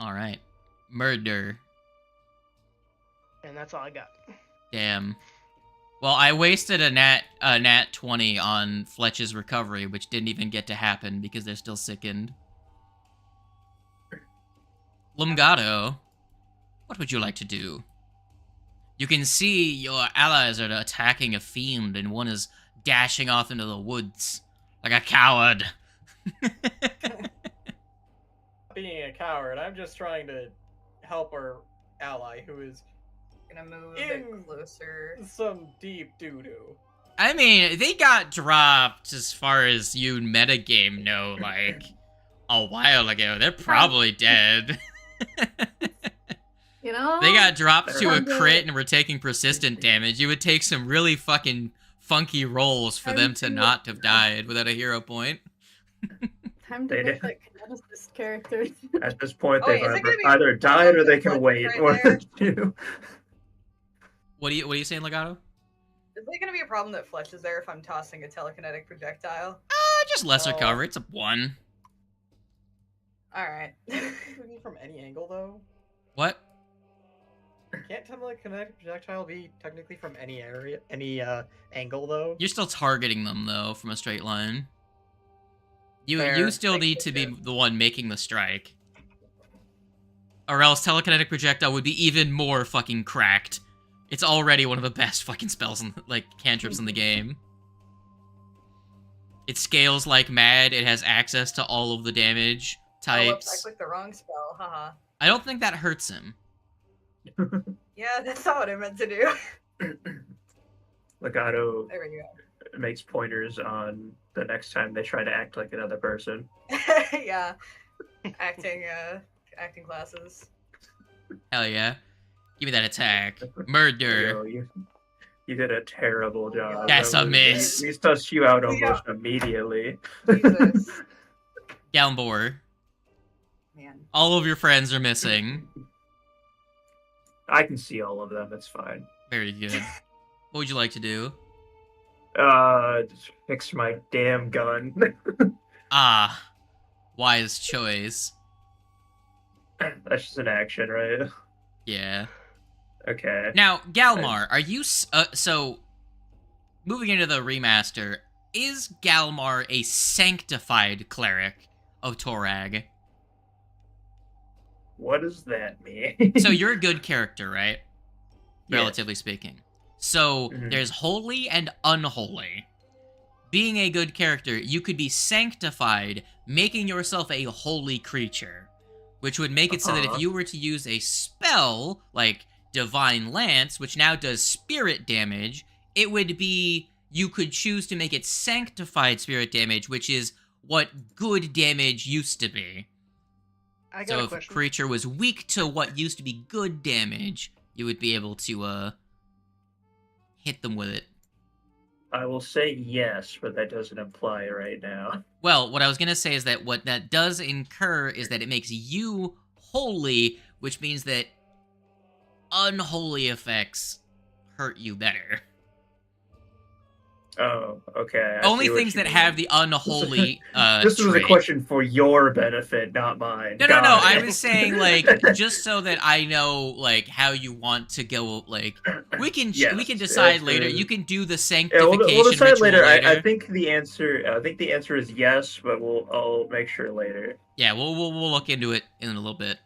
Alright. Murder. And that's all I got. Damn. Well, I wasted a nat 20 on Fletch's recovery, which didn't even get to happen because they're still sickened. Lumgato, what would you like to do? You can see your allies are attacking a fiend, and one is dashing off into the woods like a coward. Being a coward, I'm just trying to help our ally who is Gonna move a bit closer. some deep doo-doo. I mean, they got dropped as far as you metagame know, like, a while ago. They're probably dead. You know? They got dropped to a crit and were taking persistent damage. You would take some really fucking funky rolls for them to not have died without a hero point. Time to They make did. that kineticist character. At this point, Oh, they've wait, is it gonna be either died or they can Fletch wait. right Or there? two. What are you saying, Legato? Is there gonna be a problem that Fletch is there if I'm tossing a telekinetic projectile? Just lesser Oh. cover. It's a 1. Alright. Shooting from any angle, though? What? Can't telekinetic projectile be technically from any area, any angle, though? You're still targeting them, though, from a straight line. You Fair. still need to be the one making the strike. Or else telekinetic projectile would be even more fucking cracked. It's already one of the best fucking spells, like, cantrips in the game. It scales like mad, it has access to all of the damage Oh, whoops, I types. clicked the wrong spell, haha. I don't think that hurts him. Yeah, that's not what I meant to do. Legato There we go. makes pointers on the next time they try to act like another person. Yeah. Acting classes. Hell yeah. Give me that attack. Murder. Yo, you did a terrible job. That's a miss. We sussed you out almost immediately. Jesus. Galmbor. Man. All of your friends are missing. I can see all of them. It's fine. Very good. What would you like to do? Just fix my damn gun. Ah. Wise choice. That's just an action, right? Yeah. Okay. Now, Galmar, are you... so, moving into the remaster, is Galmar a sanctified cleric of Torag? What does that mean? So you're a good character, right? Yeah. Relatively speaking. So Mhm. there's holy and unholy. Being a good character, you could be sanctified, making yourself a holy creature. Which would make it so that if you were to use a spell, like Divine Lance, which now does spirit damage, it would be, you could choose to make it sanctified spirit damage, which is what good damage used to be. I got So a if a question. creature was weak to what used to be good damage, you would be able to, hit them with it. I will say yes, but that doesn't apply right now. Well, what I was going to say is that what that does incur is that it makes you holy, which means that unholy effects hurt you better. Oh, okay. I Only see what things you that mean. have the unholy This was a trait. question for your benefit, not mine. No. Got I it. was saying like just so that I know like how you want to go. Like we can Yes, decide it's, later. You can do the Yeah, sanctification we'll decide ritual later. later. I think the answer is yes, but I'll make sure later. Yeah, we'll look into it in a little bit.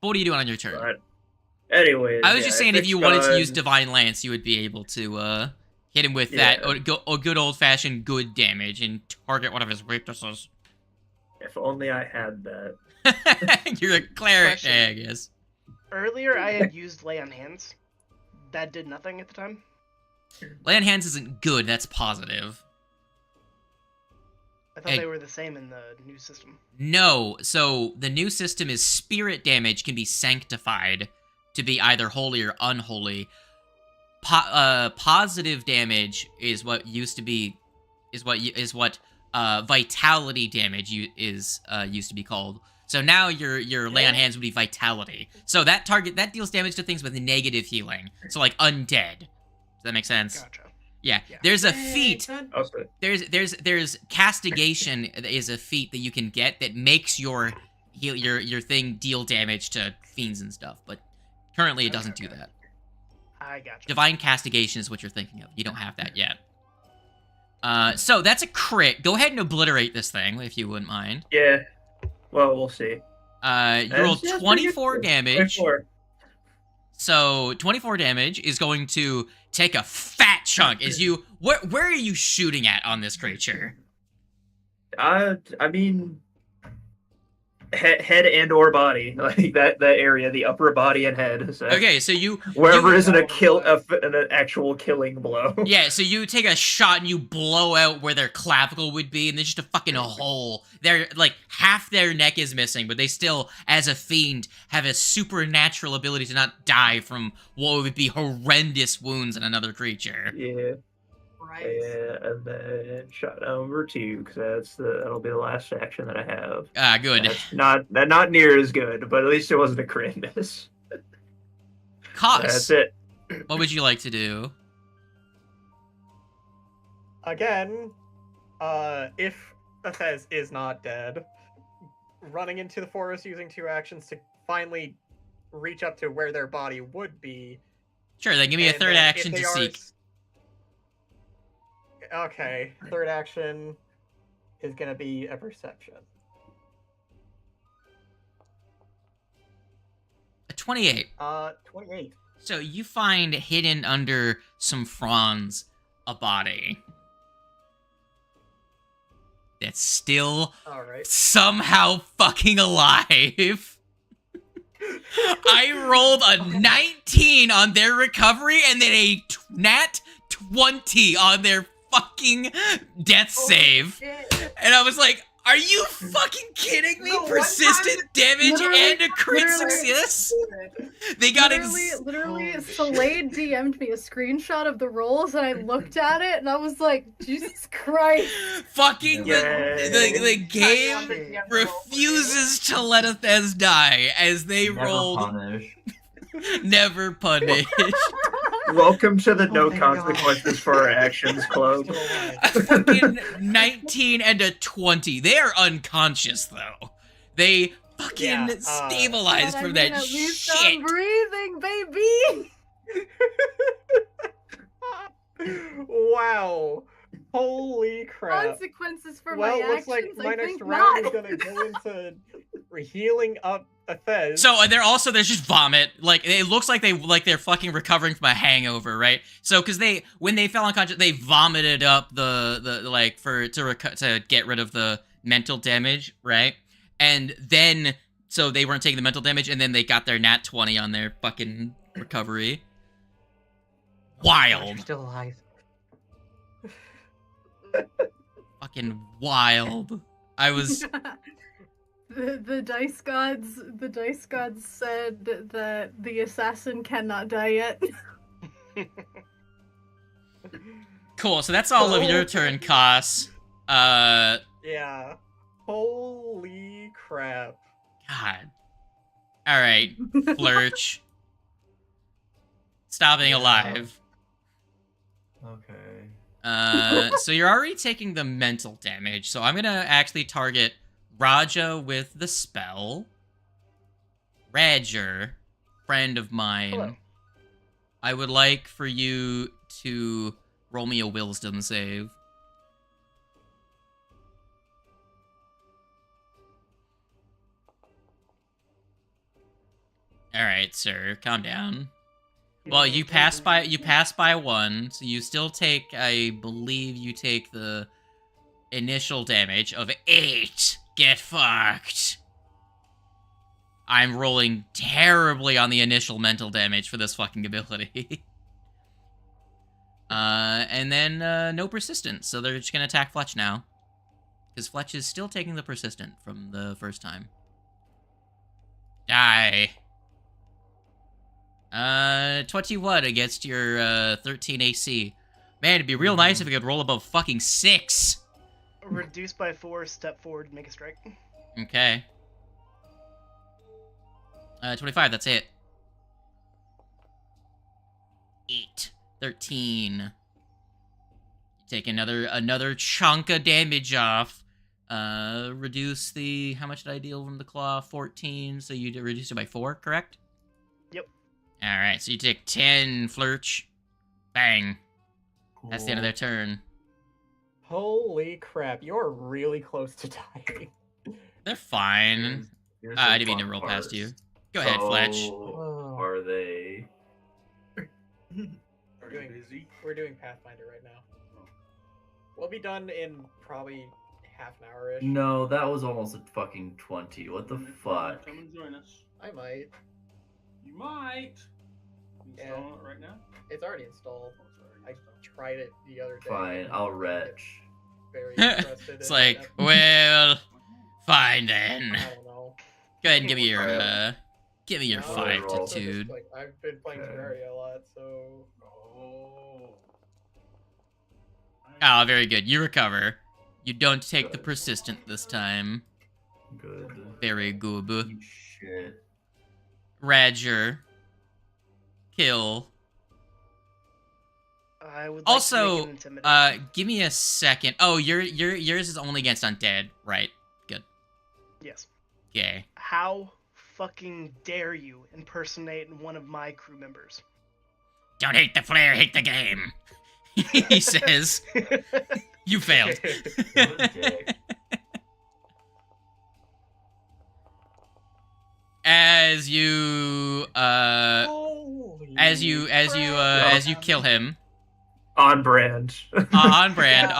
But what are you doing on your turn? But anyways, I was yeah, just saying if fixed you wanted to use gun. Divine Lance, you would be able to hit him with Yeah. that good old fashioned good damage and target one of his weaknesses. If only I had that. You're a cleric, Question. I guess. Earlier, I had used Lay on Hands. That did nothing at the time. Lay on Hands isn't good, that's positive. I thought Hey. they were the same in the new system. No, so the new system is spirit damage can be sanctified to be either holy or unholy. Positive damage is what used to be, is what vitality damage used to be called. So now your lay on hands would be vitality. So that deals damage to things with negative healing. So like undead. Does that make sense? Gotcha. Yeah. Yeah. There's a feat. Also, There's castigation is a feat that you can get that makes your thing deal damage to fiends and stuff, but currently it doesn't do that. I gotcha. Divine castigation is what you're thinking of. You don't have that yet. So that's a crit. Go ahead and obliterate this thing if you wouldn't mind. yeah. Well, we'll see. You rolled Yeah, 24 damage. 24. So 24 damage is going to take a fat chunk. As you, where are you shooting at on this creature? I mean, head and or body, like that area, the upper body and head. So Okay, so you wherever you, isn't an actual killing blow. Yeah, so you take a shot and you blow out where their clavicle would be, and there's just a fucking hole. They're like half their neck is missing, but they still, as a fiend, have a supernatural ability to not die from what would be horrendous wounds in another creature. Yeah. Right. Yeah, and then shot number 2, because that'll be the last action that I have. Ah, good. That's not near as good, but at least it wasn't a crit miss. Cos, That's it. what would you like to do? Again, if Athez is not dead, running into the forest using 2 actions to finally reach up to where their body would be. Sure, then give me a and third then action if to they are seek. Okay, third action is gonna be a perception. A 28. 28. So you find hidden under some fronds a body that's still All right. somehow fucking alive. I rolled a 19 on their recovery and then a nat 20 on their fucking death save. Shit. And I was like, are you fucking kidding me? The one Persistent damage literally- and a crit literally- success? They got Literally, Oh, Slade DM'd me a screenshot of the rolls, and I looked at it, and I was like, Jesus Christ. fucking Yay. the game on the DM refuses to let Athez die as they Never rolled punish. never punished. Welcome to the no my God. consequences for our actions club. A fucking 19 and a 20. They are unconscious though. They fucking Yeah, stabilized But I from mean, that at least shit. I'm breathing, baby! Wow. Holy crap. Consequences for Well, my it looks like actions? my I next think round not. is gonna go into healing up Athez. So there's just vomit. Like it looks like they're fucking recovering from a hangover, right? So because when they fell unconscious, they vomited up the like to get rid of the mental damage, right? And then so they weren't taking the mental damage, and then they got their nat 20 on their fucking recovery. Wild, Still alive. fucking wild. I was The dice gods said that the assassin cannot die yet. cool. So that's all of your turn, Kos. Yeah. Holy crap. God. All right, Flurch. Stop being alive. Okay. So you're already taking the mental damage. So I'm gonna actually target Raja with the spell. Radger, friend of mine. Hello. I would like for you to roll me a wisdom save. All right, sir, calm down. Well, you pass by one, so you still take, I believe you take the initial damage of 8. Get fucked. I'm rolling terribly on the initial mental damage for this fucking ability. And then no persistence, so they're just gonna attack Fletch now. Because Fletch is still taking the persistent from the first time. Die. 21 against your 13 AC. Man, it'd be real nice if we could roll above fucking 6. Reduce by 4, step forward, make a strike. Okay. 25, that's it. 8. 13. You take another chunk of damage off. Reduce the... How much did I deal from the claw? 14, so you reduce it by 4, correct? Yep. Alright, so you take 10, Flurch. Bang. Cool. That's the end of their turn. Holy crap, you're really close to dying. They're fine. Here's I the didn't mean to fun roll part. past you. Go ahead, Fletch. So, are they? We're doing Pathfinder right now. We'll be done in probably half an hour-ish. No, that was almost a fucking 20. What the fuck? Come and join us. I might. You might. Installing it right now? It's already installed. I tried it the other day. Fine, I'll retch. Very interested It's in like, it. well, fine then. I don't know. Go ahead and give me your No, five-tude. Like, I've been playing Okay. Terraria a lot, so... Oh, very good. You recover. You don't take the persistent this time. Good. Very good. Eat shit. Radger. Kill. I would like Also, to make an intimidation. give me a second. Oh, yours is only against undead, right? Good. Yes. Okay. How fucking dare you impersonate one of my crew members? Don't hate the flare, hate the game. He says. You failed. What a dick. As you as you kill him. On brand. On brand.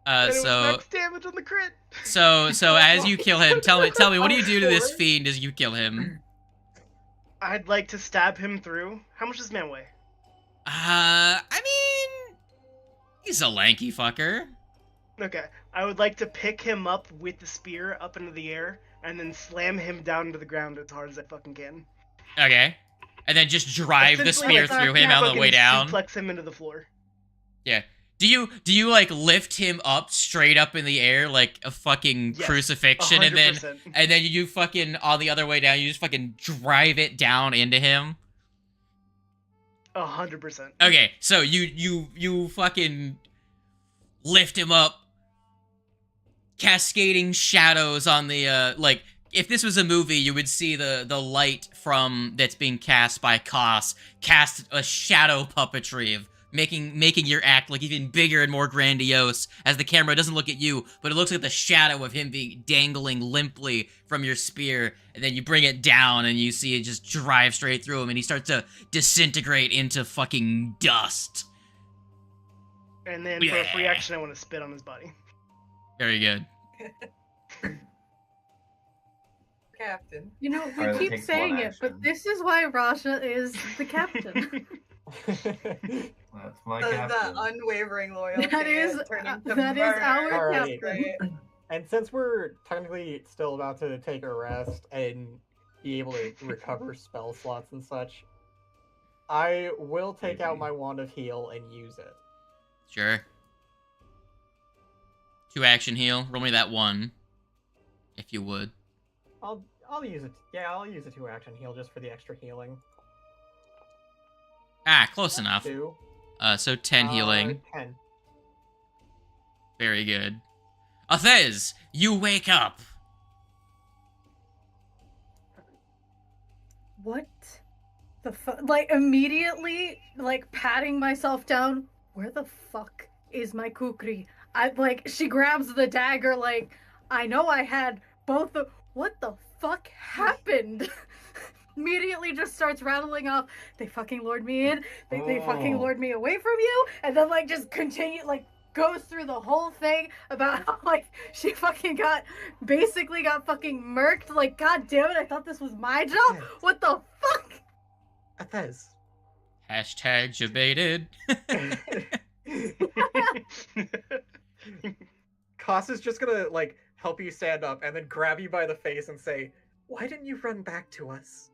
And it was So max damage on the crit. so as you kill him, tell me what do you do to this fiend as you kill him? I'd like to stab him through. How much does man weigh? I mean, he's a lanky fucker. Okay. I would like to pick him up with the spear up into the air and then slam him down to the ground as hard as I fucking can. Okay. And then just drive the Essentially, spear like, through him on the fucking way down. suplex him into the floor. Yeah. Do you like lift him up straight up in the air like a fucking Yes, crucifixion 100%. and then you fucking on the other way down you just fucking drive it down into him? 100%. Okay, so you fucking lift him up, cascading shadows on the like if this was a movie, you would see the light from that's being cast by Koss cast a shadow puppetry of making your act look even bigger and more grandiose as the camera doesn't look at you, but it looks like the shadow of him being dangling limply from your spear, and then you bring it down and you see it just drive straight through him and he starts to disintegrate into fucking dust. And then for a free action, I want to spit on his body. Very good. Captain. You know, we Alright, keep takes saying one it, but action. this is why Raja is the captain. That's my The captain. unwavering loyalty. That is- turning to that is murder. our Alright. captain. Right. And since we're technically still about to take a rest and be able to recover spell slots and such, I will take out my Wand of Heal and use it. Sure. 2 action heal. Roll me that 1. If you would. I'll use it. Yeah, I'll use a 2 action heal just for the extra healing. Ah, close enough. 2. So 10 healing. 10. Very good. Athez, you wake up. What the fuck? Like, immediately, like, patting myself down. Where the fuck is my kukri? She grabs the dagger, like, I know I had both the. What the fuck happened? Immediately just starts rattling off. They fucking lured me in. They fucking lured me away from you. And then, like, just continue, like, goes through the whole thing about how, like, she fucking basically got fucking murked. Like, god damn it, I thought this was my job. What the fuck? Athez. Hashtag debated. Koss is just gonna, like, help you stand up and then grab you by the face and say, "Why didn't you run back to us?"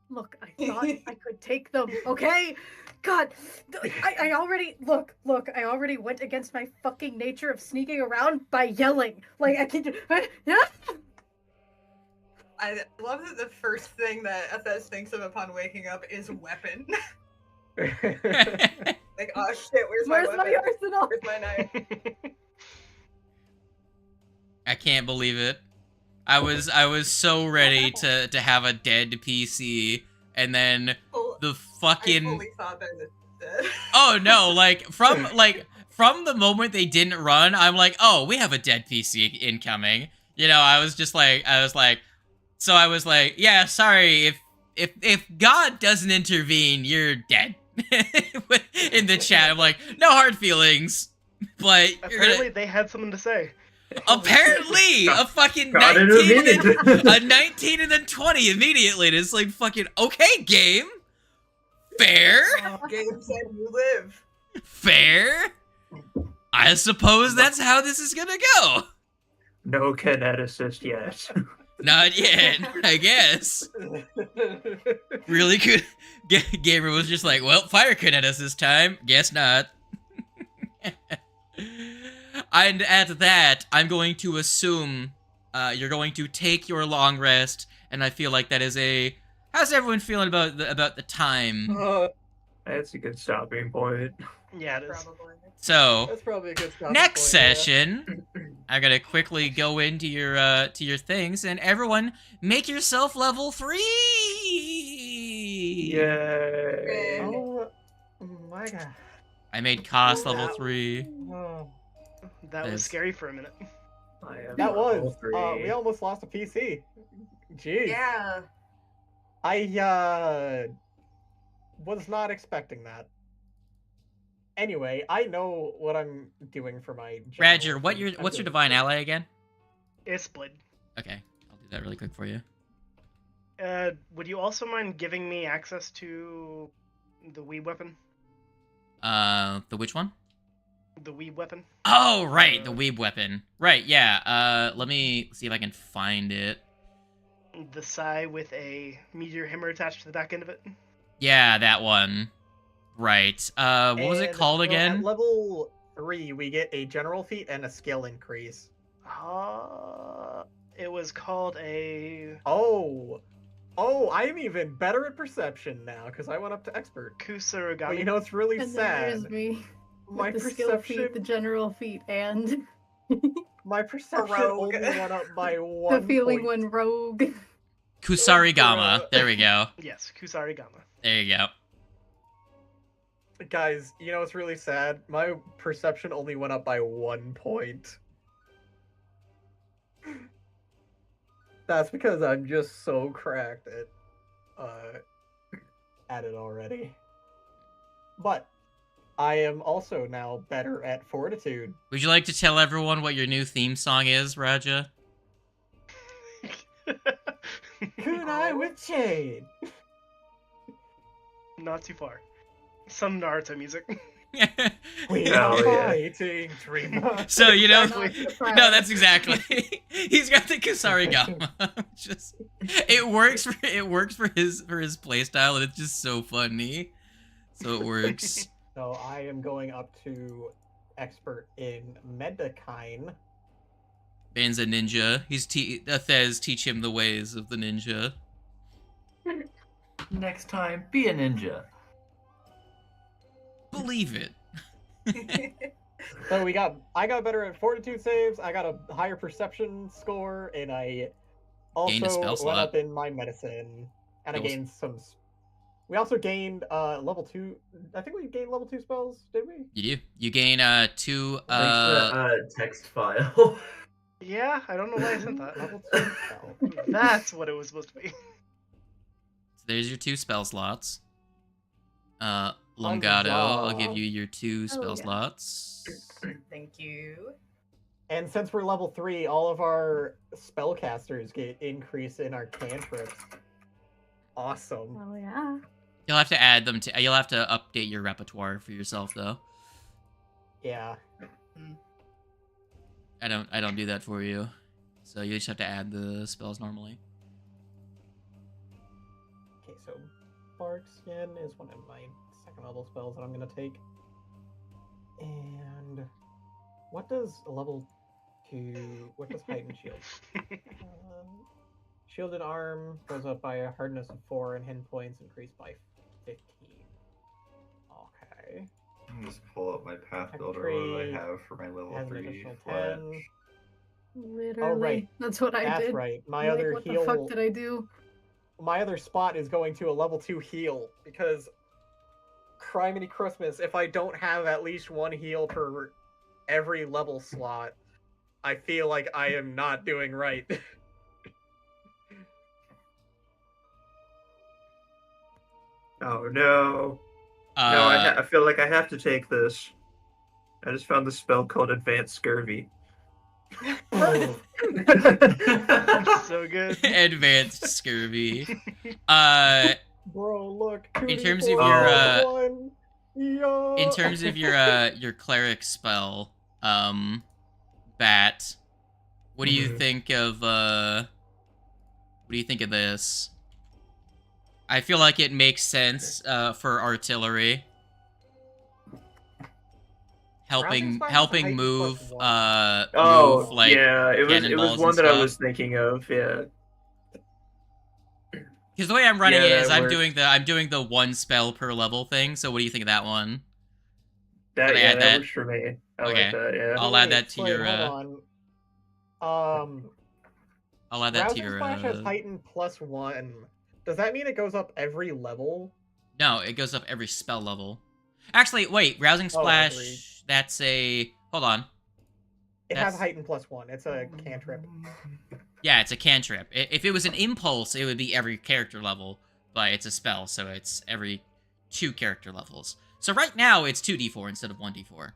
Look, I thought I could take them, okay? God, I already, look, I already went against my fucking nature of sneaking around by yelling. Like, I can do, yeah? I love that the first thing that Athez thinks of upon waking up is weapon. Like, oh shit, where's my weapon? arsenal? Where's my knife? I can't believe it. I was so ready to have a dead PC, and then the fucking. I fully thought that it was dead. Oh no! Like from the moment they didn't run, I'm like, oh, we have a dead PC incoming. You know, I was like, yeah, sorry, if God doesn't intervene, you're dead. In the chat, I'm like, no hard feelings, but apparently they had something to say. Apparently, a fucking God 19 intervened. a 19 and then 20 immediately. And it's like fucking okay, game. Fair. Game said you live. Fair. I suppose that's how this is gonna go. No kineticist yet. Not yet, I guess. Really good. Gamer was just like, well, fire kinetic this time. Guess not. And at that, I'm going to assume you're going to take your long rest, and I feel like that is a. How's everyone feeling about the time? That's a good stopping point. Yeah, it is. Probably. So That's probably a good stopping next point, session, I'm gonna quickly go into your things, and everyone make yourself level 3. Yay! Oh my god. I made Koss level 3. Oh. That was Yes. scary for a minute. I am That level was. 3. We almost lost a PC. Jeez. Yeah. I was not expecting that. Anyway, I know what I'm doing for my. Roger, general what's feat. your divine ally again? It's split. Okay, I'll do that really quick for you. Would you also mind giving me access to the weeb weapon? The which one? The weeb weapon? Oh, right, the weeb weapon. Right, yeah. Let me see if I can find it. The Psy with a meteor hammer attached to the back end of it? Yeah, that one. Right. What was it And, called well, again? At level 3, we get a general feat and a skill increase. It was called a Oh, I'm even better at perception now because I went up to expert. Kusarigami. But you know, it's really And sad. there's me. My With the skill feat, perception, the general feat, and my perception rogue. only went up by 1 the feeling point. when rogue. Kusarigama. There we go. Yes, Kusarigama. There you go. Guys, you know, it's really sad. My perception only went up by 1 point. That's because I'm just so cracked at it already. But I am also now better at fortitude. Would you like to tell everyone what your new theme song is, Raja? Kunai with chain. Not too far. Some Naruto music. We Hell are yeah. fighting dreamers. So, you know, Not surprised. no, that's exactly. He's got the Kusarigama. Just it works for his playstyle, and it's just so funny. So it works. So I am going up to expert in Medicine. Ban's a ninja. Athez teach him the ways of the ninja. Next time, be a ninja. Believe it. So I got better at fortitude saves, I got a higher perception score, and I Gained a spell also went slot. up in my medicine, and I Cool. gained some. We also gained level 2. I think we gained level 2 spells, did we? You do. You gain 2 Thanks for that text file. Yeah, I don't know why I sent that. Level 2 spell. That's what it was supposed to be. So there's your 2 spell slots. Longato, Huzzah. I'll give you your 2 spell yeah. slots. Thank you. And since we're level 3, all of our spellcasters get increase in our cantrips. Awesome. Oh yeah. You'll have to add them to. You'll have to update your repertoire for yourself, though. Yeah. I don't do that for you. So you just have to add the spells normally. Okay, so Bark Skin is one of my second level spells that I'm gonna take. And what does level 2? What does heightened shield? Shielded arm goes up by a hardness of 4 and hit points increased by 15. Okay. I'll just pull up my path builder. What do I have for my level Has an 3 additional fletch? 10. Literally. right. That's what I That's did. right. My Like, other what heal. the fuck did I do? My other spot is going to a level 2 heal because Criminy Christmas, if I don't have at least 1 heal per every level slot, I feel like I am not doing right. Oh no. Uh, No, I feel like I have to take this. I just found the spell called Advanced Scurvy. So good. Advanced scurvy. Bro, look. In 2d4 terms of your, plus 1. Yo. In terms of your cleric spell, Bat, what do you think of this? I feel like it makes sense for artillery. Helping move move like yeah, it was cannonballs one and that I stuff. was thinking of. Yeah, Because the way I'm running Yeah, it is that I'm doing the 1 spell per level thing. So what do you think of that one? that Can I add that that? works for me. I Okay. like that. Yeah. I'll add that to Wait, your. hold on. I'll add that to Rousing your. Splash has heightened plus 1. Does that mean it goes up every level? No, it goes up every spell level. Actually, wait, Rousing Splash. agreed. That's a. Hold on. It That's- has heightened plus 1. It's a cantrip. Yeah, it's a cantrip. If it was an impulse, it would be every character level, but it's a spell, so it's every 2 character levels. So right now it's 2d4 instead of 1d4.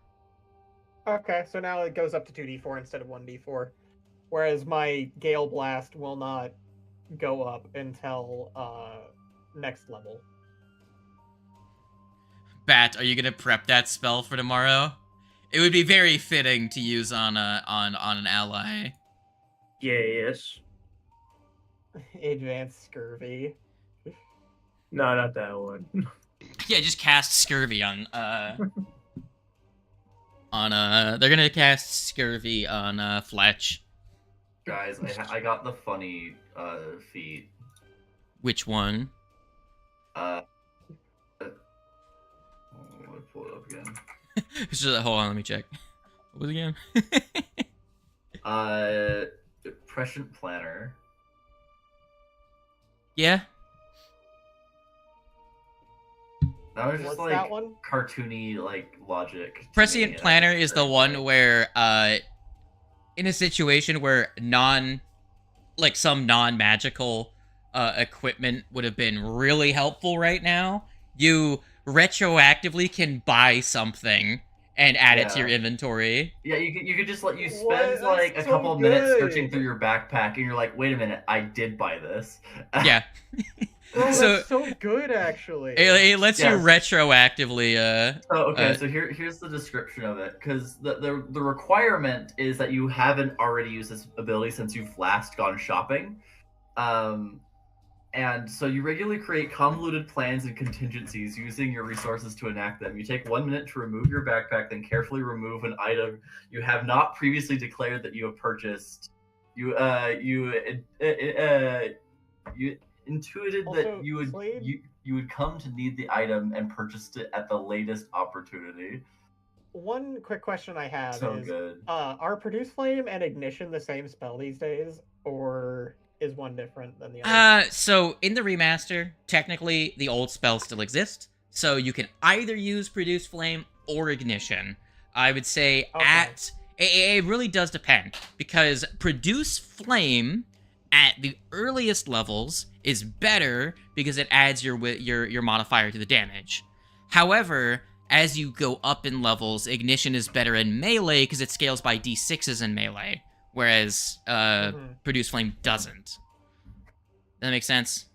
Okay, so now it goes up to 2d4 instead of 1d4. Whereas my Gale Blast will not go up until next level. Bat, are you gonna prep that spell for tomorrow? It would be very fitting to use on an ally. Yes. Advanced Scurvy. No, not that one. Yeah, just cast Scurvy on they're gonna cast Scurvy on Fletch. Guys, I got the funny feat. Which one? Let me pull it up again. Hold on, let me check. What was it again? Prescient Planner. Yeah. That was just What's like that one? cartoony like logic. to Prescient me, and I Planner think is it's the very one funny. where in a situation where some non-magical equipment would have been really helpful right now, you retroactively can buy something and add it to your Yeah. inventory. Yeah, you could just What? spend That's like a so couple of minutes good. searching through your backpack, and you're like, wait a minute, I did buy this. Yeah. Oh, So- that's so good, actually. It lets you Yes. retroactively So here's the description of it, because the requirement is that you haven't already used this ability since you've last gone shopping, and so you regularly create convoluted plans and contingencies using your resources to enact them. You take 1 minute to remove your backpack, then carefully remove an item you have not previously declared that you have purchased. You intuited Also, that you would Slade? you would come to need the item and purchased it at the latest opportunity. One quick question I have So is, good. are Produce Flame and Ignition the same spell these days, or is one different than the other? So in the remaster, technically the old spells still exist, so you can either use Produce Flame or Ignition. I would say it really does depend, because Produce Flame at the earliest levels is better because it adds your modifier to the damage. However, as you go up in levels, Ignition is better in melee because it scales by d6s in melee, whereas Produce Flame doesn't. Does that make sense?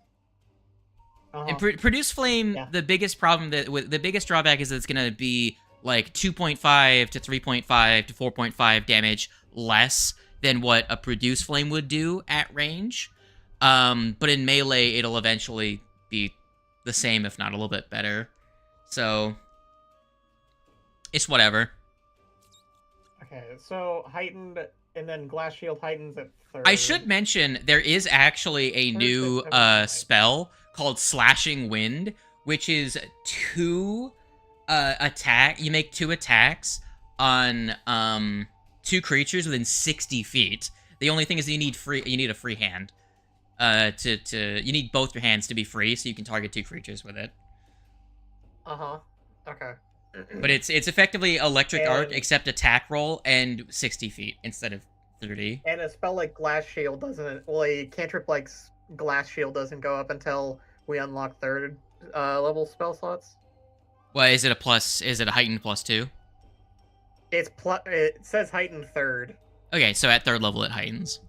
And Produce Flame, the biggest problem the biggest drawback is that it's gonna be like 2.5 to 3.5 to 4.5 damage less than what a Produce Flame would do at range. But in melee, it'll eventually be the same, if not a little bit better. So it's whatever. Okay, so heightened, and then Glass Shield heightens at 3rd. I should mention there is actually a new spell called Slashing Wind, which is 2 attack. You make 2 attacks on 2 creatures within 60 feet. The only thing is you need a free hand. You need both your hands to be free, so you can target 2 creatures with it. Okay. But it's effectively Electric Arc, except attack roll and 60 feet instead of 30. And a spell like Glass Shield doesn't, well, a cantrip like Glass Shield doesn't go up until we unlock 3rd level spell slots. Well, is it a heightened +2? It says heightened 3rd. Okay, so at 3rd level it heightens.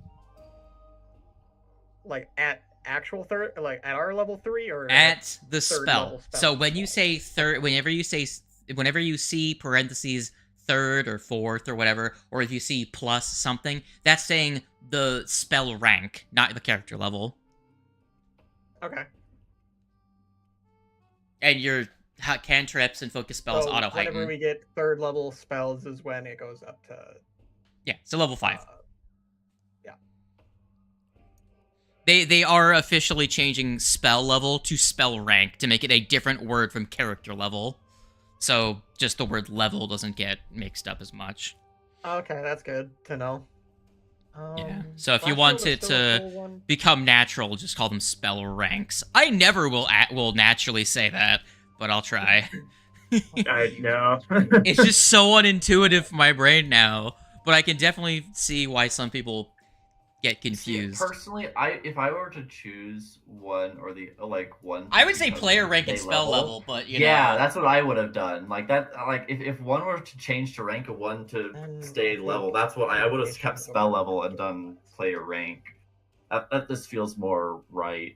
Like at actual 3rd, like at our level 3, or at the 3rd spell. level spell. So when you say 3rd, whenever you see parentheses 3rd or 4th or whatever, or if you see plus something, that's saying the spell rank, not the character level. Okay. And your cantrips and focus spells So auto heighten. whenever we get 3rd level spells is when it goes up to... Yeah, so level 5. Yeah. They are officially changing spell level to spell rank to make it a different word from character level. So just the word level doesn't get mixed up as much. Okay, that's good to know. Yeah. So if you want it to become natural, just call them spell ranks. I never will naturally say that, but I'll try. I know. It's just so unintuitive for my brain now, but I can definitely see why some people get confused. See, personally, if I were to choose one or the one, I would say player rank and spell level, but yeah, that's what I would have done. Like that, like if one were to change to rank, a one to stay level, that's what I would have kept spell level and done player rank. That just feels more right.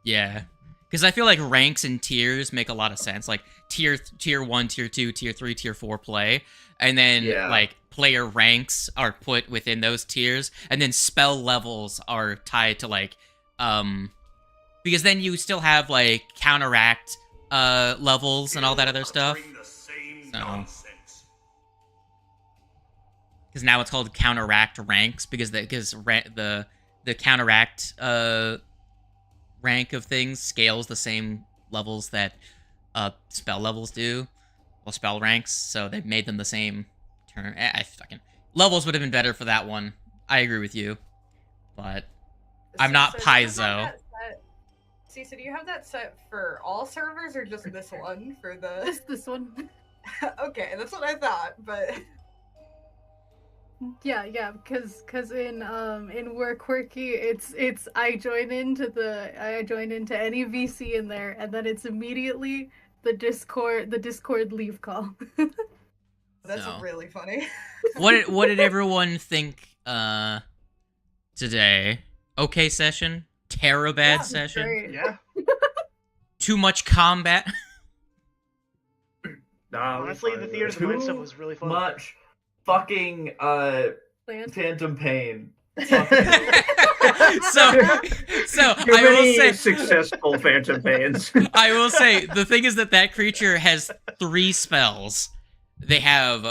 Yeah, because I feel like ranks and tiers make a lot of sense. Like tier 1, tier 2, tier 3, tier 4 play, and then like player ranks are put within those tiers, and then spell levels are tied to like because then you still have like counteract levels and all that other stuff. Because now it's called counteract ranks because the counteract rank of things scales the same levels that spell levels do, well, spell ranks. So they've made them the same term. Levels would have been better for that one. I agree with you, but I'm not Paizo. So do you have that set for all servers or just this one for the? Just this one. Okay, that's what I thought, but. Yeah, because in We're Quirky, it's I join into any VC in there, and then it's immediately the Discord leave call. That's really funny. What did everyone think today? Okay session? Bad session? Great. Yeah. Too much combat? Honestly, the Theaters of Mind stuff was really fun. Much fucking Phantom Pain. so I will say successful Phantom Pains. I will say the thing is that creature has 3 spells. They have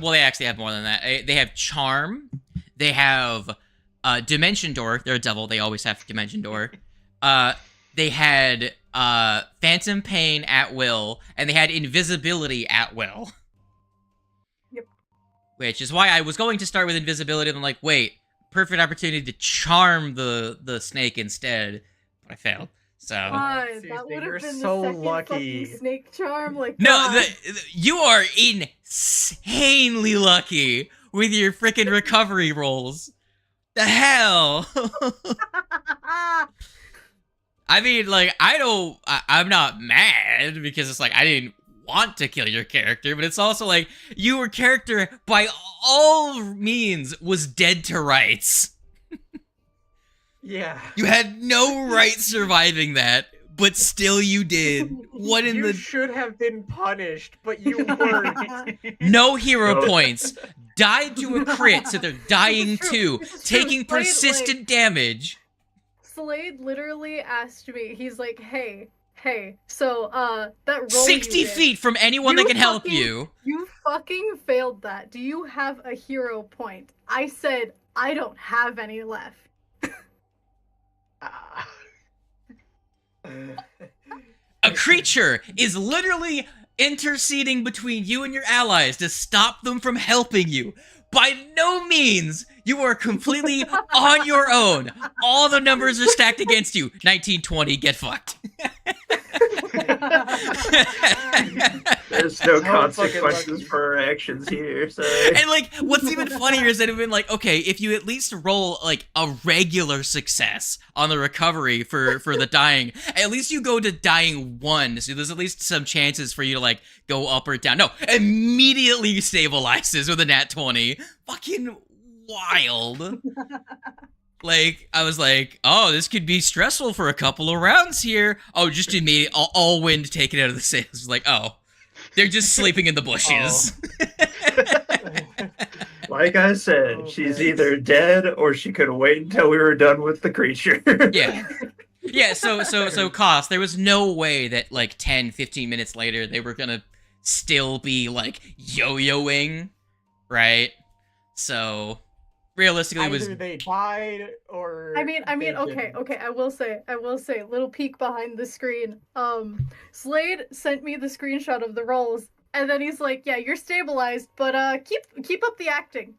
they actually have more than that. They have Charm, they have Dimension Door. They're a devil. They always have Dimension Door. They had Phantom Pain at will, and they had Invisibility at will. Yep. Which is why I was going to start with Invisibility, and I'm like, wait, perfect opportunity to charm the snake instead, but I failed. So God, Seriously, that would you're have been so the second lucky. fucking snake charm. Like, no, God. you are insanely lucky with your freaking recovery rolls. The hell. I mean, like, I'm not mad because it's like I didn't want to kill your character, but it's also like your character by all means was dead to rights. Yeah. You had no right surviving that, but still you did. What in You the... should have been punished, but you weren't. No hero No. points. Died to a crit, so they're dying This is true. too. This is true. Taking Slade, persistent damage. Slade literally asked me, he's like, hey, so, that roll 60 you did, feet from anyone that you can help fucking- you. You fucking failed that. Do you have a hero point? I said, I don't have any left. A creature is literally interceding between you and your allies to stop them from helping you. By no means, you are completely on your own. All the numbers are stacked against you. 1920, get fucked. There's no So fucking consequences lucky. for our actions here, so... And, like, what's even funnier is that it would been like, okay, if you at least roll, like, a regular success on the recovery for the dying, at least you go to dying 1, so there's at least some chances for you to, like, go up or down. No, immediately stabilizes with a nat 20. Fucking wild. Like, I was like, oh, this could be stressful for a couple of rounds here. Oh, just immediate, all wind taken out of the sails. It's like, oh, they're just sleeping in the bushes. Like I said, Oh, she's man. either dead or she could wait until we were done with the creature. Yeah. Yeah, so cost, there was no way that, like, 10, 15 minutes later, they were gonna still be, like, yo-yoing, right? So, realistically, it was... Either they died or... I mean, they okay, didn't. I will say, little peek behind the screen. Slade sent me the screenshot of the rolls, and then he's like, yeah, you're stabilized, but, keep up the acting.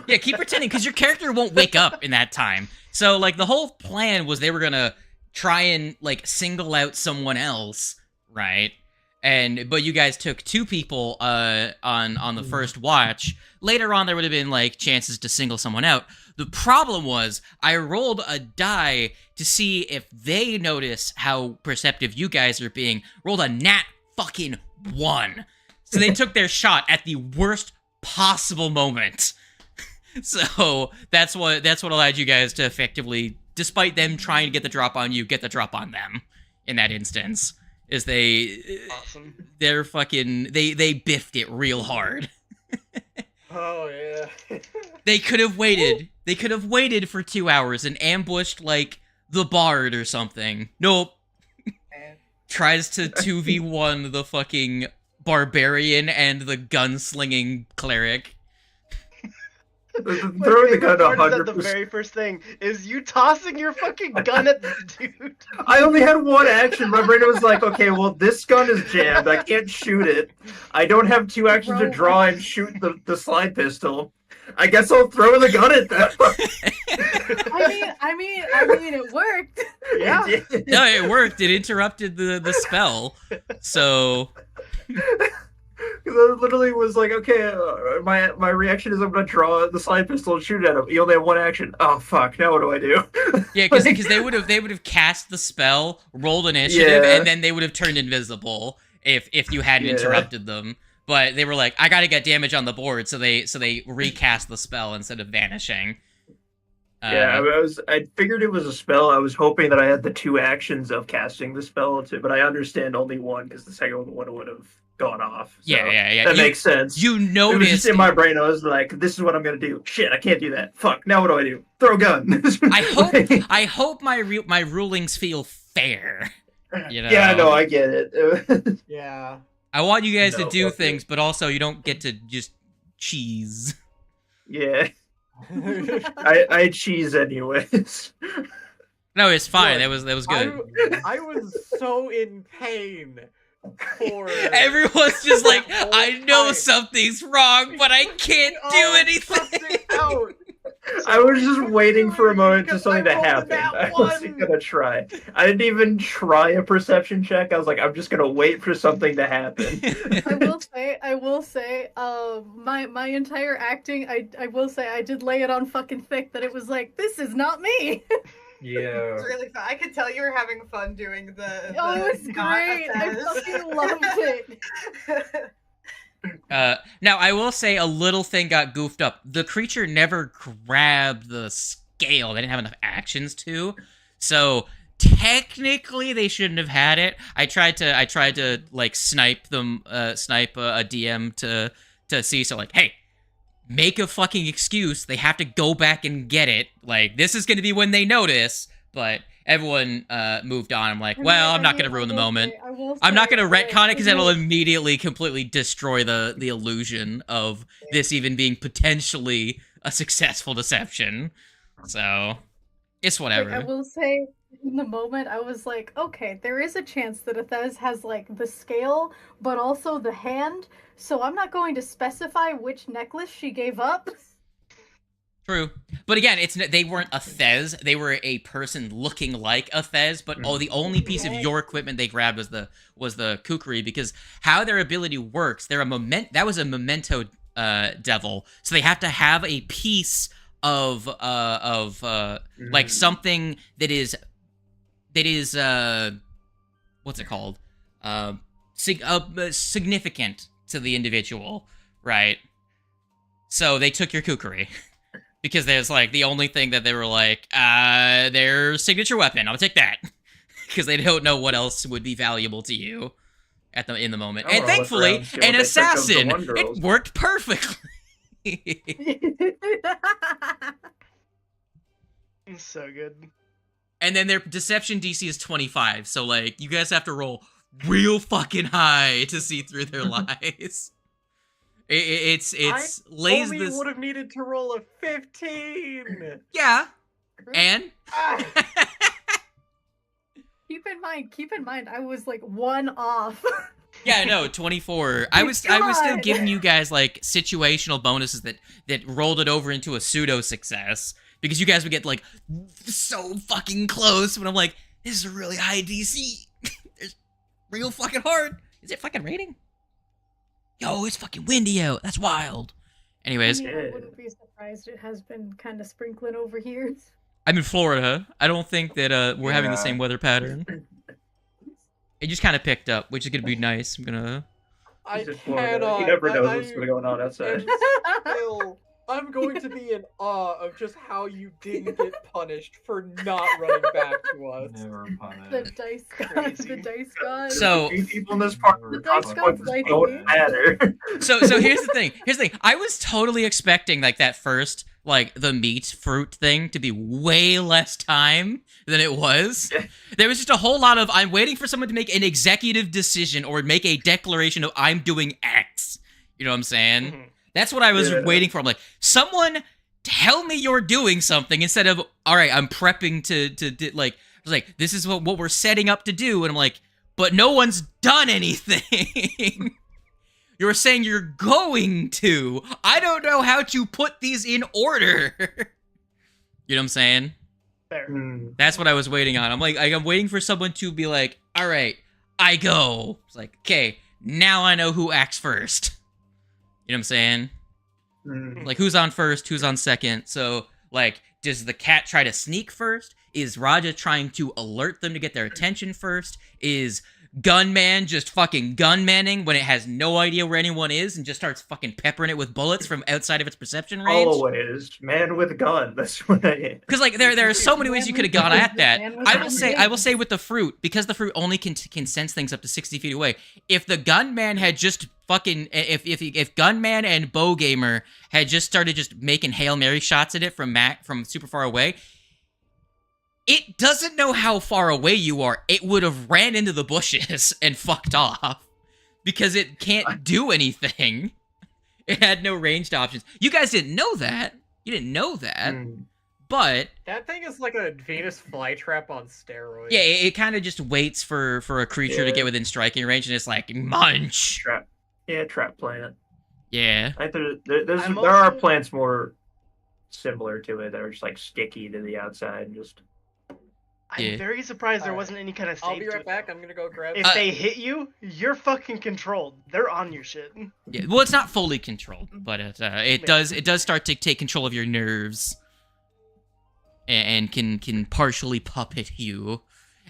Yeah, keep pretending, because your character won't wake up in that time. So, like, the whole plan was they were gonna try and, like, single out someone else, right? But you guys took 2 people on the first watch. Later on, there would have been, like, chances to single someone out. The problem was, I rolled a die to see if they notice how perceptive you guys are being. Rolled a nat fucking 1. So they took their shot at the worst possible moment. So that's what allowed you guys to effectively, despite them trying to get the drop on you, get the drop on them in that instance. Is Awesome. they're fucking, they biffed it real hard. Oh, yeah. They could have waited. They could have waited for 2 hours and ambushed, like, the bard or something. Nope. Tries to 2v1 the fucking barbarian and the gunslinging cleric. Throwing the gun part is that 100%. the very first thing is you tossing your fucking gun at the dude. I only had one action. My brain was like, okay, well, this gun is jammed. I can't shoot it. I don't have 2 actions to draw and shoot the slide pistol. I guess I'll throw the gun at them. I mean, it worked. Yeah. No, it worked. It interrupted the spell. So... Because I literally was like, okay, my reaction is I'm going to draw the slide pistol and shoot at him. You only have 1 action. Oh, fuck. Now what do I do? Yeah, because they would have cast the spell, rolled initiative, Yeah. and then they would have turned invisible if you hadn't Yeah. interrupted them. But they were like, I gotta get damage on the board, so they recast the spell instead of vanishing. Yeah, I figured it was a spell. I was hoping that I had the 2 actions of casting the spell, but I understand only 1 because the second one would have gone off. So Yeah. That makes sense. You It was noticed. just in my brain. I was like, "This is what I'm gonna do." Shit, I can't do that. Fuck. Now what do I do? Throw a gun. I hope my rulings feel fair. You know? Yeah, no, I get it. Yeah. I want you guys No, to do okay. things, but also you don't get to just cheese. Yeah. I cheese anyways. No, it's fine. Look, That was good. I was so in pain for Everyone's just like, that I whole know time. something's wrong, but I can't do anything. Out. I was just waiting for a moment for something to rolled a happen. nat I wasn't one. gonna try. I didn't even try a perception check. I was like, I'm just gonna wait for something to happen. I will say, my entire acting, I will say, I did lay it on fucking thick that it was like, this is not me. Yeah. It's really fun. I could tell you were having fun doing the. Oh, the it was not great. I assess. fucking loved it. Now, I will say a little thing got goofed up. The creature never grabbed the scale. They didn't have enough actions to. So technically, they shouldn't have had it. I tried to like snipe them, snipe a DM to see. So like, hey, make a fucking excuse. They have to go back and get it. Like, this is going to be when they notice. But everyone moved on. I'm like, well, I'm not going to ruin the moment. I'm not going to retcon it because that'll immediately completely destroy the illusion of this even being potentially a successful deception. So, it's whatever. Like, I will say, in the moment, I was like, okay, there is a chance that Athez has, like, the scale, but also the hand, so I'm not going to specify which necklace she gave up. True. But again, they weren't a Thez. They were a person looking like a Thez, but the only piece of your equipment they grabbed was the kukri, because how their ability works, that was a memento devil. So they have to have a piece of like something that is what's it called? Significant to the individual, right? So they took your kukri. Because there's, like, the only thing that they were like, their signature weapon, I'll take that. Because they don't know what else would be valuable to you in the moment. And thankfully, an assassin, it worked perfectly. So good. And then their deception DC is 25, so, like, you guys have to roll real fucking high to see through their lies. It's lays only this. would have needed to roll a 15. Yeah, and Keep in mind, I was like one off. yeah, no, 24. I was still giving you guys like situational bonuses that rolled it over into a pseudo success because you guys would get like so fucking close when I'm like, this is a really high DC. It's real fucking hard. Is it fucking raining? Yo, it's fucking windy out. That's wild. Anyways. I wouldn't be surprised. It has been kind of sprinkling over here. I'm in Florida. I don't think that we're having the same weather pattern. It just kind of picked up, which is going to be nice. I'm going to... I cannot. You never know what's going on outside. I'm going to be in awe of just how you didn't get punished for not running back to us. Never punished. The dice god. The dice god. So people in this part, the dice god's like don't matter. So here's the thing. I was totally expecting like that first like the meat fruit thing to be way less time than it was. There was just a whole lot of I'm waiting for someone to make an executive decision or make a declaration of I'm doing X. You know what I'm saying? Mm-hmm. That's what I was waiting for. I'm like, someone tell me you're doing something instead of, all right, I'm prepping to like, I was like, this is what we're setting up to do. And I'm like, but no one's done anything. You're saying you're going to. I don't know how to put these in order. You know what I'm saying? Fair. That's what I was waiting on. I'm like, I'm waiting for someone to be like, all right, I go. It's like, okay, now I know who acts first. You know what I'm saying? Like, who's on first, who's on second? So, like, does the cat try to sneak first? Is Raja trying to alert them to get their attention first? Is Gunman just fucking gunmanning when it has no idea where anyone is and just starts fucking peppering it with bullets from outside of its perception range? Always, man with gun. That's what I am. Because like there are so many ways you could have gone at that. I will say with the fruit, because the fruit only can sense things up to 60 feet away. If the gunman had just fucking if Gunman and Bow Gamer had just started just making Hail Mary shots at it from super far away, it doesn't know how far away you are. It would have ran into the bushes and fucked off because it can't do anything. It had no ranged options. You guys didn't know that. You didn't know that, Hmm. but That thing is like a Venus flytrap on steroids. yeah, it kind of just waits for a creature to Yeah. get within striking range, and it's like munch. Trap plant. Yeah, I think there I'm are also- plants more similar to it that are just like sticky to the outside and just. I'm Yeah. very surprised there Alright. wasn't any kind of I'll save be to right it, back. though. I'm gonna go grab. If they hit you, you're fucking controlled. They're on your shit. yeah. Well, it's not fully controlled, but it does start to take control of your nerves, and can partially puppet you,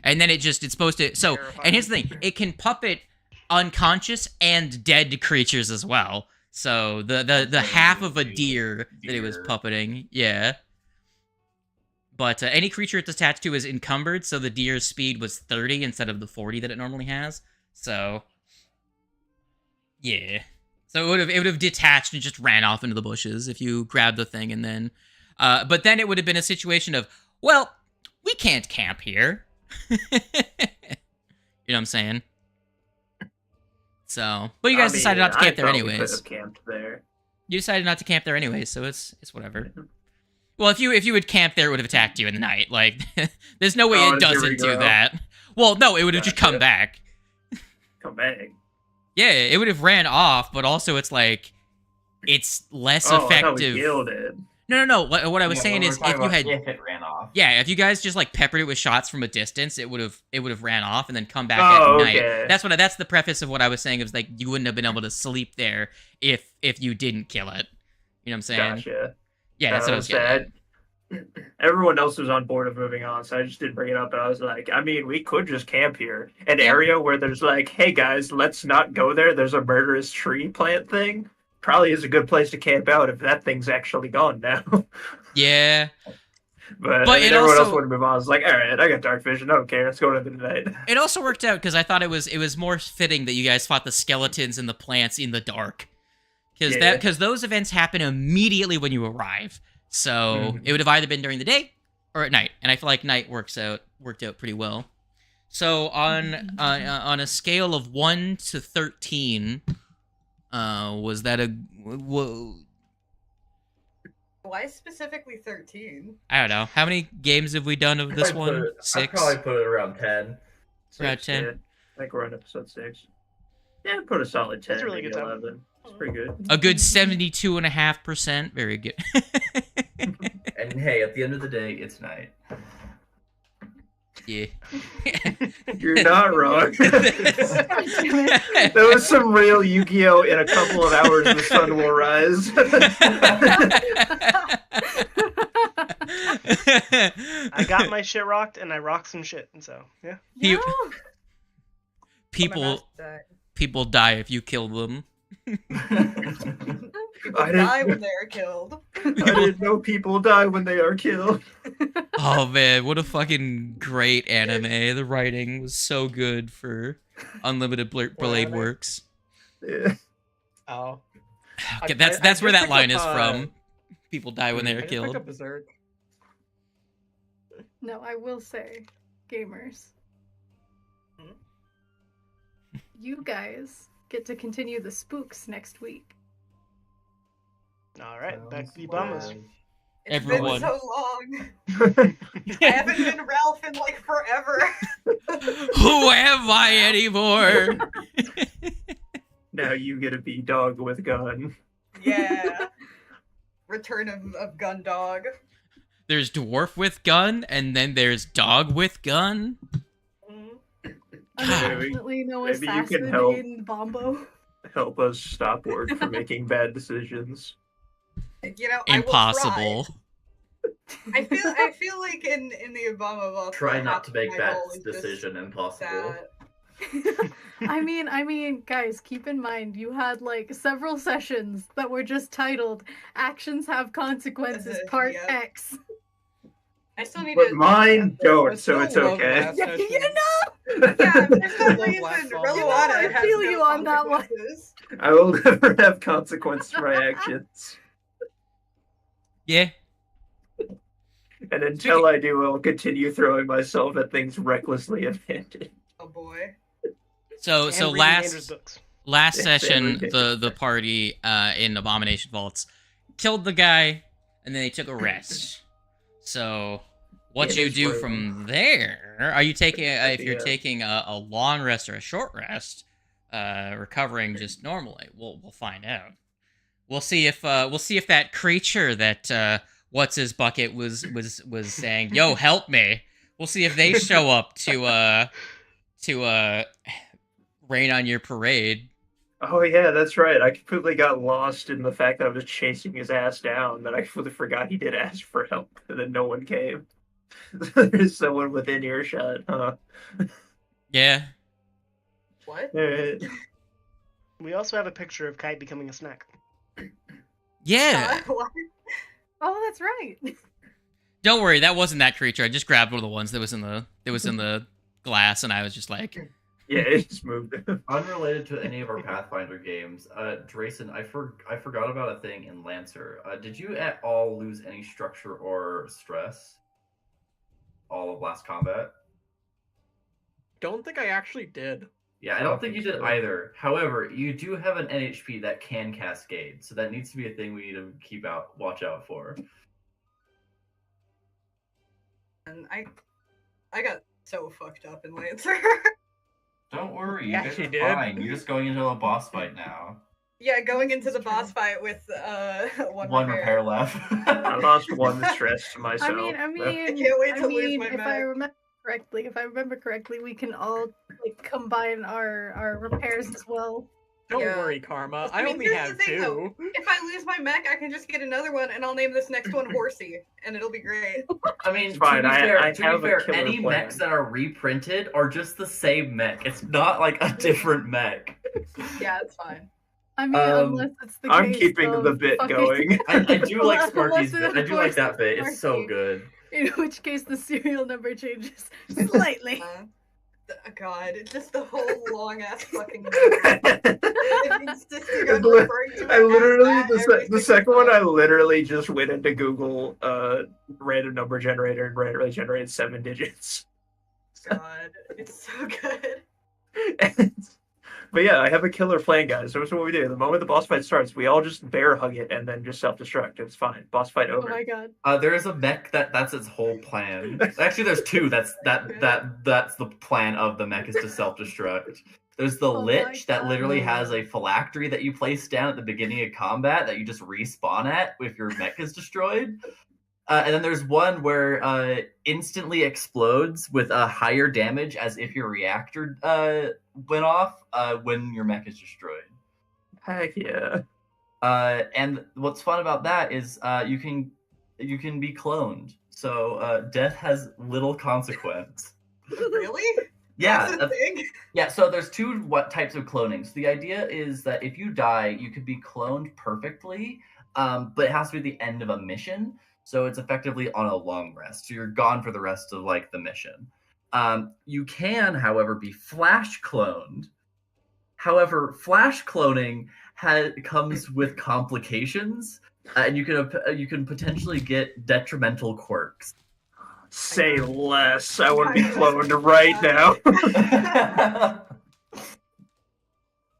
and then it's supposed to. So, and here's the thing: it can puppet unconscious and dead creatures as well. So the half of a deer that it was puppeting, yeah. But any creature it's attached to is encumbered, so the deer's speed was 30 instead of the 40 that it normally has. So, yeah. So it would have detached and just ran off into the bushes if you grabbed the thing and then. But then it would have been a situation of, well, we can't camp here. You know what I'm saying? So, but you guys decided not to camp there I could anyways. have camped there. You decided not to camp there anyways, so it's whatever. Well, if you had camped there, it would have attacked you in the night. Like, there's no way Oh, it there we doesn't do go. that. Well, no, it would have just come Gotcha. back. Come back. Yeah, it would have ran off, but also it's like it's less Oh, I thought we effective. killed it. No. What I was Yeah, saying we're is talking if you about had it ran off. yeah, if you guys just like peppered it with shots from a distance, it would have ran off and then come back Oh, at night. okay. That's the preface of what I was saying. It was like you wouldn't have been able to sleep there if you didn't kill it. You know what I'm saying? Gotcha. Yeah, that's what I was getting at. Everyone else was on board of moving on, so I just didn't bring it up. And I was like, I mean, we could just camp here. An Yeah. area where there's like, hey guys, let's not go there. There's a murderous tree plant thing. Probably is a good place to camp out if that thing's actually gone now. Yeah. But But I mean, it everyone else also- wanted to move on. I was like, all right, I got dark vision. I don't care. Let's go into the night. It also worked out because I thought it was more fitting that you guys fought the skeletons and the plants in the dark, Yeah. because those events happen immediately when you arrive. So it would have either been during the day or at night, and I feel like night worked out pretty well. So on a scale of 1 to 13, was that a whoa? Why specifically 13? I don't know. How many games have we done of this I'd one? put it- I'd 6. probably put it around 10. Around 10. Yeah. I think we're on episode 6. Yeah, put a solid 10. That's a really maybe good time. 11. It's pretty good. A good 72.5%. Very good. And hey, at the end of the day, it's night. Yeah. You're not wrong. That was some real Yu-Gi-Oh! In a couple of hours, the sun will rise. I got my shit rocked, and I rocked some shit, and so yeah. He- Oh, people die if you kill them. People I didn't- die when they are killed. I didn't know people die when they are killed. Oh man, what a fucking great anime. The writing was so good for Unlimited Blade anime? Works. Yeah. Oh. Okay, I that's just where that picked line up, is from. People die when they I are just picked killed. up Berserk. No, I will say, gamers, you guys get to continue the spooks next week. All right, back to the Sounds bombers. good. It's Everyone. been so long. I haven't been Ralph in like forever. Who am I anymore? Now you get to be dog with gun. Yeah. Return of Gun Dog. There's dwarf with gun, and then there's dog with gun. Unfortunately, no maybe you can assassin help. in Bombo. Help us stop Ward from making bad decisions. You know, Impossible. I feel like in the Obama vault. Try not to make my that goal is just decision impossible. that- I mean, guys, keep in mind you had like several sessions that were just titled "Actions Have Consequences Part Yeah. X." I still need But to. mine I don't, so still it's love okay. last Yeah, session. you know, Yeah, for some Love reason, last song. Reloada You know, I has feel no you on that one. consequences. I will never have consequence for my actions. Yeah. And until I do, I'll continue throwing myself at things recklessly abandoned. Oh boy. So And so reading Andrew's books. last Yeah, session same. the party in Abomination Vaults killed the guy, and then they took a rest. So, what Yeah, you it's do brutal. from there? Are you taking if you're Yeah. taking a long rest or a short rest, recovering just normally? We'll find out. We'll see if that creature that what's his bucket was saying, "Yo, help me." We'll see if they show up to rain on your parade. Oh yeah, that's right. I completely got lost in the fact that I was chasing his ass down. That I completely forgot he did ask for help, and then no one came. There's someone within earshot, huh? Yeah. What? Alright. We also have a picture of Kite becoming a snack. Yeah. What? Oh, that's right. Don't worry, that wasn't that creature. I just grabbed one of the ones that was in the glass, and I was just like, Yeah, it just moved. Unrelated to any of our Pathfinder games, Drayson, I forgot about a thing in Lancer. Did you at all lose any structure or stress all of last combat? Don't think I actually did. Yeah, I don't think you did either. However, you do have an NHP that can cascade, so that needs to be a thing we need to watch out for. And I got so fucked up in Lancer. Don't worry, you Yeah, guys she are did. fine. You're just going into a boss fight now. Yeah, going into the boss fight with One repair left. I lost one stress to myself. I I can't wait to lose my if I remember correctly, we can all like combine our repairs as well. Don't Yeah. worry, Karma. I mean, only here's have the thing, two. though. If I lose my mech, I can just get another one, and I'll name this next one Horsey, and it'll be great. I mean, It's fine, to be I fair, have a killer any plan. mechs that are reprinted are just the same mech. It's not like a different mech. Yeah, it's fine. I mean, unless it's the I'm case keeping of the bit fucking- going. I do like Unless Sparky's it bit. I do like enforces that bit. It's so Sparky. good. In which case, the serial number changes slightly. God, it's just the whole long ass fucking. I literally the second one I literally just went into Google random number generator and randomly generated 7 digits. God, it's so good. But yeah, I have a killer plan, guys. So that's what we do. The moment the boss fight starts, we all just bear hug it and then just self-destruct. It's fine. Boss fight over. Oh my god. There is a mech that's its whole plan. Actually, there's two. That's the plan of the mech is to self-destruct. There's the Oh my Lich that literally God. has a phylactery that you place down at the beginning of combat that you just respawn at if your mech is destroyed. And then there's one where instantly explodes with a higher damage as if your reactor went off when your mech is destroyed. Heck yeah. And what's fun about that is you can be cloned, so death has little consequence. Really? Yeah, That's a thing? yeah. So there's two types of cloning. So the idea is that if you die, you could be cloned perfectly, but it has to be the end of a mission. So it's effectively on a long rest. So you're gone for the rest of like the mission. You can, however, be flash cloned. However, flash cloning comes with complications, and you can potentially get detrimental quirks. Say less. I want to be cloned right now.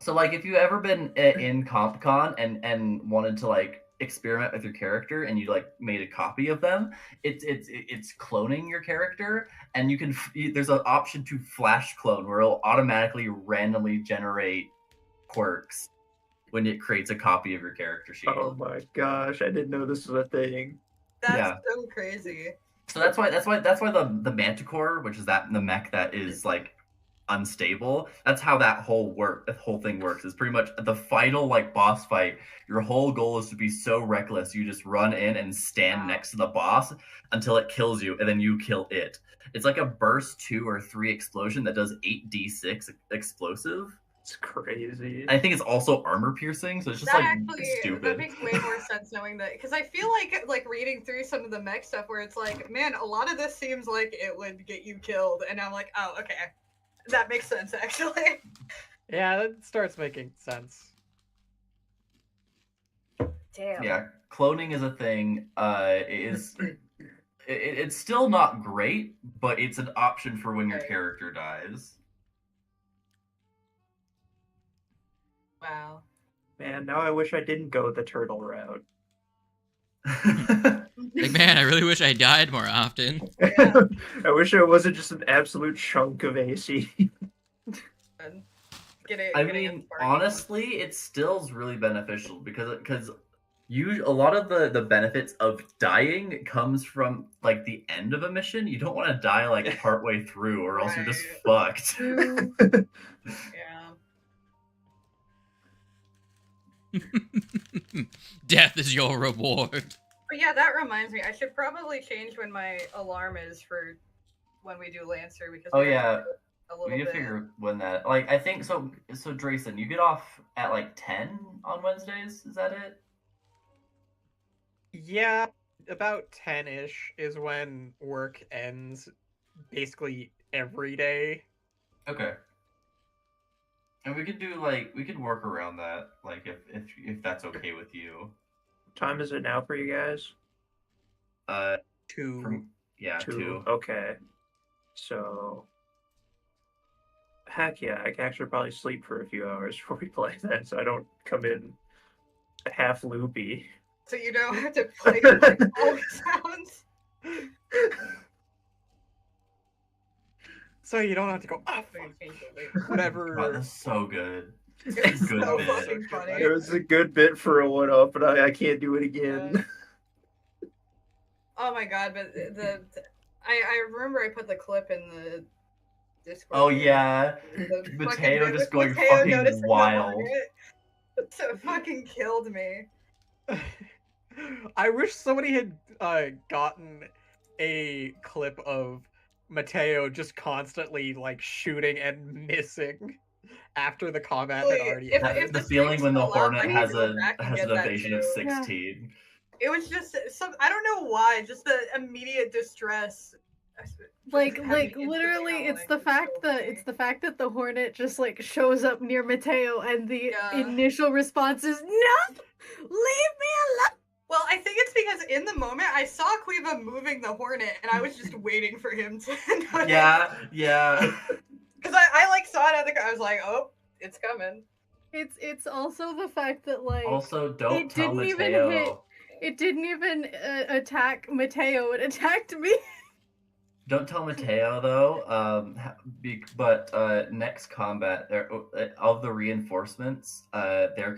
So, like, if you've ever been in CompCon and wanted to like experiment with your character, and you like made a copy of them, it's cloning your character, and you can there's an option to flash clone where it'll automatically randomly generate quirks when it creates a copy of your character sheet. Oh my gosh, I didn't know this was a thing. That's so crazy. So that's why the Manticore, which is the mech that is like unstable, that's how that whole thing works. Is pretty much the final like boss fight. Your whole goal is to be so reckless, you just run in and stand next to the boss until it kills you, and then you kill it. It's like a burst 2 or 3 explosion that does 8d6 explosive. It's crazy. I think it's also armor piercing, so it's just That like actually, stupid. that makes way more sense knowing that, because I feel like reading through some of the mech stuff where it's like, man, a lot of this seems like it would get you killed, and I'm like, oh, okay, that makes sense actually. Yeah, that starts making sense. Damn. Yeah, cloning is a thing. It's still not great, but it's an option for when your character dies. Wow. Man, now I wish I didn't go the turtle route. Like, man, I really wish I died more often. Yeah. I wish I wasn't just an absolute chunk of AC. And getting I getting mean, its party honestly, it still is really beneficial because a lot of the benefits of dying comes from like the end of a mission. You don't want to die like partway through, or else you're just fucked. True. Yeah. Death is your reward. But yeah, that reminds me. I should probably change when my alarm is for when we do Lancer because Oh we have to yeah, do it a we little need to bit. figure when that. Like, I think so. So Drayson, you get off at like 10 on Wednesdays. Is that it? Yeah, about 10-ish is when work ends basically every day. Okay. And we could do like we could work around that, like if that's okay with you. What time is it now for you guys? 2. Yeah, 2. Okay. So, heck yeah, I can actually probably sleep for a few hours before we play that, so I don't come in half loopy. So you don't have to play like all the sounds. So you don't have to go, oh, whatever. God, that's so good. It's Good so bit. fucking funny. It was a good bit for a 1-up, but I can't do it again. Oh my god, but I remember I put the clip in the Discord. Oh yeah, The Mateo fucking- just going Mateo fucking noticing the wild. hornet. It fucking killed me. I wish somebody had gotten a clip of Mateo just constantly like shooting and missing after the combat had already If ended. The this feeling thing's when the still up, Hornet I need has to go a back and has get an that evasion of too. 16. It was just some. I don't know why. Just the immediate distress. Like having literally, it's interchanneling the was fact so that funny. it's the fact that the hornet just like shows up near Mateo, and the initial response is no, leave me alone. Well, I think it's because in the moment I saw Quiva moving the hornet, and I was just waiting for him to. Yeah. Because I like saw it at the. I was like, oh, it's coming. It's also the fact that like Also, don't it tell didn't even Mateo. hit. It didn't even attack Mateo. It attacked me. Don't tell Mateo though. But next combat, there of the reinforcements, there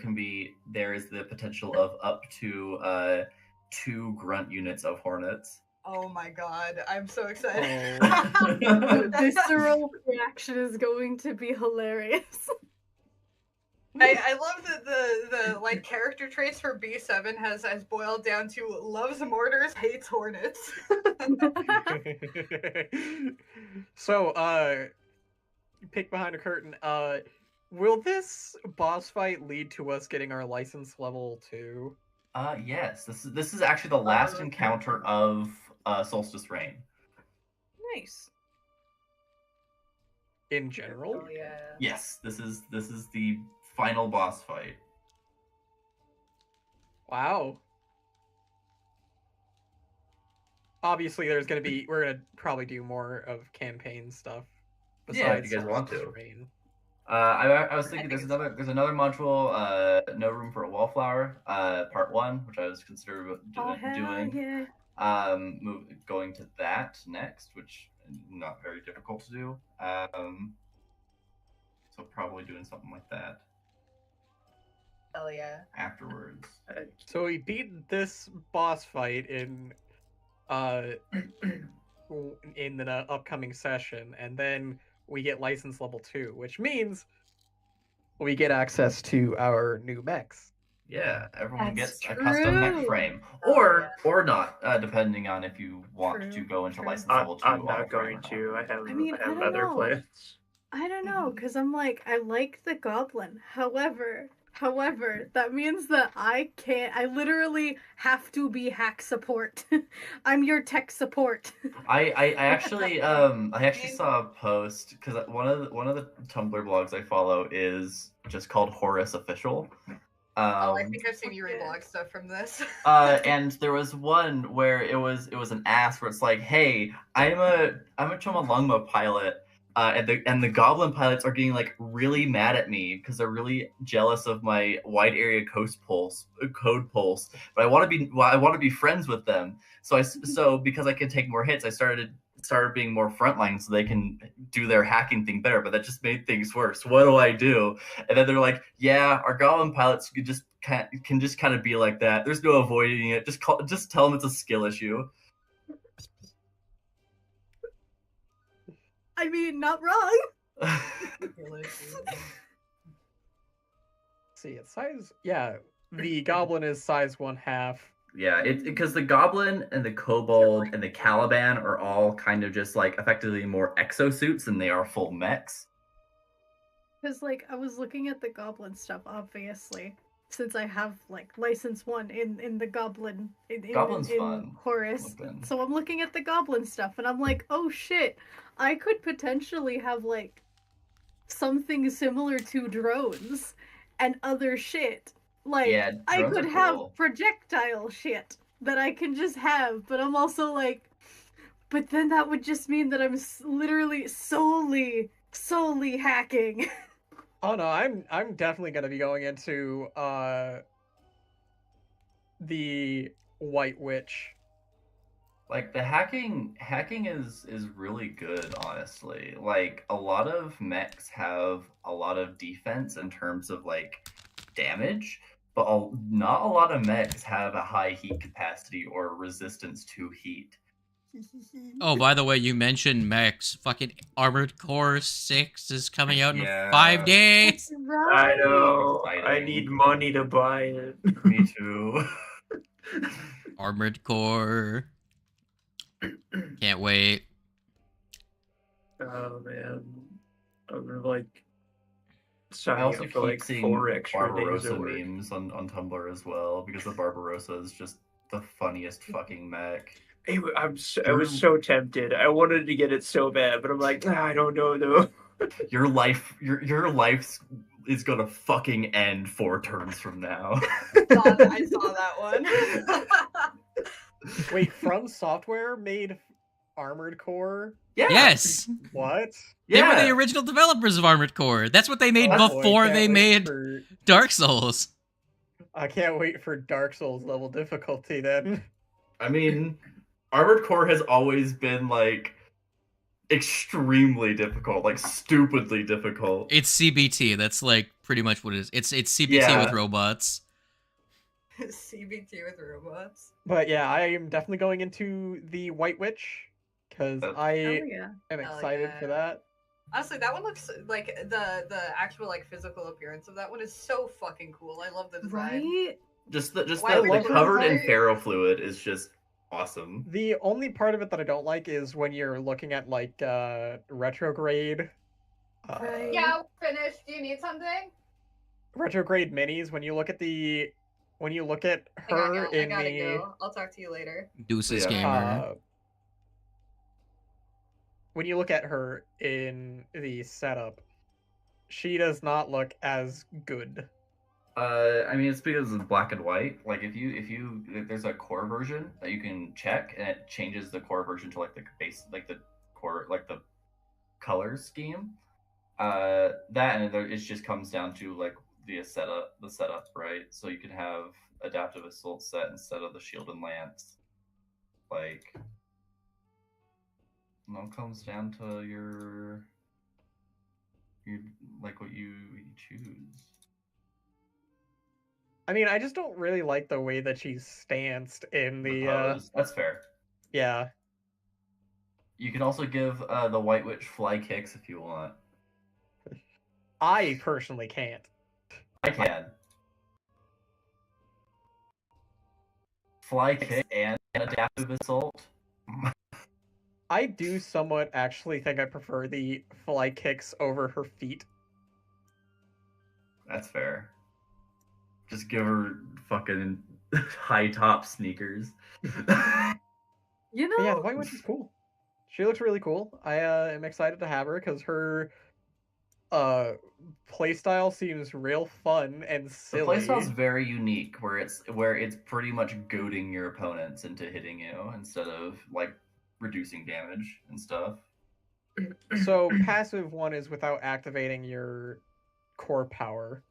is the potential of up to 2 grunt units of hornets. Oh my god, I'm so excited. The visceral reaction is going to be hilarious. I love that the like character traits for B7 has boiled down to loves mortars, hates hornets. So, peek behind a curtain. Will this boss fight lead to us getting our license level 2? Yes. This is actually the last encounter of Solstice Reign. Nice. In general? Oh yeah. Yes, this is the final boss fight. Wow. Obviously, we're gonna probably do more of campaign stuff. Yeah, if you guys want to. I was thinking there's another module, No Room for a Wallflower, part 1, which I was considering doing. Yeah. Going to that next, which is not very difficult to do. So probably doing something like that. Hell yeah. Afterwards. So we beat this boss fight in the upcoming session, and then we get license level 2, which means we get access to our new mechs. Yeah, everyone That's gets a custom mech true. frame, Oh, or not, depending on if you want to go into license level 2. I'm not auto frame or going not. to. I have I don't other know. plans. I don't know, because I'm like, I like the goblin. However, that means that I literally have to be hack support. I'm your tech support. I actually saw a post because one of the Tumblr blogs I follow is just called Horus Official. I think I've seen you reblog stuff from this. And there was one where it was an ask where it's like, hey, I'm a Chomalungma pilot. and the goblin pilots are getting like really mad at me because they're really jealous of my wide area code pulse. But I want to be friends with them. So because I can take more hits, I started being more frontline so they can do their hacking thing better. But that just made things worse. What do I do? And then they're like, yeah, our goblin pilots can just kind of be like that. There's no avoiding it. Just tell them it's a skill issue. I mean, not wrong. See, it's size. Yeah, the goblin is size 1/2. Yeah, it's because the goblin and the kobold and the Caliban are all kind of just like effectively more exosuits than they are full mechs. Because, like, I was looking at the goblin stuff, obviously, since I have, like, license 1 in the goblin, Goblin's in fun. Horus. Open. So I'm looking at the goblin stuff, and I'm like, oh shit, I could potentially have, like, something similar to drones and other shit. Like, Yeah, I drones could are have cool. projectile shit that I can just have, but I'm also like, but then that would just mean that I'm literally solely hacking. Oh no, I'm definitely gonna be going into the White Witch. Like the hacking is really good, honestly. Like a lot of mechs have a lot of defense in terms of like damage, but not a lot of mechs have a high heat capacity or resistance to heat. Oh, by the way, you mentioned mechs. Fucking Armored Core 6 is coming out in Yeah. 5 days. I know. Exciting. I need money to buy it. Me too. Armored Core. Can't wait. Oh man, I'm like I signing also up for keep like seeing 4 extra days Barbarossa of work. memes on Tumblr as well because the Barbarossa is just the funniest fucking mech. I was so tempted. I wanted to get it so bad, but I'm like, I don't know though. Your life is gonna fucking end 4 turns from now. I saw that one. Wait, From Software made Armored Core? Yeah. Yes. What? They were the original developers of Armored Core. That's what they made before they made Dark Souls. I can't wait for Dark Souls level difficulty then. I mean, Armored Core has always been like extremely difficult, like stupidly difficult. It's CBT. That's like pretty much what it is. It's CBT with robots. CBT with robots. But yeah, I am definitely going into the White Witch because I am excited for that. Honestly, that one looks like the actual like physical appearance of that one is so fucking cool. I love the design. Right? Just the Why would covered in they- ferrofluid is just awesome. The only part of it that I don't like is when you're looking at like retrograde. Yeah, we're finished. Do you need something? Retrograde minis. When you look at her I gotta go. I'll talk to you later. Deuces Gamer. When you look at her in the setup, she does not look as good. I mean, it's because it's black and white. Like if there's a core version that you can check, and it changes the core version to like the base, like the core, like the color scheme. That and it just comes down to like the setup, right? So you can have adaptive assault set instead of the shield and lance. Like, it all comes down to your like what you choose. I mean, I just don't really like the way that she's stanced in the. That's fair. Yeah. You can also give the White Witch fly kicks if you want. I personally can't. I can. Fly kick and adaptive assault. I do somewhat actually think I prefer the fly kicks over her feet. That's fair. Just give her fucking high top sneakers. You know? But yeah, the White Witch is cool. She looks really cool. I am excited to have her because her playstyle seems real fun and silly. The playstyle's very unique, where it's pretty much goading your opponents into hitting you instead of like reducing damage and stuff. So passive one is without activating your core power,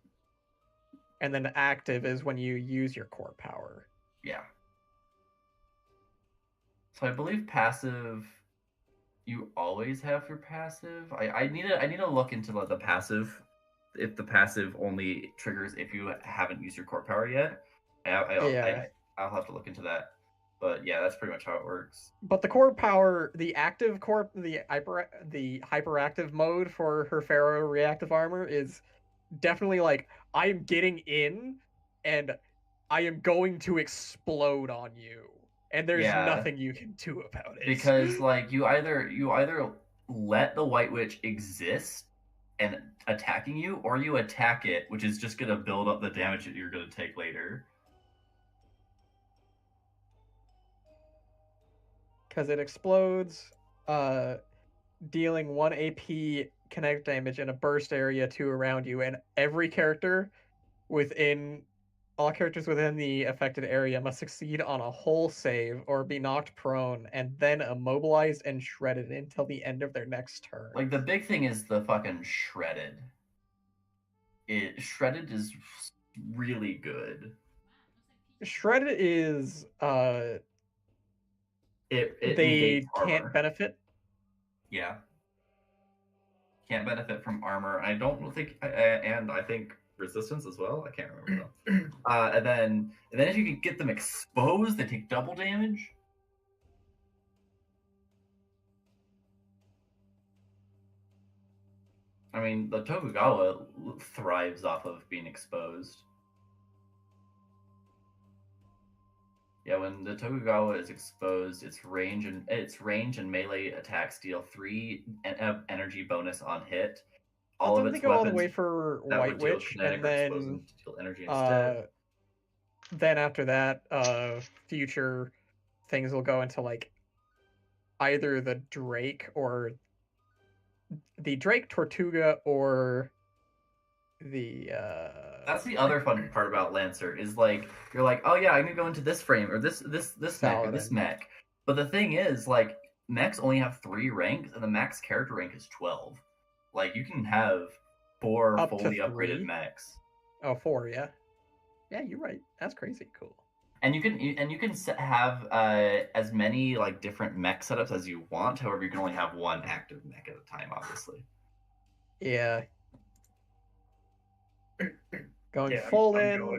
and then active is when you use your core power. Yeah. So I believe passive. You always have your passive. I need to look into the passive. If the passive only triggers if you haven't used your core power yet, Yeah. I'll have to look into that. But yeah, that's pretty much how it works. But the core power, the active core, the hyperactive mode for her Pharaoh reactive armor is definitely like, I am getting in and I am going to explode on you, and there's Yeah. nothing you can do about it. Because like you either let the White Witch exist and attacking you, or you attack it, which is just gonna build up the damage that you're gonna take later. Because it explodes, dealing 1 AP kinetic damage in a burst area to around you, and all characters within the affected area must succeed on a hull save or be knocked prone and then immobilized and shredded until the end of their next turn. Like the big thing is the fucking shredded. Shredded is really good. Shredded is It they can't armor. benefit. Yeah. Can't benefit from armor. I don't think, and I think resistance as well. I can't remember though. And then if you can get them exposed, they take double damage. I mean, the Tokugawa thrives off of being exposed. Yeah, when the Tokugawa is exposed, its range and melee attacks deal 3 energy bonus on hit. All of its go all the way for White Witch, and then deal energy instead. Then after that, future things will go into like either the Drake Tortuga, or the That's the other fun part about Lancer is like you're like, oh yeah, I'm gonna go into this frame or this mech or this mech. But the thing is, like, mechs only have 3 ranks and the max character rank is 12. Like you can have 4 fully upgraded mechs. Oh, 4, yeah. Yeah, you're right. That's crazy cool. And you can have as many like different mech setups as you want. However, you can only have 1 active mech at a time, obviously. Yeah. Going Yeah, full I'm in. going